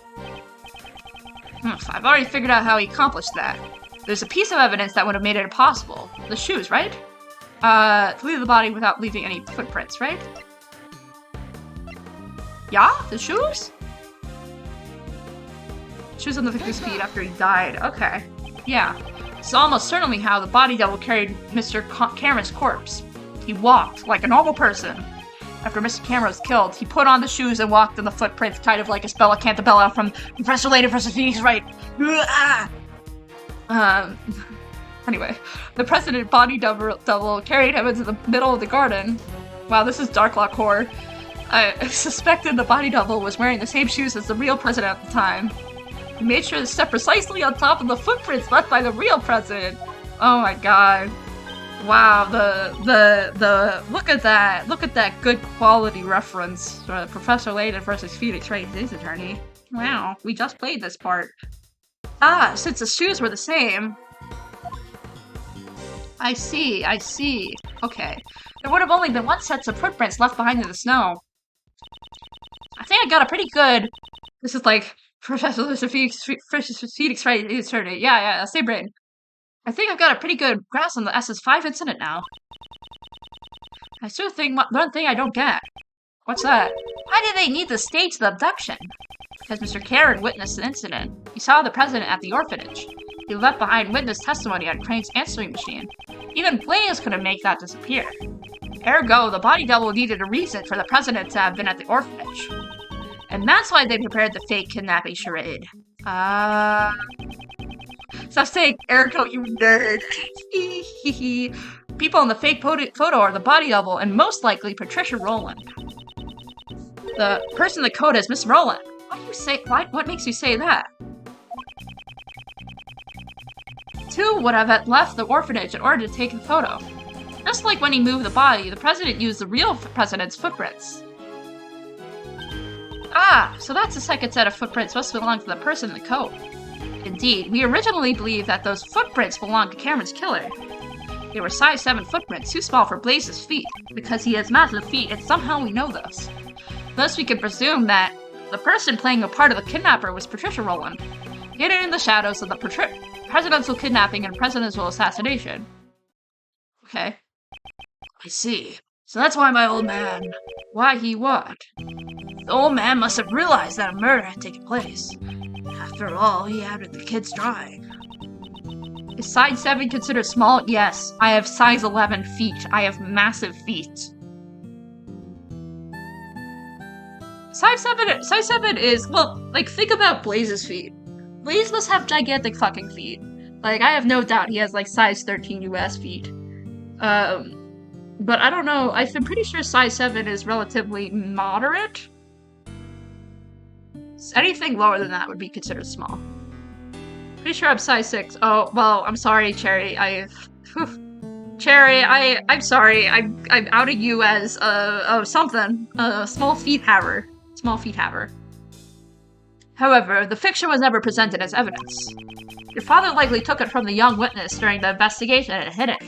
I've already figured out how he accomplished that. There's a piece of evidence that would have made it impossible. The shoes, right? To leave the body without leaving any footprints, right? Yeah? The shoes? Shoes on the victim's feet after he died. Okay. Yeah. It's almost certainly how the body double carried Mr. Cameron's corpse. He walked like a normal person. After Mr. Cameron was killed, he put on the shoes and walked in the footprints, kind of like Bella Cantabella from Professor Layton vs. Phoenix Wright. Anyway, the president body double carried him into the middle of the garden. Wow, this is Darklock horror. I suspected the body double was wearing the same shoes as the real president at the time. He made sure to step precisely on top of the footprints left by the real president. Oh my god. Wow, look at that good quality reference. Professor Layton versus Phoenix Wright, his attorney. Wow, we just played this part. Ah, since the shoes were the same. I see. Okay. There would have only been one set of footprints left behind in the snow. I think I got a pretty good... This is like Professor Phoenix Wright, his attorney. Yeah, same brain. I think I've got a pretty good grasp on the SS5 incident now. I still think one thing I don't get. What's that? Why did they need to stage the abduction? Because Mr. Cameron witnessed the incident. He saw the president at the orphanage. He left behind witness testimony on Crane's answering machine. Even Blaze couldn't make that disappear. Ergo, the body double needed a reason for the president to have been at the orphanage. And that's why they prepared the fake kidnapping charade. Stop saying ergo, you nerd. People in the fake photo are the body double and most likely Patricia Rowland. The person in the code is Miss Rowland. What makes you say that? Two would have left the orphanage in order to take the photo. Just like when he moved the body, the president used the real president's footprints. Ah, so that's the second set of footprints supposed to belong to the person in the coat. Indeed, we originally believed that those footprints belonged to Cameron's killer. They were size 7 footprints, too small for Blaze's feet, because he has massive feet and somehow we know this. Thus we could presume that the person playing a part of the kidnapper was Patricia Rowland, hidden in the shadows of the presidential kidnapping and presidential assassination. Okay. I see. So that's why my old man... Why he what? The old man must have realized that a murder had taken place. After all, he added the kid's drawing. Is size 7 considered small? Yes. I have size 11 feet. I have massive feet. Size 7 is, well, like, think about Blaze's feet. Blaze must have gigantic fucking feet. Like, I have no doubt he has, like, size 13 US feet. But I don't know, I'm pretty sure size 7 is relatively moderate. Anything lower than that would be considered small. Pretty sure I'm size 6. Oh, well, I'm sorry, Cherry. Cherry, I'm sorry. I'm outing you as, something. Small feet haver. Small feet haver. However, the fiction was never presented as evidence. Your father likely took it from the young witness during the investigation and hid it.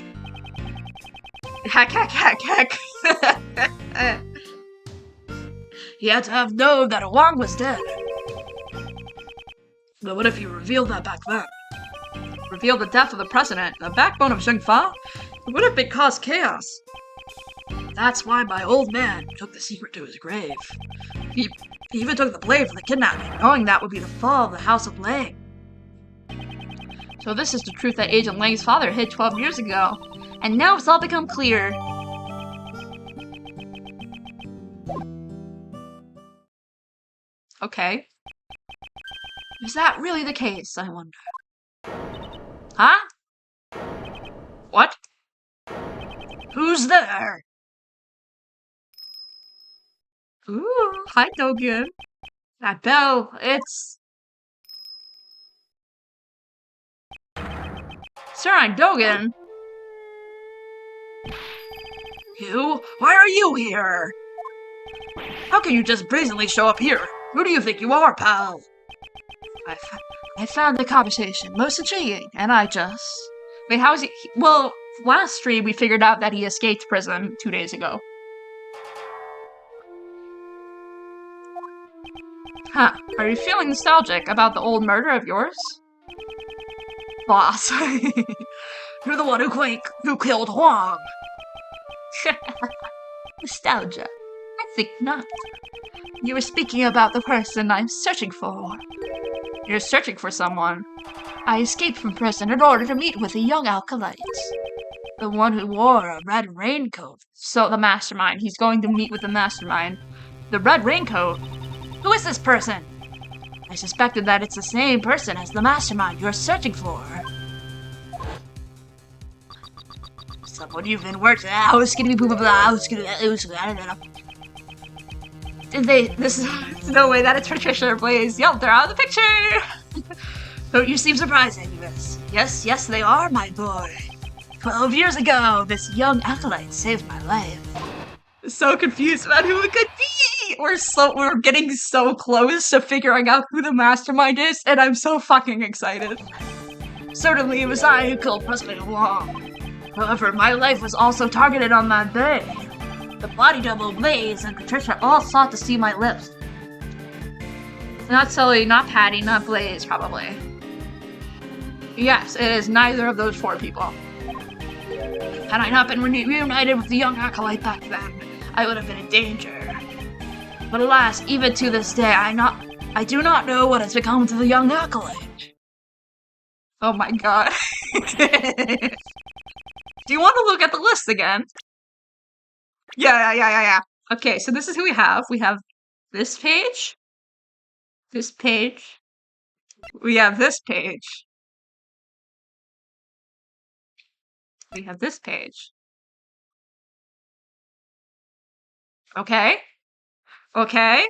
Heck. He had to have known that Wang was dead. But what if you revealed that back then? Reveal the death of the president, the backbone of Zhengfa? It would have been caused chaos. That's why my old man took the secret to his grave. He even took the blame for the kidnapping, knowing that would be the fall of the House of Lang. So this is the truth that Agent Lang's father hid 12 years ago. And now it's all become clear. Okay. Is that really the case, I wonder? Huh? What? Who's there? Ooh, hi Dogen. That bell, it's... Sir, I'm Dogen. You? Why are you here? How can you just brazenly show up here? Who do you think you are, pal? I found the conversation most intriguing, and I just... Wait, how is he... Well, last stream we figured out that he escaped prison 2 days ago. Huh. Are you feeling nostalgic about the old murder of yours? Boss. You're the one who killed Huang. Nostalgia. I think not. You were speaking about the person I'm searching for. You're searching for someone. I escaped from prison in order to meet with a young acolyte. The one who wore a red raincoat. So the Mastermind. He's going to meet with the Mastermind. The red raincoat? Who is this person? I suspected that it's the same person as the Mastermind you're searching for. Someone you've been working out. Did they... There's no way that it's Patricia or Blaze. Yup, they're out of the picture! Don't you seem surprised, Agnes? Yes, they are, my boy. 12 years ago, this young acolyte saved my life. So confused about who it could be! We're getting so close to figuring out who the Mastermind is, and I'm so fucking excited. Certainly it was I who killed President Wang. However, my life was also targeted on that day. The body double Blaze and Patricia all sought to see my lips. Not Sully, not Patty, not Blaze, probably. Yes, it is neither of those 4 people. Had I not been reunited with the young acolyte back then, I would have been in danger. But alas, even to this day, I do not know what has become of the young acolyte. Oh my god. Do you want to look at the list again? Yeah. Okay, so this is who we have. We have this page. This page. We have this page. We have this page. Okay. What?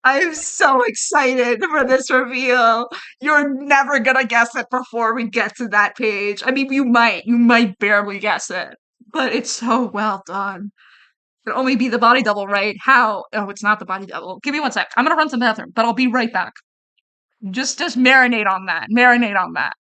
I'm so excited for this reveal. You're never gonna guess it before we get to that page. I mean, you might barely guess it, but it's so well done. It'll only be the body double, right? How? Oh, it's not the body double. Give me 1 sec. I'm gonna run to the bathroom, but I'll be right back. Just marinate on that. Marinate on that.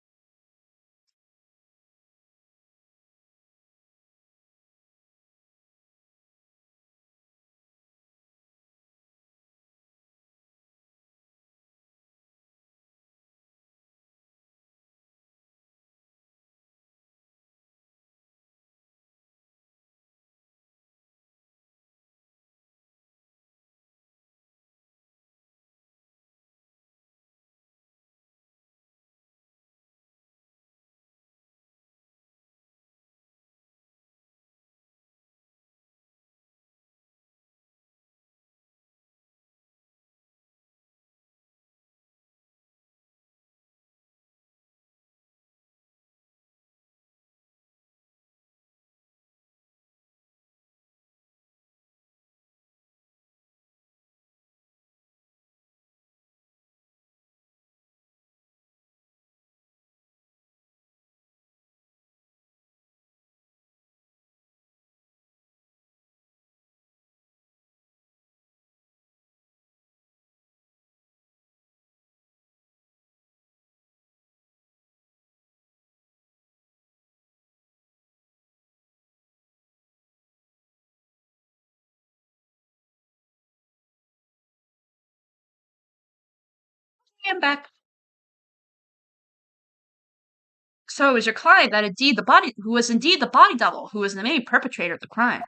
I'm back. So is your client that indeed the body who was indeed the body double, who was the main perpetrator of the crime?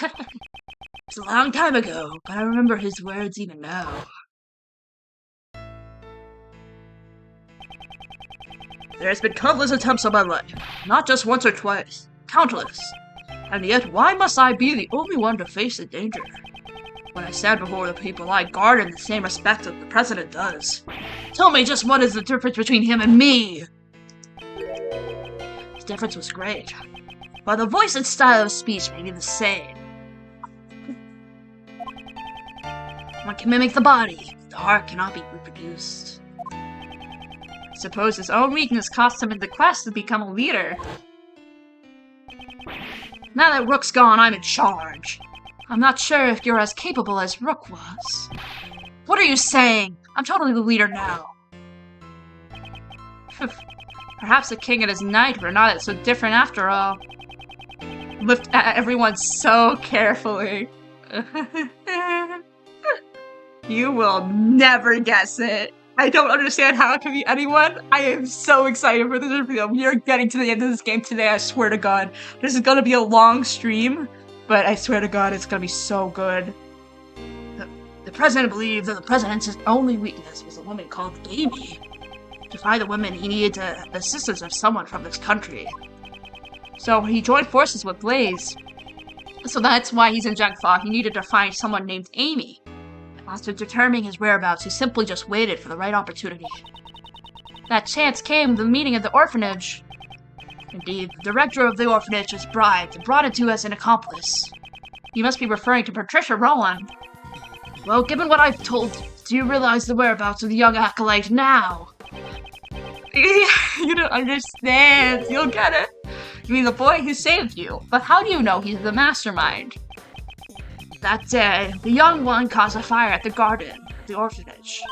It's a long time ago, but I remember his words even now. There's been countless attempts on my life, not just once or twice, countless. And yet, why must I be the only one to face the danger? When I stand before the people, I guard in the same respect that the president does. Tell me just what is the difference between him and me? The difference was great, but the voice and style of speech may be the same. One can mimic the body, the heart cannot be reproduced. I suppose his own weakness cost him in the quest to become a leader. Now that Rook's gone, I'm in charge. I'm not sure if you're as capable as Rook was. What are you saying? I'm totally the leader now. Perhaps the king and his knight were not so different after all. Looked at everyone so carefully. You will never guess it. I don't understand how it can be anyone. I am so excited for this review. We are getting to the end of this game today, I swear to God. This is gonna be a long stream, but I swear to God, it's gonna be so good. The president believed that the president's only weakness was a woman called Amy. To find the woman, he needed the assistance of someone from this country. So he joined forces with Blaze. So that's why he's in Jungflaw. He needed to find someone named Amy. After determining his whereabouts, he simply just waited for the right opportunity. That chance came with the meeting at the orphanage. Indeed, the director of the orphanage was bribed and brought into as an accomplice. You must be referring to Patricia Rowland. Well, given what I've told you, do you realize the whereabouts of the young acolyte now? You don't understand. You'll get it. You mean the boy who saved you. But how do you know he's the mastermind? That day, the young one caused a fire at the garden, the orphanage.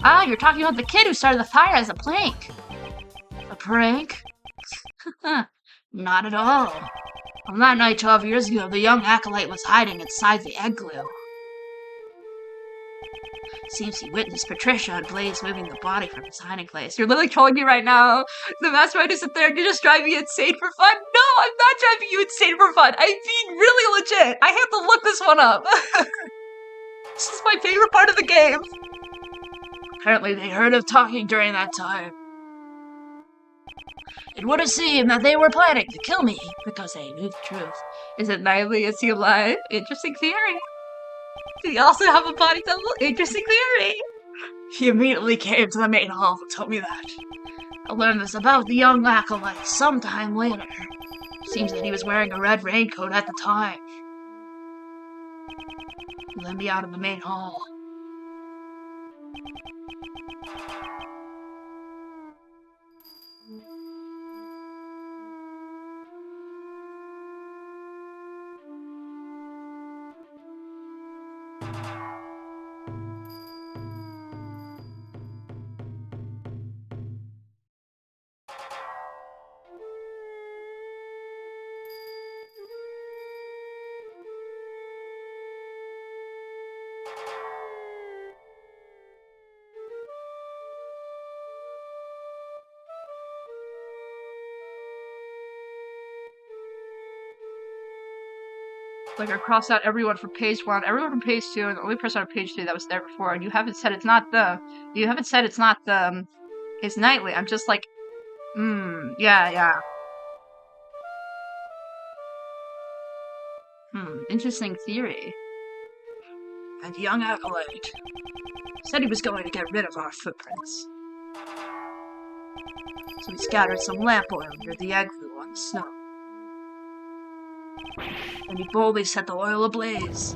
Ah, you're talking about the kid who started the fire as a prank. A prank? Not at all. On that night 12 years ago, the young acolyte was hiding inside the egg glue. Seems he witnessed Patricia and Blaze moving the body from his hiding place. You're literally trolling me right now. The mastermind isn't there. You're just driving me insane for fun. No, I'm not driving you insane for fun. I'm being really legit. I have to look this one up. This is my favorite part of the game. Apparently they heard of talking during that time. It would have seemed that they were planning to kill me because they knew the truth. Is it Nightly? Is he alive? Interesting theory. Did he also have a body double? Interesting theory. He immediately came to the main hall to tell me that. I learned this about the young acolyte sometime later. Seems that he was wearing a red raincoat at the time. He led me out of the main hall. Like, I crossed out everyone from page 1, everyone from page 2, and the only person on page 3 that was there before, and you haven't said it's not the... You haven't said it's not the... It's Nightly. I'm just like... yeah. Interesting theory. And young acolyte said he was going to get rid of our footprints. So he scattered some lamp oil near the egg glue on the snow. And he boldly set the oil ablaze.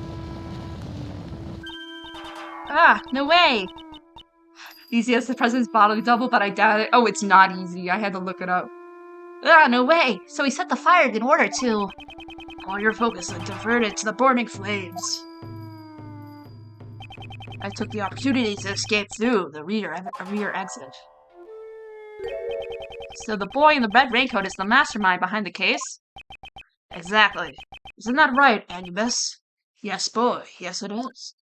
Ah, no way! Easy as the president's bodily double, but I doubt it. Oh, it's not easy. I had to look it up. Ah, no way! So he set the fire in order to... All your focus and divert it to the burning flames. I took the opportunity to escape through the rear exit. So the boy in the red raincoat is the mastermind behind the case? Exactly. Isn't that right, Anubis? Yes, boy. Yes, it is.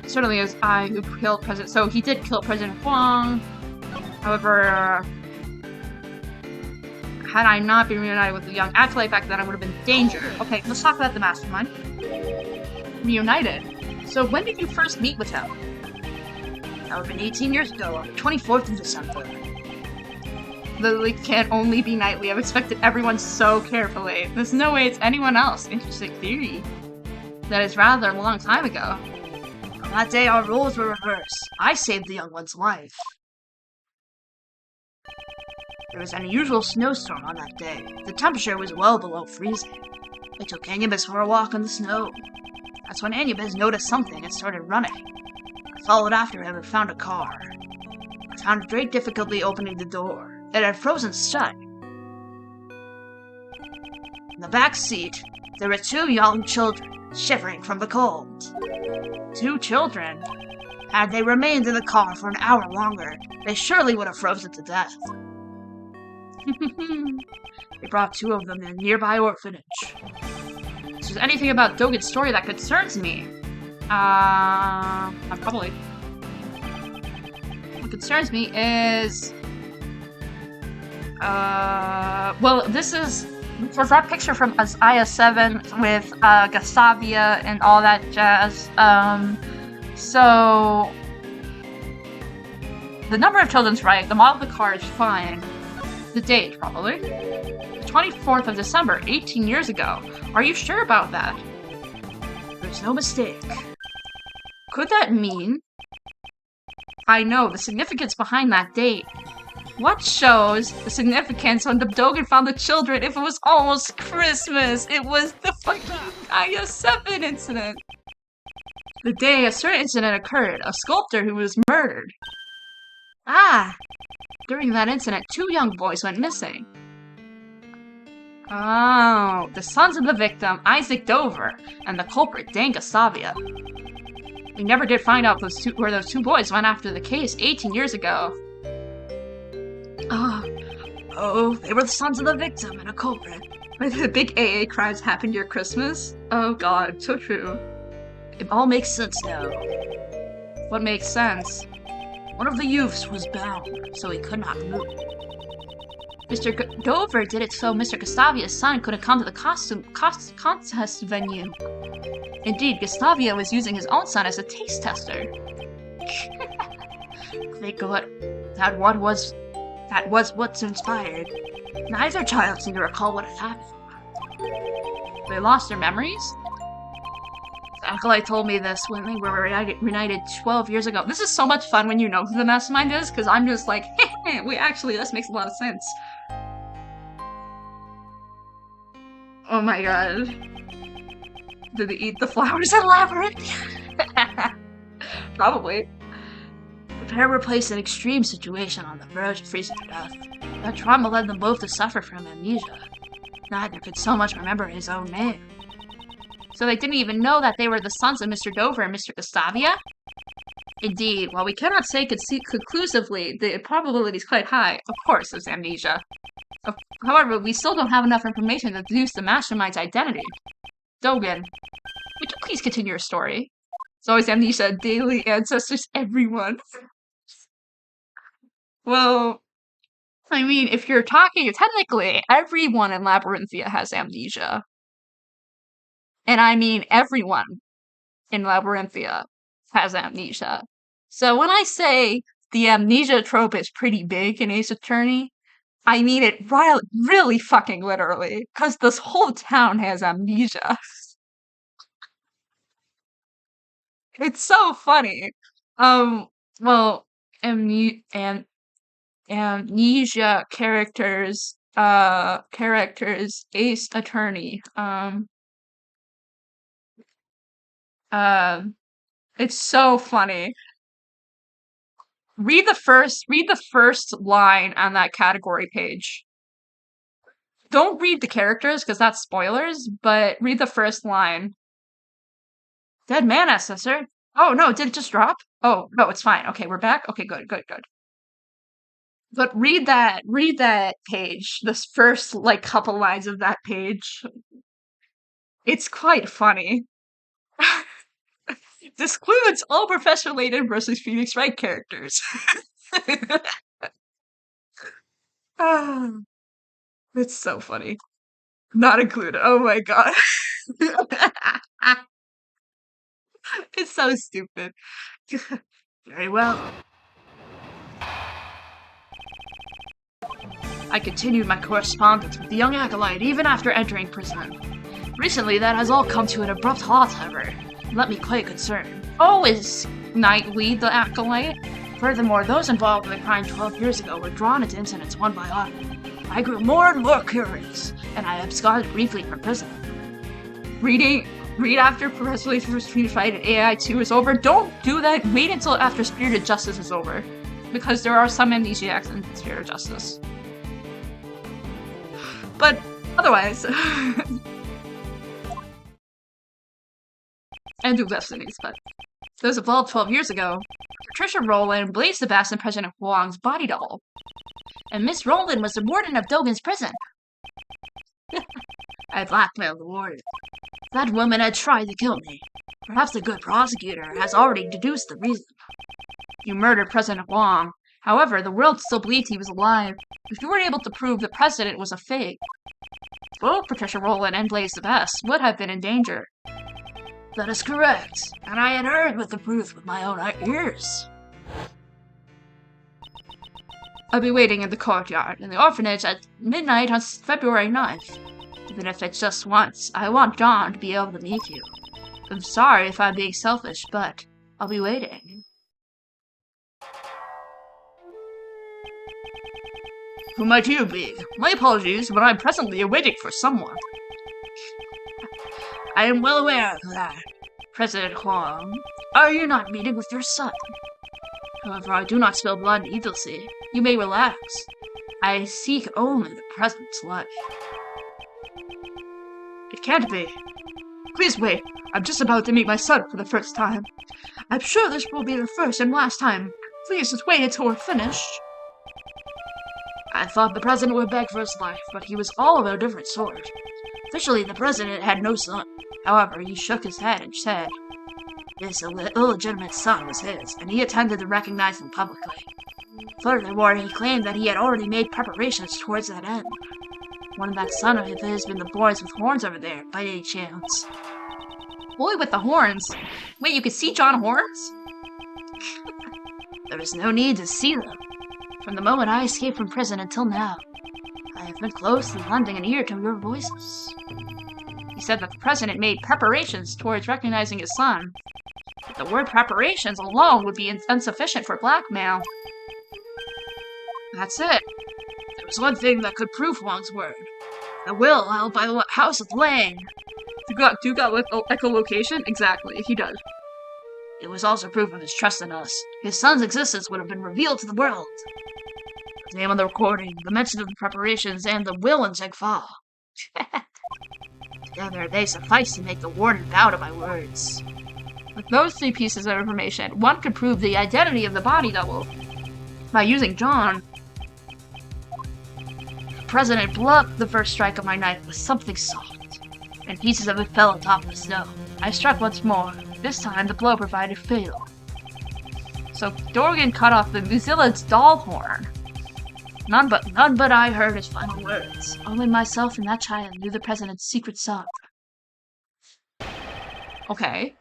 Certainly it was I who killed President. So he did kill President Huang. However, had I not been reunited with the young acolyte back then, I would have been in danger. Okay, let's talk about the Mastermind. Reunited. So when did you first meet with him? That would have been 18 years ago, on the 24th of December. Literally can't only be nightly. I've expected everyone so carefully. There's no way it's anyone else. Interesting theory. That is rather a long time ago. On that day, our roles were reversed. I saved the young one's life. There was an unusual snowstorm on that day. The temperature was well below freezing. I took Anubis for a walk on the snow. That's when Anubis noticed something and started running. I followed after him and found a car. I found great difficulty opening the door. It had frozen shut. In the back seat, there were 2 young children, shivering from the cold. 2 children. Had they remained in the car for an hour longer, they surely would have frozen to death. They brought 2 of them to a nearby orphanage. If there's anything about Dogen's story that concerns me, probably. What concerns me is, well, this was that picture from Isaiah 7 with, Gustavia and all that jazz. So, the number of children's right, the model of the car is fine. The date, probably. The 24th of December, 18 years ago. Are you sure about that? There's no mistake. Could that mean? I know, the significance behind that date. What shows the significance when the Dogen found the children if it was almost Christmas? It was the fucking Aya 7 incident. The day a certain incident occurred, a sculptor who was murdered. Ah! During that incident, 2 young boys went missing. Oh, the sons of the victim, Isaac Dover, and the culprit, Dan Gustavia. We never did find out where those 2 boys went after the case 18 years ago. Oh, they were the sons of the victim and a culprit. The big AA crimes happened near Christmas? Oh god, so true. It all makes sense now. What makes sense? One of the youths was bound, so he could not move. Mr. Dover did it so Mr. Gustavia's son couldn't come to the contest venue. Indeed, Gustavia was using his own son as a taste tester. Think of that was what's inspired. Neither child seemed to recall what had happened. They lost their memories? The acolyte told me this when they were reunited 12 years ago. This is so much fun when you know who the Mastermind is, because I'm just like, this makes a lot of sense. Oh my god. Did they eat the flowers in Labyrinth? Probably. The pair were placed in an extreme situation on the verge of freezing to death. That trauma led them both to suffer from amnesia. Neither could so much remember his own name. So they didn't even know that they were the sons of Mr. Dover and Mr. Gustavia? Indeed, while we cannot say conclusively, the probability is quite high. Of course, there's amnesia. However, we still don't have enough information to deduce the Mastermind's identity. Dogen, would you please continue your story? It's always amnesia, daily ancestors, everyone. Well, I mean, if you're talking, technically, everyone in Labyrinthia has amnesia. And I mean everyone in Labyrinthia has amnesia. So when I say the amnesia trope is pretty big in Ace Attorney, I mean it really fucking literally, because this whole town has amnesia. It's so funny. Well, amnesia characters, Ace Attorney, it's so funny. Read the first line on that category page. Don't read the characters, because that's spoilers, but read the first line. Dead man, Assessor. Oh, no, did it just drop? Oh, no, it's fine. Okay, we're back? Okay, good. But read that page. This first, couple lines of that page. It's quite funny. This includes all Professor Layton versus Phoenix Wright characters. It's so funny. Not included. Oh my god. It's so stupid. Very well. I continued my correspondence with the young acolyte even after entering prison. Recently, that has all come to an abrupt halt, however. Left me quite concerned. Oh, is Knightley the acolyte? Furthermore, those involved in the crime 12 years ago were drawn into incidents one by one. I grew more and more curious, and I absconded briefly from prison. Read after Professor Layton's first Phoenix Wright and AAI2 is over. Don't do that. Wait until after Spirited Justice is over. Because there are some amnesiacs in Spirited Justice. But otherwise... and do Destinies, but... Those evolved 12 years ago. Patricia Rowland blazed the Bass in President Huang's body double. And Miss Rowland was the warden of Dogen's prison. I blackmailed the warden. That woman had tried to kill me. Perhaps the good prosecutor has already deduced the reason. You murdered President Huang. However, the world still believed he was alive. If you were able to prove the president was a fake, both Patricia Rowland and Blaze the Best would have been in danger. That is correct, and I had heard with the proof with my own ears. I'll be waiting in the courtyard in the orphanage at midnight on February 9th. Even if it's just once, I want John to be able to meet you. I'm sorry if I'm being selfish, but I'll be waiting. Who might you be? My apologies, but I'm presently awaiting for someone. I am well aware of that. President Huang, are you not meeting with your son? However, I do not spill blood needlessly. You may relax. I seek only the president's life. It can't be. Please wait. I'm just about to meet my son for the first time. I'm sure this will be the first and last time. Please just wait until we're finished. I thought the president would beg for his life, but he was all of a different sort. Officially, the president had no son. However, he shook his head and said this illegitimate son was his, and he intended to recognize him publicly. Furthermore, he claimed that he had already made preparations towards that end. Wouldn't that son of his been the boys with horns over there, by any chance? Boy with the horns? Wait, you could see John Horns? There was no need to see them. From the moment I escaped from prison until now, I have been closely lending an ear to your voices. He said that the president made preparations towards recognizing his son. But the word preparations alone would be insufficient for blackmail. That's it. There was one thing that could prove Huang's word. The will held by the House of Lang. Do got echolocation? Exactly, he does. It was also proof of his trust in us. His son's existence would have been revealed to the world. The name on the recording, the mention of the preparations, and the will in Zegfa. Together, they suffice to make the warden bow to my words. With those three pieces of information, one could prove the identity of the body double. By using John, the president blocked the first strike of my knife with something soft, and pieces of it fell on top of the snow. I struck once more. This time, the blow proved fatal. So Dorgan cut off the Muzilla's doll horn. None but I heard his final words. Only myself and that child knew the president's secret song. Okay.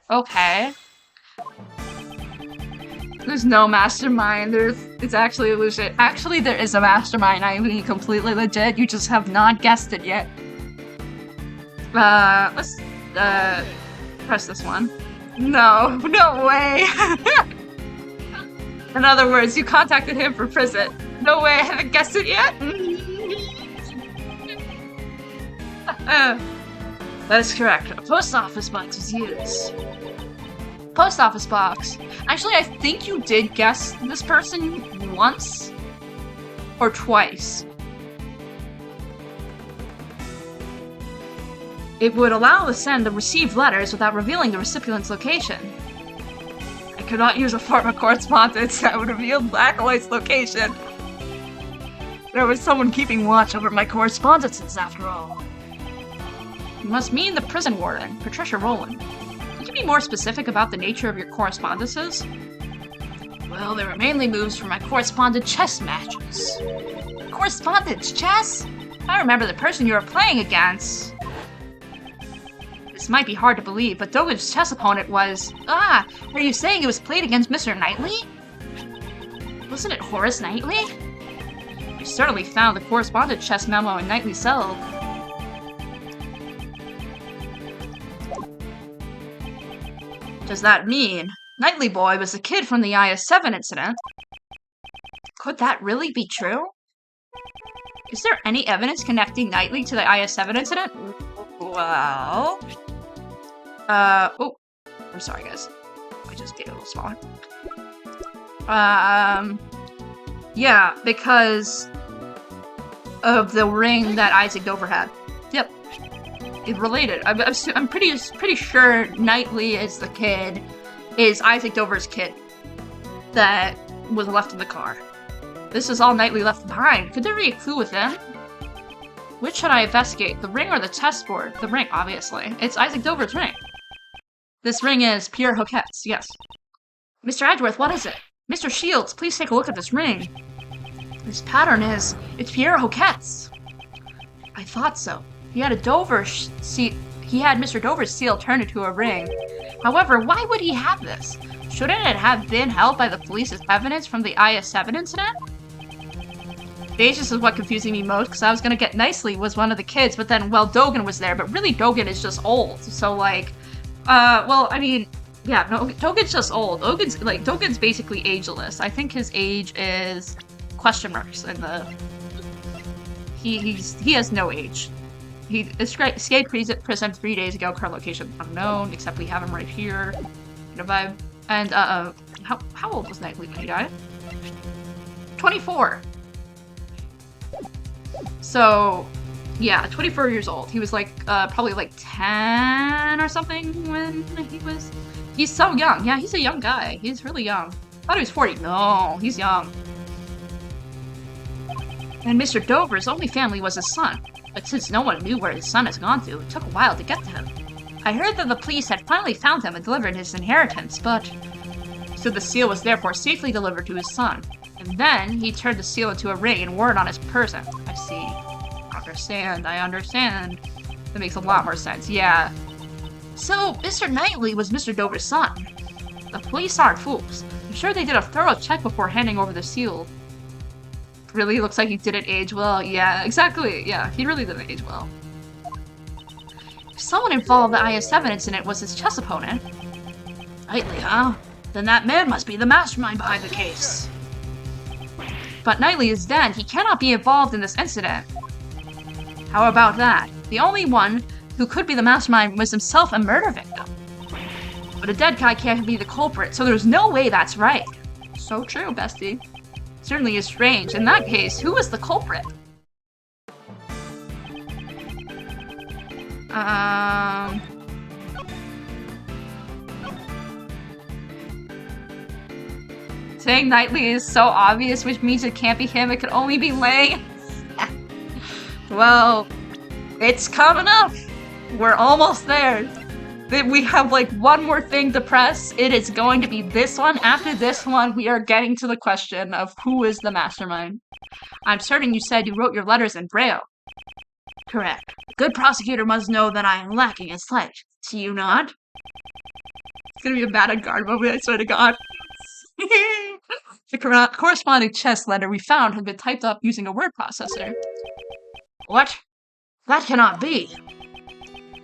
There's no mastermind. It's actually legit. Actually, there is a mastermind. I'm being completely legit. You just have not guessed it yet. Let's press this one. No way. In other words, you contacted him for prison. No way, I haven't guessed it yet. That is correct. A post office box was used. Post office box. Actually, I think you did guess this person once or twice. It would allow the send and receive letters without revealing the recipient's location. I could not use a form of correspondence that would reveal Blacklight's location. There was someone keeping watch over my correspondences, after all. You must mean the prison warden, Patricia Rowland. Could you be more specific about the nature of your correspondences? Well, they were mainly moves from my correspondent chess matches. Correspondence chess? I remember the person you were playing against. This might be hard to believe, but Dogen's chess opponent was... Ah, are you saying it was played against Mr. Knightley? Wasn't it Horace Knightley? You certainly found the correspondent chess memo in Knightley's cell. Does that mean Knightley boy was the kid from the IS-7 incident? Could that really be true? Is there any evidence connecting Knightley to the IS-7 incident? Well... oh. I'm sorry, guys. I just made it a little smaller. Yeah, because of the ring that Isaac Dover had. Yep. It's related. I'm pretty sure Knightley is the kid, is Isaac Dover's kid that was left in the car. This is all Knightley left behind. Could there be a clue with him? Which should I investigate? The ring or the chessboard? The ring, obviously. It's Isaac Dover's ring. This ring is Pierre Hoquet's, yes. Mr. Edgeworth, what is it? Mr. Shields, please take a look at this ring. This pattern it's Pierre Hoquet's. I thought so. He had Mr. Dover's seal turned into a ring. However, why would he have this? Shouldn't it have been held by the police as evidence from the IS-7 incident? This is what confusing me most, because I was gonna get Nicely was one of the kids, but then, well, Dogen was there, but really Dogen is just old. So, like, well, I mean, yeah, no, Dogen's just old. Dogen's basically ageless. I think his age is question marks in the... He has no age. He escaped prison 3 days ago, current location unknown, except we have him right here. You know, vibe. And, how old was Knightley when he died? 24. So, yeah, 24 years old. He was like, probably like 10 or something when he was... He's so young. Yeah, he's a young guy. He's really young. I thought he was 40. No, he's young. And Mr. Dover's only family was his son. But since no one knew where his son has gone to, it took a while to get to him. I heard that the police had finally found him and delivered his inheritance, but... So the seal was therefore safely delivered to his son. And then, he turned the seal into a ring and wore it on his person. I see. I understand. That makes a lot more sense, yeah. So, Mr. Knightley was Mr. Dover's son. The police aren't fools. I'm sure they did a thorough check before handing over the seal. Really looks like he didn't age well. Yeah, exactly. Yeah, he really didn't age well. If someone involved in the IS-7 incident was his chess opponent... Knightley, huh? Then that man must be the mastermind behind the case. But Knightley is dead. He cannot be involved in this incident. How about that? The only one who could be the mastermind was himself a murder victim. But a dead guy can't be the culprit, so there's no way that's right. So true, bestie. Certainly is strange. In that case, who was the culprit? Saying Knightley is so obvious, which means it can't be him, it could only be Lang. Well, it's coming up. We're almost there. We have like one more thing to press. It is going to be this one. After this one, we are getting to the question of who is the mastermind. I'm certain you said you wrote your letters in Braille. Correct. A good prosecutor must know that I am lacking in sight. Do you not? It's gonna be a bad guard moment, I swear to God. The corresponding chess letter we found had been typed up using a word processor. What? That cannot be.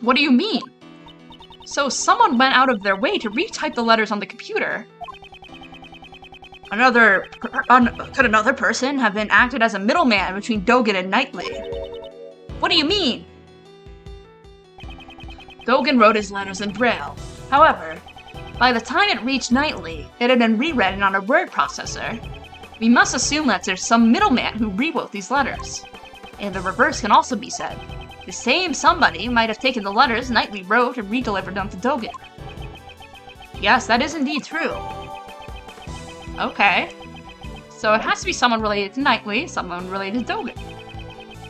What do you mean? So someone went out of their way to retype the letters on the computer. Could another person have been acted as a middleman between Dogen and Knightley? What do you mean? Dogen wrote his letters in Braille. However, by the time it reached Knightley, it had been rewritten on a word processor. We must assume that there's some middleman who rewrote these letters. And the reverse can also be said. The same somebody might have taken the letters Knightley wrote and redelivered them to Dogen. Yes, that is indeed true. Okay. So it has to be someone related to Knightley, someone related to Dogen.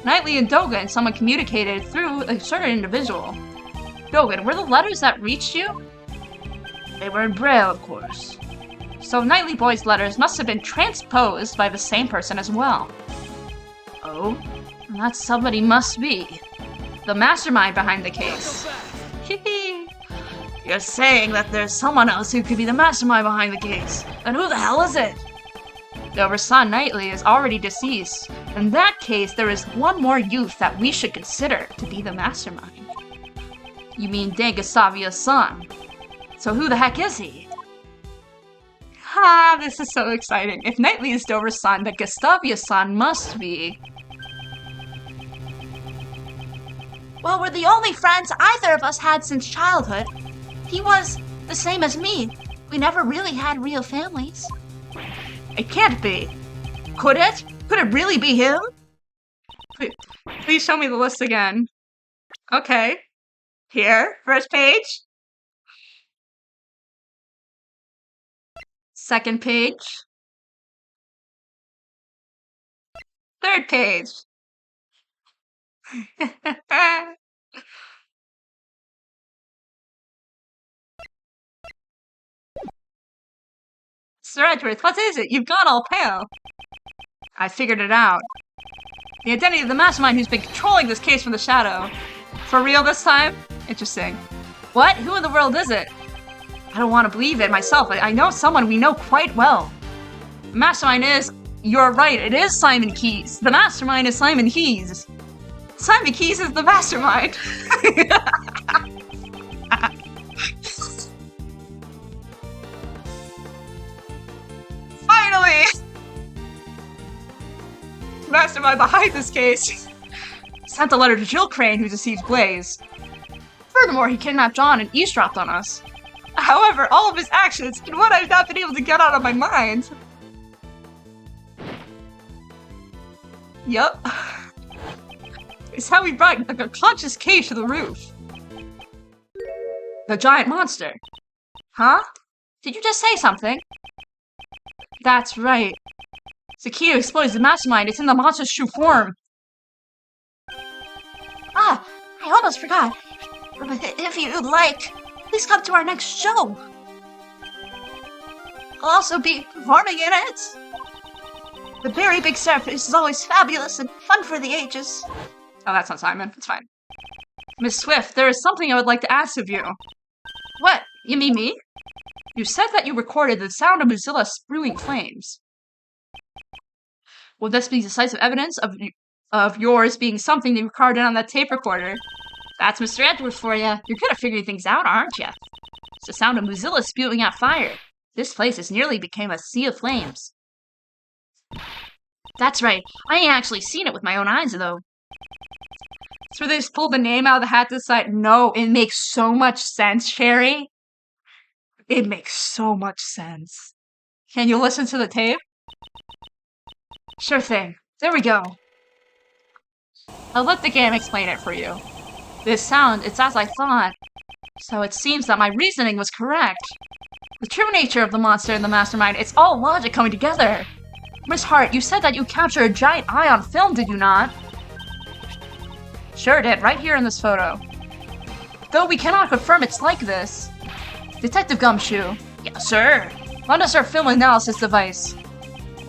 Knightley and Dogen, someone communicated through a certain individual. Dogen, were the letters that reached you? They were in Braille, of course. So Knightley Boy's letters must have been transposed by the same person as well. Oh? And that somebody must be the mastermind behind the case. You're saying that there's someone else who could be the mastermind behind the case. And who the hell is it? Dover's son Knightley is already deceased. In that case, there is one more youth that we should consider to be the mastermind. You mean Dan Gustavia's son. So who the heck is he? Ha, this is so exciting. If Knightley is Dover's son, then Gustavia's son must be... Well, we're the only friends either of us had since childhood. He was the same as me. We never really had real families. It can't be. Could it? Could it really be him? Please show me the list again. Okay. Here, first page. Second page. Third page. Sir Edgeworth, what is it? You've gone all pale. I figured it out. The identity of the mastermind who's been controlling this case from the shadow. For real this time? Interesting. What? Who in the world is it? I don't want to believe it myself. I know someone we know quite well. The mastermind is... You're right, it is Simon Keyes. The mastermind is Simon Keyes. Simon Keyes is the mastermind. Finally! Mastermind behind this case sent a letter to Jill Crane, who deceived Blaze. Furthermore, he kidnapped John and eavesdropped on us. However, all of his actions and what I've not been able to get out of my mind. Yup. It's how we brought a conscious cage to the roof. The giant monster. Huh? Did you just say something? That's right. It's the key to exploit the mastermind. It's in the monster's true form. Ah, I almost forgot. If you'd like, please come to our next show. I'll also be performing in it. The very big surface is always fabulous and fun for the ages. Oh, that's not Simon. It's fine. Miss Swift, there is something I would like to ask of you. What? You mean me? You said that you recorded the sound of Mozilla spewing flames. Will this be decisive evidence of yours being something that you recorded on that tape recorder? That's Mr. Edgeworth for you. You're good at figuring things out, aren't you? It's the sound of Mozilla spewing out fire. This place has nearly become a sea of flames. That's right. I ain't actually seen it with my own eyes, though. So they just pulled the name out of the hat to decide, no, it makes so much sense, Sherry. It makes so much sense. Can you listen to the tape? Sure thing. There we go. I'll let the game explain it for you. This sound, it's as I thought. So it seems that my reasoning was correct. The true nature of the monster and the mastermind, it's all logic coming together. Miss Hart, you said that you captured a giant eye on film, did you not? Sure did, right here in this photo. Though we cannot confirm it's like this. Detective Gumshoe. Yes, sir. Lend us our film analysis device.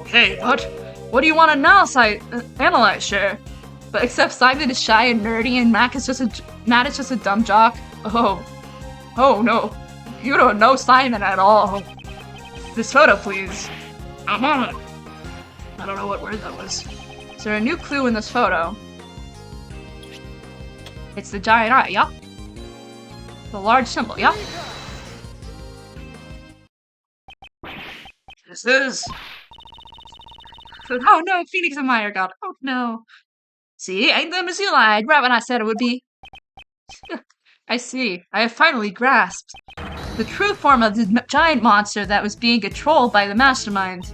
Okay, what do you want to analyze, sir? But except Simon is shy and nerdy and Matt is just a dumb jock. Oh no. You don't know Simon at all. This photo, please. I'm on it. I don't know what word that was. Is there a new clue in this photo? It's the giant eye, yup. The large symbol, yup. This is... Oh no, Phoenix and Meyer got... Oh no. See, ain't them as you lied, right when I said it would be. I see. I have finally grasped the true form of the giant monster that was being controlled by the mastermind.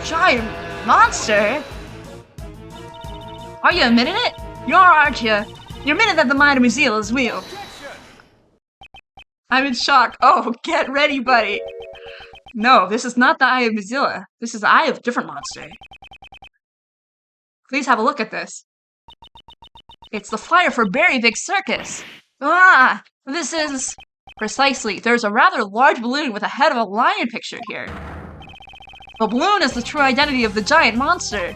Giant monster? Are you admitting it? You are, aren't you? You're admitting that the mind of Museal is real. I'm in shock. Oh, get ready, buddy. No, this is not the Eye of Mozilla. This is the eye of a different monster. Please have a look at this. It's the flyer for Berry Big Circus. Ah, this is... Precisely, there's a rather large balloon with a head of a lion pictured here. The balloon is the true identity of the giant monster.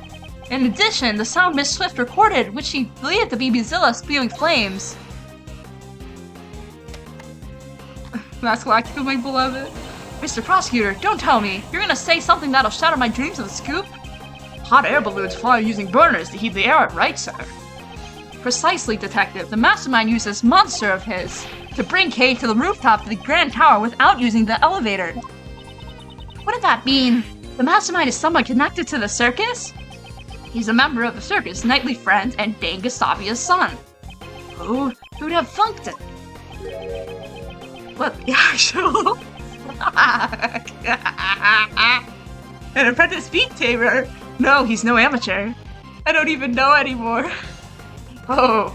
In addition, the sound Miss Swift recorded, which she believed to be Mozilla spewing flames. Mask Galactica, my beloved. Mr. Prosecutor, don't tell me. You're gonna say something that'll shatter my dreams of the scoop? Hot air balloons fly using burners to heat the air, right, sir? Precisely, Detective. The Mastermind used this monster of his to bring Kay to the rooftop of the Grand Tower without using the elevator. Wouldn't that mean the Mastermind is someone connected to the circus? He's a member of the circus, nightly friend, and Dane Gustavia's son. Who'd have funked it? What the actual? An apprentice beat tamer? No, he's no amateur. I don't even know anymore. Oh,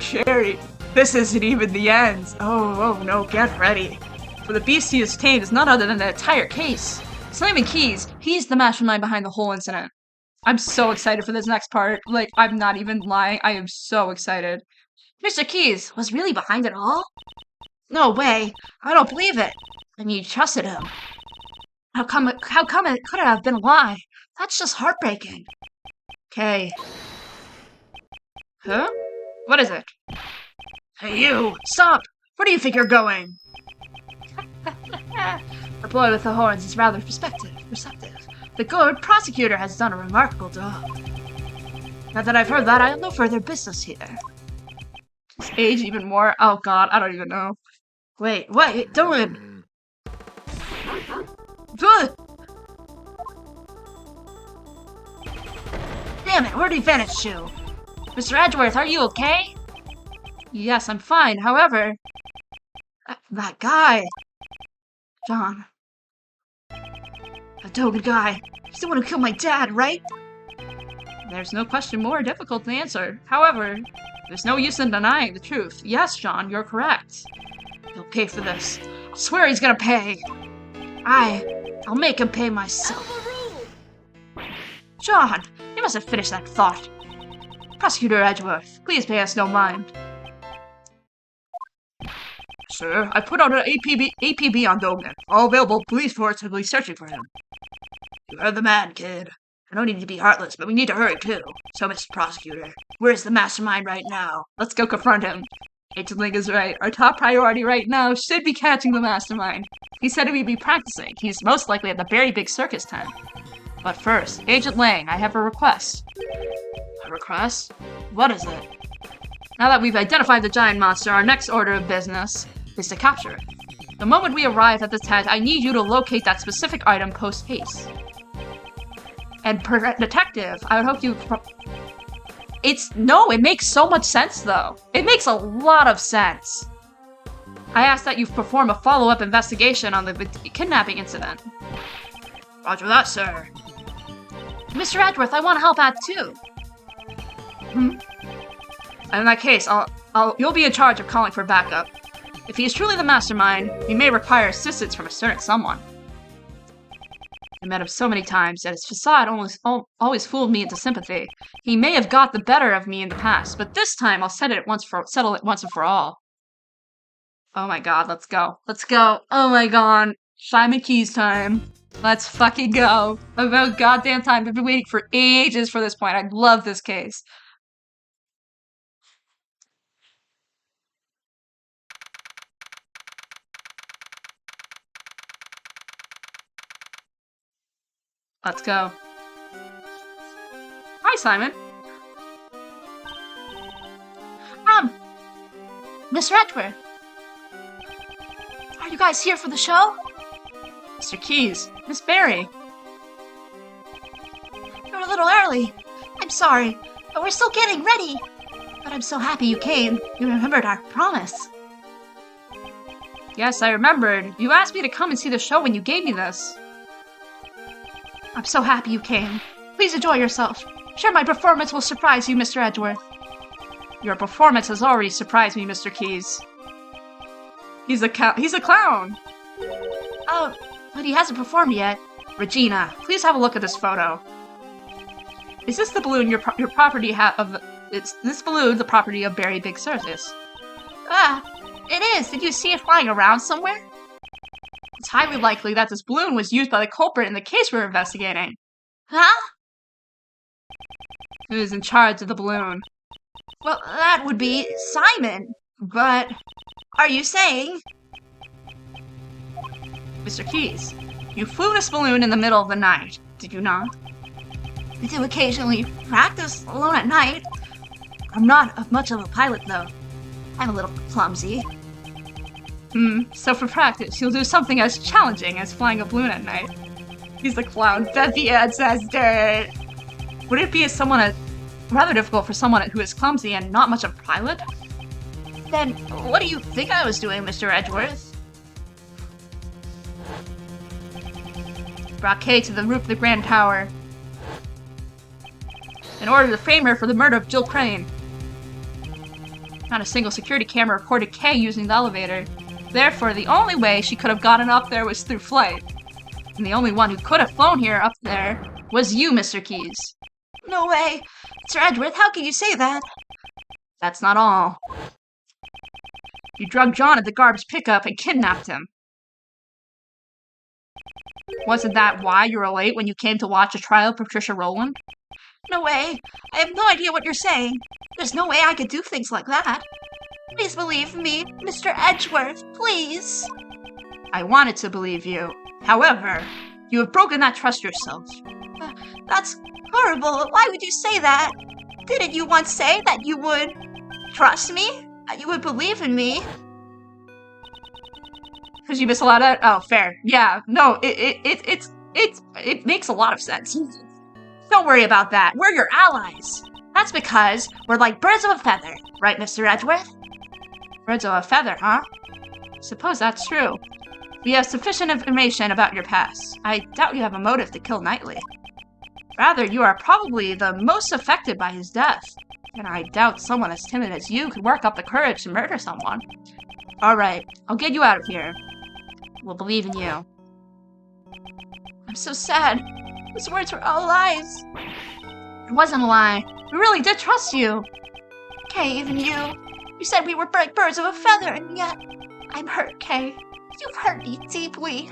Cherry. This isn't even the end. Oh no, get ready. For the beast he has tamed is none other than the entire case. Simon Keys, he's the mastermind behind the whole incident. I'm so excited for this next part. Like, I'm not even lying. I am so excited. Mr. Keys was really behind it all? No way. I don't believe it. I mean, you trusted him. How come it could have been a lie? That's just heartbreaking. Okay. Huh? What is it? Hey, you! Stop! Where do you think you're going? The boy with the horns is rather receptive. The good prosecutor has done a remarkable job. Now that I've heard that, I have no further business here. Just age even more? Oh god, I don't even know. Wait, don't... Good! Damn it, where'd he vanish to? Mr. Edgeworth, are you okay? Yes, I'm fine. However... That guy... John... That toad guy. He's the one who killed my dad, right? There's no question more difficult to answer. However, there's no use in denying the truth. Yes, John, you're correct. He'll pay for this. I swear he's gonna pay. I'll make him pay myself. John, you mustn't finish that thought. Prosecutor Edgeworth, please pay us no mind. Sir, I put out an APB on Dogan. All available police force will be searching for him. You heard the man, kid. I don't need to be heartless, but we need to hurry too. So, Mr. Prosecutor, where's the mastermind right now? Let's go confront him. Agent Link is right. Our top priority right now should be catching the mastermind. He said he'd be practicing. He's most likely at the Berry Big Circus tent. But first, Agent Lang, I have a request. A request? What is it? Now that we've identified the giant monster, our next order of business is to capture it. The moment we arrive at the tent, I need you to locate that specific item post-haste. And Detective, I would hope you... No, it makes so much sense, though. It makes a lot of sense. I ask that you perform a follow-up investigation on the kidnapping incident. Roger that, sir. Mr. Edgeworth, I want to help out, too. In that case, you'll be in charge of calling for backup. If he is truly the mastermind, he may require assistance from a certain someone. I met him so many times that his facade always fooled me into sympathy. He may have got the better of me in the past, but this time I'll settle it once and for all. Oh my god, let's go. Let's go. Oh my god. Simon Keys time. Let's fucking go. About goddamn time. I've been waiting for ages for this point. I love this case. Let's go. Hi, Simon. Mr. Edgeworth. Are you guys here for the show? Mr. Keys, Miss Berry. You're a little early. I'm sorry, but we're still getting ready. But I'm so happy you came. You remembered our promise. Yes, I remembered. You asked me to come and see the show when you gave me this. I'm so happy you came. Please enjoy yourself. Sure, my performance will surprise you, Mr. Edgeworth. Your performance has already surprised me, Mr. Keys. He's a clown. Oh, But he hasn't performed yet. Regina, please have a look at this photo. Is this the balloon your property is this balloon the property of Barry Big Circus? It is. Did you see it flying around somewhere? It's highly likely that this balloon was used by the culprit in the case we're investigating. Huh? Who is in charge of the balloon? Well, that would be Simon. But are you saying... Mr. Keys, you flew this balloon in the middle of the night, did you not? I do occasionally practice alone at night. I'm not much of a pilot, though. I'm a little clumsy. So for practice, you'll do something as challenging as flying a balloon at night. He's the clown. Becky ancestor! Would it be rather difficult for someone who is clumsy and not much of a pilot? Then what do you think I was doing, Mr. Edgeworth? Brought Kay to the roof of the Grand Tower in order to frame her for the murder of Jill Crane. Not a single security camera recorded Kay using the elevator. Therefore, the only way she could have gotten up there was through flight. And the only one who could have flown here up there was you, Mr. Keys. No way! Mr. Edgeworth, how can you say that? That's not all. You drugged John at the garbage pickup and kidnapped him. Wasn't that why you were late when you came to watch the trial of Patricia Rowland? No way! I have no idea what you're saying. There's no way I could do things like that. Please believe me, Mr. Edgeworth, please. I wanted to believe you. However, you have broken that trust yourself. That's horrible. Why would you say that? Didn't you once say that you would trust me? That you would believe in me? Because you miss a lot of... Oh, fair. Yeah, no, it makes a lot of sense. Don't worry about that. We're your allies. That's because we're like birds of a feather. Right, Mr. Edgeworth? Birds of a feather, huh? Suppose that's true. We have sufficient information about your past. I doubt you have a motive to kill Knightley. Rather, you are probably the most affected by his death. And I doubt someone as timid as you could work up the courage to murder someone. Alright, I'll get you out of here. We'll believe in you. I'm so sad. Those words were all lies. It wasn't a lie. We really did trust you. Kay, even you. You said we were like birds of a feather, and yet I'm hurt, Kay. You've hurt me deeply.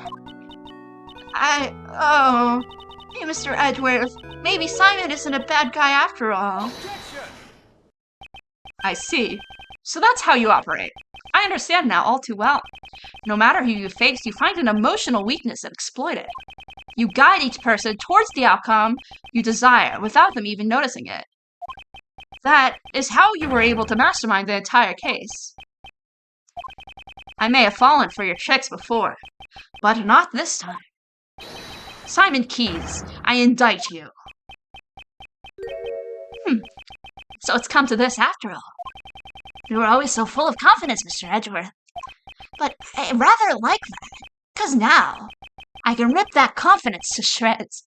Hey, Mr. Edgeworth, maybe Simon isn't a bad guy after all. I see. So that's how you operate. I understand now all too well. No matter who you face, you find an emotional weakness and exploit it. You guide each person towards the outcome you desire without them even noticing it. That is how you were able to mastermind the entire case. I may have fallen for your tricks before, but not this time. Simon Keys, I indict you. So it's come to this after all. You were always so full of confidence, Mr. Edgeworth. But I rather like that, 'cause now I can rip that confidence to shreds.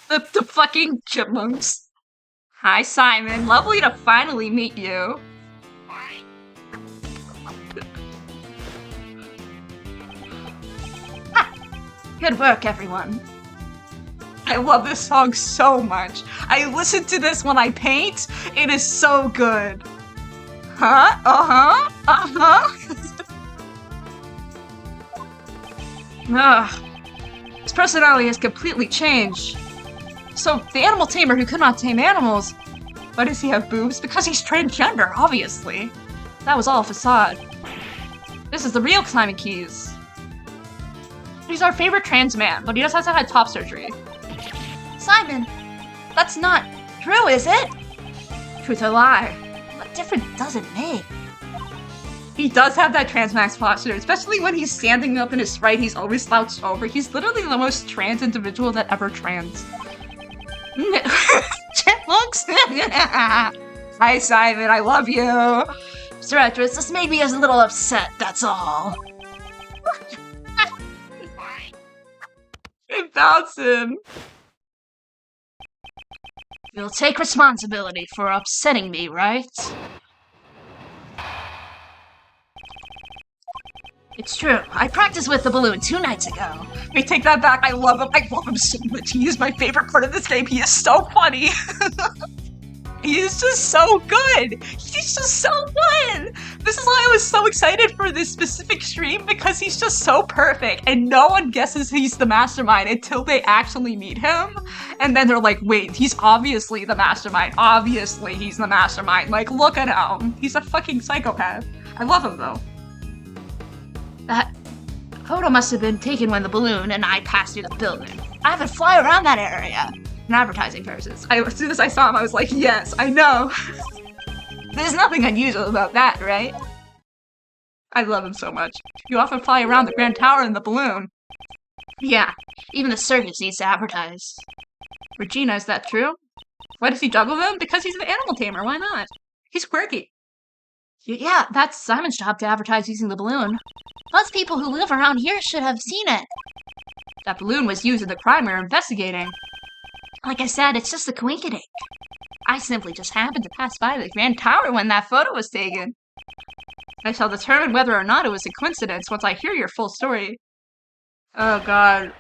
The fucking chipmunks. Hi, Simon. Lovely to finally meet you. Good work, everyone. I love this song so much. I listen to this when I paint. It is so good. Huh? Uh-huh? Uh-huh? Ugh. His personality has completely changed. So, the animal tamer who could not tame animals. Why does he have boobs? Because he's transgender, obviously. That was all a facade. This is the real Simon Keys. He's our favorite trans man, but he just hasn't had top surgery. Simon, that's not true, is it? Truth or lie? What difference does it make? He does have that trans max posture, especially when he's standing up in his sprite, he's always slouched over. He's literally the most trans individual that ever trans. Chipmunks? Hi, Simon, I love you. Mr. Edgeworth, this made me a little upset, that's all. It bouncing. You'll take responsibility for upsetting me, right? It's true. I practiced with the balloon 2 nights ago. Wait, take that back. I love him. I love him so much. He is my favorite part of this game. He is so funny. He is just so good. He's just so good. This is why I was so excited for this specific stream, because he's just so perfect and no one guesses he's the mastermind until they actually meet him. And then they're like, wait, he's obviously the mastermind. Obviously he's the mastermind. Like, look at him. He's a fucking psychopath. I love him though. That photo must have been taken when the balloon and I passed through the building. I have to fly around that area. In advertising purposes. As soon as I saw him, I was like, yes, I know. There's nothing unusual about that, right? I love him so much. You often fly around the Grand Tower in the balloon. Yeah, even the circus needs to advertise. Regina, is that true? Why does he juggle them? Because he's an animal tamer, why not? He's quirky. Yeah, that's Simon's job to advertise using the balloon. Most people who live around here should have seen it. That balloon was used in the crime we're investigating. Like I said, it's just a coincidence. I simply just happened to pass by the Grand Tower when that photo was taken. I shall determine whether or not it was a coincidence once I hear your full story. Oh god.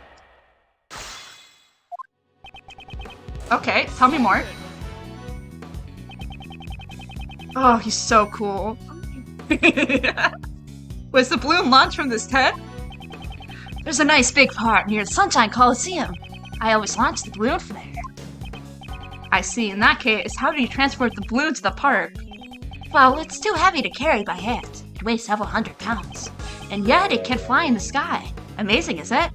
Okay, tell me more. Oh, he's so cool. Was the balloon launched from this tent? There's a nice big part near the Sunshine Coliseum. I always launch the balloon from there. I see. In that case, how do you transport the balloon to the park? Well, it's too heavy to carry by hand. It weighs several hundred pounds. And yet it can fly in the sky. Amazing, is it?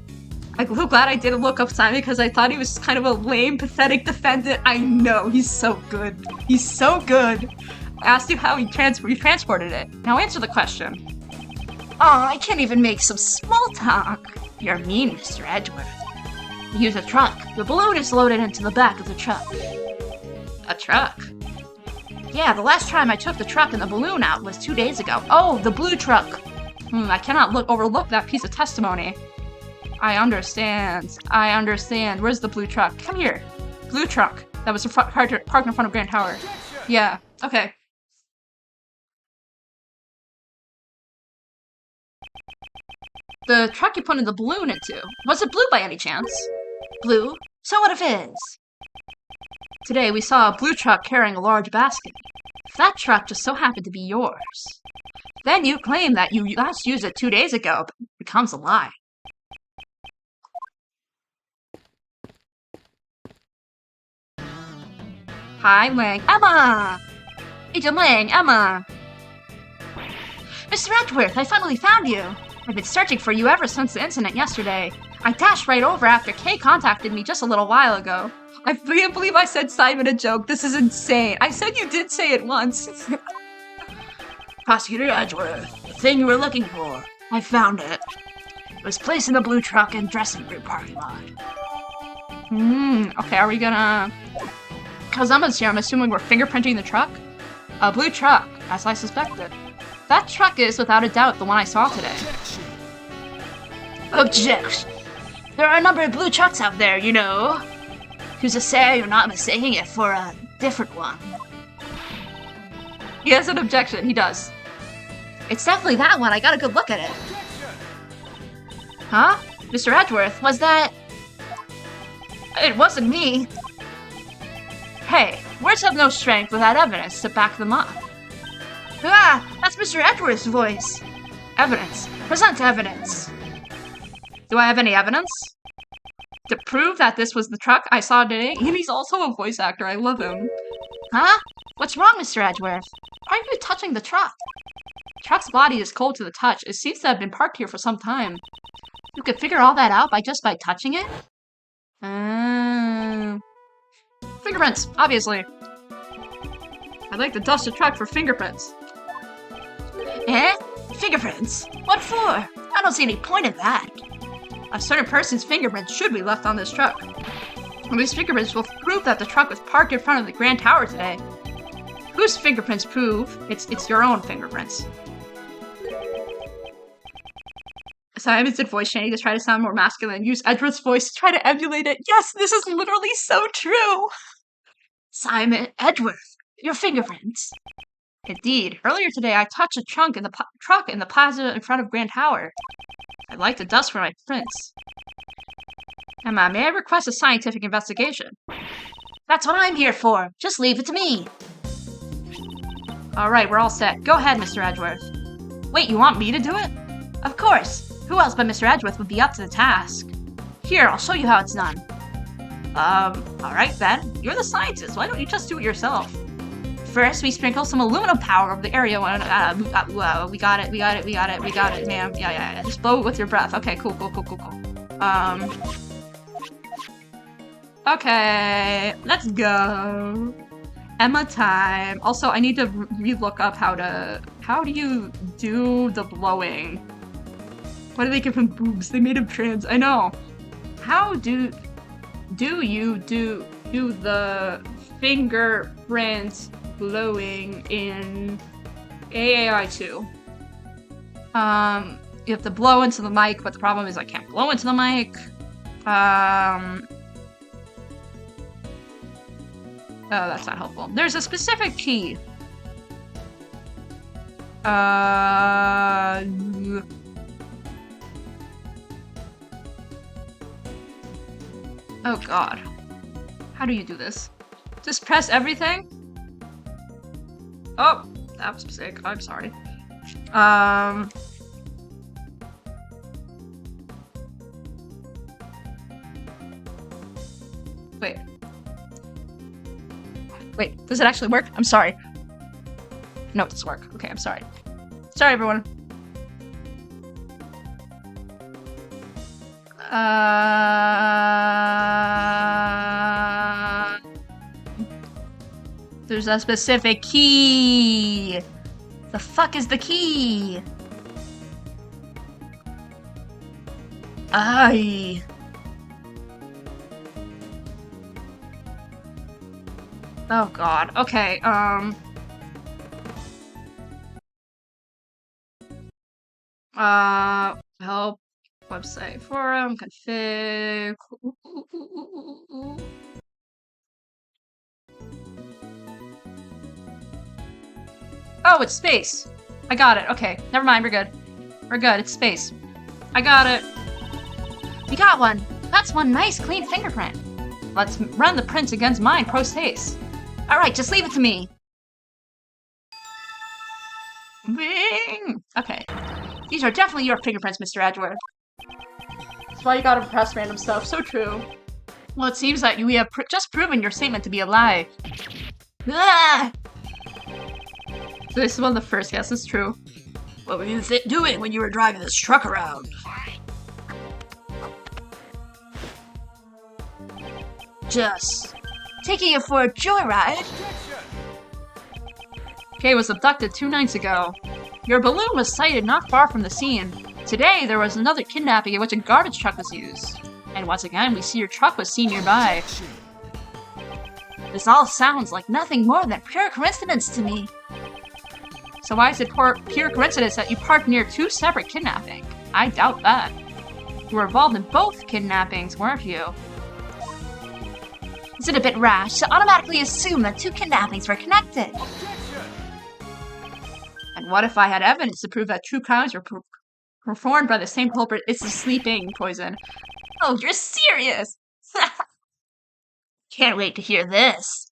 I'm so glad I didn't look up Simon because I thought he was kind of a lame, pathetic defendant. I know, he's so good. He's so good. I asked you how you transported it. Now answer the question. Oh, I can't even make some small talk. You're mean, Mr. Edgeworth. You use a truck. The balloon is loaded into the back of the truck. A truck? Yeah, the last time I took the truck and the balloon out was 2 days ago. Oh, the blue truck. I cannot overlook that piece of testimony. I understand. Where's the blue truck? Come here. Blue truck. That was parked in front of Grand Tower. Yeah, okay. The truck you put in the balloon into, was it blue by any chance? Blue? So what if it is? Today we saw a blue truck carrying a large basket. If that truck just so happened to be yours, then you claim that you last used it 2 days ago, but it becomes a lie. Hi, Lang. Emma! Agent Lang, Emma! Mr. Edgeworth, I finally found you! I've been searching for you ever since the incident yesterday. I dashed right over after Kay contacted me just a little while ago. I can't believe I said Simon a joke. This is insane. I said you did say it once. Prosecutor Edgeworth, the thing you were looking for. I found it. It was placed in the blue truck and dressing room parking lot. Okay, are we gonna... Cause I'm assuming we're fingerprinting the truck? A blue truck, as I suspected. That truck is, without a doubt, the one I saw today. Objection! There are a number of blue trucks out there, you know. Who's to say you're not mistaking it for a different one? He has an objection, he does. It's definitely that one, I got a good look at it. Huh? Mr. Edgeworth, Was that... it wasn't me. Hey, words have no strength without evidence to back them up. Ah, that's Mr. Edgeworth's voice. Evidence. Present evidence. Do I have any evidence? To prove that this was the truck I saw today? And he's also a voice actor, I love him. Huh? What's wrong, Mr. Edgeworth? Why are you touching the truck? The truck's body is cold to the touch. It seems to have been parked here for some time. You could figure all that out by touching it? Fingerprints, obviously. I'd like to dust the truck for fingerprints. Eh? Fingerprints? What for? I don't see any point in that. A certain person's fingerprints should be left on this truck. And these fingerprints will prove that the truck was parked in front of the Grand Tower today. Whose fingerprints prove it's your own fingerprints? Simon did voice changing to try to sound more masculine. Use Edgeworth's voice to try to emulate it. Yes, this is literally so true. Simon Edgeworth, your fingerprints. Indeed. Earlier today, I touched a truck in the plaza in front of Grand Tower. I'd like the dust for my prints. Emma, may I request a scientific investigation? That's what I'm here for. Just leave it to me. Alright, we're all set. Go ahead, Mr. Edgeworth. Wait, you want me to do it? Of course. Who else but Mr. Edgeworth would be up to the task? Here, I'll show you how it's done. Alright then. You're the scientist. Why don't you just do it yourself? First, we sprinkle some aluminum powder over the area. We got it, ma'am. Yeah. Just blow it with your breath. Okay, cool. Okay, let's go. Emma time. Also, I need to re-look up how do you do the blowing? Why do they give him boobs? They made him trans. I know. How do you do the fingerprint blowing in AAI2? You have to blow into the mic, but the problem is I can't blow into the mic. Oh, that's not helpful. There's a specific key. Oh god. How do you do this? Just press everything? Oh, that was sick. I'm sorry. Wait, does it actually work? I'm sorry. No, it doesn't work. Okay, I'm sorry. Sorry, everyone. There's a specific key. The fuck is the key? Aye. Oh god. Okay, help, website, forum, config. Oh, it's space. I got it. Okay, never mind. We're good. We're good. It's space. I got it. We got one. That's one nice clean fingerprint. Let's run the prints against mine post haste. Alright, just leave it to me. Bing! Okay. These are definitely your fingerprints, Mr. Edgeworth. That's why you gotta press random stuff. So true. Well, it seems that you have just proven your statement to be a lie. Ah! So this is one of the first guesses. True. What were you doing when you were driving this truck around? Just taking it for a joyride. Kay was abducted 2 nights ago. Your balloon was sighted not far from the scene. Today, there was another kidnapping in which a garbage truck was used. And once again, we see your truck was seen nearby. This all sounds like nothing more than pure coincidence to me. So why is it pure coincidence that you parked near 2 separate kidnappings? I doubt that. You were involved in both kidnappings, weren't you? Is it a bit rash to automatically assume that 2 kidnappings were connected? And what if I had evidence to prove that 2 crimes were performed by the same culprit? It's the sleeping poison. Oh, you're serious? Can't wait to hear this.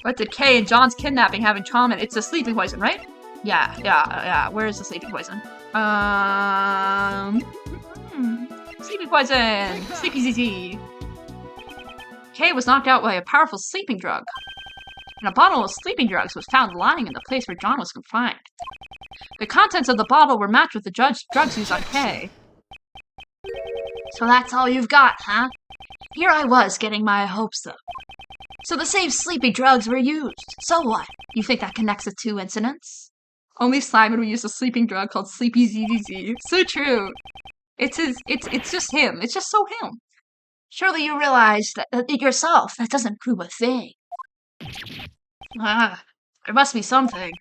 What did Kay and John's kidnapping have in common? It's the sleeping poison, right? Yeah. Where is the sleeping poison? Sleeping poison! Sleepy ZZ! Kay was knocked out by a powerful sleeping drug. And a bottle of sleeping drugs was found lying in the place where John was confined. The contents of the bottle were matched with the drugs used on Kay. So that's all you've got, huh? Here I was getting my hopes up. So the same sleeping drugs were used. So what? You think that connects the 2 incidents? Only Simon would use a sleeping drug called Sleepy ZZZ. So true. It's just him. It's just so him. Surely you realize that yourself. That doesn't prove a thing. There must be something.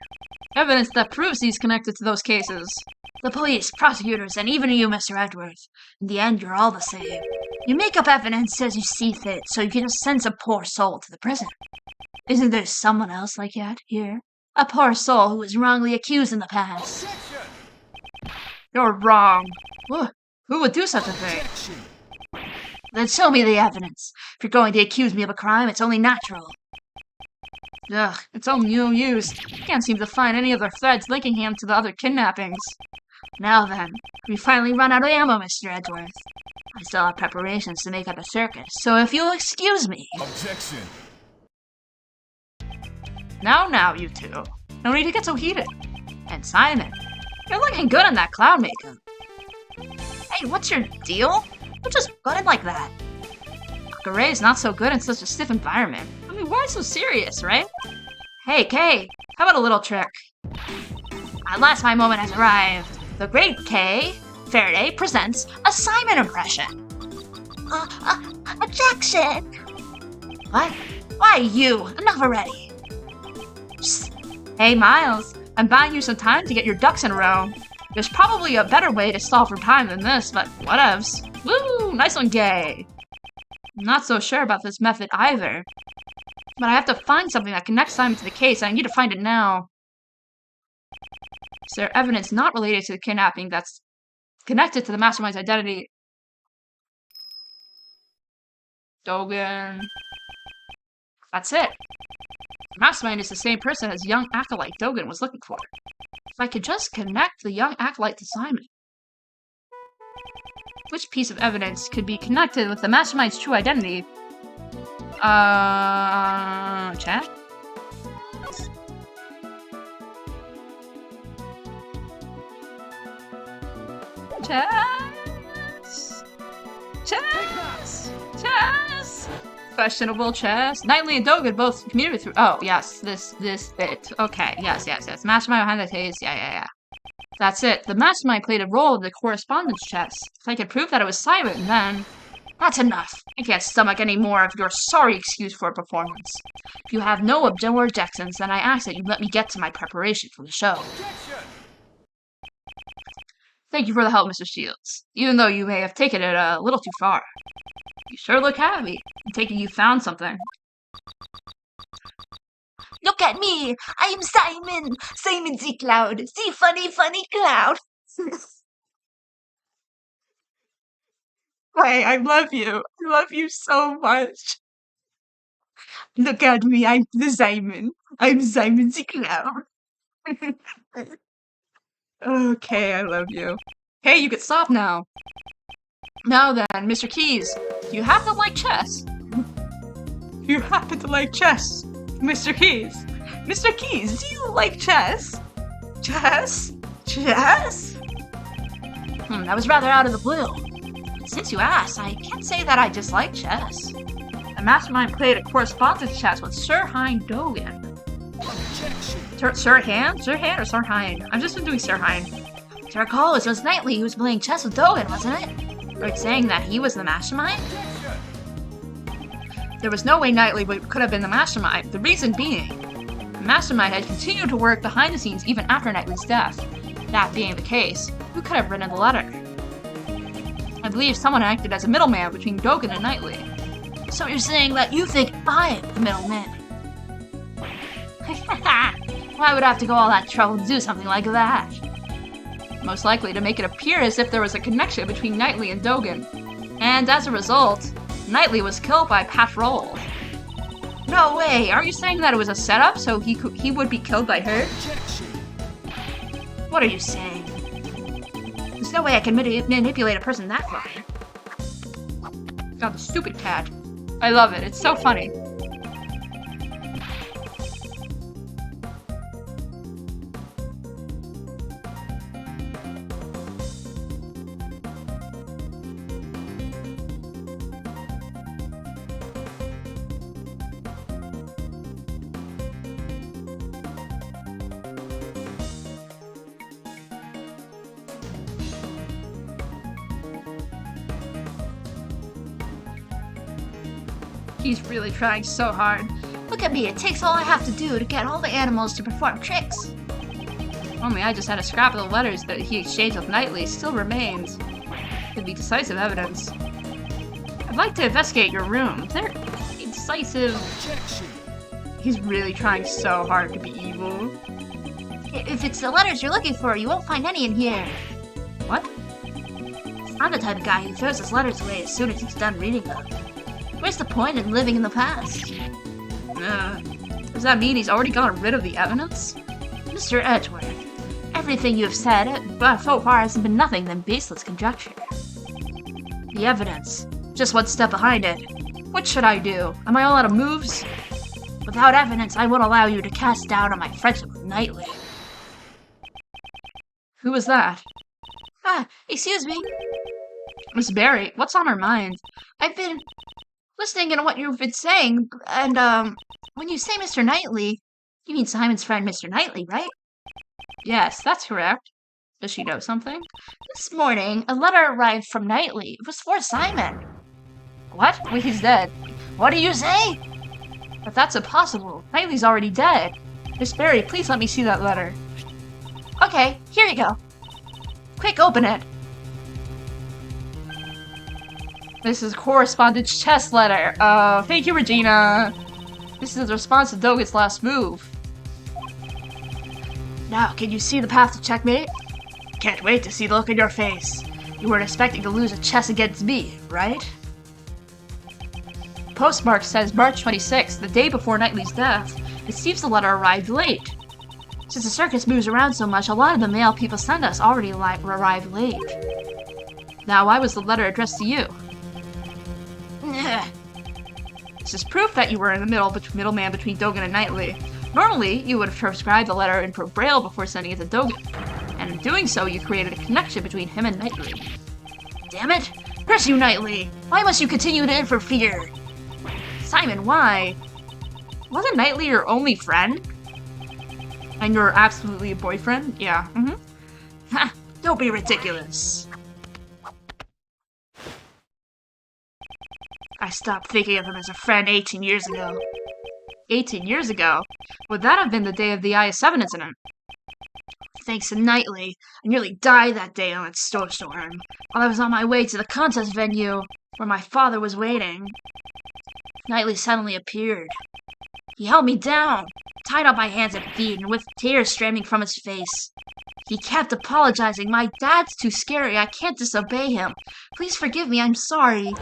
Evidence that proves he's connected to those cases. The police, prosecutors, and even you, Mr. Edwards. In the end, you're all the same. You make up evidence as you see fit, so you can just send some poor soul to the prison. Isn't there someone else like that here? A poor soul who was wrongly accused in the past. You're wrong. Who would do such a thing? Then show me the evidence. If you're going to accuse me of a crime, it's only natural. Ugh, it's all no use. Can't seem to find any other threads linking him to the other kidnappings. Now then, we finally run out of ammo, Mr. Edgeworth. I still have preparations to make at the circus, so if you'll excuse me. Objection. Now, you two. No need to get so heated. And Simon, you're looking good in that clown makeup. Hey, what's your deal? You're just good like that. Garay's not so good in such a stiff environment. I mean, why so serious, right? Hey, Kay, how about a little trick? At last my moment has arrived. The great Kay Faraday presents a Simon impression. Objection! What? Why you? Enough already. Hey, Miles, I'm buying you some time to get your ducks in a row. There's probably a better way to stall for time than this, but whatevs. Woo! Nice one, Gay. I'm not so sure about this method either. But I have to find something that connects Simon to the case, and I need to find it now. Is there evidence not related to the kidnapping that's connected to the Mastermind's identity? Dogen. That's it. The Mastermind is the same person as young acolyte Dogen was looking for. If I could just connect the young acolyte to Simon. Which piece of evidence could be connected with the Mastermind's true identity? Chat? Chess? Chess? Questionable chess. Knightley and Dogen both communicated through. Oh, yes, this bit. Okay, yes. Mastermind behind the case. Yeah. That's it. The Mastermind played a role in the correspondence chess. If I could prove that it was Simon, then... That's enough. I can't stomach any more of your sorry excuse for a performance. If you have no objections, then I ask that you let me get to my preparation for the show. Thank you for the help, Mr. Shields. Even though you may have taken it a little too far. You sure look happy. I'm taking you found something. Look at me! I am Simon! Simon the Cloud! The funny cloud! Hey, I love you. I love you so much. Look at me, I'm the Simon. I'm Simon the Clown. Okay, I love you. Hey, you can stop now. Now then, Mr. Keys, you happen to like chess. You happen to like chess, Mr. Keys. Mr. Keys, do you like chess? Chess? That was rather out of the blue. Since you asked, I can't say that I dislike chess. The Mastermind played a correspondence chess with Sir Hein Dogen. Sir Han or Sir Hein? I've just been doing Sir Hein. To recall, it was Knightley who was playing chess with Dogen, wasn't it? Are you saying that he was the Mastermind? There was no way Knightley could have been the Mastermind. The reason being, the Mastermind had continued to work behind the scenes even after Knightley's death. That being the case, who could have written the letter? I believe someone acted as a middleman between Dogen and Knightley. So you're saying that you think I'm the middleman? Why would I have to go all that trouble to do something like that? Most likely to make it appear as if there was a connection between Knightley and Dogen. And as a result, Knightley was killed by Patrol. No way! Are you saying that it was a setup so he would be killed by her? What are you saying? There's no way I can manipulate a person that far. God, the stupid cat. I love it. It's so funny. He's really trying so hard. Look at me, it takes all I have to do to get all the animals to perform tricks. Only I just had a scrap of the letters that he exchanged with Knightley still remains. Could be decisive evidence. I'd like to investigate your room. They're decisive. He's really trying so hard to be evil. If it's the letters you're looking for, you won't find any in here. What? I'm the type of guy who throws his letters away as soon as he's done reading them. Where's the point in living in the past? Does that mean he's already gotten rid of the evidence? Mr. Edgeworth, everything you have said so far has been nothing than baseless conjecture. The evidence. Just one step behind it. What should I do? Am I all out of moves? Without evidence, I won't allow you to cast doubt on my friendship with Knightley. Who was that? Excuse me. Miss Barry, what's on her mind? I've been listening to what you've been saying, and, when you say Mr. Knightley, you mean Simon's friend Mr. Knightley, right? Yes, that's correct. Does she know something? This morning, a letter arrived from Knightley. It was for Simon. What? Wait, he's dead. What do you say? But that's impossible. Knightley's already dead. Miss Barry, please let me see that letter. Okay, here you go. Quick, open it. This is correspondence chest letter. Thank you, Regina. This is the response to Dogen's last move. Now, can you see the path to checkmate? Can't wait to see the look in your face. You weren't expecting to lose a chess against me, right? Postmark says March 26th, the day before Knightley's death. It seems the letter arrived late. Since the circus moves around so much, a lot of the mail people send us already arrived late. Now, why was the letter addressed to you? This is proof that you were in the middleman between Dogen and Knightley. Normally, you would have transcribed the letter in Braille before sending it to Dogen. And in doing so, you created a connection between him and Knightley. Damn it! Curse you, Knightley! Why must you continue to interfere? Simon, why? Wasn't Knightley your only friend? And you're absolutely a boyfriend? Yeah, Ha! Don't be ridiculous. I stopped thinking of him as a friend 18 years ago. 18 years ago? Would that have been the day of the IS-7 incident? Thanks to Knightley, I nearly died that day on that snowstorm, while I was on my way to the contest venue, where my father was waiting. Knightley suddenly appeared. He held me down, tied up my hands and feet, and with tears streaming from his face. He kept apologizing. My dad's too scary. I can't disobey him. Please forgive me. I'm sorry.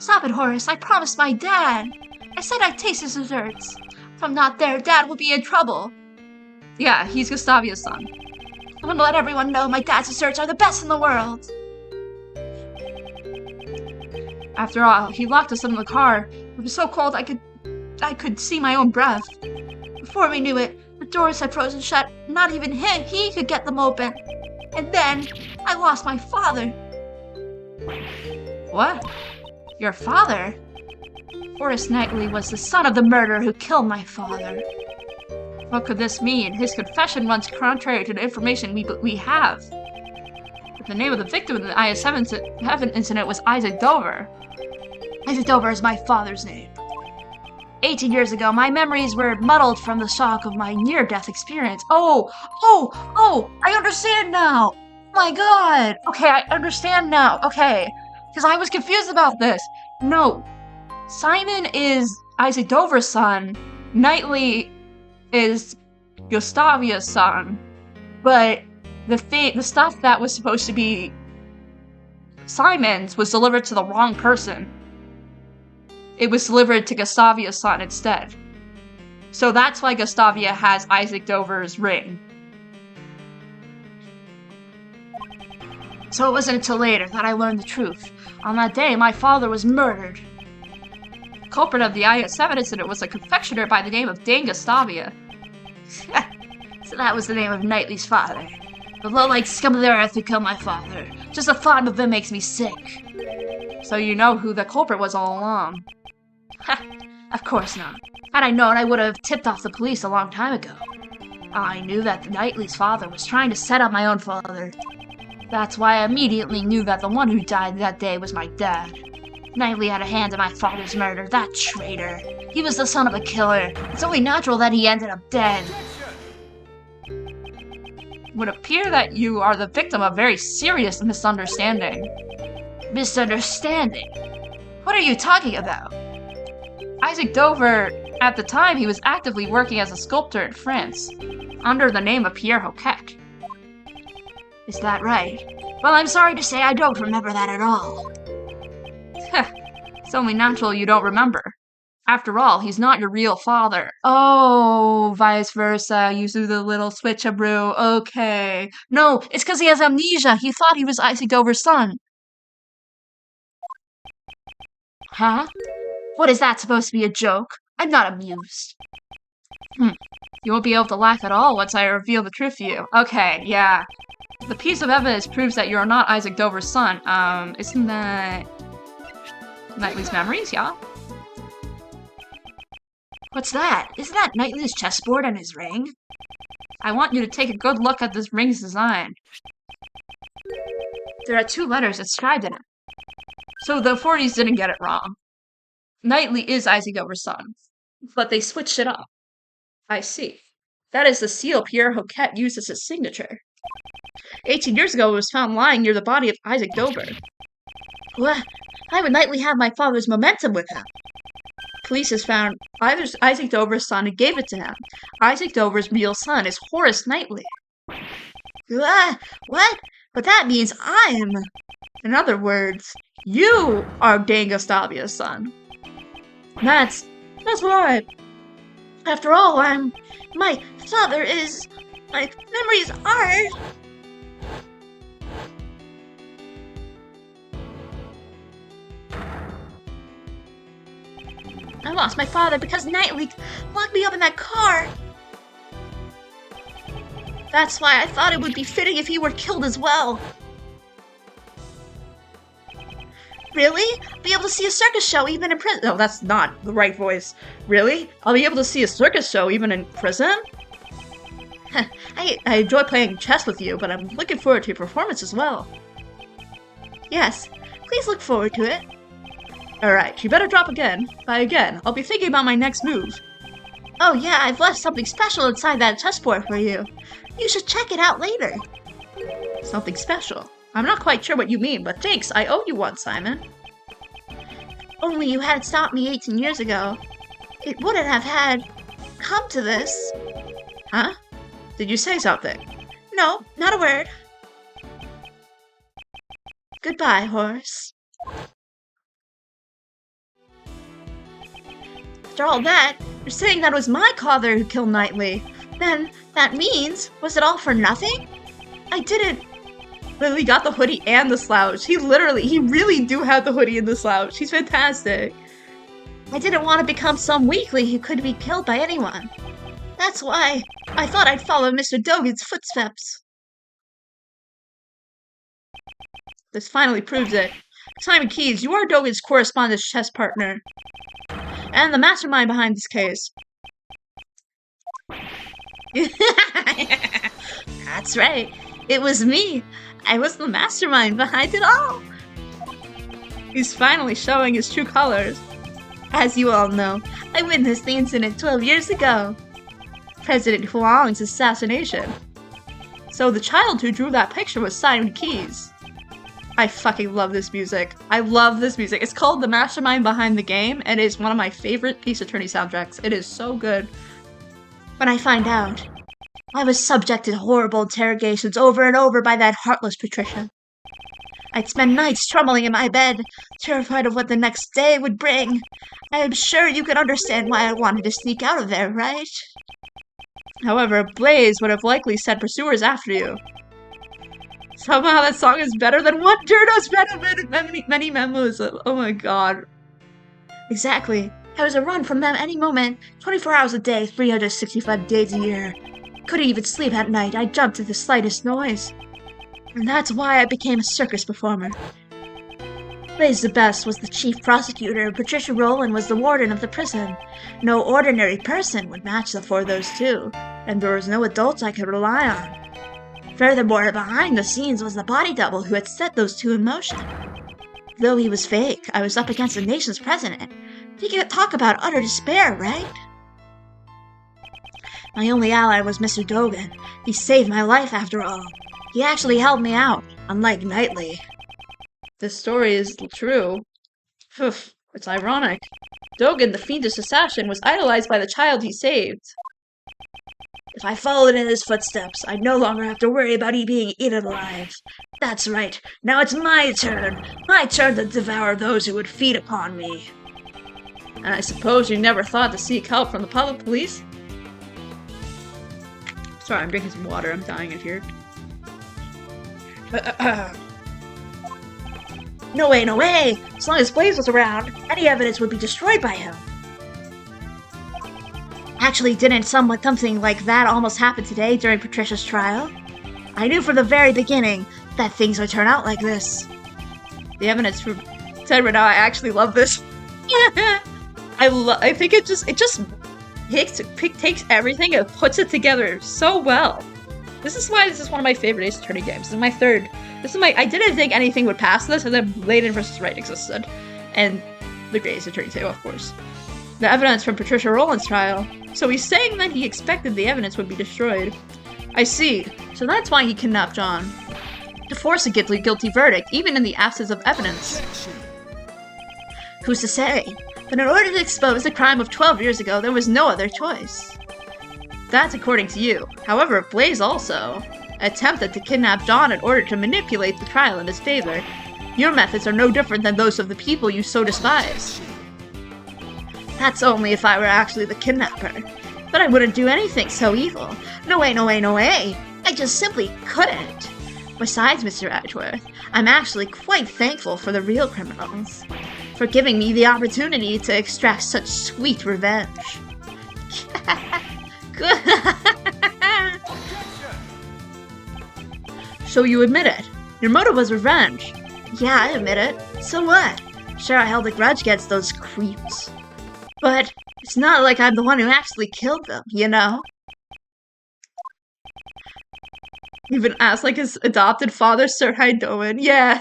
Stop it, Horace. I promised my dad. I said I'd taste his desserts. If I'm not there, Dad will be in trouble. Yeah, he's Gustavia's son. I want to let everyone know my dad's desserts are the best in the world. After all, he locked us in the car. It was so cold I could see my own breath. Before we knew it, the doors had frozen shut. Not even he could get them open. And then, I lost my father. What? Your father? Horace Knightley was the son of the murderer who killed my father. What could this mean? His confession runs contrary to the information we have. The name of the victim in the IS-7 incident was Isaac Dover. Isaac Dover is my father's name. 18 years ago, my memories were muddled from the shock of my near-death experience. Oh, I understand now. My God. Okay, I understand now. Okay, because I was confused about this. No, Simon is Isaac Dover's son. Knightley is Gustavia's son. But the stuff that was supposed to be Simon's was delivered to the wrong person. It was delivered to Gustavia's son instead. So that's why Gustavia has Isaac Dover's ring. So it wasn't until later that I learned the truth. On that day, my father was murdered. The culprit of the IS-7 incident was a confectioner by the name of Dane Gustavia. So that was the name of Knightley's father. The low-like scum of the earth who killed my father. Just the thought of him makes me sick. So you know who the culprit was all along. Of course not. Had I known, I would have tipped off the police a long time ago. I knew that Knightley's father was trying to set up my own father. That's why I immediately knew that the one who died that day was my dad. Knightley had a hand in my father's murder, that traitor. He was the son of a killer. It's only natural that he ended up dead. It would appear that you are the victim of a very serious misunderstanding. Misunderstanding? What are you talking about? Isaac Dover, at the time, he was actively working as a sculptor in France, under the name of Pierre Hoquet. Is that right? Well, I'm sorry to say I don't remember that at all. It's only natural you don't remember. After all, he's not your real father. Oh, vice versa. You do the little switcheroo. Okay. No, it's because he has amnesia. He thought he was Isaac Dover's son. Huh? What is that supposed to be a joke? I'm not amused. You won't be able to laugh at all once I reveal the truth to you. Okay, yeah. The piece of evidence proves that you're not Isaac Dover's son. Isn't that Knightley's memories, yeah? What's that? Isn't that Knightley's chessboard and his ring? I want you to take a good look at this ring's design. There are 2 letters inscribed in it. So the 40s didn't get it wrong. Knightley is Isaac Dover's son, but they switched it up. I see. That is the seal Pierre Hoquet used as his signature. 18 years ago, it was found lying near the body of Isaac Dover. What? Why would Knightley have my father's momentum with him? Police has found Isaac Dover's son and gave it to him. Isaac Dover's real son is Horace Knightley. What? But that means I'm... In other words, you are Dane Gustavia's son. That's right. After all, my father is... My memories are... I lost my father because Knightley locked me up in that car. That's why I thought it would be fitting if he were killed as well. Really? Be able to see a circus show even in prison? No, that's not the right voice. Really? I'll be able to see a circus show even in prison? I enjoy playing chess with you, but I'm looking forward to your performance as well. Yes, please look forward to it. Alright, you better drop again. By again, I'll be thinking about my next move. Oh yeah, I've left something special inside that chessboard for you. You should check it out later. Something special? I'm not quite sure what you mean, but thanks, I owe you one, Simon. Only you had stopped me 18 years ago. It wouldn't have had come to this. Huh? Did you say something? No, not a word. Goodbye, Horace. After all that, you're saying that it was my father who killed Knightley. Then, that means, was it all for nothing? I didn't... Lily got the hoodie and the slouch. He really do have the hoodie and the slouch. He's fantastic. I didn't want to become some weakling who could be killed by anyone. That's why I thought I'd follow Mr. Dogan's footsteps. This finally proves it. Simon Keyes, you are Dogan's correspondence chess partner. And the mastermind behind this case. That's right. It was me. I was the mastermind behind it all. He's finally showing his true colors. As you all know, I witnessed the incident 12 years ago. President Huang's assassination. So the child who drew that picture was Simon Keyes. I fucking love this music. I love this music. It's called The Mastermind Behind the Game, and it is one of my favorite Ace Attorney soundtracks. It is so good. When I find out, I was subjected to horrible interrogations over and over by that heartless Patricia. I'd spend nights trembling in my bed, terrified of what the next day would bring. I am sure you can understand why I wanted to sneak out of there, right? However, Blaze would have likely sent pursuers after you. Somehow that song is better than what Journo's many memos. Oh my god. Exactly. I was a run from them any moment, 24 hours a day, 365 days a year. Couldn't even sleep at night. I jumped at the slightest noise. And that's why I became a circus performer. Blaze the Best was the chief prosecutor, Patricia Rowland was the warden of the prison. No ordinary person would match the four of those two, and there was no adult I could rely on. Furthermore, behind the scenes was the body double who had set those two in motion. Though he was fake, I was up against the nation's president. You can talk about utter despair, right? My only ally was Mr. Dogan. He saved my life after all. He actually helped me out, unlike Knightley. This story is true. It's ironic. Dogan, the fiendish assassin, was idolized by the child he saved. If I followed in his footsteps, I'd no longer have to worry about being eaten alive. That's right. Now it's my turn. My turn to devour those who would feed upon me. And I suppose you never thought to seek help from the public police? Sorry, I'm drinking some water. I'm dying in here. No way, no way! As long as Blaze was around, any evidence would be destroyed by him. Actually, didn't something like that almost happen today during Patricia's trial? I knew from the very beginning that things would turn out like this. The evidence for Ted right now, I actually love this. I think it just takes everything and puts it together so well. This is why this is one of my favorite Ace Attorney games. This is my third. I didn't think anything would pass this, and then Layden vs. Wright existed. And the Great Ace Attorney 2, of course. The evidence from Patricia Rowland's trial. So he's saying that he expected the evidence would be destroyed. I see. So that's why he kidnapped John. To force a guilty verdict, even in the absence of evidence. Who's to say? But in order to expose the crime of 12 years ago, there was no other choice. That's according to you. However, Blaze also attempted to kidnap John in order to manipulate the trial in his favor. Your methods are no different than those of the people you so despise. That's only if I were actually the kidnapper. But I wouldn't do anything so evil. No way, no way, no way! I just simply couldn't. Besides, Mr. Edgeworth, I'm actually quite thankful for the real criminals, for giving me the opportunity to extract such sweet revenge. So you admit it. Your motive was revenge. Yeah, I admit it. So what? Sure, I held a grudge against those creeps. But it's not like I'm the one who actually killed them, you know? Even asked like his adopted father, Sir Hydoan. Yeah.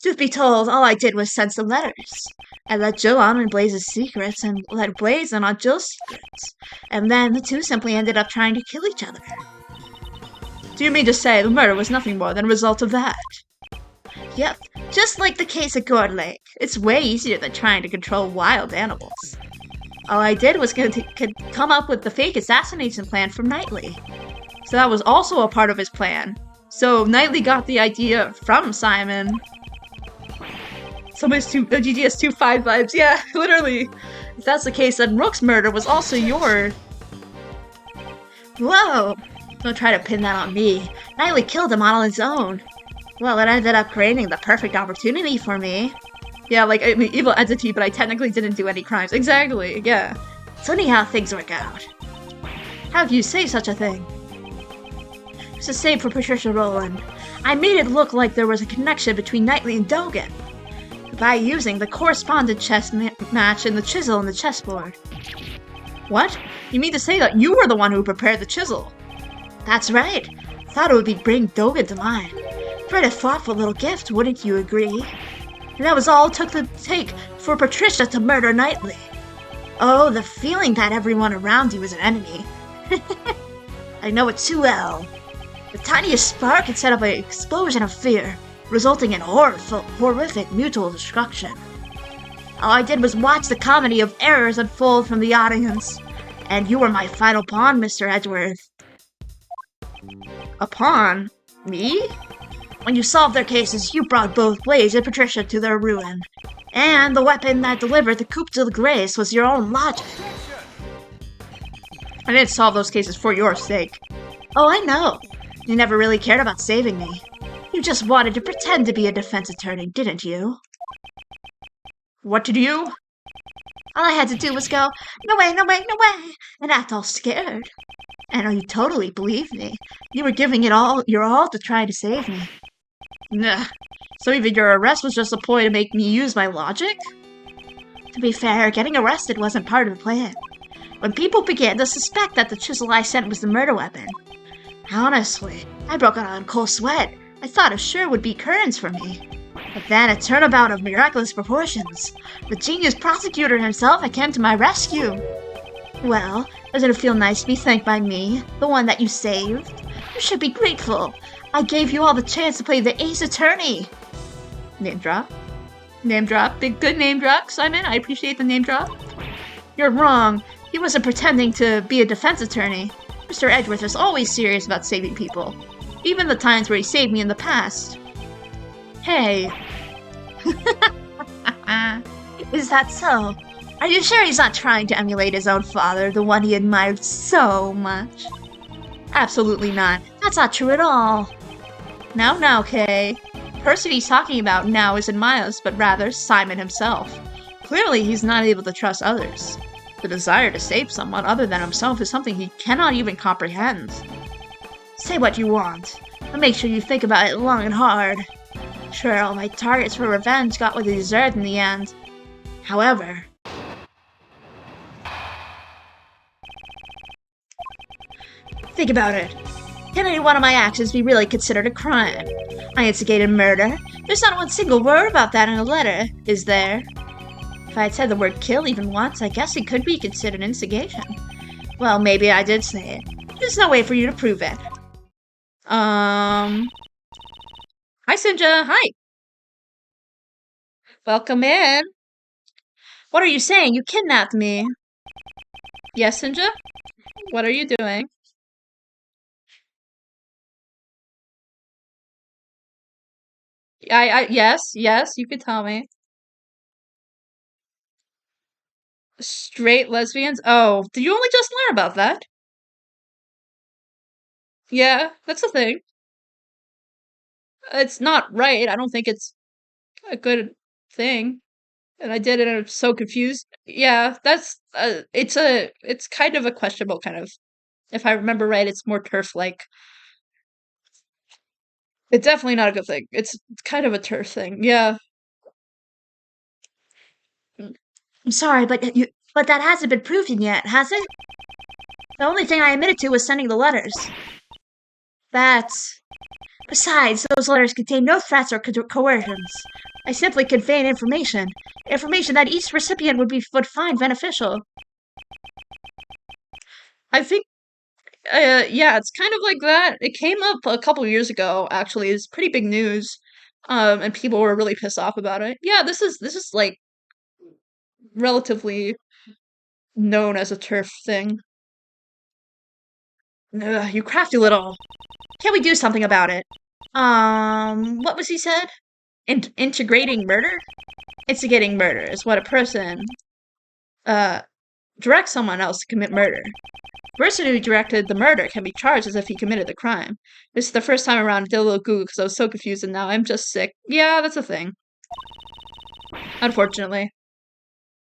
Truth be told, all I did was send some letters. I let Jill on Blaze's secrets and let Blaze in on Jill's secrets. And then the two simply ended up trying to kill each other. Do you mean to say the murder was nothing more than a result of that? Yep, just like the case at Gourd Lake. It's way easier than trying to control wild animals. All I did was come up with the fake assassination plan from Knightley. So that was also a part of his plan. So Knightley got the idea from Simon. Somebody's GGS 2-5 vibes. Yeah, literally. If that's the case, then Rook's murder was also your... Whoa! Don't try to pin that on me. Knightley killed him on his own. Well, it ended up creating the perfect opportunity for me. Yeah, like, I mean, evil entity, but I technically didn't do any crimes. Exactly, yeah. It's funny how things work out. How do you say such a thing? It's the same for Patricia Rowland. I made it look like there was a connection between Knightley and Dogan by using the correspondent chess match in the chisel in the chessboard. What? You mean to say that you were the one who prepared the chisel? That's right. Thought it would bring Dogan to mind. Quite a thoughtful little gift, wouldn't you agree? And that was all it took to take for Patricia to murder Knightley. Oh, the feeling that everyone around you is an enemy. I know it too well. The tiniest spark can set up an explosion of fear, resulting in horrific mutual destruction. All I did was watch the comedy of errors unfold from the audience. And you were my final pawn, Mr. Edgeworth. A pawn? Me? When you solved their cases, you brought both Blaze and Patricia to their ruin. And the weapon that delivered the coup de grace was your own logic. I didn't solve those cases for your sake. Oh, I know. You never really cared about saving me. You just wanted to pretend to be a defense attorney, didn't you? What did you? All I had to do was go, no way, no way, no way, and act all scared. And you totally believed me. You were giving it all your all to try to save me. Nah. So even your arrest was just a ploy to make me use my logic? To be fair, getting arrested wasn't part of the plan. When people began to suspect that the chisel I sent was the murder weapon, honestly, I broke out in cold sweat. I thought it sure would be currents for me. But then a turnabout of miraculous proportions. The genius prosecutor himself came to my rescue. Well, doesn't it feel nice to be thanked by me, the one that you saved? You should be grateful. I gave you all the chance to play the ace attorney. Name drop. Name drop. Big good name drop, Simon. I appreciate the name drop. You're wrong. He wasn't pretending to be a defense attorney. Mr. Edgeworth was always serious about saving people. Even the times where he saved me in the past. Hey. Is that so? Are you sure he's not trying to emulate his own father, the one he admired so much? Absolutely not. That's not true at all. Now, Kay. The person he's talking about now isn't Miles, but rather Simon himself. Clearly, he's not able to trust others. The desire to save someone other than himself is something he cannot even comprehend. Say what you want, but make sure you think about it long and hard. Sure, all my targets for revenge got what they deserved in the end. However, think about it. Can any one of my actions be really considered a crime? I instigated murder. There's not one single word about that in the letter, is there? If I had said the word kill even once, I guess it could be considered instigation. Well, maybe I did say it. There's no way for you to prove it. Hi, Sinja. Hi. Welcome in. What are you saying? You kidnapped me. Yes, Sinja? What are you doing? Yes, you could tell me. Straight lesbians? Oh, did you only just learn about that? Yeah, that's a thing. It's not right. I don't think it's a good thing. And I did it and I'm so confused. Yeah, that's it's kind of a questionable kind of, if I remember right, it's more turf-like. It's definitely not a good thing. It's kind of a turf thing. Yeah. I'm sorry, but that hasn't been proven yet, has it? The only thing I admitted to was sending the letters. Besides, those letters contain no threats or coercions. I simply conveyed information that each recipient would find beneficial. I think, yeah, it's kind of like that. It came up a couple years ago, actually. It's pretty big news. And people were really pissed off about it. Yeah, this is like relatively known as a turf thing. Ugh, you crafty little. Can we do something about it? What was he said? Integrating murder? Instigating murder is what a person directs someone else to commit murder. The person who directed the murder can be charged as if he committed the crime. This is the first time around I did a little Google because I was so confused and now I'm just sick. Yeah, that's a thing. Unfortunately.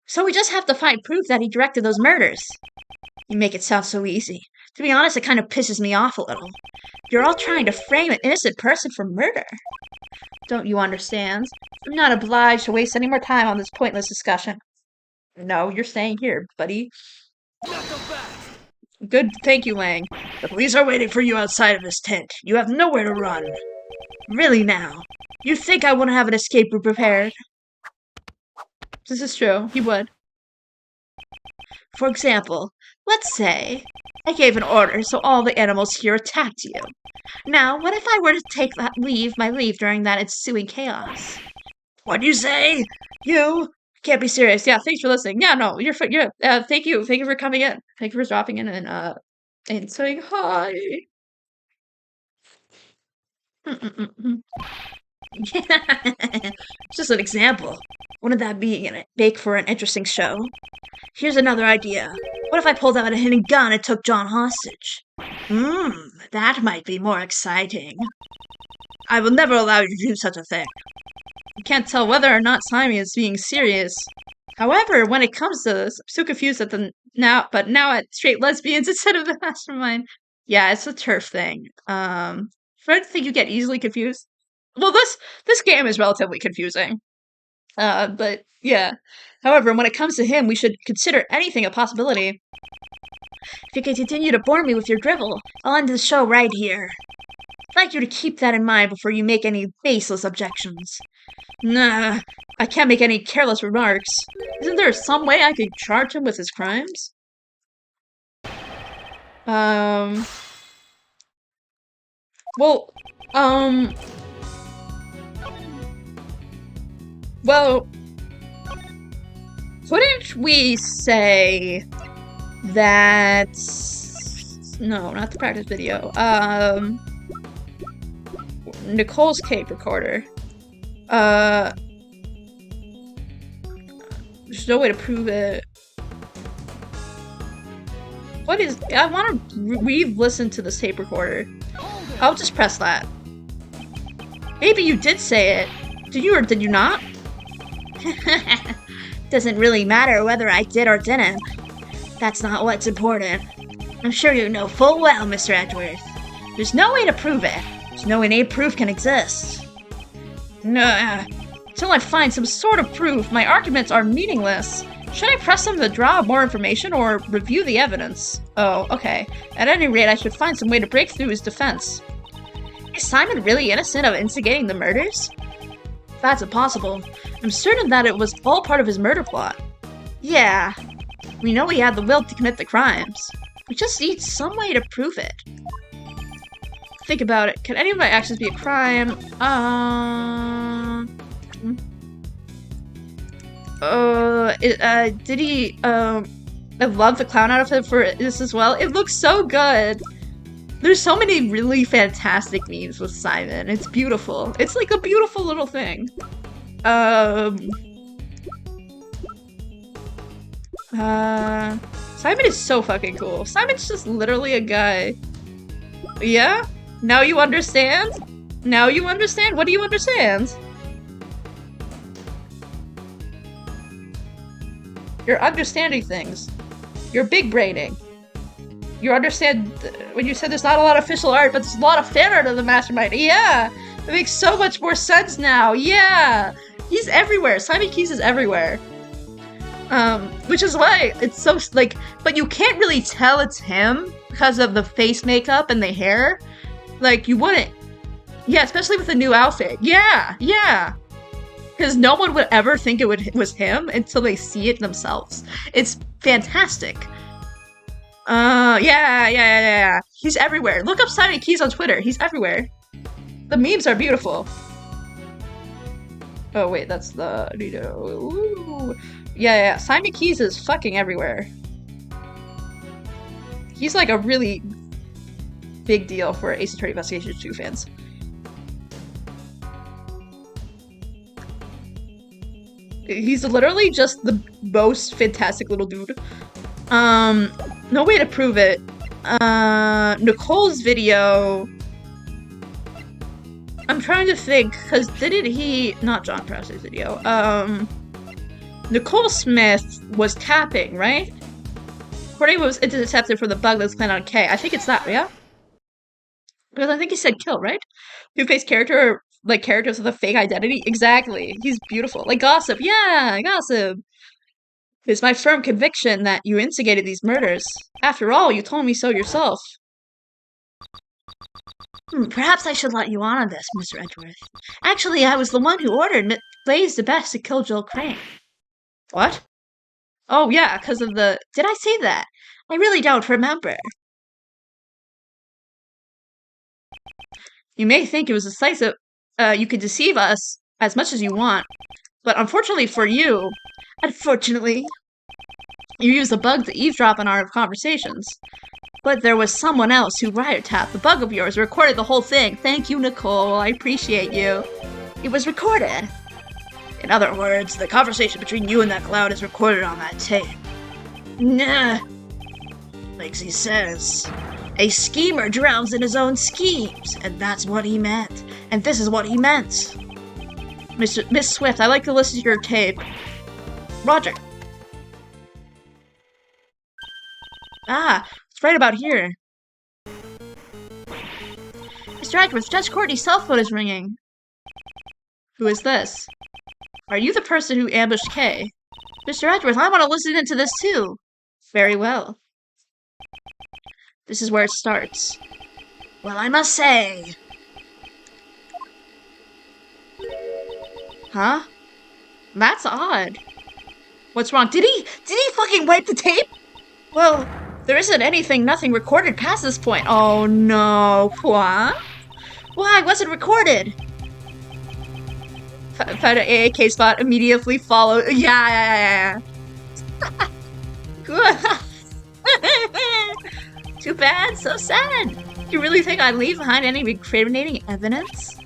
So we just have to find proof that he directed those murders. You make it sound so easy. To be honest, it kind of pisses me off a little. You're all trying to frame an innocent person for murder. Don't you understand? I'm not obliged to waste any more time on this pointless discussion. No, you're staying here, buddy. Good, thank you, Lang. The police are waiting for you outside of this tent. You have nowhere to run. Really now? You think I wouldn't have an escape route prepared? This is true. He would. For example, let's say I gave an order so all the animals here attacked you. Now, what if I were to take my leave during that ensuing chaos? What'd you say? You can't be serious. Yeah, thanks for listening. Yeah, no, thank you for coming in. Thank you for dropping in and saying hi. Just an example. Wouldn't that make for an interesting show? Here's another idea. What if I pulled out a hidden gun and took John hostage? That might be more exciting. I will never allow you to do such a thing. You can't tell whether or not Simon is being serious. However, when it comes to this, I'm so confused at now at straight lesbians instead of the Mastermind. Yeah, it's a turf thing. I don't think you get easily confused. Well, this game is relatively confusing. But yeah. However, when it comes to him, we should consider anything a possibility. If you can continue to bore me with your drivel, I'll end the show right here. I'd like you to keep that in mind before you make any baseless objections. Nah, I can't make any careless remarks. Isn't there some way I could charge him with his crimes? Um, well, um, well, couldn't we say that... No, not the practice video. Nicole's tape recorder. There's no way to prove it. What is... I want to re-listen to this tape recorder. I'll just press that. Maybe you did say it. Did you or did you not? Doesn't really matter whether I did or didn't. That's not what's important. I'm sure you know full well, Mr. Edgeworth. There's no way to prove it. There's no innate proof can exist. Nah. Until I find some sort of proof, my arguments are meaningless. Should I press them to draw up more information or review the evidence? Oh, okay. At any rate, I should find some way to break through his defense. Is Simon really innocent of instigating the murders? That's impossible. I'm certain that it was all part of his murder plot. Yeah. We know he had the will to commit the crimes. We just need some way to prove it. Think about it. Can any of my actions be a crime? Did he, I love the clown outfit for this as well. It looks so good. There's so many really fantastic memes with Simon. It's beautiful. It's like a beautiful little thing. Simon is so fucking cool. Simon's just literally a guy. Yeah? Now you understand? Now you understand? What do you understand? You're understanding things. You're big braining. You understand when you said there's not a lot of official art, but there's a lot of fan art of the Mastermind. Yeah! It makes so much more sense now. Yeah! He's everywhere. Simon Keys is everywhere. Which is why it's so, like, but you can't really tell it's him because of the face makeup and the hair. Like, you wouldn't. Yeah, especially with the new outfit. Yeah, yeah. Because no one would ever think it was him until they see it themselves. It's fantastic. Yeah. He's everywhere. Look up Simon Keys on Twitter. He's everywhere. The memes are beautiful. Oh, wait, that's the... Ooh. Yeah. Simon Keys is fucking everywhere. He's like a really big deal for Ace Attorney Investigation 2 fans. He's literally just the most fantastic little dude. No way to prove it. Nicole's video... I'm trying to think, because didn't he... Not John Press's video. Nicole Smith was tapping, right? According was intercepted for the bug that's planted on K. I think it's that, yeah? Because I think he said kill, right? Two-faced character, like characters with a fake identity? Exactly. He's beautiful. Like Gossip. Yeah, Gossip. It's my firm conviction that you instigated these murders. After all, you told me so yourself. Perhaps I should let you on this, Mr. Edgeworth. Actually, I was the one who ordered Blaze the Best to kill Joel Crane. What? Oh, yeah, because of the... Did I say that? I really don't remember. You may think it was decisive. You could deceive us as much as you want. But unfortunately for you... Unfortunately... You used the bug to eavesdrop on our conversations. But there was someone else who wiretapped the bug of yours, recorded the whole thing. Thank you, Nicole. I appreciate you. It was recorded. In other words, the conversation between you and that clown is recorded on that tape. Nah. Like he says, a schemer drowns in his own schemes, and that's what he meant. And this is what he meant. Miss Swift, I like to listen to your tape. Roger. Ah, it's right about here. Mr. Edgeworth, Judge Courtney's cell phone is ringing. Who is this? Are you the person who ambushed Kay? Mr. Edgeworth, I want to listen into this too. Very well. This is where it starts. Well, I must say... Huh? That's odd. What's wrong? Did he fucking wipe the tape? Well, there isn't nothing recorded past this point. Oh no, what? Why was it recorded? Found an AAK spot, immediately followed. Yeah. Good. Too bad, so sad. You really think I'd leave behind any incriminating evidence?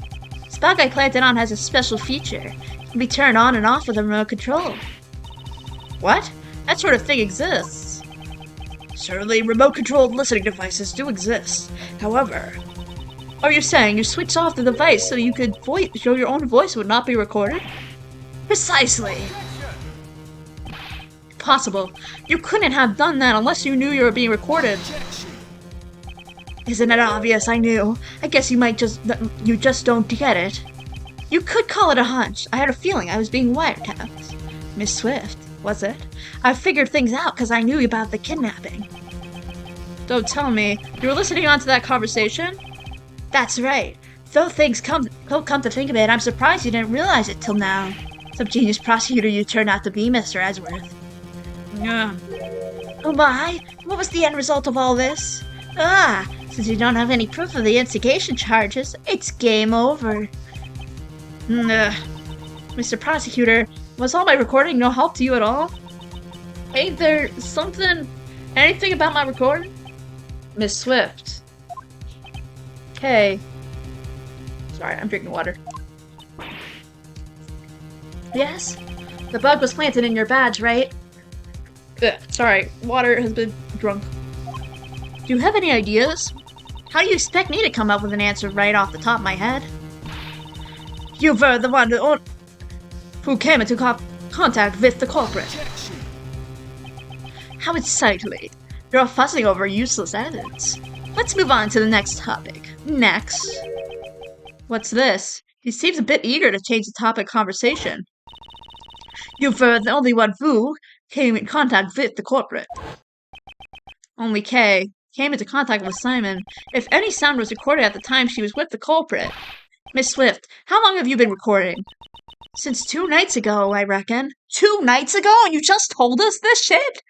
The spot I planted on has a special feature. It can be turned on and off with a remote control. What? That sort of thing exists. Certainly, remote-controlled listening devices do exist. However, are you saying you switched off the device so you could so your own voice would not be recorded? Precisely. Possible. You couldn't have done that unless you knew you were being recorded. Isn't it obvious? I knew. I guess you just don't get it. You could call it a hunch. I had a feeling I was being wiretapped. Miss Swift, was it? I figured things out because I knew about the kidnapping. Don't tell me. You were listening on to that conversation? That's right. Though come to think of it, I'm surprised you didn't realize it till now. Some genius prosecutor you turned out to be, Mr. Edgeworth. Yeah. Oh my! What was the end result of all this? Since you don't have any proof of the instigation charges, it's game over. Mr. Prosecutor, was all my recording no help to you at all? Ain't there anything about my recording? Miss Swift. Okay. Sorry, I'm drinking water. Yes? The bug was planted in your badge, right? Sorry, water has been drunk. Do you have any ideas? How do you expect me to come up with an answer right off the top of my head? You were the one who came into contact with the culprit. How excitedly. You're all fussing over useless evidence. Let's move on to the next topic. Next. What's this? He seems a bit eager to change the topic conversation. You were the only one who came in contact with the culprit. Only Kay came into contact with Simon. If any sound was recorded at the time she was with the culprit. Miss Swift, how long have you been recording? Since 2 nights ago, I reckon. 2 nights ago? And you just told us this shit?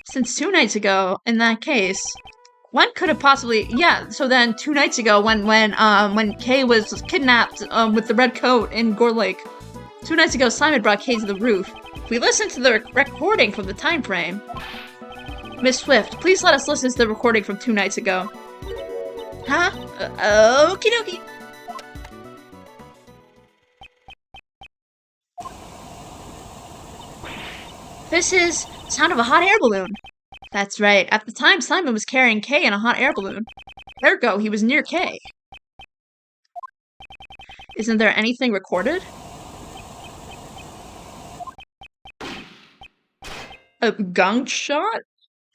Since 2 nights ago, in that case, when could it possibly... Yeah, so then 2 nights ago when Kay was kidnapped with the red coat in Gore Lake. 2 nights ago, Simon brought Kay to the roof. If we listen to the recording from the time frame... Miss Swift, please let us listen to the recording from 2 nights ago. Huh? Okie dokie. This is the sound of a hot air balloon. That's right. At the time, Simon was carrying Kay in a hot air balloon. Ergo, he was near Kay. Isn't there anything recorded? A gunshot?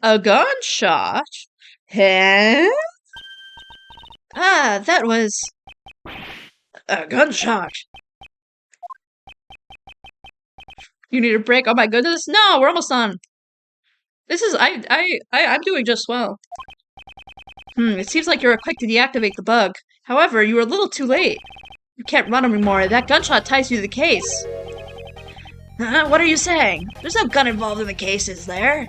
A gunshot? Huh? That was... a gunshot. You need a break? Oh my goodness. No, we're almost done. This is... I'm doing just well. It seems like you're quick to deactivate the bug. However, you were a little too late. You can't run anymore. That gunshot ties you to the case. What are you saying? There's no gun involved in the case, is there?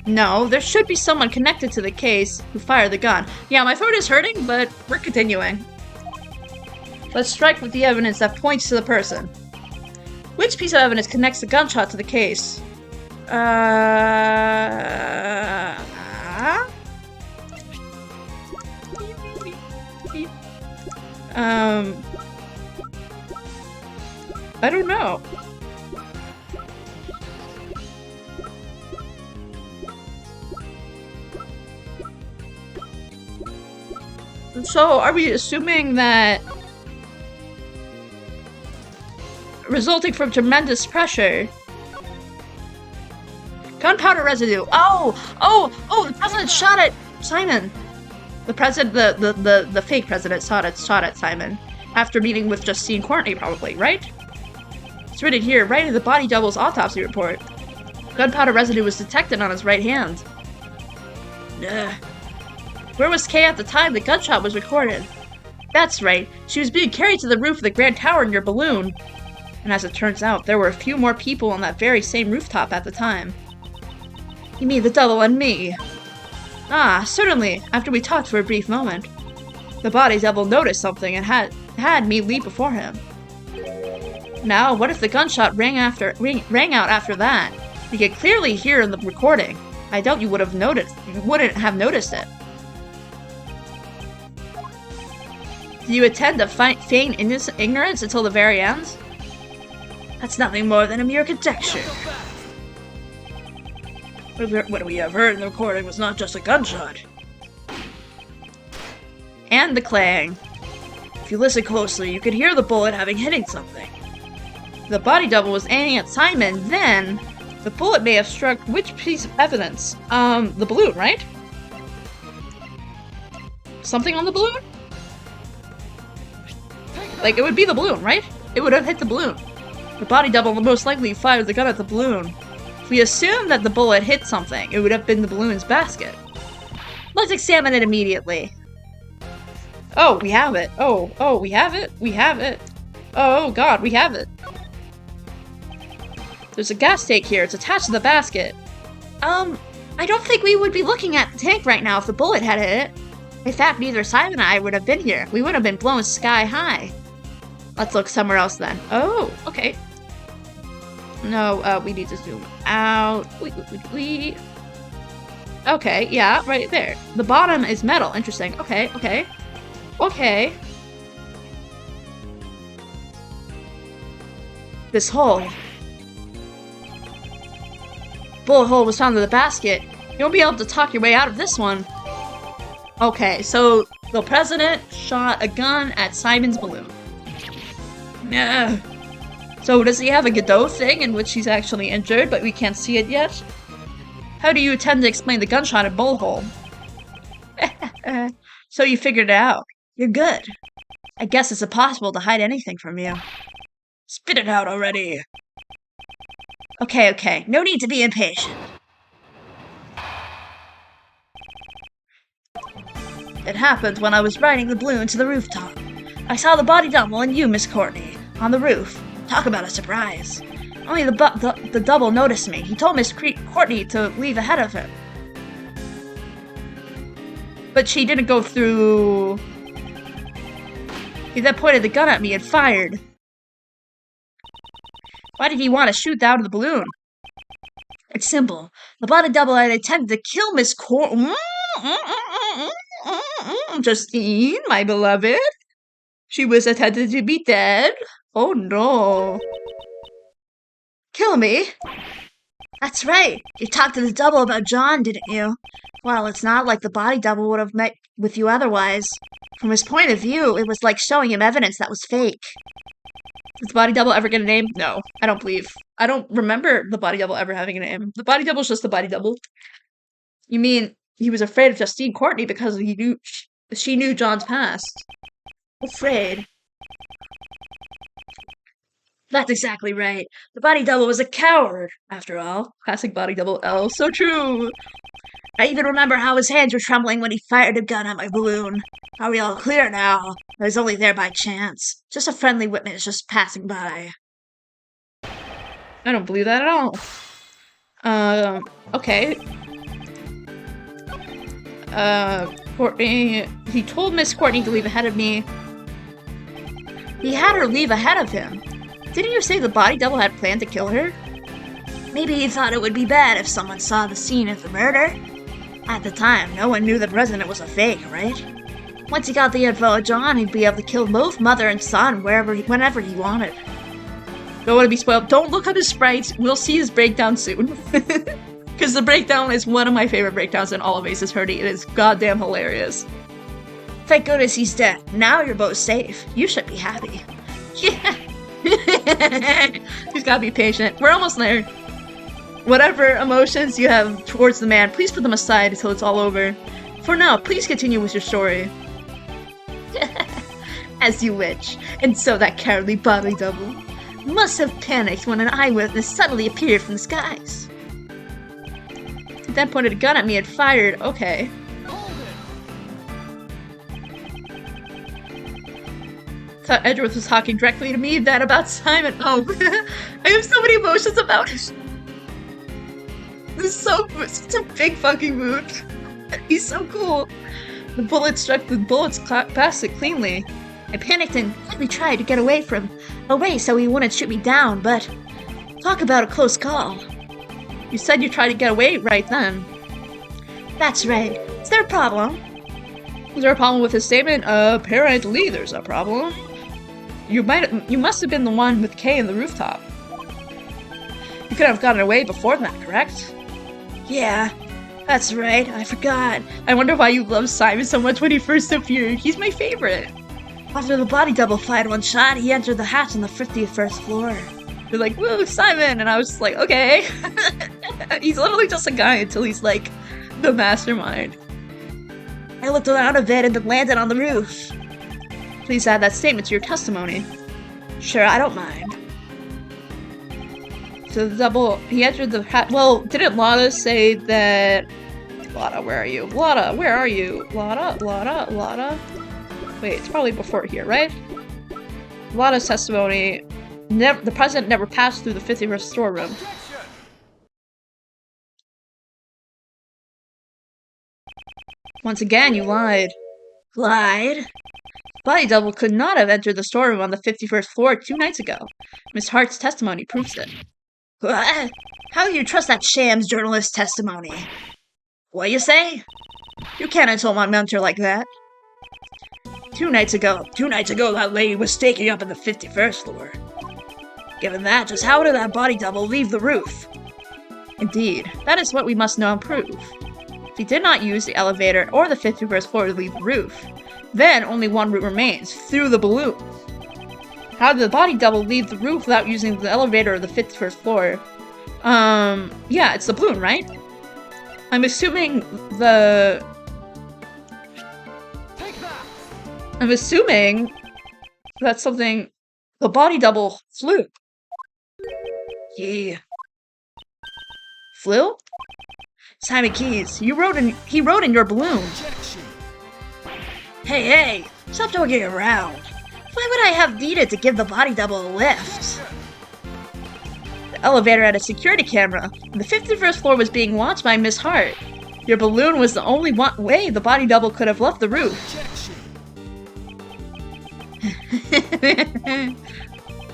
No, there should be someone connected to the case who fired the gun. Yeah, my throat is hurting, but we're continuing. Let's strike with the evidence that points to the person. Which piece of evidence connects the gunshot to the case? I don't know. So, are we assuming that resulting from tremendous pressure? Gunpowder residue. Oh, the president shot at Simon. The president, the fake president shot at Simon after meeting with Justine Courtney, probably, right? It's written here, right in the body double's autopsy report. Gunpowder residue was detected on his right hand. Ugh. Where was Kay at the time the gunshot was recorded? That's right. She was being carried to the roof of the Grand Tower in your balloon. And as it turns out, there were a few more people on that very same rooftop at the time. You mean the double and me? Ah, certainly, after we talked for a brief moment. The body double noticed something and had me leap before him. Now, what if the gunshot rang out after that? You could clearly hear in the recording. I doubt you wouldn't have noticed it. Do you intend to feign ignorance until the very end? That's nothing more than a mere conjecture. What we have heard in the recording was not just a gunshot. And the clang. If you listen closely, you could hear the bullet hitting something. The body double was aiming at Simon, then the bullet may have struck which piece of evidence? The balloon, right? Something on the balloon? Like, it would be the balloon, right? It would have hit the balloon. The body double most likely fired the gun at the balloon. If we assume that the bullet hit something, it would have been the balloon's basket. Let's examine it immediately. Oh, we have it. Oh, we have it. We have it. Oh, God, we have it. There's a gas tank here. It's attached to the basket. I don't think we would be looking at the tank right now if the bullet had hit it. In fact, neither Simon and I would have been here. We would have been blown sky high. Let's look somewhere else then. Oh, okay. No, we need to zoom out. Okay, yeah, right there. The bottom is metal. Interesting. Okay. This hole. Bullet hole was found in the basket. You won't be able to talk your way out of this one. Okay, so the president shot a gun at Simon's balloon. Yeah. So does he have a Godot thing in which he's actually injured, but we can't see it yet? How do you intend to explain the gunshot at bullet hole? So you figured it out. You're good. I guess it's impossible to hide anything from you. Spit it out already. Okay. No need to be impatient. It happened when I was riding the balloon to the rooftop. I saw the body double and you, Miss Courtney, on the roof. Talk about a surprise. Only the double noticed me. He told Miss Courtney to leave ahead of him. But she didn't go through... He then pointed the gun at me and fired. Why did he want to shoot out of the balloon? It's simple. The body double had intended to kill Miss Justine, my beloved. She was intended to be dead. Oh no. Kill me? That's right. You talked to the double about John, didn't you? Well, it's not like the body double would have met with you otherwise. From his point of view, it was like showing him evidence that was fake. Did the body double ever get a name? No, I don't remember the body double ever having a name. The body double's just the body double. You mean he was afraid of Justine Courtney because she knew John's past? Afraid. That's exactly right. The body double was a coward, after all. Classic body double L. So true. I even remember how his hands were trembling when he fired a gun at my balloon. Are we all clear now? I was only there by chance. Just a friendly witness just passing by. I don't believe that at all. Okay. Courtney... He told Miss Courtney to leave ahead of me. He had her leave ahead of him. Didn't you say the body double had planned to kill her? Maybe he thought it would be bad if someone saw the scene of the murder. At the time, no one knew the president was a fake, right? Once he got the info of John, he'd be able to kill both mother and son whenever he wanted. Don't want to be spoiled. Don't look up his sprites. We'll see his breakdown soon. Because the breakdown is one of my favorite breakdowns in all of Ace Attorney. It is goddamn hilarious. Thank goodness he's dead. Now you're both safe. You should be happy. Yeah. He's gotta be patient. We're almost there. Whatever emotions you have towards the man, please put them aside until it's all over. For now, please continue with your story. As you wish. And so that cowardly body double must have panicked when an eyewitness suddenly appeared from the skies. He then pointed a gun at me and fired. Okay. thought Edgeworth was talking directly to me then about Simon. Oh, I have so many emotions about it. This is such a big fucking mood. He's so cool. The bullets passed it cleanly. I panicked and quickly tried to get away so he wouldn't shoot me down, but talk about a close call. You said you tried to get away right then. That's right. Is there a problem? Is there a problem with his statement? Apparently there's a problem. You must have been the one with Kay in the rooftop. You could have gotten away before that, correct? Yeah, that's right. I forgot. I wonder why you loved Simon so much when he first appeared. He's my favorite. After the body double fired one shot, he entered the hatch on the 51st floor. They're like, woo, Simon! And I was just like, okay. He's literally just a guy until he's like the mastermind. I looked around a bit and then landed on the roof. Please add that statement to your testimony. Sure, I don't mind. So he entered the hatch. Well, didn't Lotta say that... Lotta, where are you? Lotta, where are you? Lotta? Wait, it's probably before here, right? Lotta's testimony... the president never passed through the 51st storeroom. Once again, you lied. Lied? Body double could not have entered the storeroom on the 51st floor 2 nights ago. Miss Hart's testimony proves it. What? How do you trust that shams journalist testimony? What you say? You can't insult my mentor like that. 2 nights ago that lady was staking up in the 51st floor. Given that, just how did that body double leave the roof? Indeed, that is what we must know and prove. If he did not use the elevator or the 51st floor to leave the roof, then only one route remains, through the balloon. How did the body double leave the roof without using the elevator or the 51st floor? Yeah, it's the balloon, right? I'm assuming that's something... The body double flew. Yeah. Flew? Simon Keys, he rode in your balloon. Hey, stop joking around. Why would I have needed to give the body double a lift? The elevator had a security camera, and the 51st floor was being watched by Miss Hart. Your balloon was the only way the body double could have left the roof.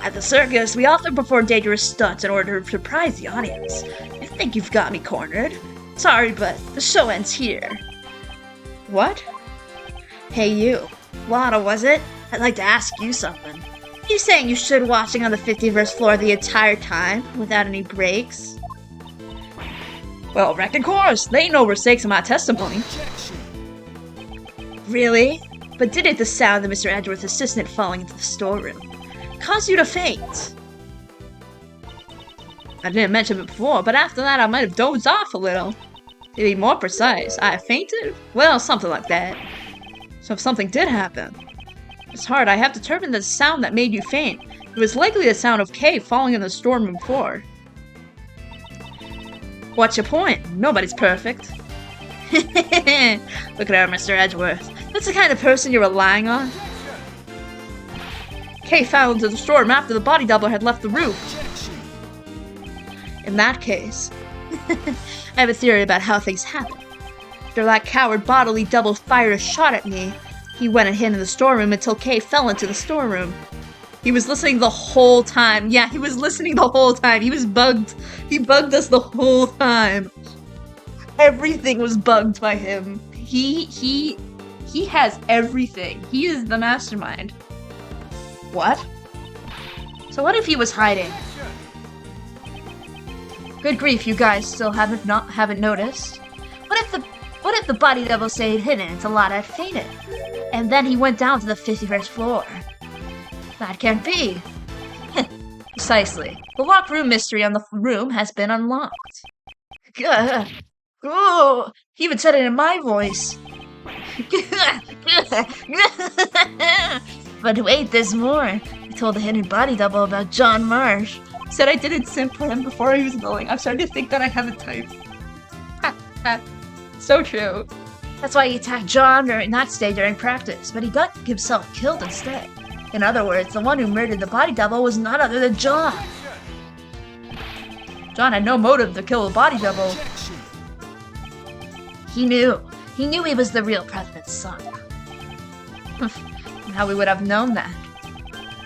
At the circus, we often perform dangerous stunts in order to surprise the audience. I think you've got me cornered. Sorry, but the show ends here. What? Hey you. Lotta, was it? I'd like to ask you something. You saying you stood watching on the 51st floor the entire time, without any breaks? Well, wrecked course. There ain't no mistakes in my testimony. Really? But didn't the sound of Mr. Edgeworth's assistant falling into the storeroom cause you to faint? I didn't mention it before, but after that I might have dozed off a little. To be more precise, I fainted? Well, something like that. So if something did happen, it's hard. I have determined the sound that made you faint. It was likely the sound of Kay falling in the storeroom floor. What's your point? Nobody's perfect. Look at her, Mr. Edgeworth. That's the kind of person you're relying on. Kay fell into the storeroom after the body double had left the roof. In that case, I have a theory about how things happened. After that coward bodily double fired a shot at me, he went and hid in the storeroom until Kay fell into the storeroom. He was listening the whole time. Yeah, he was listening the whole time. He was bugged. He bugged us the whole time. Everything was bugged by him. He has everything. He is the mastermind. What? So what if he was hiding? Good grief, you guys still haven't noticed. What if the body double stayed hidden until Lotta had fainted, and then he went down to the 51st floor? That can't be. Precisely. The locked room mystery on the room has been unlocked. Oh, he even said it in my voice. But wait, there's more. He told the hidden body double about John Marsh. Said I didn't simp for him before he was going. I'm starting to think that I haven't typed. So true. That's why he attacked John during that stay during practice, but he got himself killed instead. In other words, the one who murdered the body double was none other than John. John had no motive to kill the body double. He knew. He knew he was the real president's son. How we would have known that?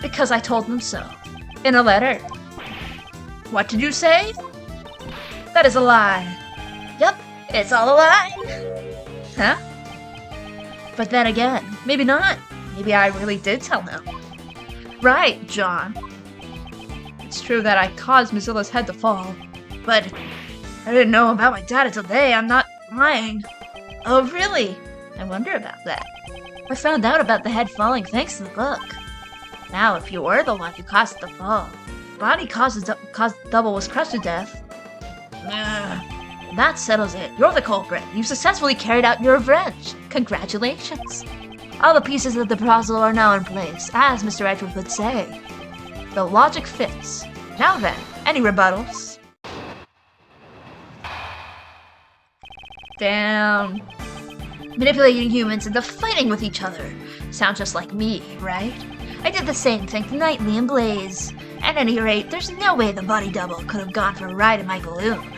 Because I told him so. In a letter. What did you say? That is a lie. Yep, it's all a lie. Huh? But then again, maybe not. Maybe I really did tell him. Right, John. It's true that I caused Mozilla's head to fall. But I didn't know about my dad until today. I'm not lying. Oh, really? I wonder about that. I found out about the head falling thanks to the book. Now, if you were the one who caused the fall, the body caused double was crushed to death. That settles it. You're the culprit. You successfully carried out your revenge. Congratulations. All the pieces of the puzzle are now in place, as Mr. Edward would say. The logic fits. Now then, any rebuttals? Damn. Manipulating humans into fighting with each other. Sounds just like me, right? I did the same thing to Knightley and Blaze. At any rate, there's no way the body double could have gone for a ride in my balloon.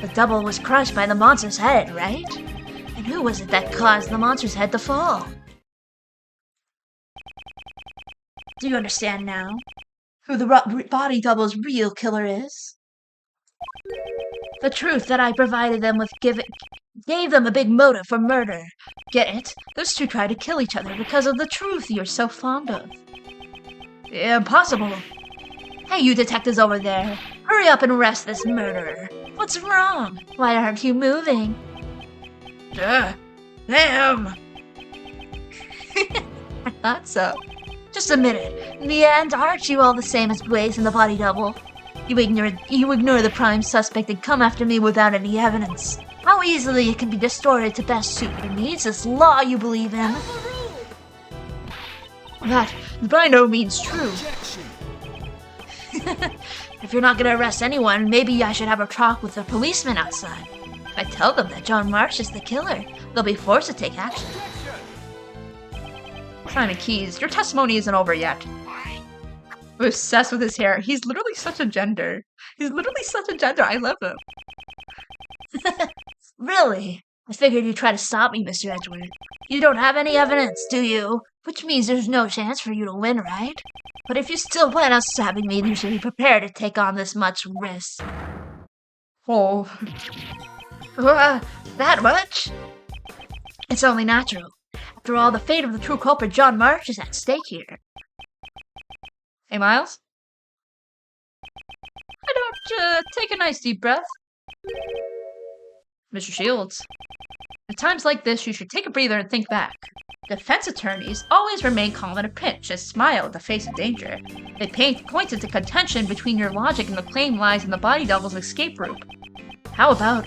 The double was crushed by the monster's head, right? And who was it that caused the monster's head to fall? Do you understand now? Who the body double's real killer is? The truth that I provided them with gave them a big motive for murder. Get it? Those two tried to kill each other because of the truth you're so fond of. Impossible. Hey, you detectives over there. Hurry up and arrest this murderer. What's wrong? Why aren't you moving? Damn. I thought so. Just a minute. In the end, aren't you all the same as Blaze and the body double? You ignore the prime suspect and come after me without any evidence. How easily it can be distorted to best suit your needs, this law you believe in. That is by no means true. If you're not gonna arrest anyone, maybe I should have a talk with the policeman outside. If I tell them that John Marsh is the killer, they'll be forced to take action. Simon Keys, your testimony isn't over yet. I'm obsessed with his hair. He's literally such a gender. I love him. Really? I figured you'd try to stop me, Mr. Edgeworth. You don't have any evidence, do you? Which means there's no chance for you to win, right? But if you still plan on stabbing me, you should be prepared to take on this much risk. Oh. That much? It's only natural. After all, the fate of the true culprit John Marsh is at stake here. Hey, Miles? Why don't take a nice deep breath? Mr. Shields, at times like this, you should take a breather and think back. Defense attorneys always remain calm in a pinch and smile at the face of danger. They pointed to contention between your logic and the claim lies in the body double's escape route. How about,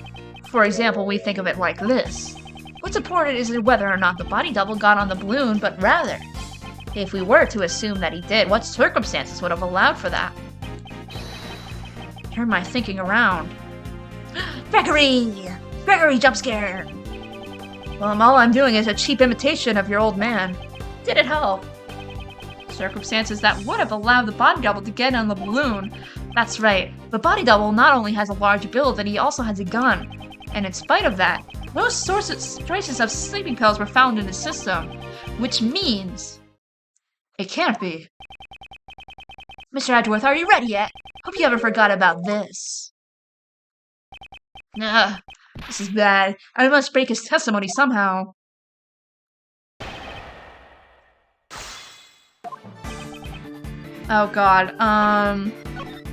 for example, we think of it like this. What's important isn't whether or not the body double got on the balloon, but rather, if we were to assume that he did, what circumstances would have allowed for that? Turn my thinking around. Gregory! Gregory jump scare! Well, all I'm doing is a cheap imitation of your old man. Did it help? Circumstances that would have allowed the body double to get on the balloon. That's right. The body double not only has a large build, but he also has a gun. And in spite of that, no traces of sleeping pills were found in his system. Which means it can't be. Mr. Edgeworth, are you ready yet? Hope you haven't forgot about this. This is bad. I must break his testimony somehow. Oh god,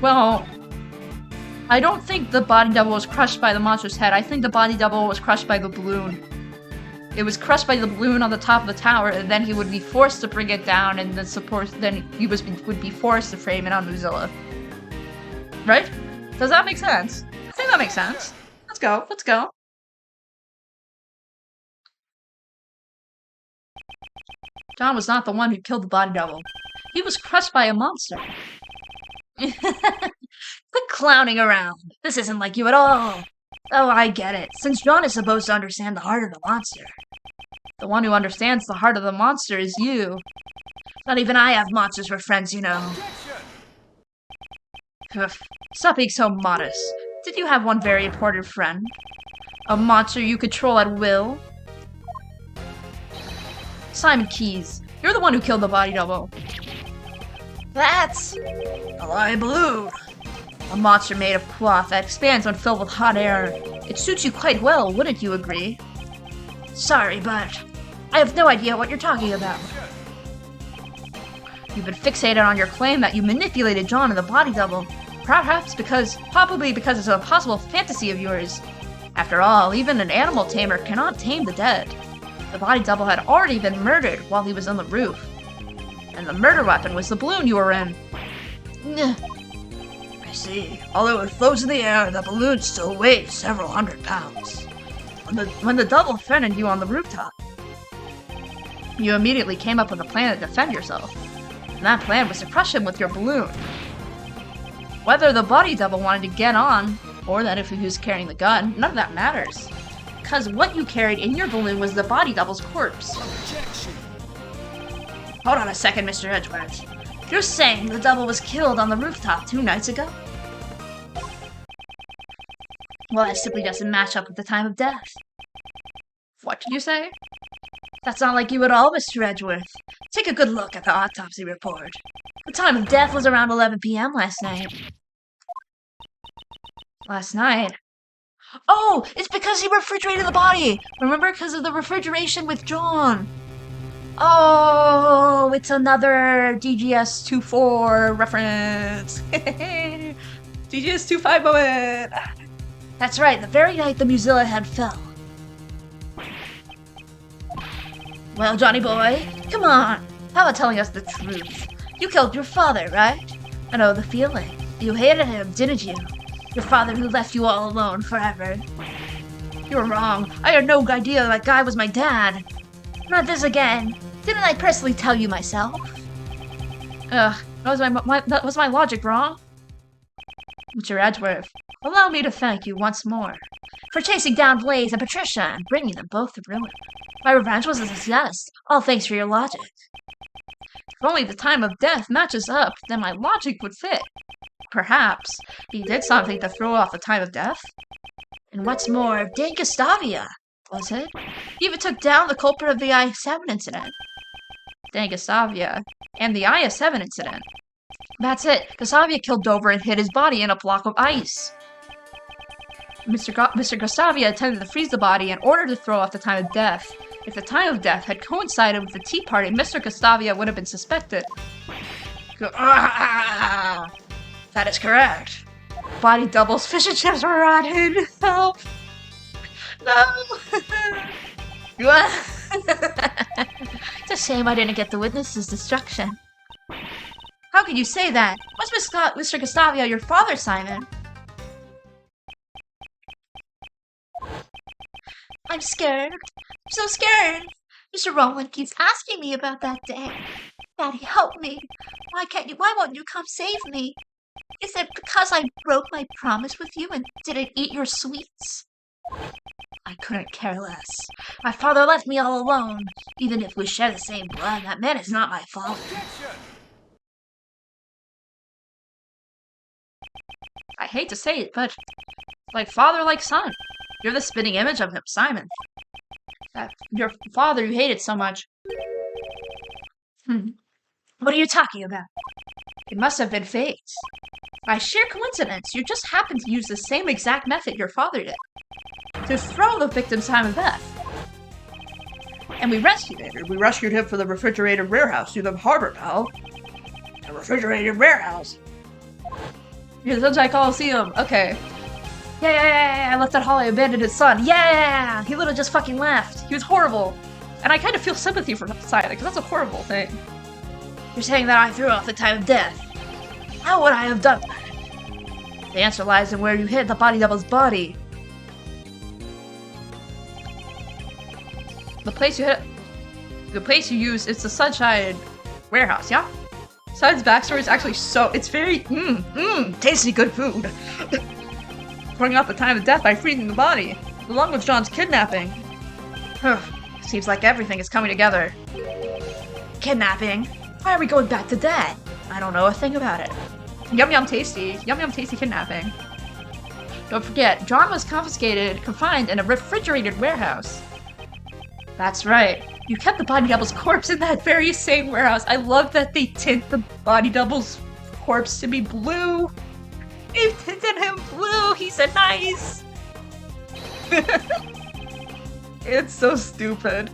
well, I don't think the body double was crushed by the monster's head. I think the body double was crushed by the balloon. It was crushed by the balloon on the top of the tower, and then he would be forced to bring it down, and then he would be forced to frame it on Mozilla. Right? Does that make sense? I think that makes sense. Let's go. John was not the one who killed the body double. He was crushed by a monster. Quit clowning around. This isn't like you at all. Oh, I get it. Since John is supposed to understand the heart of the monster. The one who understands the heart of the monster is you. Not even I have monsters for friends, you know. Ugh, stop being so modest. Did you have one very important friend? A monster you control at will? Simon Keys, you're the one who killed the body double. That's a live balloon. A monster made of cloth that expands when filled with hot air. It suits you quite well, wouldn't you agree? Sorry, but I have no idea what you're talking about. You've been fixated on your claim that you manipulated John and the body double. Probably because it's a possible fantasy of yours. After all, even an animal tamer cannot tame the dead. The body double had already been murdered while he was on the roof. And the murder weapon was the balloon you were in. I see. Although it floats in the air, the balloon still weighs several hundred pounds. When the double threatened you on the rooftop, you immediately came up with a plan to defend yourself. And that plan was to crush him with your balloon. Whether the body double wanted to get on, or that if he was carrying the gun, none of that matters. Because what you carried in your balloon was the body double's corpse. Hold on a second, Mr. Edgeworth. You're saying the double was killed on the rooftop 2 nights ago? Well, that simply doesn't match up with the time of death. What did you say? That's not like you at all, Mr. Edgeworth. Take a good look at the autopsy report. The time of death was around 11 p.m. last night. Last night? Oh, it's because he refrigerated the body! Remember, because of the refrigeration with John. Oh, it's another DGS 2.4 reference. DGS 2.5 moment. That's right, the very night the Muzilla head fell. Well, Johnny boy, come on. How about telling us the truth? You killed your father, right? I know the feeling. You hated him, didn't you? Your father who left you all alone forever. You're wrong. I had no idea that guy was my dad. Not this again. Didn't I personally tell you myself? Was my logic wrong? Mr. Edgeworth, allow me to thank you once more for chasing down Blaze and Patricia and bringing them both to ruin. My revenge was a success, all thanks for your logic. If only the time of death matches up, then my logic would fit. Perhaps he did something to throw off the time of death. And what's more, Dan Gustavia, was it? He even took down the culprit of the I-7 incident. Dan Gustavia and the IS-7 incident. That's it. Gustavia killed Dover and hid his body in a block of ice. Mr. Gustavia attempted to freeze the body in order to throw off the time of death. If the time of death had coincided with the Tea Party, Mr. Gustavia would have been suspected. That is correct. Body doubles, fish and chips were rotten. Help. No. It's a shame I didn't get to witness his destruction. How can you say that? Was Mr. Gustavia your father, Simon? I'm scared. I'm so scared. Mr. Rowland keeps asking me about that day. Daddy, help me. Why won't you come save me? Is it because I broke my promise with you and didn't eat your sweets? I couldn't care less. My father left me all alone. Even if we share the same blood, that man is not my father. I hate to say it, but like father, like son. You're the spitting image of him, Simon. Your father you hated so much. What are you talking about? It must have been fate. By sheer coincidence, you just happened to use the same exact method your father did. To throw the victim's time of death. And we rescued him. We rescued him from the refrigerated warehouse to the harbor, pal. The refrigerated warehouse? Yeah, the Sunshine Coliseum. Okay. Yeah, I left that Holly abandoned his son. Yeah! He literally just fucking left. He was horrible. And I kind of feel sympathy for Simon, because that's a horrible thing. You're saying that I threw off the time of death. How would I have done that? The answer lies in where you hid the body double's body. The place you used, it's the Sunshine warehouse, yeah? Simon's backstory is actually it's very, tasty good food. Throwing off the time of death by freezing the body, along with John's kidnapping. Seems like everything is coming together. Kidnapping? Why are we going back to that? I don't know a thing about it. Yum Yum Tasty. Yum Yum Tasty kidnapping. Don't forget, John was confined in a refrigerated warehouse. That's right. You kept the body double's corpse in that very same warehouse. I love that they tint the body double's corpse to be blue. They tinted him blue. He's a nice. It's so stupid.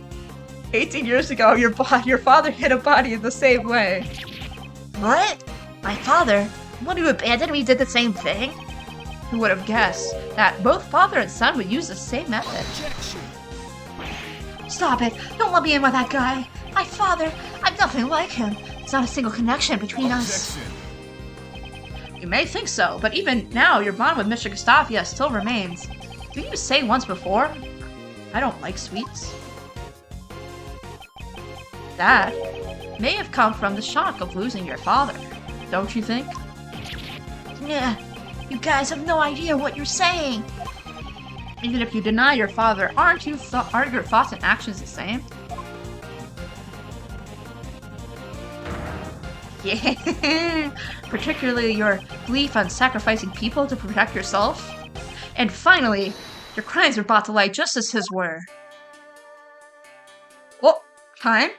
18 years ago, your father hid a body in the same way. What? My father? When you abandoned me, did the same thing? Who would have guessed that both father and son would use the same method? Stop it! Don't let me in with that guy! My father! I'm nothing like him! There's not a single connection between us. You may think so, but even now, your bond with Mr. Gustavia still remains. Didn't you say once before? I don't like sweets. That may have come from the shock of losing your father, don't you think? Yeah, you guys have no idea what you're saying. Even if you deny your father, aren't your thoughts and actions the same? Yeah, particularly your belief on sacrificing people to protect yourself. And finally, your crimes were brought to light just as his were. Oh, time?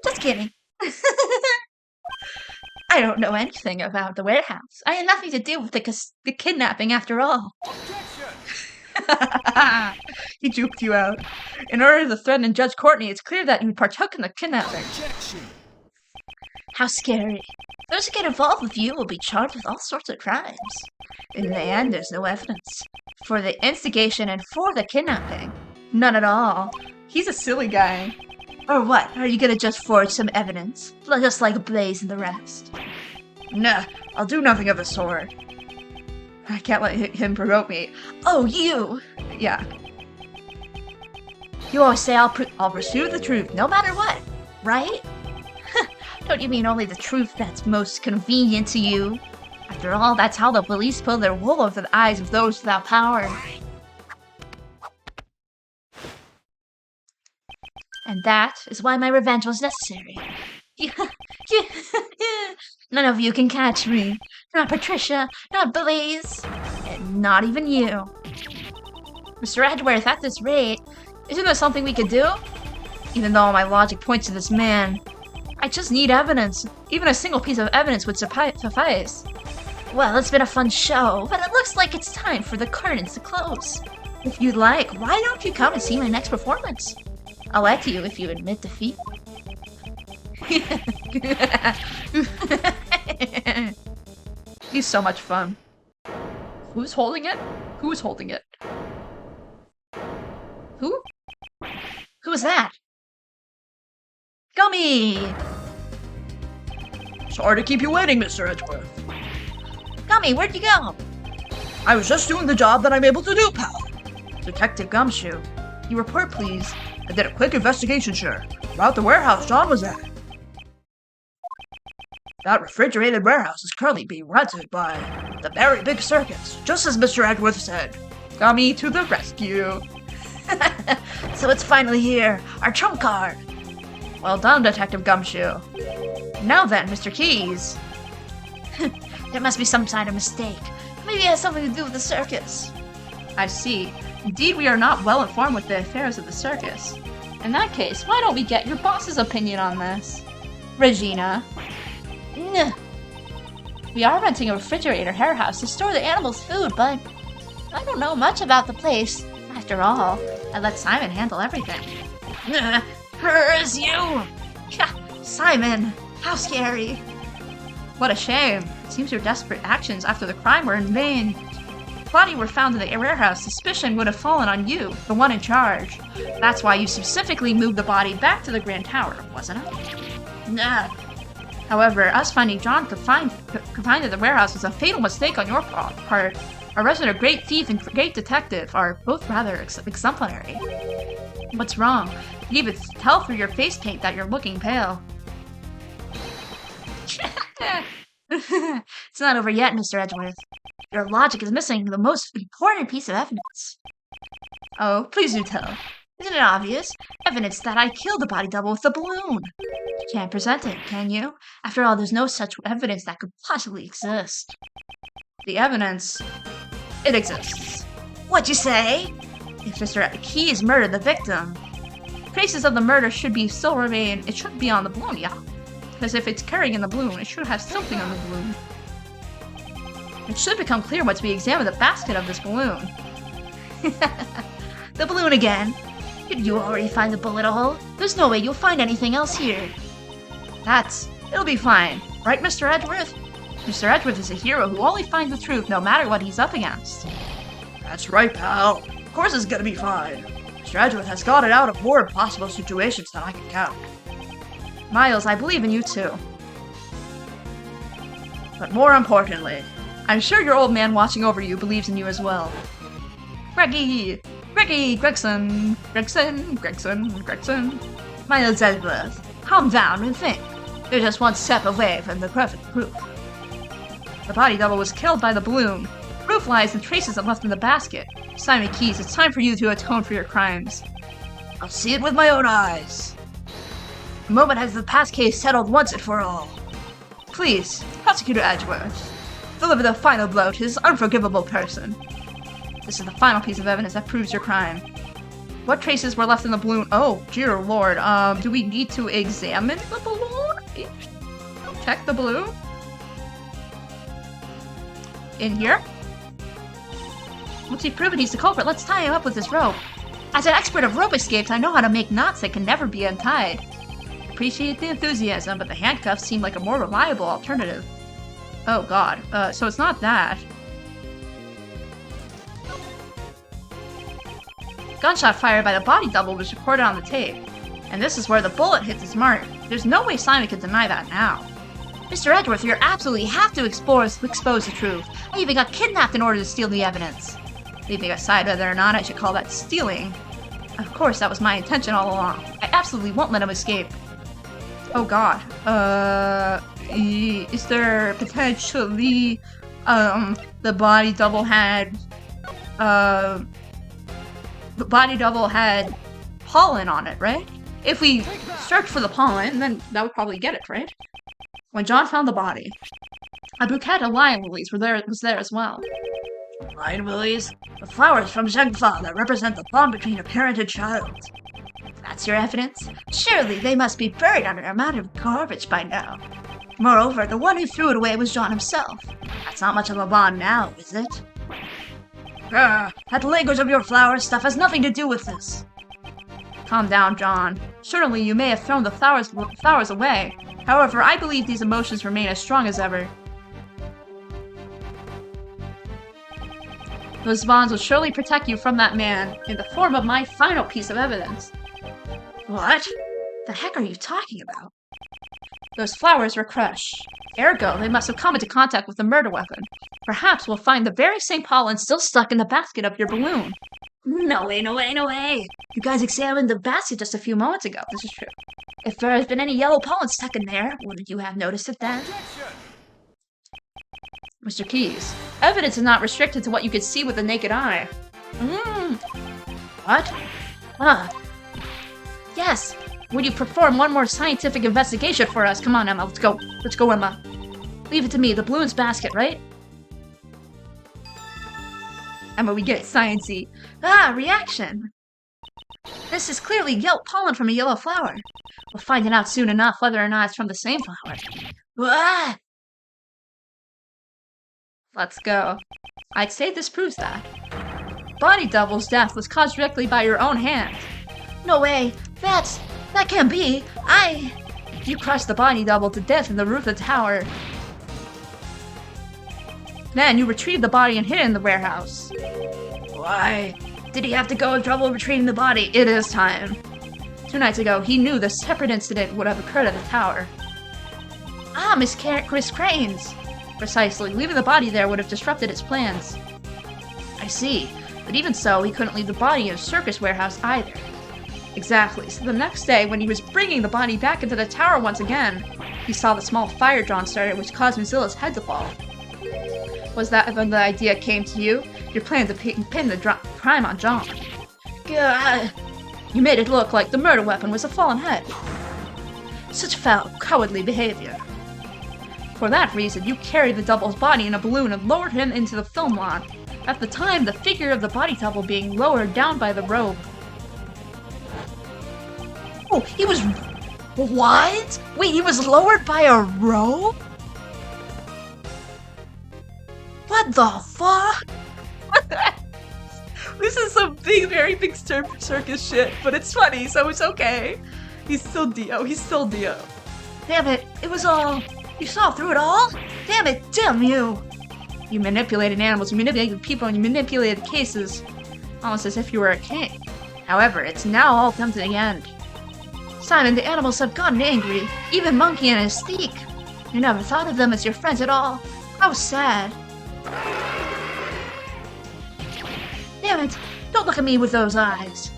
Just kidding. I don't know anything about the warehouse. I had nothing to do with the kidnapping after all. He duped you out. In order to threaten Judge Courtney, it's clear that you partook in the kidnapping. How scary. Those who get involved with you will be charged with all sorts of crimes. In the end, there's no evidence for the instigation and for the kidnapping. None at all. He's a silly guy. Or what? Are you gonna just forge some evidence? Just like Blaze and the rest? Nah, I'll do nothing of the sort. I can't let him provoke me. Oh, you! Yeah. You always say I'll pursue the truth, no matter what, right? Don't you mean only the truth that's most convenient to you? After all, that's how the police pull their wool over the eyes of those without power. And that is why my revenge was necessary. None of you can catch me. Not Patricia, not Blaze, and not even you. Mr. Edgeworth, at this rate, isn't there something we could do? Even though my logic points to this man, I just need evidence. Even a single piece of evidence would suffice. Well, it's been a fun show, but it looks like it's time for the curtains to close. If you'd like, why don't you come and see my next performance? I'll let you if you admit defeat. He's so much fun. Who's holding it? Who's holding it? Who? Who was that? Gummy! Sorry to keep you waiting, Mr. Edgeworth. Gummy, where'd you go? I was just doing the job that I'm able to do, pal. Detective Gumshoe. You report, please. I did a quick investigation, sure, about the warehouse John was at. That refrigerated warehouse is currently being rented by the Very Big Circus, just as Mr. Edgeworth said. Gummy to the rescue. So it's finally here, our trump card. Well done, Detective Gumshoe. Now then, Mr. Keys. There must be some kind of mistake. Maybe it has something to do with the circus. I see. Indeed, we are not well informed with the affairs of the circus. In that case, why don't we get your boss's opinion on this? Regina. Nah. We are renting a refrigerator warehouse to store the animals' food, but I don't know much about the place. After all, I let Simon handle everything. Hers you! Simon! How scary. What a shame. It seems your desperate actions after the crime were in vain. If the body were found in the warehouse, suspicion would have fallen on you, the one in charge. That's why you specifically moved the body back to the Grand Tower, wasn't it? Nah. However, us finding John confined in the warehouse was a fatal mistake on your part. Our resident great thief and great detective are both rather exemplary. What's wrong? You can even tell through your face paint that you're looking pale. It's not over yet, Mr. Edgeworth. Your logic is missing the most important piece of evidence. Oh, please do tell. Isn't it obvious? Evidence that I killed the body double with the balloon. You can't present it, can you? After all, there's no such evidence that could possibly exist. The evidence, it exists. What'd you say? If Mr. Keyes murdered the victim, traces of the murder should still remain. It should be on the balloon, yeah. Because if it's carrying in the balloon, it should have something on the balloon. It should become clear once we examine the basket of this balloon. The balloon again. Did you already find the bullet hole? There's no way you'll find anything else here. It'll be fine. Right, Mr. Edgeworth? Mr. Edgeworth is a hero who only finds the truth no matter what he's up against. That's right, pal. Of course it's gonna be fine. Mr. Edgeworth has gotten out of more impossible situations than I can count. Miles, I believe in you too. But more importantly, I'm sure your old man watching over you believes in you as well. Gregson. Miles Edgeworth, calm down and think. You're just one step away from the perfect proof. The body double was killed by the balloon. Proof lies in traces it left in the basket. Simon Keyes, it's time for you to atone for your crimes. I'll see it with my own eyes. The moment has the past case settled once and for all. Please, Prosecutor Edgeworth, deliver the final blow to this unforgivable person. This is the final piece of evidence that proves your crime. What traces were left in the balloon? Oh, dear lord. Do we need to examine the balloon? Check the balloon? In here? Once we've proven he's the culprit, let's tie him up with this rope. As an expert of rope escapes, I know how to make knots that can never be untied. Appreciate the enthusiasm, but the handcuffs seem like a more reliable alternative. Oh god, so it's not that. Gunshot fired by the body double was recorded on the tape, and this is where the bullet hits its mark. There's no way Simon could deny that now. Mr. Edgeworth, you absolutely have to expose the truth. I even got kidnapped in order to steal the evidence. Leaving aside whether or not I should call that stealing, of course that was my intention all along. I absolutely won't let him escape. Oh god. Is there potentially, the body double had pollen on it, right? If we search for the pollen, then that would probably get it, right? When John found the body, a bouquet of lion lilies was there as well. Lion lilies? The flowers from Zhengfa that represent the bond between a parent and child. That's your evidence? Surely they must be buried under a mountain of garbage by now. Moreover, the one who threw it away was John himself. That's not much of a bond now, is it? That language of your flower stuff has nothing to do with this. Calm down, John. Certainly you may have thrown the flowers away. However, I believe these emotions remain as strong as ever. Those bonds will surely protect you from that man in the form of my final piece of evidence. What? The heck are you talking about? Those flowers were crushed. Ergo, they must have come into contact with the murder weapon. Perhaps we'll find the very same pollen still stuck in the basket of your balloon. No way, no way, no way! You guys examined the basket just a few moments ago. This is true. If there has been any yellow pollen stuck in there, wouldn't you have noticed it then? Mr. Keyes, evidence is not restricted to what you could see with the naked eye. What? Yes. Would you perform one more scientific investigation for us? Come on, Emma. Let's go. Let's go, Emma. Leave it to me. The balloon's basket, right? Emma, we get science-y. Reaction. This is clearly yellow pollen from a yellow flower. We'll find it out soon enough whether or not it's from the same flower. Let's go. I'd say this proves that. Body Double's death was caused directly by your own hand. No way. That can't be. You crushed the Body Double to death in the roof of the tower. Then you retrieved the body and hid it in the warehouse. Why? Did he have to go in trouble retrieving the body? It is time. 2 nights ago, he knew the separate incident would have occurred at the tower. Miss Cranes. Precisely. Leaving the body there would have disrupted its plans. I see. But even so, he couldn't leave the body in a circus warehouse either. Exactly. So the next day, when he was bringing the body back into the tower once again, he saw the small fire John started, which caused Mozilla's head to fall. Was that when the idea came to you? Your plan to pin the crime on John. God. You made it look like the murder weapon was a fallen head. Such foul, cowardly behavior. For that reason, you carried the double's body in a balloon and lowered him into the film lot. At the time, the figure of the body double being lowered down by the rope. Oh, he was... What? Wait, he was lowered by a rope? What the fuck? This is some big, very big circus shit, but it's funny, so it's okay. He's still Dio. He's still Dio. Damn it, it was all... You saw through it all? Damn it, damn you! You manipulated animals, you manipulated people, and you manipulated cases. Almost as if you were a king. However, it's now all come to the end. Simon, the animals have gotten angry. Even Monkey and his Steak. You never thought of them as your friends at all. How sad. Damn it, don't look at me with those eyes.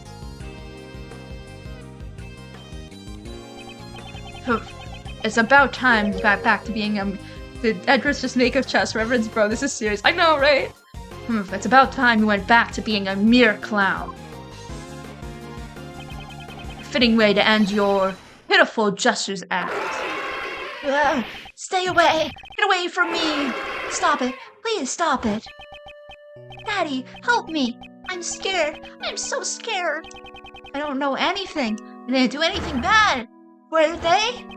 It's about time you got back to being the Edward's just make of chess reference, bro. This is serious. I know, right? It's about time you went back to being a mere clown. Fitting way to end your pitiful Jester's act. Stay away! Get away from me! Stop it! Please stop it! Daddy, help me! I'm scared! I'm so scared! I don't know anything! I didn't do anything bad! Were they?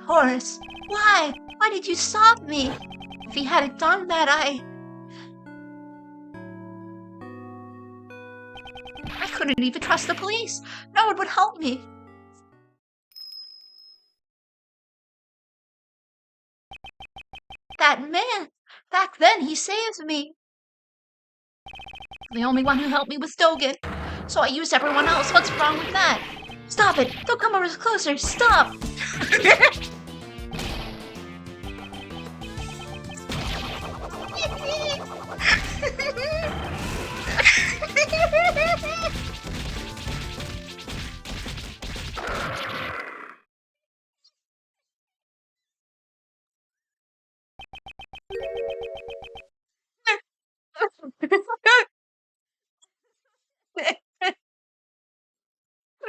Horace, why? Why did you stop me? If he hadn't done that, I couldn't even trust the police. No one would help me. That man, back then he saved me. The only one who helped me was Dogen, so I used everyone else. What's wrong with that? Stop it! Don't come over closer! Stop!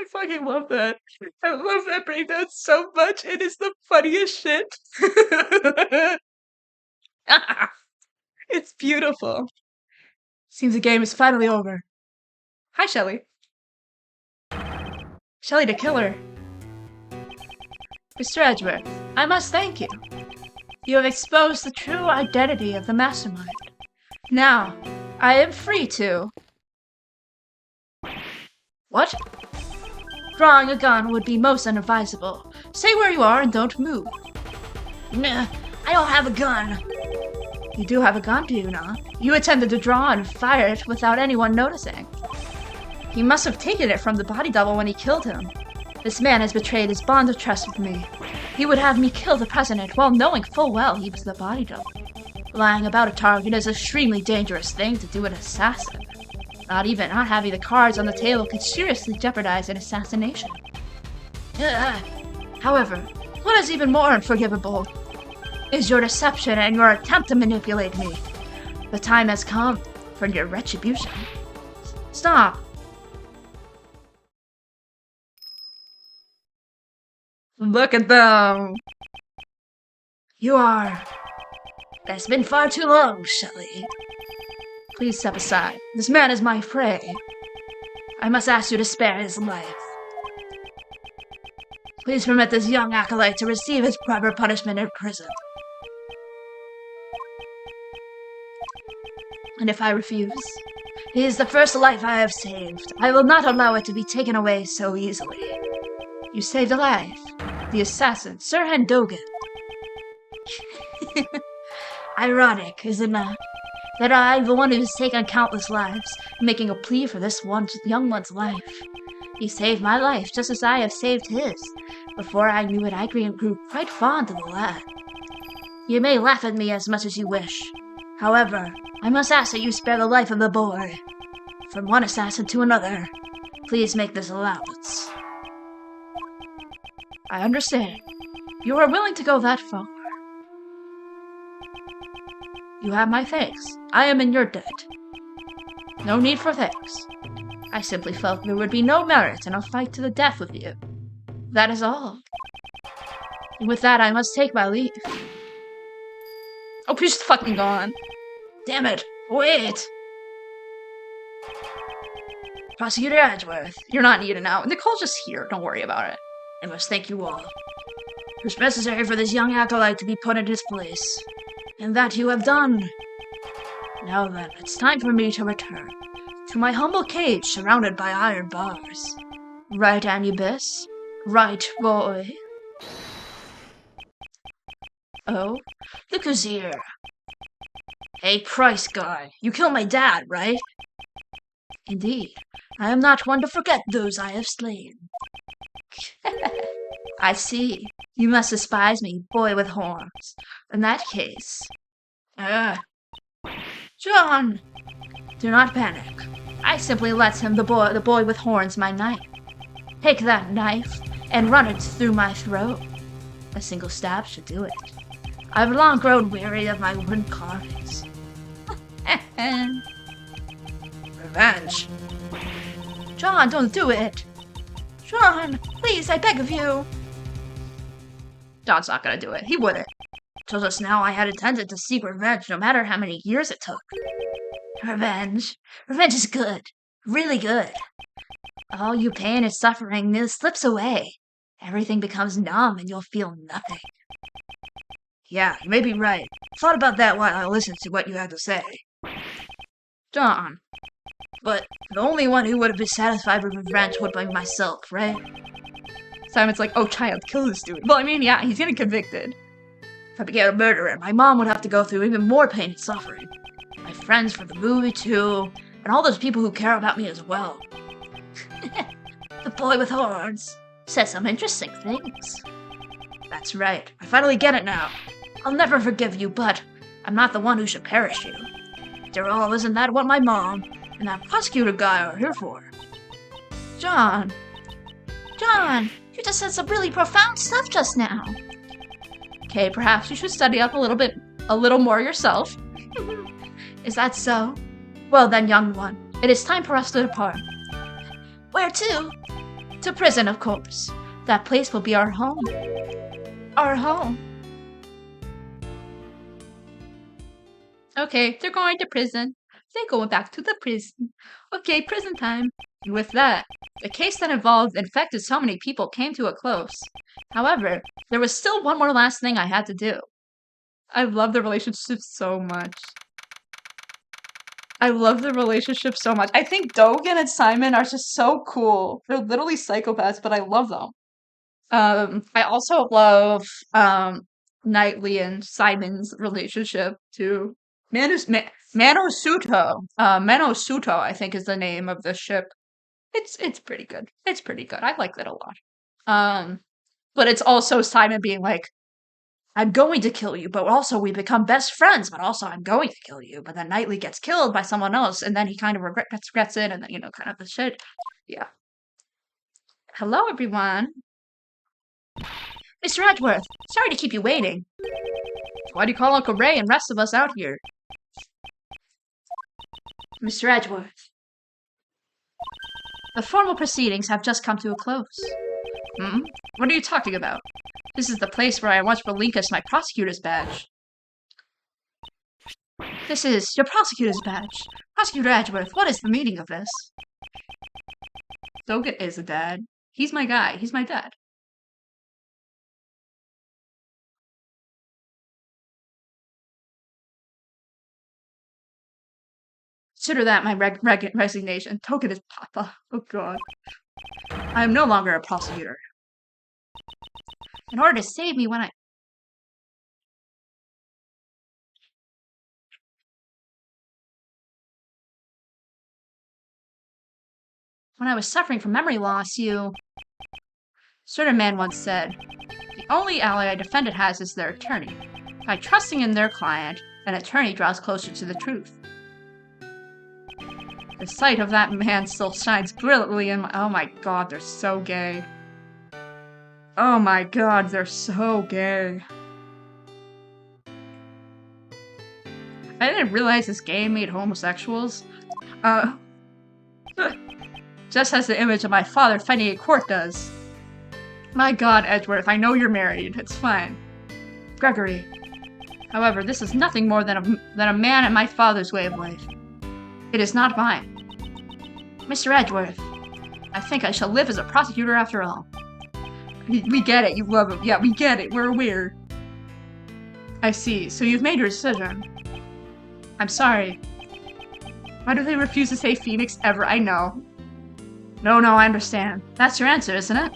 I fucking love that. I love that breakdown so much. It is the funniest shit. It's beautiful. Seems the game is finally over. Hi, Shelly. Shelly the killer. Mr. Edgeworth, I must thank you. You have exposed the true identity of the Mastermind. Now, I am free to... What? Drawing a gun would be most unadvisable. Stay where you are and don't move. Nah, I don't have a gun. You do have a gun, do you not? You attempted to draw and fire it without anyone noticing. He must have taken it from the body double when he killed him. This man has betrayed his bond of trust with me. He would have me kill the president while knowing full well he was the body double. Lying about a target is an extremely dangerous thing to do an assassin. Not having the cards on the table could seriously jeopardize an assassination. However, what is even more unforgivable is your deception and your attempt to manipulate me. The time has come for your retribution. Stop. Look at them. You are... That's been far too long, Shelley. Please step aside. This man is my prey. I must ask you to spare his life. Please permit this young acolyte to receive his proper punishment in prison. And if I refuse? He is the first life I have saved. I will not allow it to be taken away so easily. You saved a life. The assassin, Sir Dogen. Ironic, is it not? That I, the one who has taken countless lives, making a plea for this young one's life. He saved my life just as I have saved his. Before I knew it, I grew quite fond of the lad. You may laugh at me as much as you wish. However, I must ask that you spare the life of the boy. From one assassin to another, please make this allowance. I understand. You are willing to go that far. You have my thanks. I am in your debt. No need for thanks. I simply felt there would be no merit in a fight to the death with you. That is all. And with that, I must take my leave. Oh, he's fucking gone. Damn it! Wait! Prosecutor Edgeworth, You're not needed now. Nicole's just here. Don't worry about it. I must thank you all. It was necessary for this young acolyte to be put in his place, and that you have done. Now then, it's time for me to return to my humble cage surrounded by iron bars. Right, Anubis? Right, boy? Oh, look who's here. Hey, Christ guy, you killed my dad, right? Indeed, I am not one to forget those I have slain. I see. You must despise me, boy with horns. In that case... John! Do not panic. I simply let him, the boy with horns, my knife. Take that knife and run it through my throat. A single stab should do it. I've long grown weary of my wooden carvings. Revenge. John, don't do it. John, please, I beg of you. John's not gonna do it. He wouldn't. Till just now, I had intended to seek revenge, no matter how many years it took. Revenge. Revenge is good. Really good. All you pain and suffering slips away. Everything becomes numb and you'll feel nothing. Yeah, you may be right. Thought about that while I listened to what you had to say. John. But the only one who would have been satisfied with revenge would be myself, right? Simon's like, oh, child, kill this dude. Well, I mean, yeah, he's getting convicted. If I became a murderer, my mom would have to go through even more pain and suffering. My friends from the movie, too, and all those people who care about me as well. The boy with horns says some interesting things. That's right. I finally get it now. I'll never forgive you, but I'm not the one who should perish you. After all, isn't that what my mom and that prosecutor guy are here for? John! John! You just said some really profound stuff just now. Okay, perhaps you should study up a little more yourself. Is that so? Well then, young one, it is time for us to depart. Where to? To prison, of course. That place will be our home. Our home. Okay, they're going to prison. They're going back to the prison. Okay, prison time. With that, the case that involved infected so many people came to a close. However, there was still one more last thing I had to do. I love the relationship so much. I love the relationship so much. I think Dogen and Simon are just so cool. They're literally psychopaths, but I love them. I also love Knightley and Simon's relationship too. Manosuto. Manosuto, I think, is the name of the ship. It's pretty good. It's pretty good. I like that a lot. But it's also Simon being like, I'm going to kill you, but also we become best friends, but also I'm going to kill you. But then Knightley gets killed by someone else, and then he kind of regrets it, and then, you know, kind of the shit. Yeah. Hello, everyone. Mr. Edgeworth, sorry to keep you waiting. Why do you call Uncle Ray and rest of us out here? Mr. Edgeworth. The formal proceedings have just come to a close. Hmm? What are you talking about? This is the place where I once relinquished my prosecutor's badge. This is your prosecutor's badge. Prosecutor Edgeworth, what is the meaning of this? Dogen is a dad. He's my guy. He's my dad. Consider that my resignation. Token is Papa. Oh god. I am no longer a prosecutor. In order to save me when I was suffering from memory loss, you... Certain man once said, the only ally a defendant has is their attorney. By trusting in their client, an attorney draws closer to the truth. The sight of that man still shines brilliantly in my... Oh my god, they're so gay. Oh my god, they're so gay. I didn't realize this game made homosexuals. Just as the image of my father fighting a court does. My god, Edgeworth, I know you're married. It's fine. Gregory. However, this is nothing more than a man and my father's way of life. It is not mine. Mr. Edgeworth, I think I shall live as a prosecutor after all. We get it, you love him. Yeah, we get it, we're aware. I see, so you've made your decision. I'm sorry. Why do they refuse to say Phoenix ever? I know. No, I understand. That's your answer, isn't it?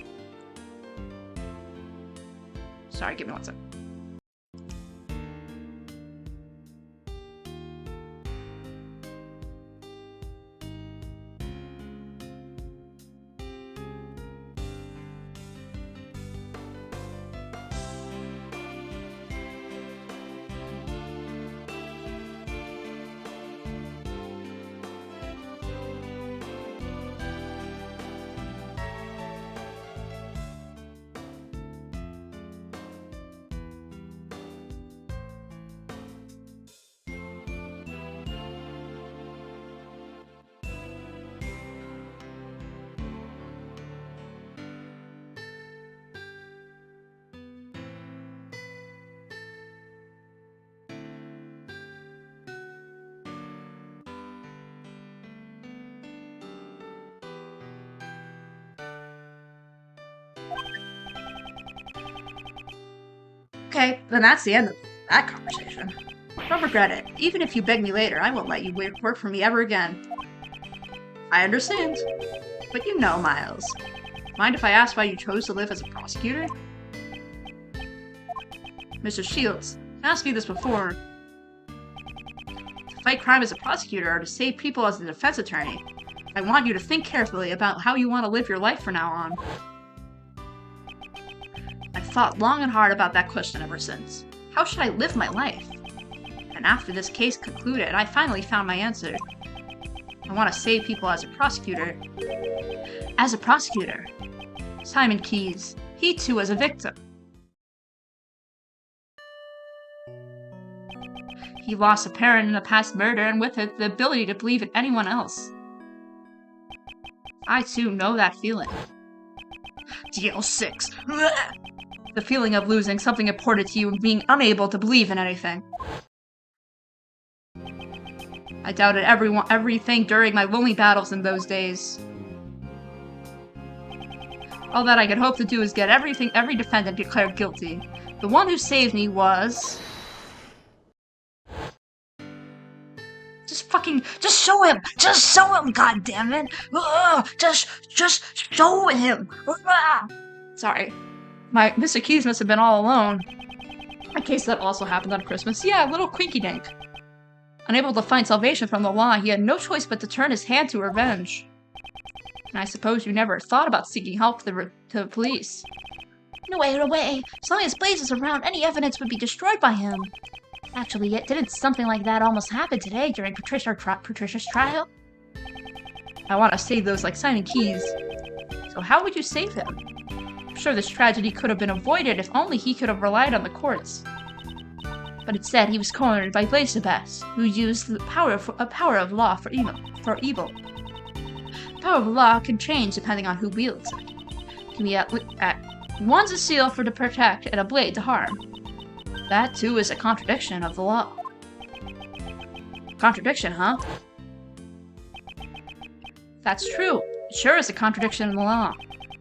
Sorry, give me 1 second. Okay, then that's the end of that conversation. Don't regret it. Even if you beg me later, I won't let you work for me ever again. I understand. But you know, Miles. Mind if I ask why you chose to live as a prosecutor? Mr. Shields, I asked you this before. To fight crime as a prosecutor or to save people as a defense attorney, I want you to think carefully about how you want to live your life from now on. I've thought long and hard about that question ever since. How should I live my life? And after this case concluded, I finally found my answer. I want to save people as a prosecutor. As a prosecutor? Simon Keyes. He too was a victim. He lost a parent in a past murder and with it the ability to believe in anyone else. I too know that feeling. DL6. The feeling of losing something important to you and being unable to believe in anything. I doubted everything during my lonely battles in those days. All that I could hope to do is get every defendant declared guilty. The one who saved me was... Just show him! Just show him, goddammit! Just show him! Sorry. Mr. Keyes must have been all alone. In case that also happened on Christmas. Yeah, little quinky dink. Unable to find salvation from the law, he had no choice but to turn his hand to revenge. And I suppose you never thought about seeking help to the police. No way. As long as Blaze is around, any evidence would be destroyed by him. Actually, didn't something like that almost happen today during Patricia's trial? I want to save those like Simon Keyes. So how would you save him? I'm sure this tragedy could have been avoided if only he could have relied on the courts. But instead, he was cornered by Blazebeth, who used the power of law for evil. The power of law can change depending on who wields it. It can be one's a seal to protect and a blade to harm. That too is a contradiction of the law. Contradiction, huh? That's true. It sure is a contradiction in the law.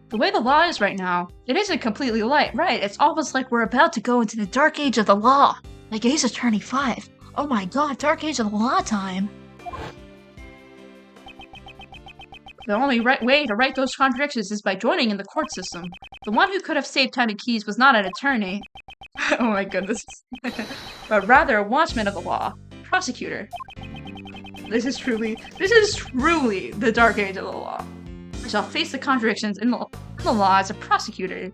The way the law is right now, it isn't completely right. It's almost like we're about to go into the dark age of the law. Like Ace Attorney 5. Oh my god, dark age of the law time. The only way to right those contradictions is by joining in the court system. The one who could have saved Simon Keyes was not an attorney. Oh my goodness. But rather a watchman of the law. Prosecutor. This is truly the dark age of the law. I shall face the contradictions in the law as a prosecutor.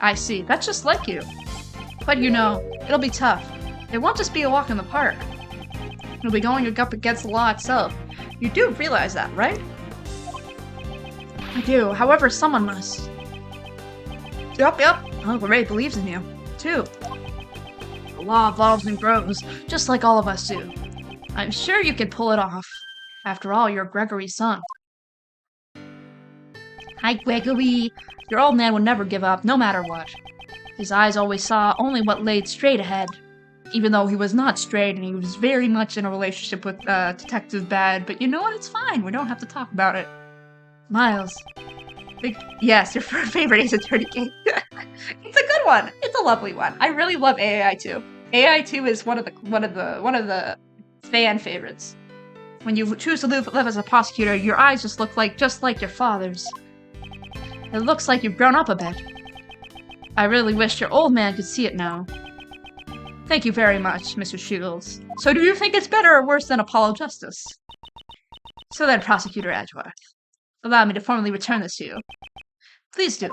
I see, that's just like you. But you know, it'll be tough. It won't just be a walk in the park. You'll be going up against the law itself. You do realize that, right? I do. However, someone must. Yep. Uncle Ray believes in you, too. The law evolves and grows, just like all of us do. I'm sure you can pull it off. After all, you're Gregory's son. Hi, Gregory. Your old man would never give up, no matter what. His eyes always saw only what laid straight ahead. Even though he was not straight and he was very much in a relationship with Detective Bad, but you know what? It's fine. We don't have to talk about it. Miles. Yes, your favorite Ace Attorney game. It's a good one. It's a lovely one. I really love AAI2. AAI2 is one of the fan favorites. When you choose to live as a prosecutor, your eyes just look just like your father's. It looks like you've grown up a bit. I really wish your old man could see it now. Thank you very much, Mr. Shields. So do you think it's better or worse than Apollo Justice? So then, Prosecutor Edgeworth, allow me to formally return this to you. Please do.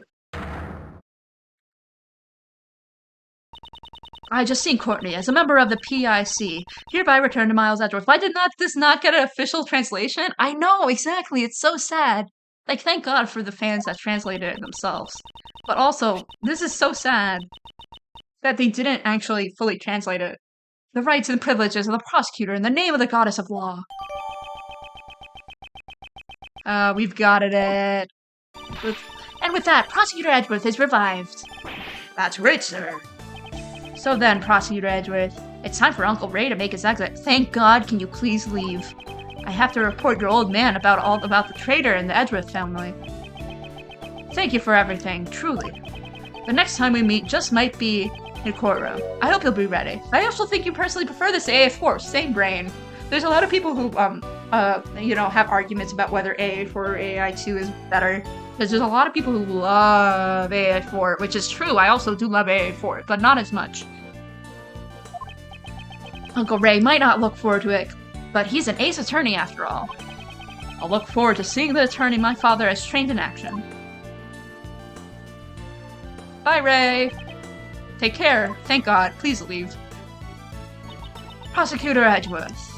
I just seen Courtney as a member of the PIC. Hereby return to Miles Edgeworth. Why did this not get an official translation? I know, exactly. It's so sad. Like, thank God for the fans that translated it themselves. But also, this is so sad that they didn't actually fully translate it. The rights and privileges of the prosecutor in the name of the goddess of law. We've got it. And with that, Prosecutor Edgeworth is revived. That's great, sir. So then, Prosecutor Edgeworth, it's time for Uncle Ray to make his exit. Thank God, can you please leave? I have to report your old man about the traitor in the Edgeworth family. Thank you for everything, truly. The next time we meet just might be in courtroom. I hope you'll be ready. I also think you personally prefer this AA4, same brain. There's a lot of people who, have arguments about whether AA4 or AI2 is better. Because there's a lot of people who love AA4, which is true. I also do love AA4, but not as much. Uncle Ray might not look forward to it, but he's an ace attorney after all. I'll look forward to seeing the attorney my father has trained in action. Bye, Ray. Take care. Thank God. Please leave. Prosecutor Edgeworth.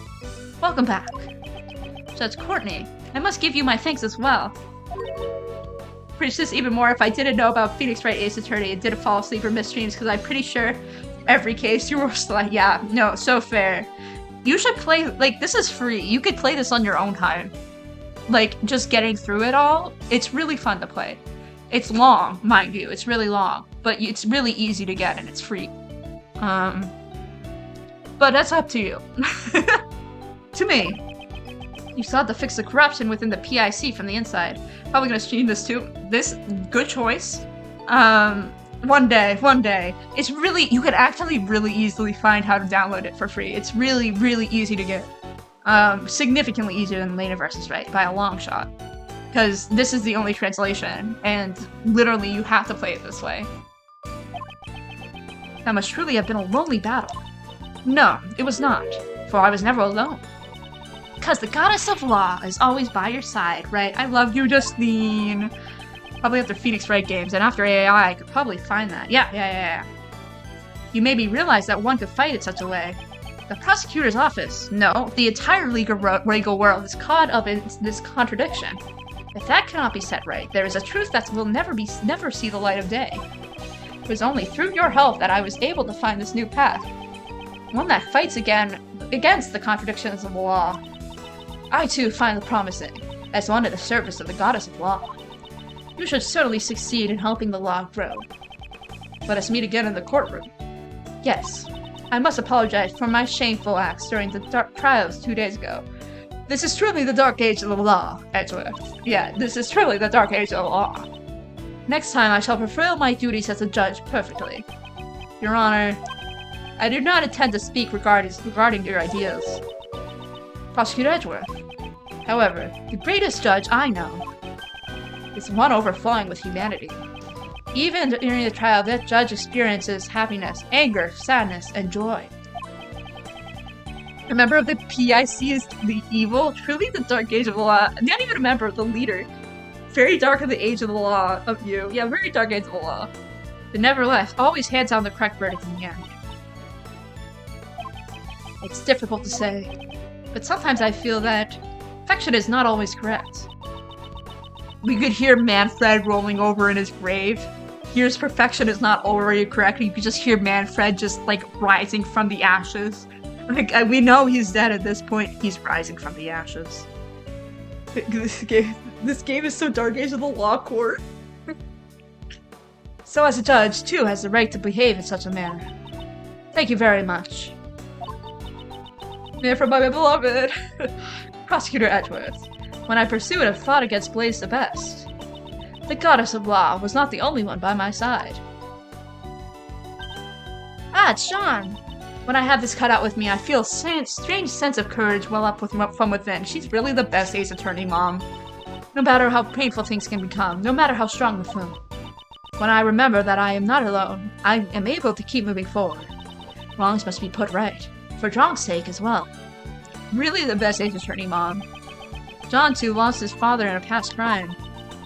Welcome back. Judge Courtney, I must give you my thanks as well. Appreciate this even more if I didn't know about Phoenix Wright Ace Attorney and didn't fall asleep or miss streams, because I'm pretty sure every case you were just like, yeah, no, so fair. You should play, like, this is free. You could play this on your own time. Like, just getting through it all, it's really fun to play. It's long, mind you, it's really long, but it's really easy to get and it's free. But that's up to you. To me. You still have to fix the corruption within the PIC from the inside. Probably gonna stream this too. This, good choice. One day. It's really, you could actually really easily find how to download it for free. It's really, really easy to get. Significantly easier than Lena vs. Right, by a long shot. Because this is the only translation, and literally you have to play it this way. That must truly have been a lonely battle. No, it was not, for I was never alone. Because the goddess of law is always by your side, right? I love you, Justine. Probably after Phoenix Wright games, and after AAI, I could probably find that. Yeah. You made me realize that one could fight it such a way. The prosecutor's office, no, the entire legal world is caught up in this contradiction. If that cannot be set right, there is a truth that will never see the light of day. It was only through your help that I was able to find this new path. One that fights against the contradictions of the law. I too find the promising, as one at the service of the goddess of law. You should certainly succeed in helping the law grow. Let us meet again in the courtroom. Yes, I must apologize for my shameful acts during the dark trials 2 days ago. This is truly the dark age of the law, Edgeworth. Yeah, this is truly the dark age of the law. Next time I shall fulfill my duties as a judge perfectly. Your Honor, I do not intend to speak regarding your ideas. Prosecutor Edgeworth. However, the greatest judge I know is one overflowing with humanity. Even during the trial, that judge experiences happiness, anger, sadness, and joy. A member of the PIC is the evil, truly the dark age of the law. Not even a member, the leader. Very dark of the age of the law of you. Yeah, very dark age of the law. But nevertheless, always hands down the correct verdict in the end. It's difficult to say, but sometimes I feel that perfection is not always correct. we could hear Manfred rolling over in his grave. Here's perfection is not already correct. You could just hear Manfred just like rising from the ashes. Like we know he's dead at this point. He's rising from the ashes. This game is so Dark Age of the Law Court. So as a judge, too, has the right to behave in such a manner. Thank you very much. Man, from my beloved Prosecutor Edgeworth. When I pursued a thought against Blaze the best. The goddess of law was not the only one by my side. Ah, it's Sean! When I have this cut out with me, I feel a strange sense of courage well up from within. She's really the best Ace Attorney mom. No matter how painful things can become, no matter how strong the foe. When I remember that I am not alone, I am able to keep moving forward. Wrongs must be put right, for John's sake as well. Really the best Ace Attorney mom. John, too, lost his father in a past crime.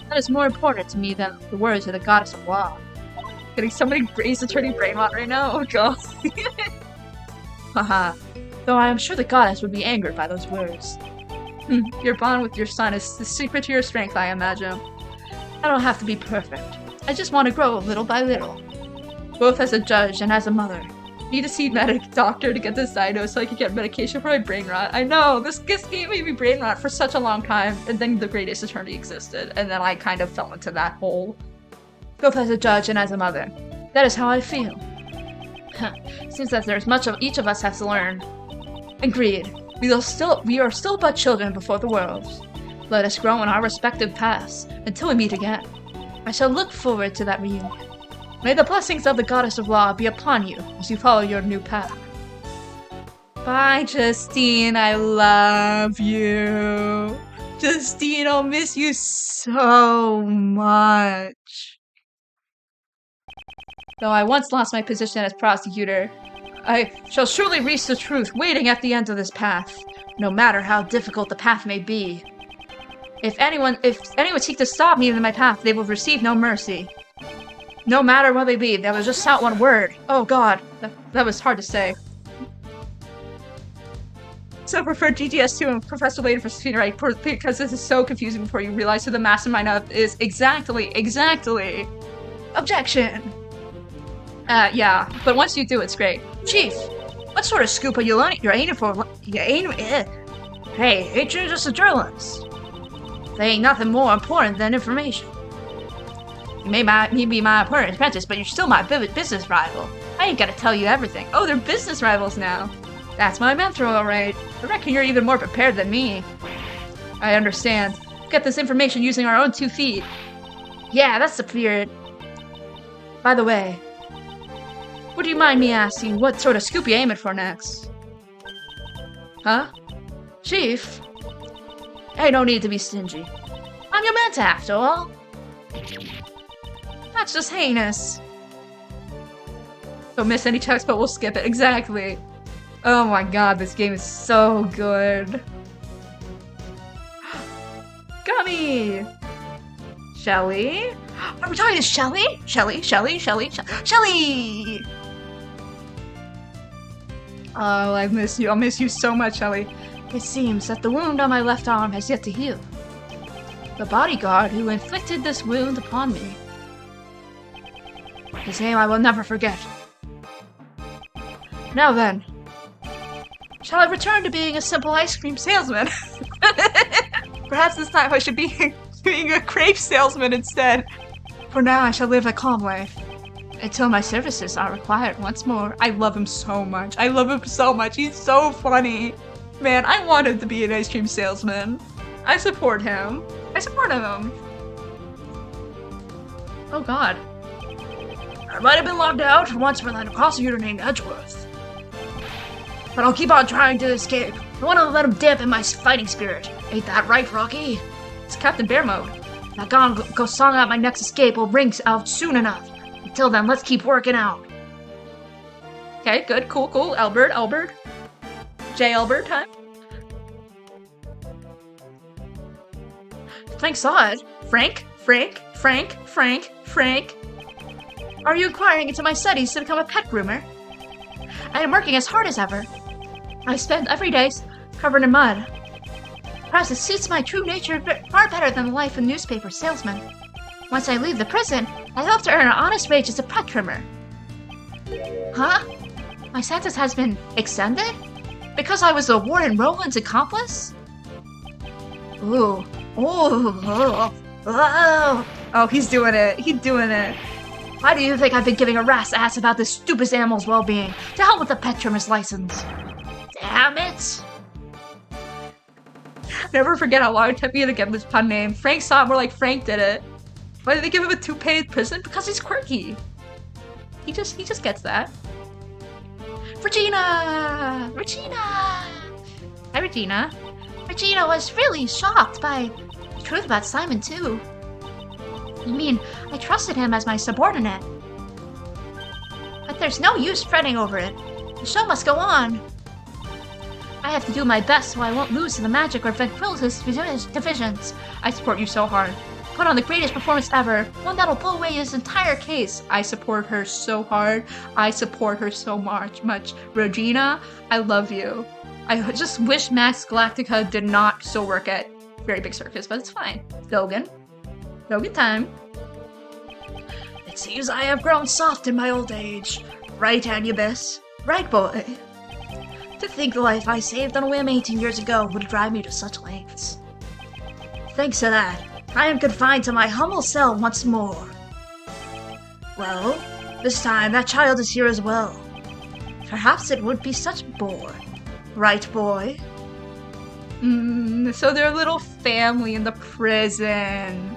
That is more important to me than the words of the goddess of law. Getting somebody Ace Attorney brainwashed right now? Oh god. Haha. Though I am sure the goddess would be angered by those words. Your bond with your son is the secret to your strength, I imagine. I don't have to be perfect. I just want to grow little by little. Both as a judge and as a mother. Need to see doctor to get this diagnosed so I can get medication for my brain rot. I know, this gave me brain rot for such a long time, and then the Greatest Attorney existed, and then I kind of fell into that hole. Both as a judge and as a mother. That is how I feel. Seems that there's much of each of us has to learn. Agreed. We are still but children before the world. Let us grow in our respective paths until we meet again. I shall look forward to that reunion. May the blessings of the Goddess of Law be upon you as you follow your new path. Bye, Justine. I love you. Justine, I'll miss you so much. Though I once lost my position as prosecutor, I shall surely reach the truth waiting at the end of this path, no matter how difficult the path may be. If anyone seeks to stop me in my path, they will receive no mercy. No matter where they be, they will just shout one word. Oh god, that was hard to say. So prefer GTS2 and Professor Layton for screenwriting because this is so confusing before you realize who the mastermind of is exactly. Objection! Yeah, but once you do, it's great. Chief, what sort of scoop are you aiming for? Hey, ain't you just a journalist? They ain't nothing more important than information. You may be my apprentice, but you're still my business rival. I ain't gotta tell you everything. Oh, they're business rivals now. That's my mentor, alright. I reckon you're even more prepared than me. I understand. Get this information using our own 2 feet. Yeah, that's the spirit. By the way, would you mind me asking what sort of scoop you aiming for next? Huh? Chief? Hey, no need to be stingy. I'm your mentor, after all. That's just heinous. Don't miss any checks, but we'll skip it. Exactly. Oh my god, this game is so good. Gummy! Shelly? Are we talking to Shelly? Shelly? Oh, I miss you. I'll miss you so much, Shelly. It seems that the wound on my left arm has yet to heal. The bodyguard who inflicted this wound upon me. His name I will never forget. Now then, shall I return to being a simple ice cream salesman? Perhaps this time I should be being a crepe salesman instead. For now, I shall live a calm life until my services are required once more. I love him so much. He's so funny. Man, I wanted to be an ice cream salesman. I support him. Oh god. I might have been locked out once for that prosecutor named Edgeworth. But I'll keep on trying to escape. I want to let him dampen my fighting spirit. Ain't that right, Rocky? It's Captain Bear mode. That go song out my next escape will ring out soon enough. Until then, let's keep working out. Okay, good, cool. Albert. J. Albert time. Frank saw it. Frank. Are you inquiring into my studies to become a pet groomer? I am working as hard as ever. I spend every day covered in mud. Perhaps it suits my true nature far better than the life of a newspaper salesman. Once I leave the prison, I hope to earn an honest wage as a pet trimmer. Huh? My sentence has been extended? Because I was the Warden Roland's accomplice? Ooh. Oh, he's doing it. He's doing it. Why do you think I've been giving a rat's ass about this stupid animal's well-being? To hell with the pet trimmer's license. Damn it! Never forget how long it took me to get this pun name. Frank saw it more like Frank did it. Why did they give him a toupee in prison? Because he's quirky. He just gets that. Regina! Hi, Regina. Regina was really shocked by the truth about Simon, too. You mean, I trusted him as my subordinate. But there's no use fretting over it. The show must go on. I have to do my best so I won't lose to the magic or ventriloquist divisions. I support you so hard. Put on the greatest performance ever, one that'll pull away his entire Case. I support her so hard. I support her so much. Regina, I love you. I just wish Max Galactica did not still work at Very Big Circus, but it's fine. Logan time. It seems I have grown soft in my old age. Right, Anubis? Right, boy? To think the life I saved on a whim 18 years ago would drive me to such lengths. Thanks to that, I am confined to my humble cell once more. Well, this time that child is here as well. Perhaps it would be such a bore. Right, boy? So they're a little family in the prison.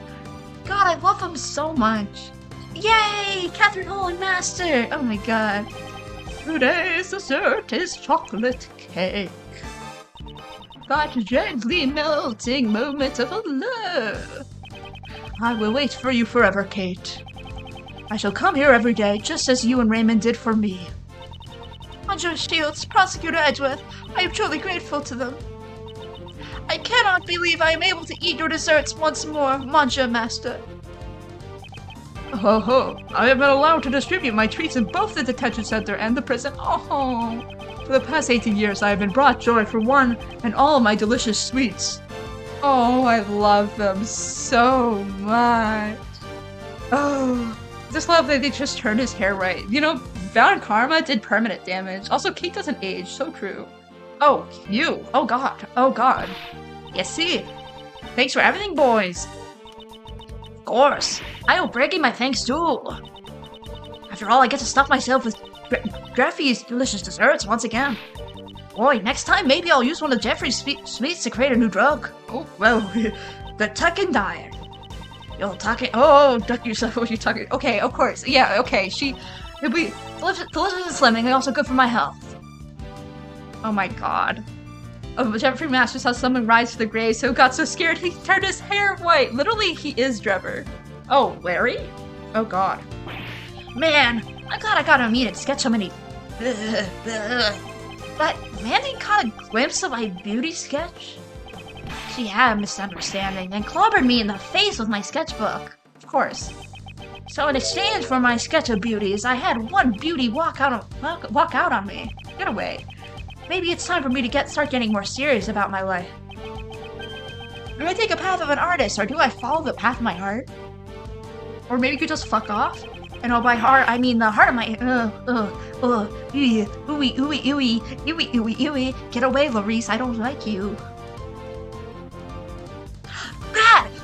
God, I love them so much. Yay! Catherine Hole and Master! Oh my god. Today's dessert is chocolate cake. That gently melting moment of love. I will wait for you forever, Kate. I shall come here every day, just as you and Raymond did for me. Monsieur Shields, Prosecutor Edgeworth, I am truly grateful to them. I cannot believe I am able to eat your desserts once more, Monsieur Master. Oh, I have been allowed to distribute my treats in both the detention center and the prison. Oh, for the past 18 years, I have been brought joy for one and all of my delicious sweets. Oh, I love them so much. Oh, just love that they just turned his hair right. You know, Bound Karma did permanent damage. Also, Kate doesn't age. So true. Oh, you. Oh, God. Oh, God. Yes, see. Thanks for everything, boys. Of course. I owe Braggy my thanks too. After all, I get to stuff myself with Jeffrey's delicious desserts once again. Boy, next time maybe I'll use one of Jeffrey's sweets to create a new drug. Oh, well, the Tuckin' Diet. You'll tuck it. Oh, duck yourself. What are you talking? Okay, of course. Yeah, okay. It'll be delicious and slimming, and also good for my health. Oh my god. Oh, Jeffrey Masters saw someone rise to the grave, so got so scared he turned his hair white. Literally, he is Trevor. Oh, Larry? Oh god. Man, I'm glad I got a meet and sketch so many. But Mandy caught a glimpse of my beauty sketch? She had a misunderstanding and clobbered me in the face with my sketchbook. Of course. So in exchange for my sketch of beauties, I had one beauty walk out on me. Get away. Maybe it's time for me to start getting more serious about my life. Do I take a path of an artist, or do I follow the path of my heart? Or maybe you could just fuck off? And oh, by heart, I mean the heart of my... Get away, Larice, I don't like you. Bad.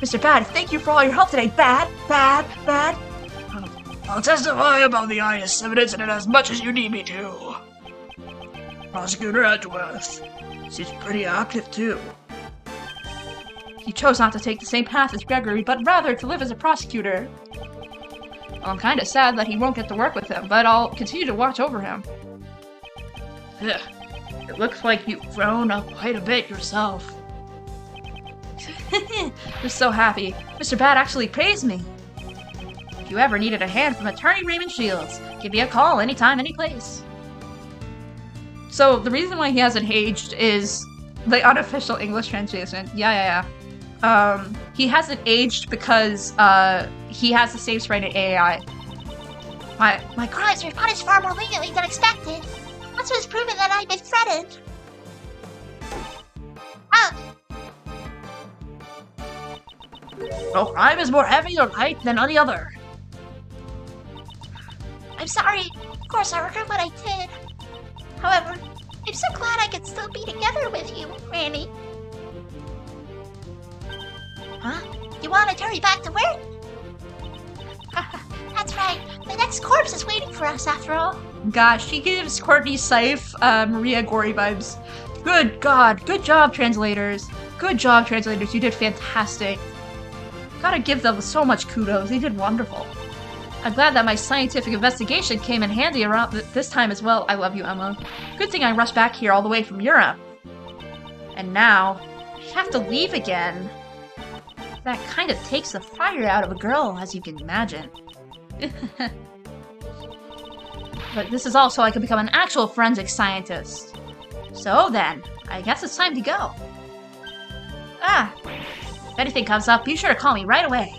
Mr. Bad, thank you for all your help today. Bad. I'll testify about the IS-7 incident as much as you need me to. Prosecutor Edgeworth. She's pretty active, too. He chose not to take the same path as Gregory, but rather to live as a prosecutor. Well, I'm kinda sad that he won't get to work with him, but I'll continue to watch over him. Ugh. It looks like you've grown up quite a bit yourself. I'm so happy. Mr. Bad actually praised me. If you ever needed a hand from Attorney Raymond Shields, give me a call anytime, anyplace. So the reason why he hasn't aged is the unofficial English translation. Yeah. He hasn't aged because he has the same sprite at AAI. My crimes were punished far more leniently than expected. That's what's proven that I've been threatened. Ah, No crime is more heavy or light than any other. I'm sorry. Of course, I regret what I did. However, I'm so glad I could still be together with you, Randy. Huh? You want to hurry back to work? That's right. The next corpse is waiting for us, after all. Gosh, she gives Courtney Safe, Maria Gory vibes. Good God. Good job, translators. Good job, translators. You did fantastic. Gotta give them so much kudos. They did wonderful. I'm glad that my scientific investigation came in handy around this time as well. I love you, Emma. Good thing I rushed back here all the way from Europe. And now, I have to leave again. That kind of takes the fire out of a girl, as you can imagine. But this is also I can become an actual forensic scientist. So then, I guess it's time to go. If anything comes up, be sure to call me right away.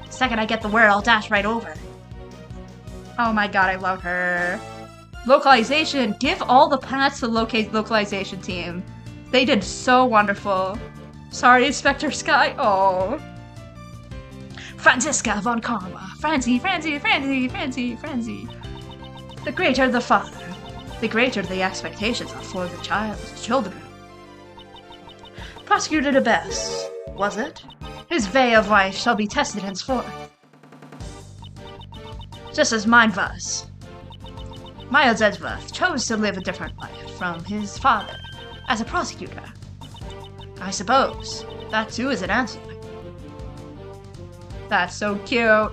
The second I get the word, I'll dash right over. Oh my god, I love her. Localization. Give all the pats to the localization team. They did so wonderful. Sorry, Inspector Sky. Oh. Franziska von Karma. Franzi. The greater the father, the greater the expectations are for the children. Prosecutor the best, was it? His way of life shall be tested henceforth. Just as mine was. Miles Edgeworth chose to live a different life from his father as a prosecutor. I suppose that too is an answer. That's so cute.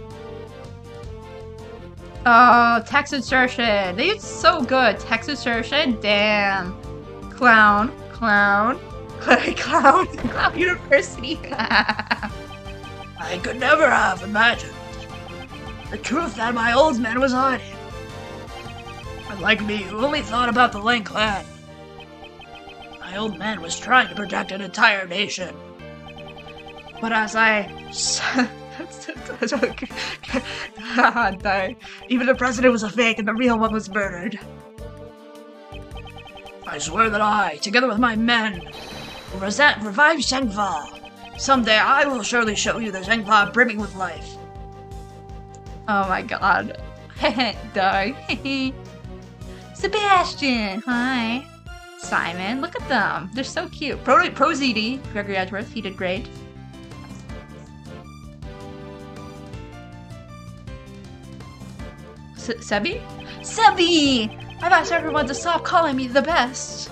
Oh, text insertion. They did so good. Text insertion. Damn. Clown. Clown University. I could never have imagined the truth that my old man was hiding. Unlike me, who only thought about the Lane clan. My old man was trying to protect an entire nation. But as I... Even the president was a fake and the real one was murdered. I swear that I, together with my men, will revive Zhengfa. Someday I will surely show you the Zhengfa brimming with life. Oh my god. Die. Sebastian, hi. Simon, look at them. They're so cute. Pro ZD, Gregory Edgeworth, he did great. Sebi? Sebi! I've asked everyone to stop calling me the best.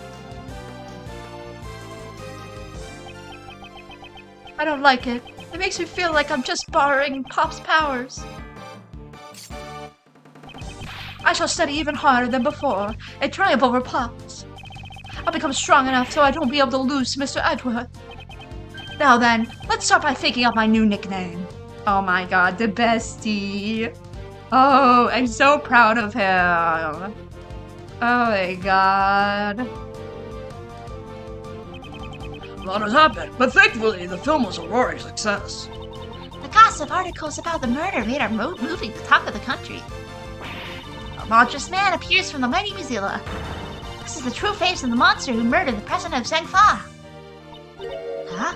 I don't like it. It makes me feel like I'm just borrowing Pop's powers. I shall study even harder than before and triumph over Pops. I'll become strong enough so I don't be able to lose to Mr. Edgeworth. Now then, let's start by thinking of my new nickname. Oh my god, the bestie. Oh, I'm so proud of him. Oh my god. A lot has happened, but thankfully the film was a roaring success. The gossip articles about the murder made our movie the talk of the country. A monstrous man appears from the mighty Mozilla. This is the true face of the monster who murdered the president of Zhengfa. Huh?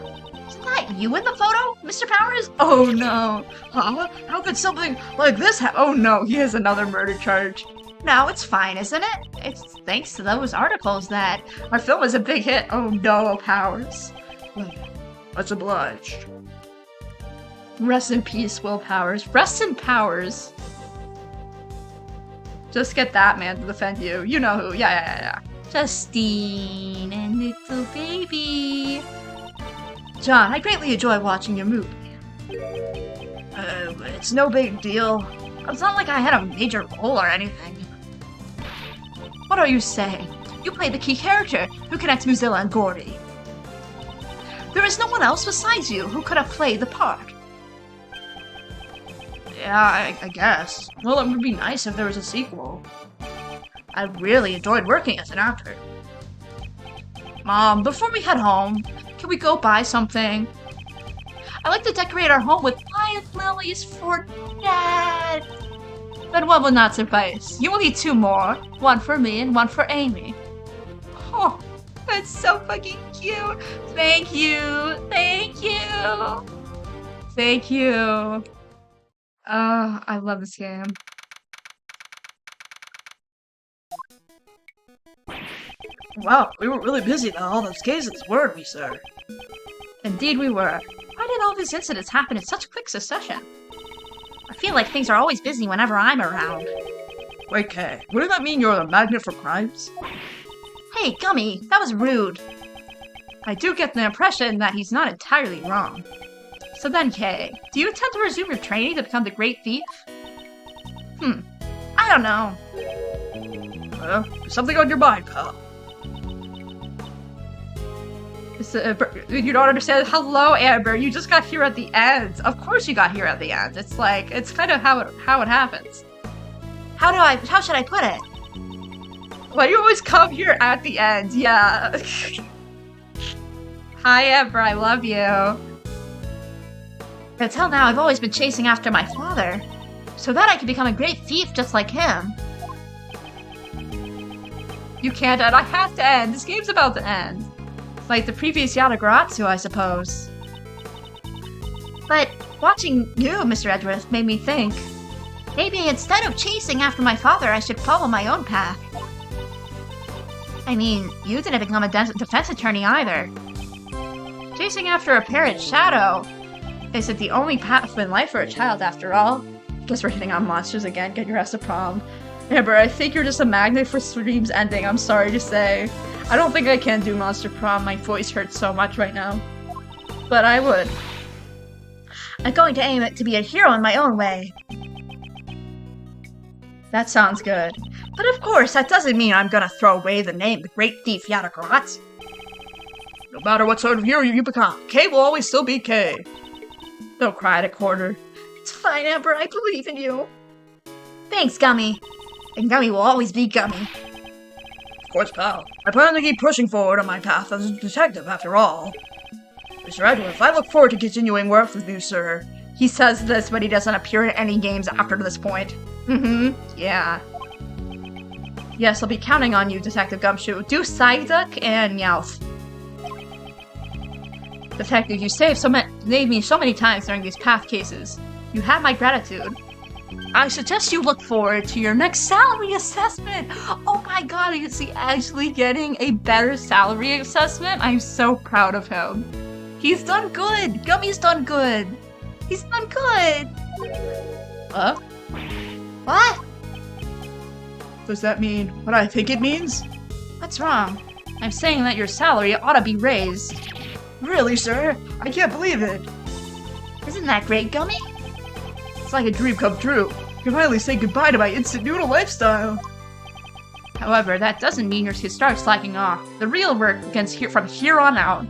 Isn't that you in the photo, Mr. Powers? Oh no. Huh? How could something like this happen? Oh no, he has another murder charge. No, it's fine, isn't it? It's thanks to those articles that our film was a big hit. Oh no, Powers. Much obliged. Rest in peace, Will Powers. Rest in Powers. Just get that man to defend you. You know who. Yeah. Justine and little baby. John, I greatly enjoy watching your movie. It's no big deal. It's not like I had a major role or anything. What are you saying? You played the key character who connects Mozilla and Gordy. There is no one else besides you who could have played the part. Yeah, I guess. Well, it would be nice if there was a sequel. I really enjoyed working as an actor. Mom, before we head home, can we go buy something? I'd like to decorate our home with giant lilies for Dad. But one will not suffice. You will need 2 more. 1 for me and 1 for Amy. Oh, that's so fucking cute. Thank you. Thank you. Thank you. Oh, I love this game. Wow, we were really busy about all those cases, weren't we, sir? Indeed we were. Why did all these incidents happen in such quick succession? I feel like things are always busy whenever I'm around. Wait, Kay, wouldn't that mean you're the magnet for crimes? Hey, Gummy, that was rude. I do get the impression that he's not entirely wrong. So then, Kay, do you intend to resume your training to become the Great Thief? I don't know. Well, there's something on your mind, pal. You don't understand? Hello, Amber. You just got here at the end. Of course you got here at the end. It's like, it's kind of how it happens. How should I put it? Why do you always come here at the end? Yeah. Hi, Amber. I love you. Until now, I've always been chasing after my father, so that I could become a great thief just like him. You can't end. I have to end. This game's about to end. Like the previous Yatagarasu, I suppose. But watching you, Mr. Edgeworth, made me think, maybe instead of chasing after my father, I should follow my own path. I mean, you didn't become a defense attorney either. Chasing after a parent's shadow isn't the only path in life for a child, after all. Guess we're hitting on monsters again. Get your ass to prom. Amber, I think you're just a magnet for streams ending. I'm sorry to say. I don't think I can do Monster Prom. My voice hurts so much right now. But I would. I'm going to aim it to be a hero in my own way. That sounds good. But of course, that doesn't mean I'm gonna throw away the name, the Great Thief Yatagarasu. No matter what sort of hero you become, Kay will always still be Kay. Don't cry at a corner. It's fine, Amber. I believe in you. Thanks, Gummy. And Gummy will always be Gummy. Of course, pal. I plan to keep pushing forward on my path as a detective, after all. Mr. Edgeworth, I look forward to continuing work with you, sir. He says this, but he doesn't appear in any games after this point. Yeah. Yes, I'll be counting on you, Detective Gumshoe. Do Psyduck and Meowth. Detective, you saved me so many times during these path cases. You have my gratitude. I suggest you look forward to your next salary assessment. Oh my god, is he actually getting a better salary assessment? I'm so proud of him. He's done good. Gummy's done good. He's done good. What? Does that mean what I think it means? What's wrong? I'm saying that your salary ought to be raised. Really, sir? I can't believe it. Isn't that great, Gummy? It's like a dream come true. I can finally say goodbye to my instant noodle lifestyle. However, that doesn't mean you're to start slacking off. The real work begins from here on out.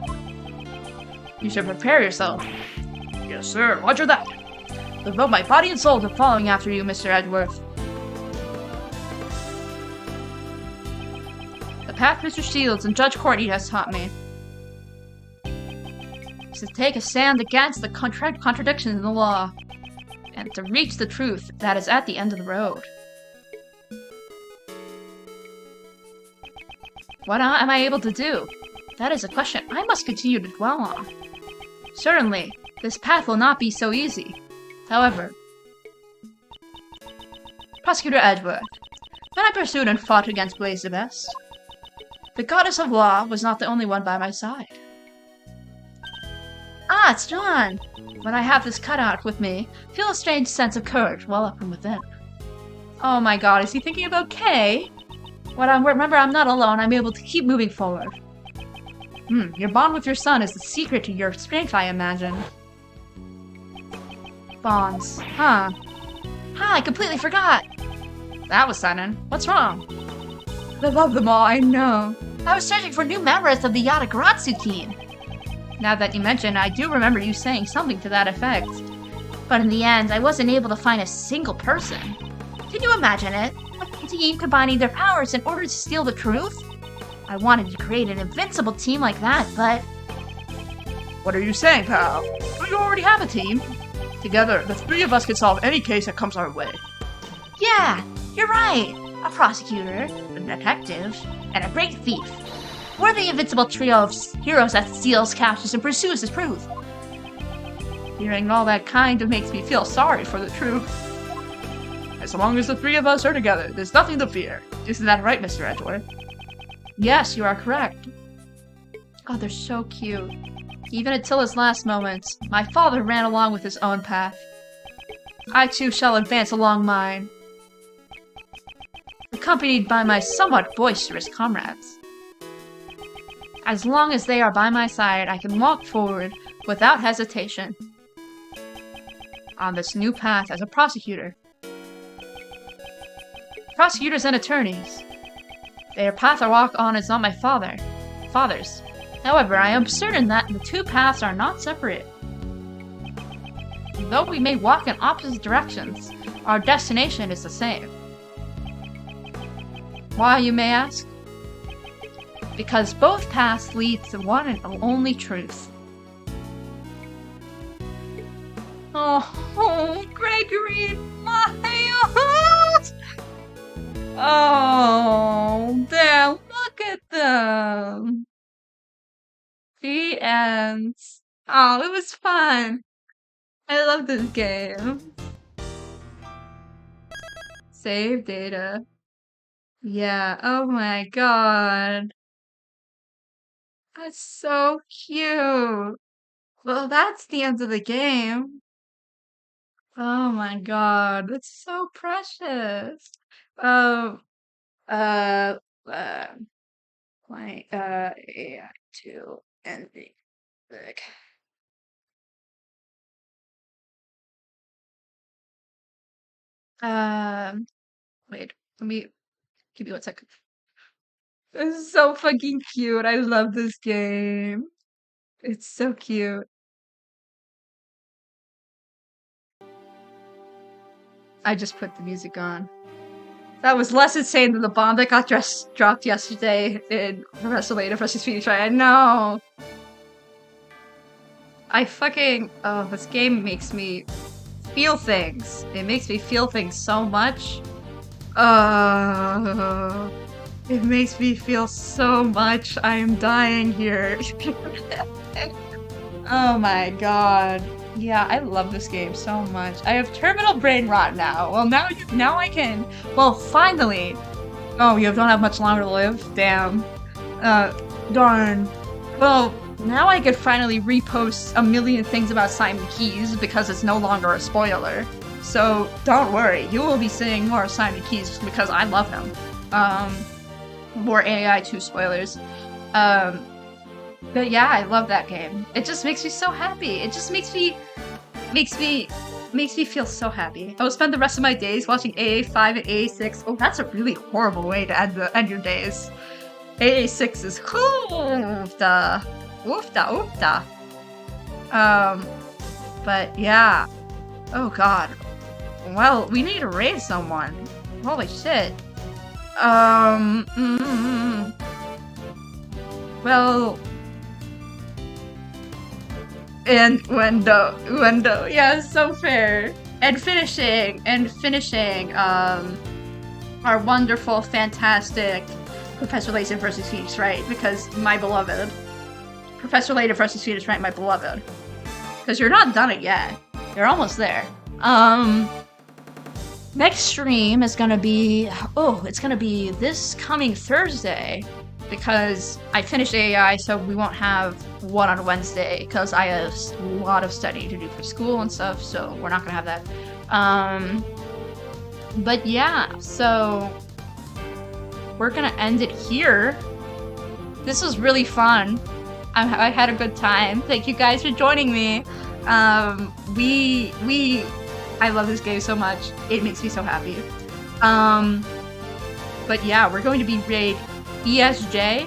You should prepare yourself. Yes, sir. Roger that. Devote my body and soul to following after you, Mr. Edgeworth. The path Mr. Shields and Judge Courtney has taught me is to take a stand against the contradictions in the law, and to reach the truth that is at the end of the road. What am I able to do? That is a question I must continue to dwell on. Certainly, this path will not be so easy. However, Prosecutor Edgeworth, when I pursued and fought against Blaze the Best, the goddess of law was not the only one by my side. Ah, it's John! When I have this cutout with me, I feel a strange sense of courage well up from within. Oh my god, is he thinking about Kay? Remember, I'm not alone. I'm able to keep moving forward. Your bond with your son is the secret to your strength, I imagine. Bonds, huh? I completely forgot! That was sudden. What's wrong? I love them all, I know. I was searching for new members of the Yatagarasu team. Now that you mention, I do remember you saying something to that effect. But in the end, I wasn't able to find a single person. Can you imagine it? A team combining their powers in order to steal the truth? I wanted to create an invincible team like that, but... What are you saying, pal? We already have a team. Together, the three of us can solve any case that comes our way. Yeah, you're right. A prosecutor, a detective, and a great thief. We're the invincible trio of heroes that steals, captures, and pursues his proof. Hearing all that kind of makes me feel sorry for the truth. As long as the three of us are together, there's nothing to fear. Isn't that right, Mr. Edgeworth? Yes, you are correct. Oh, they're so cute. Even until his last moments, my father ran along with his own path. I too shall advance along mine, accompanied by my somewhat boisterous comrades. As long as they are by my side, I can walk forward without hesitation on this new path as a prosecutor. Prosecutors and attorneys. Their path I walk on is not my father's. However, I am certain that the two paths are not separate. Though we may walk in opposite directions, our destination is the same. Why, you may ask? Because both paths lead to one and only truth. Oh, Gregory, Miles! Oh, there, look at them! The end. Oh, it was fun. I love this game. Save data. Yeah, oh my god. That's so cute. Well, that's the end of the game. Oh my god, that's so precious. Oh, uh, uh, AAI2 ending. Um, wait, let me give you 1 second. This is so fucking cute. I love this game. It's so cute. I just put the music on. That was less insane than the bomb that got dropped yesterday in WrestleMania vs. Phoenix, right? I know. Oh, this game makes me feel things. It makes me feel things so much. It makes me feel so much. I am dying here. Oh my god. Yeah, I love this game so much. I have terminal brain rot now. Well, now I can. Well, finally. Oh, you don't have much longer to live? Damn. Darn. Well, now I could finally repost a million things about Simon Keys because it's no longer a spoiler. So, don't worry. You will be seeing more of Simon Keys because I love him. More AAI2 spoilers. But yeah, I love that game. It just makes me so happy. It just makes me feel so happy. I will spend the rest of my days watching AA5 and AA6. Oh, that's a really horrible way to end your days. AA6 is oofta. Oofta. But yeah. Oh god. Well, we need to raid someone. Holy shit. Well, and Wendo, yeah, so fair. And finishing, our wonderful, fantastic Professor Layton versus Phoenix, right? Because my beloved. Professor Layton versus Phoenix, right? My beloved. Because you're not done it yet. You're almost there. Next stream is gonna be, it's gonna be this coming Thursday. Because I finished AAI, so we won't have one on Wednesday, because I have a lot of studying to do for school and stuff, so we're not gonna have that. But yeah, so we're gonna end it here. This was really fun. I had a good time. Thank you guys for joining me. I love this game so much. It makes me so happy. But yeah, we're going to be raid ESJ.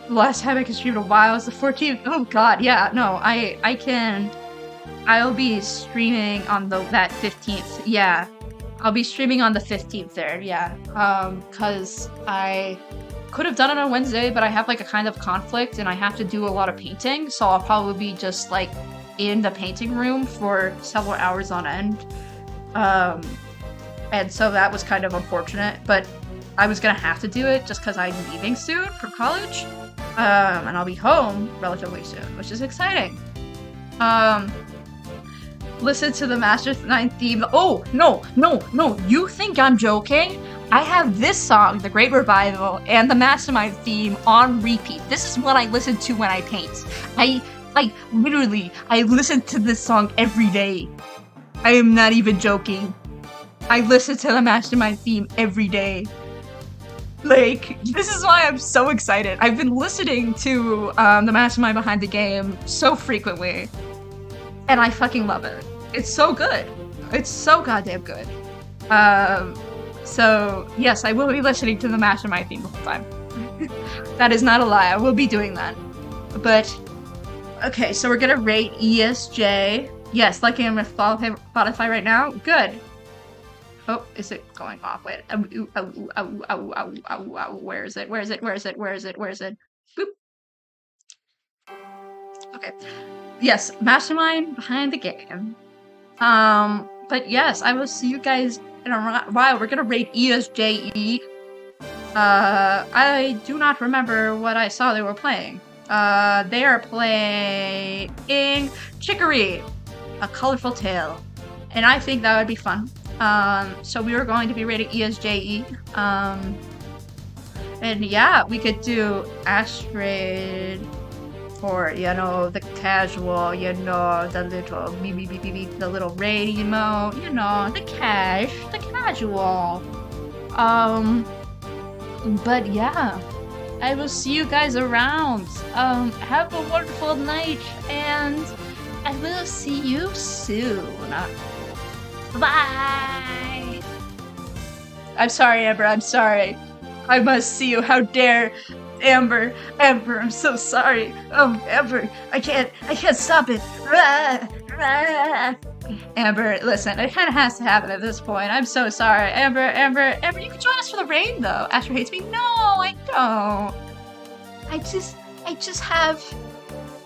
The last time I can stream in a while is the 14th. Oh god, yeah, no, I'll be streaming on that 15th. Yeah. I'll be streaming on the 15th there, yeah. Cause I could have done it on Wednesday, but I have like a kind of conflict and I have to do a lot of painting, so I'll probably be just like in the painting room for several hours on end. and so that was kind of unfortunate, but I was gonna have to do it just because I'm leaving soon from college, and I'll be home relatively soon, which is exciting. Listen to the Mastermind theme. Oh, no, you think I'm joking? I have this song, The Great Revival, and the Mastermind theme on repeat. This is what I listen to when I paint. Literally, I listen to this song every day. I am not even joking. I listen to the Mastermind theme every day. Like, this is why I'm so excited. I've been listening to the Mastermind behind the game so frequently, and I fucking love it. It's so good. It's so goddamn good. So, yes, I will be listening to the Mastermind theme the whole time. That is not a lie. I will be doing that. But, okay, so we're gonna rate ESJ. Yes, like I'm with Spotify right now. Good. Oh, is it going off? Wait. Where is it? Boop. Okay. Yes, Mastermind behind the game. But yes, I will see you guys in a while. We're gonna rate ESJE. I do not remember what I saw they were playing. They are playing Chicory, A Colorful Tale. And I think that would be fun. So we were going to be rating ESJE. And yeah, we could do Astrid for, you know, the casual, you know, the little the little radio, you know, the casual. But yeah, I will see you guys around. Have a wonderful night, and I will see you soon. Bye! I'm sorry, Amber, I'm sorry. I must see you. How dare Amber, I'm so sorry. Amber, I can't stop it. Amber, listen, it kind of has to happen at this point. I'm so sorry. Amber, you can join us for the rain, though. Astrid hates me. No, I don't.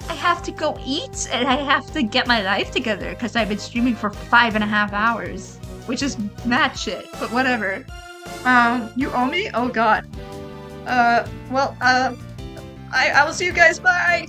I have to go eat, and I have to get my life together, because I've been streaming for 5.5 hours, which is mad shit, but whatever. You owe me? Oh god. I will see you guys, bye!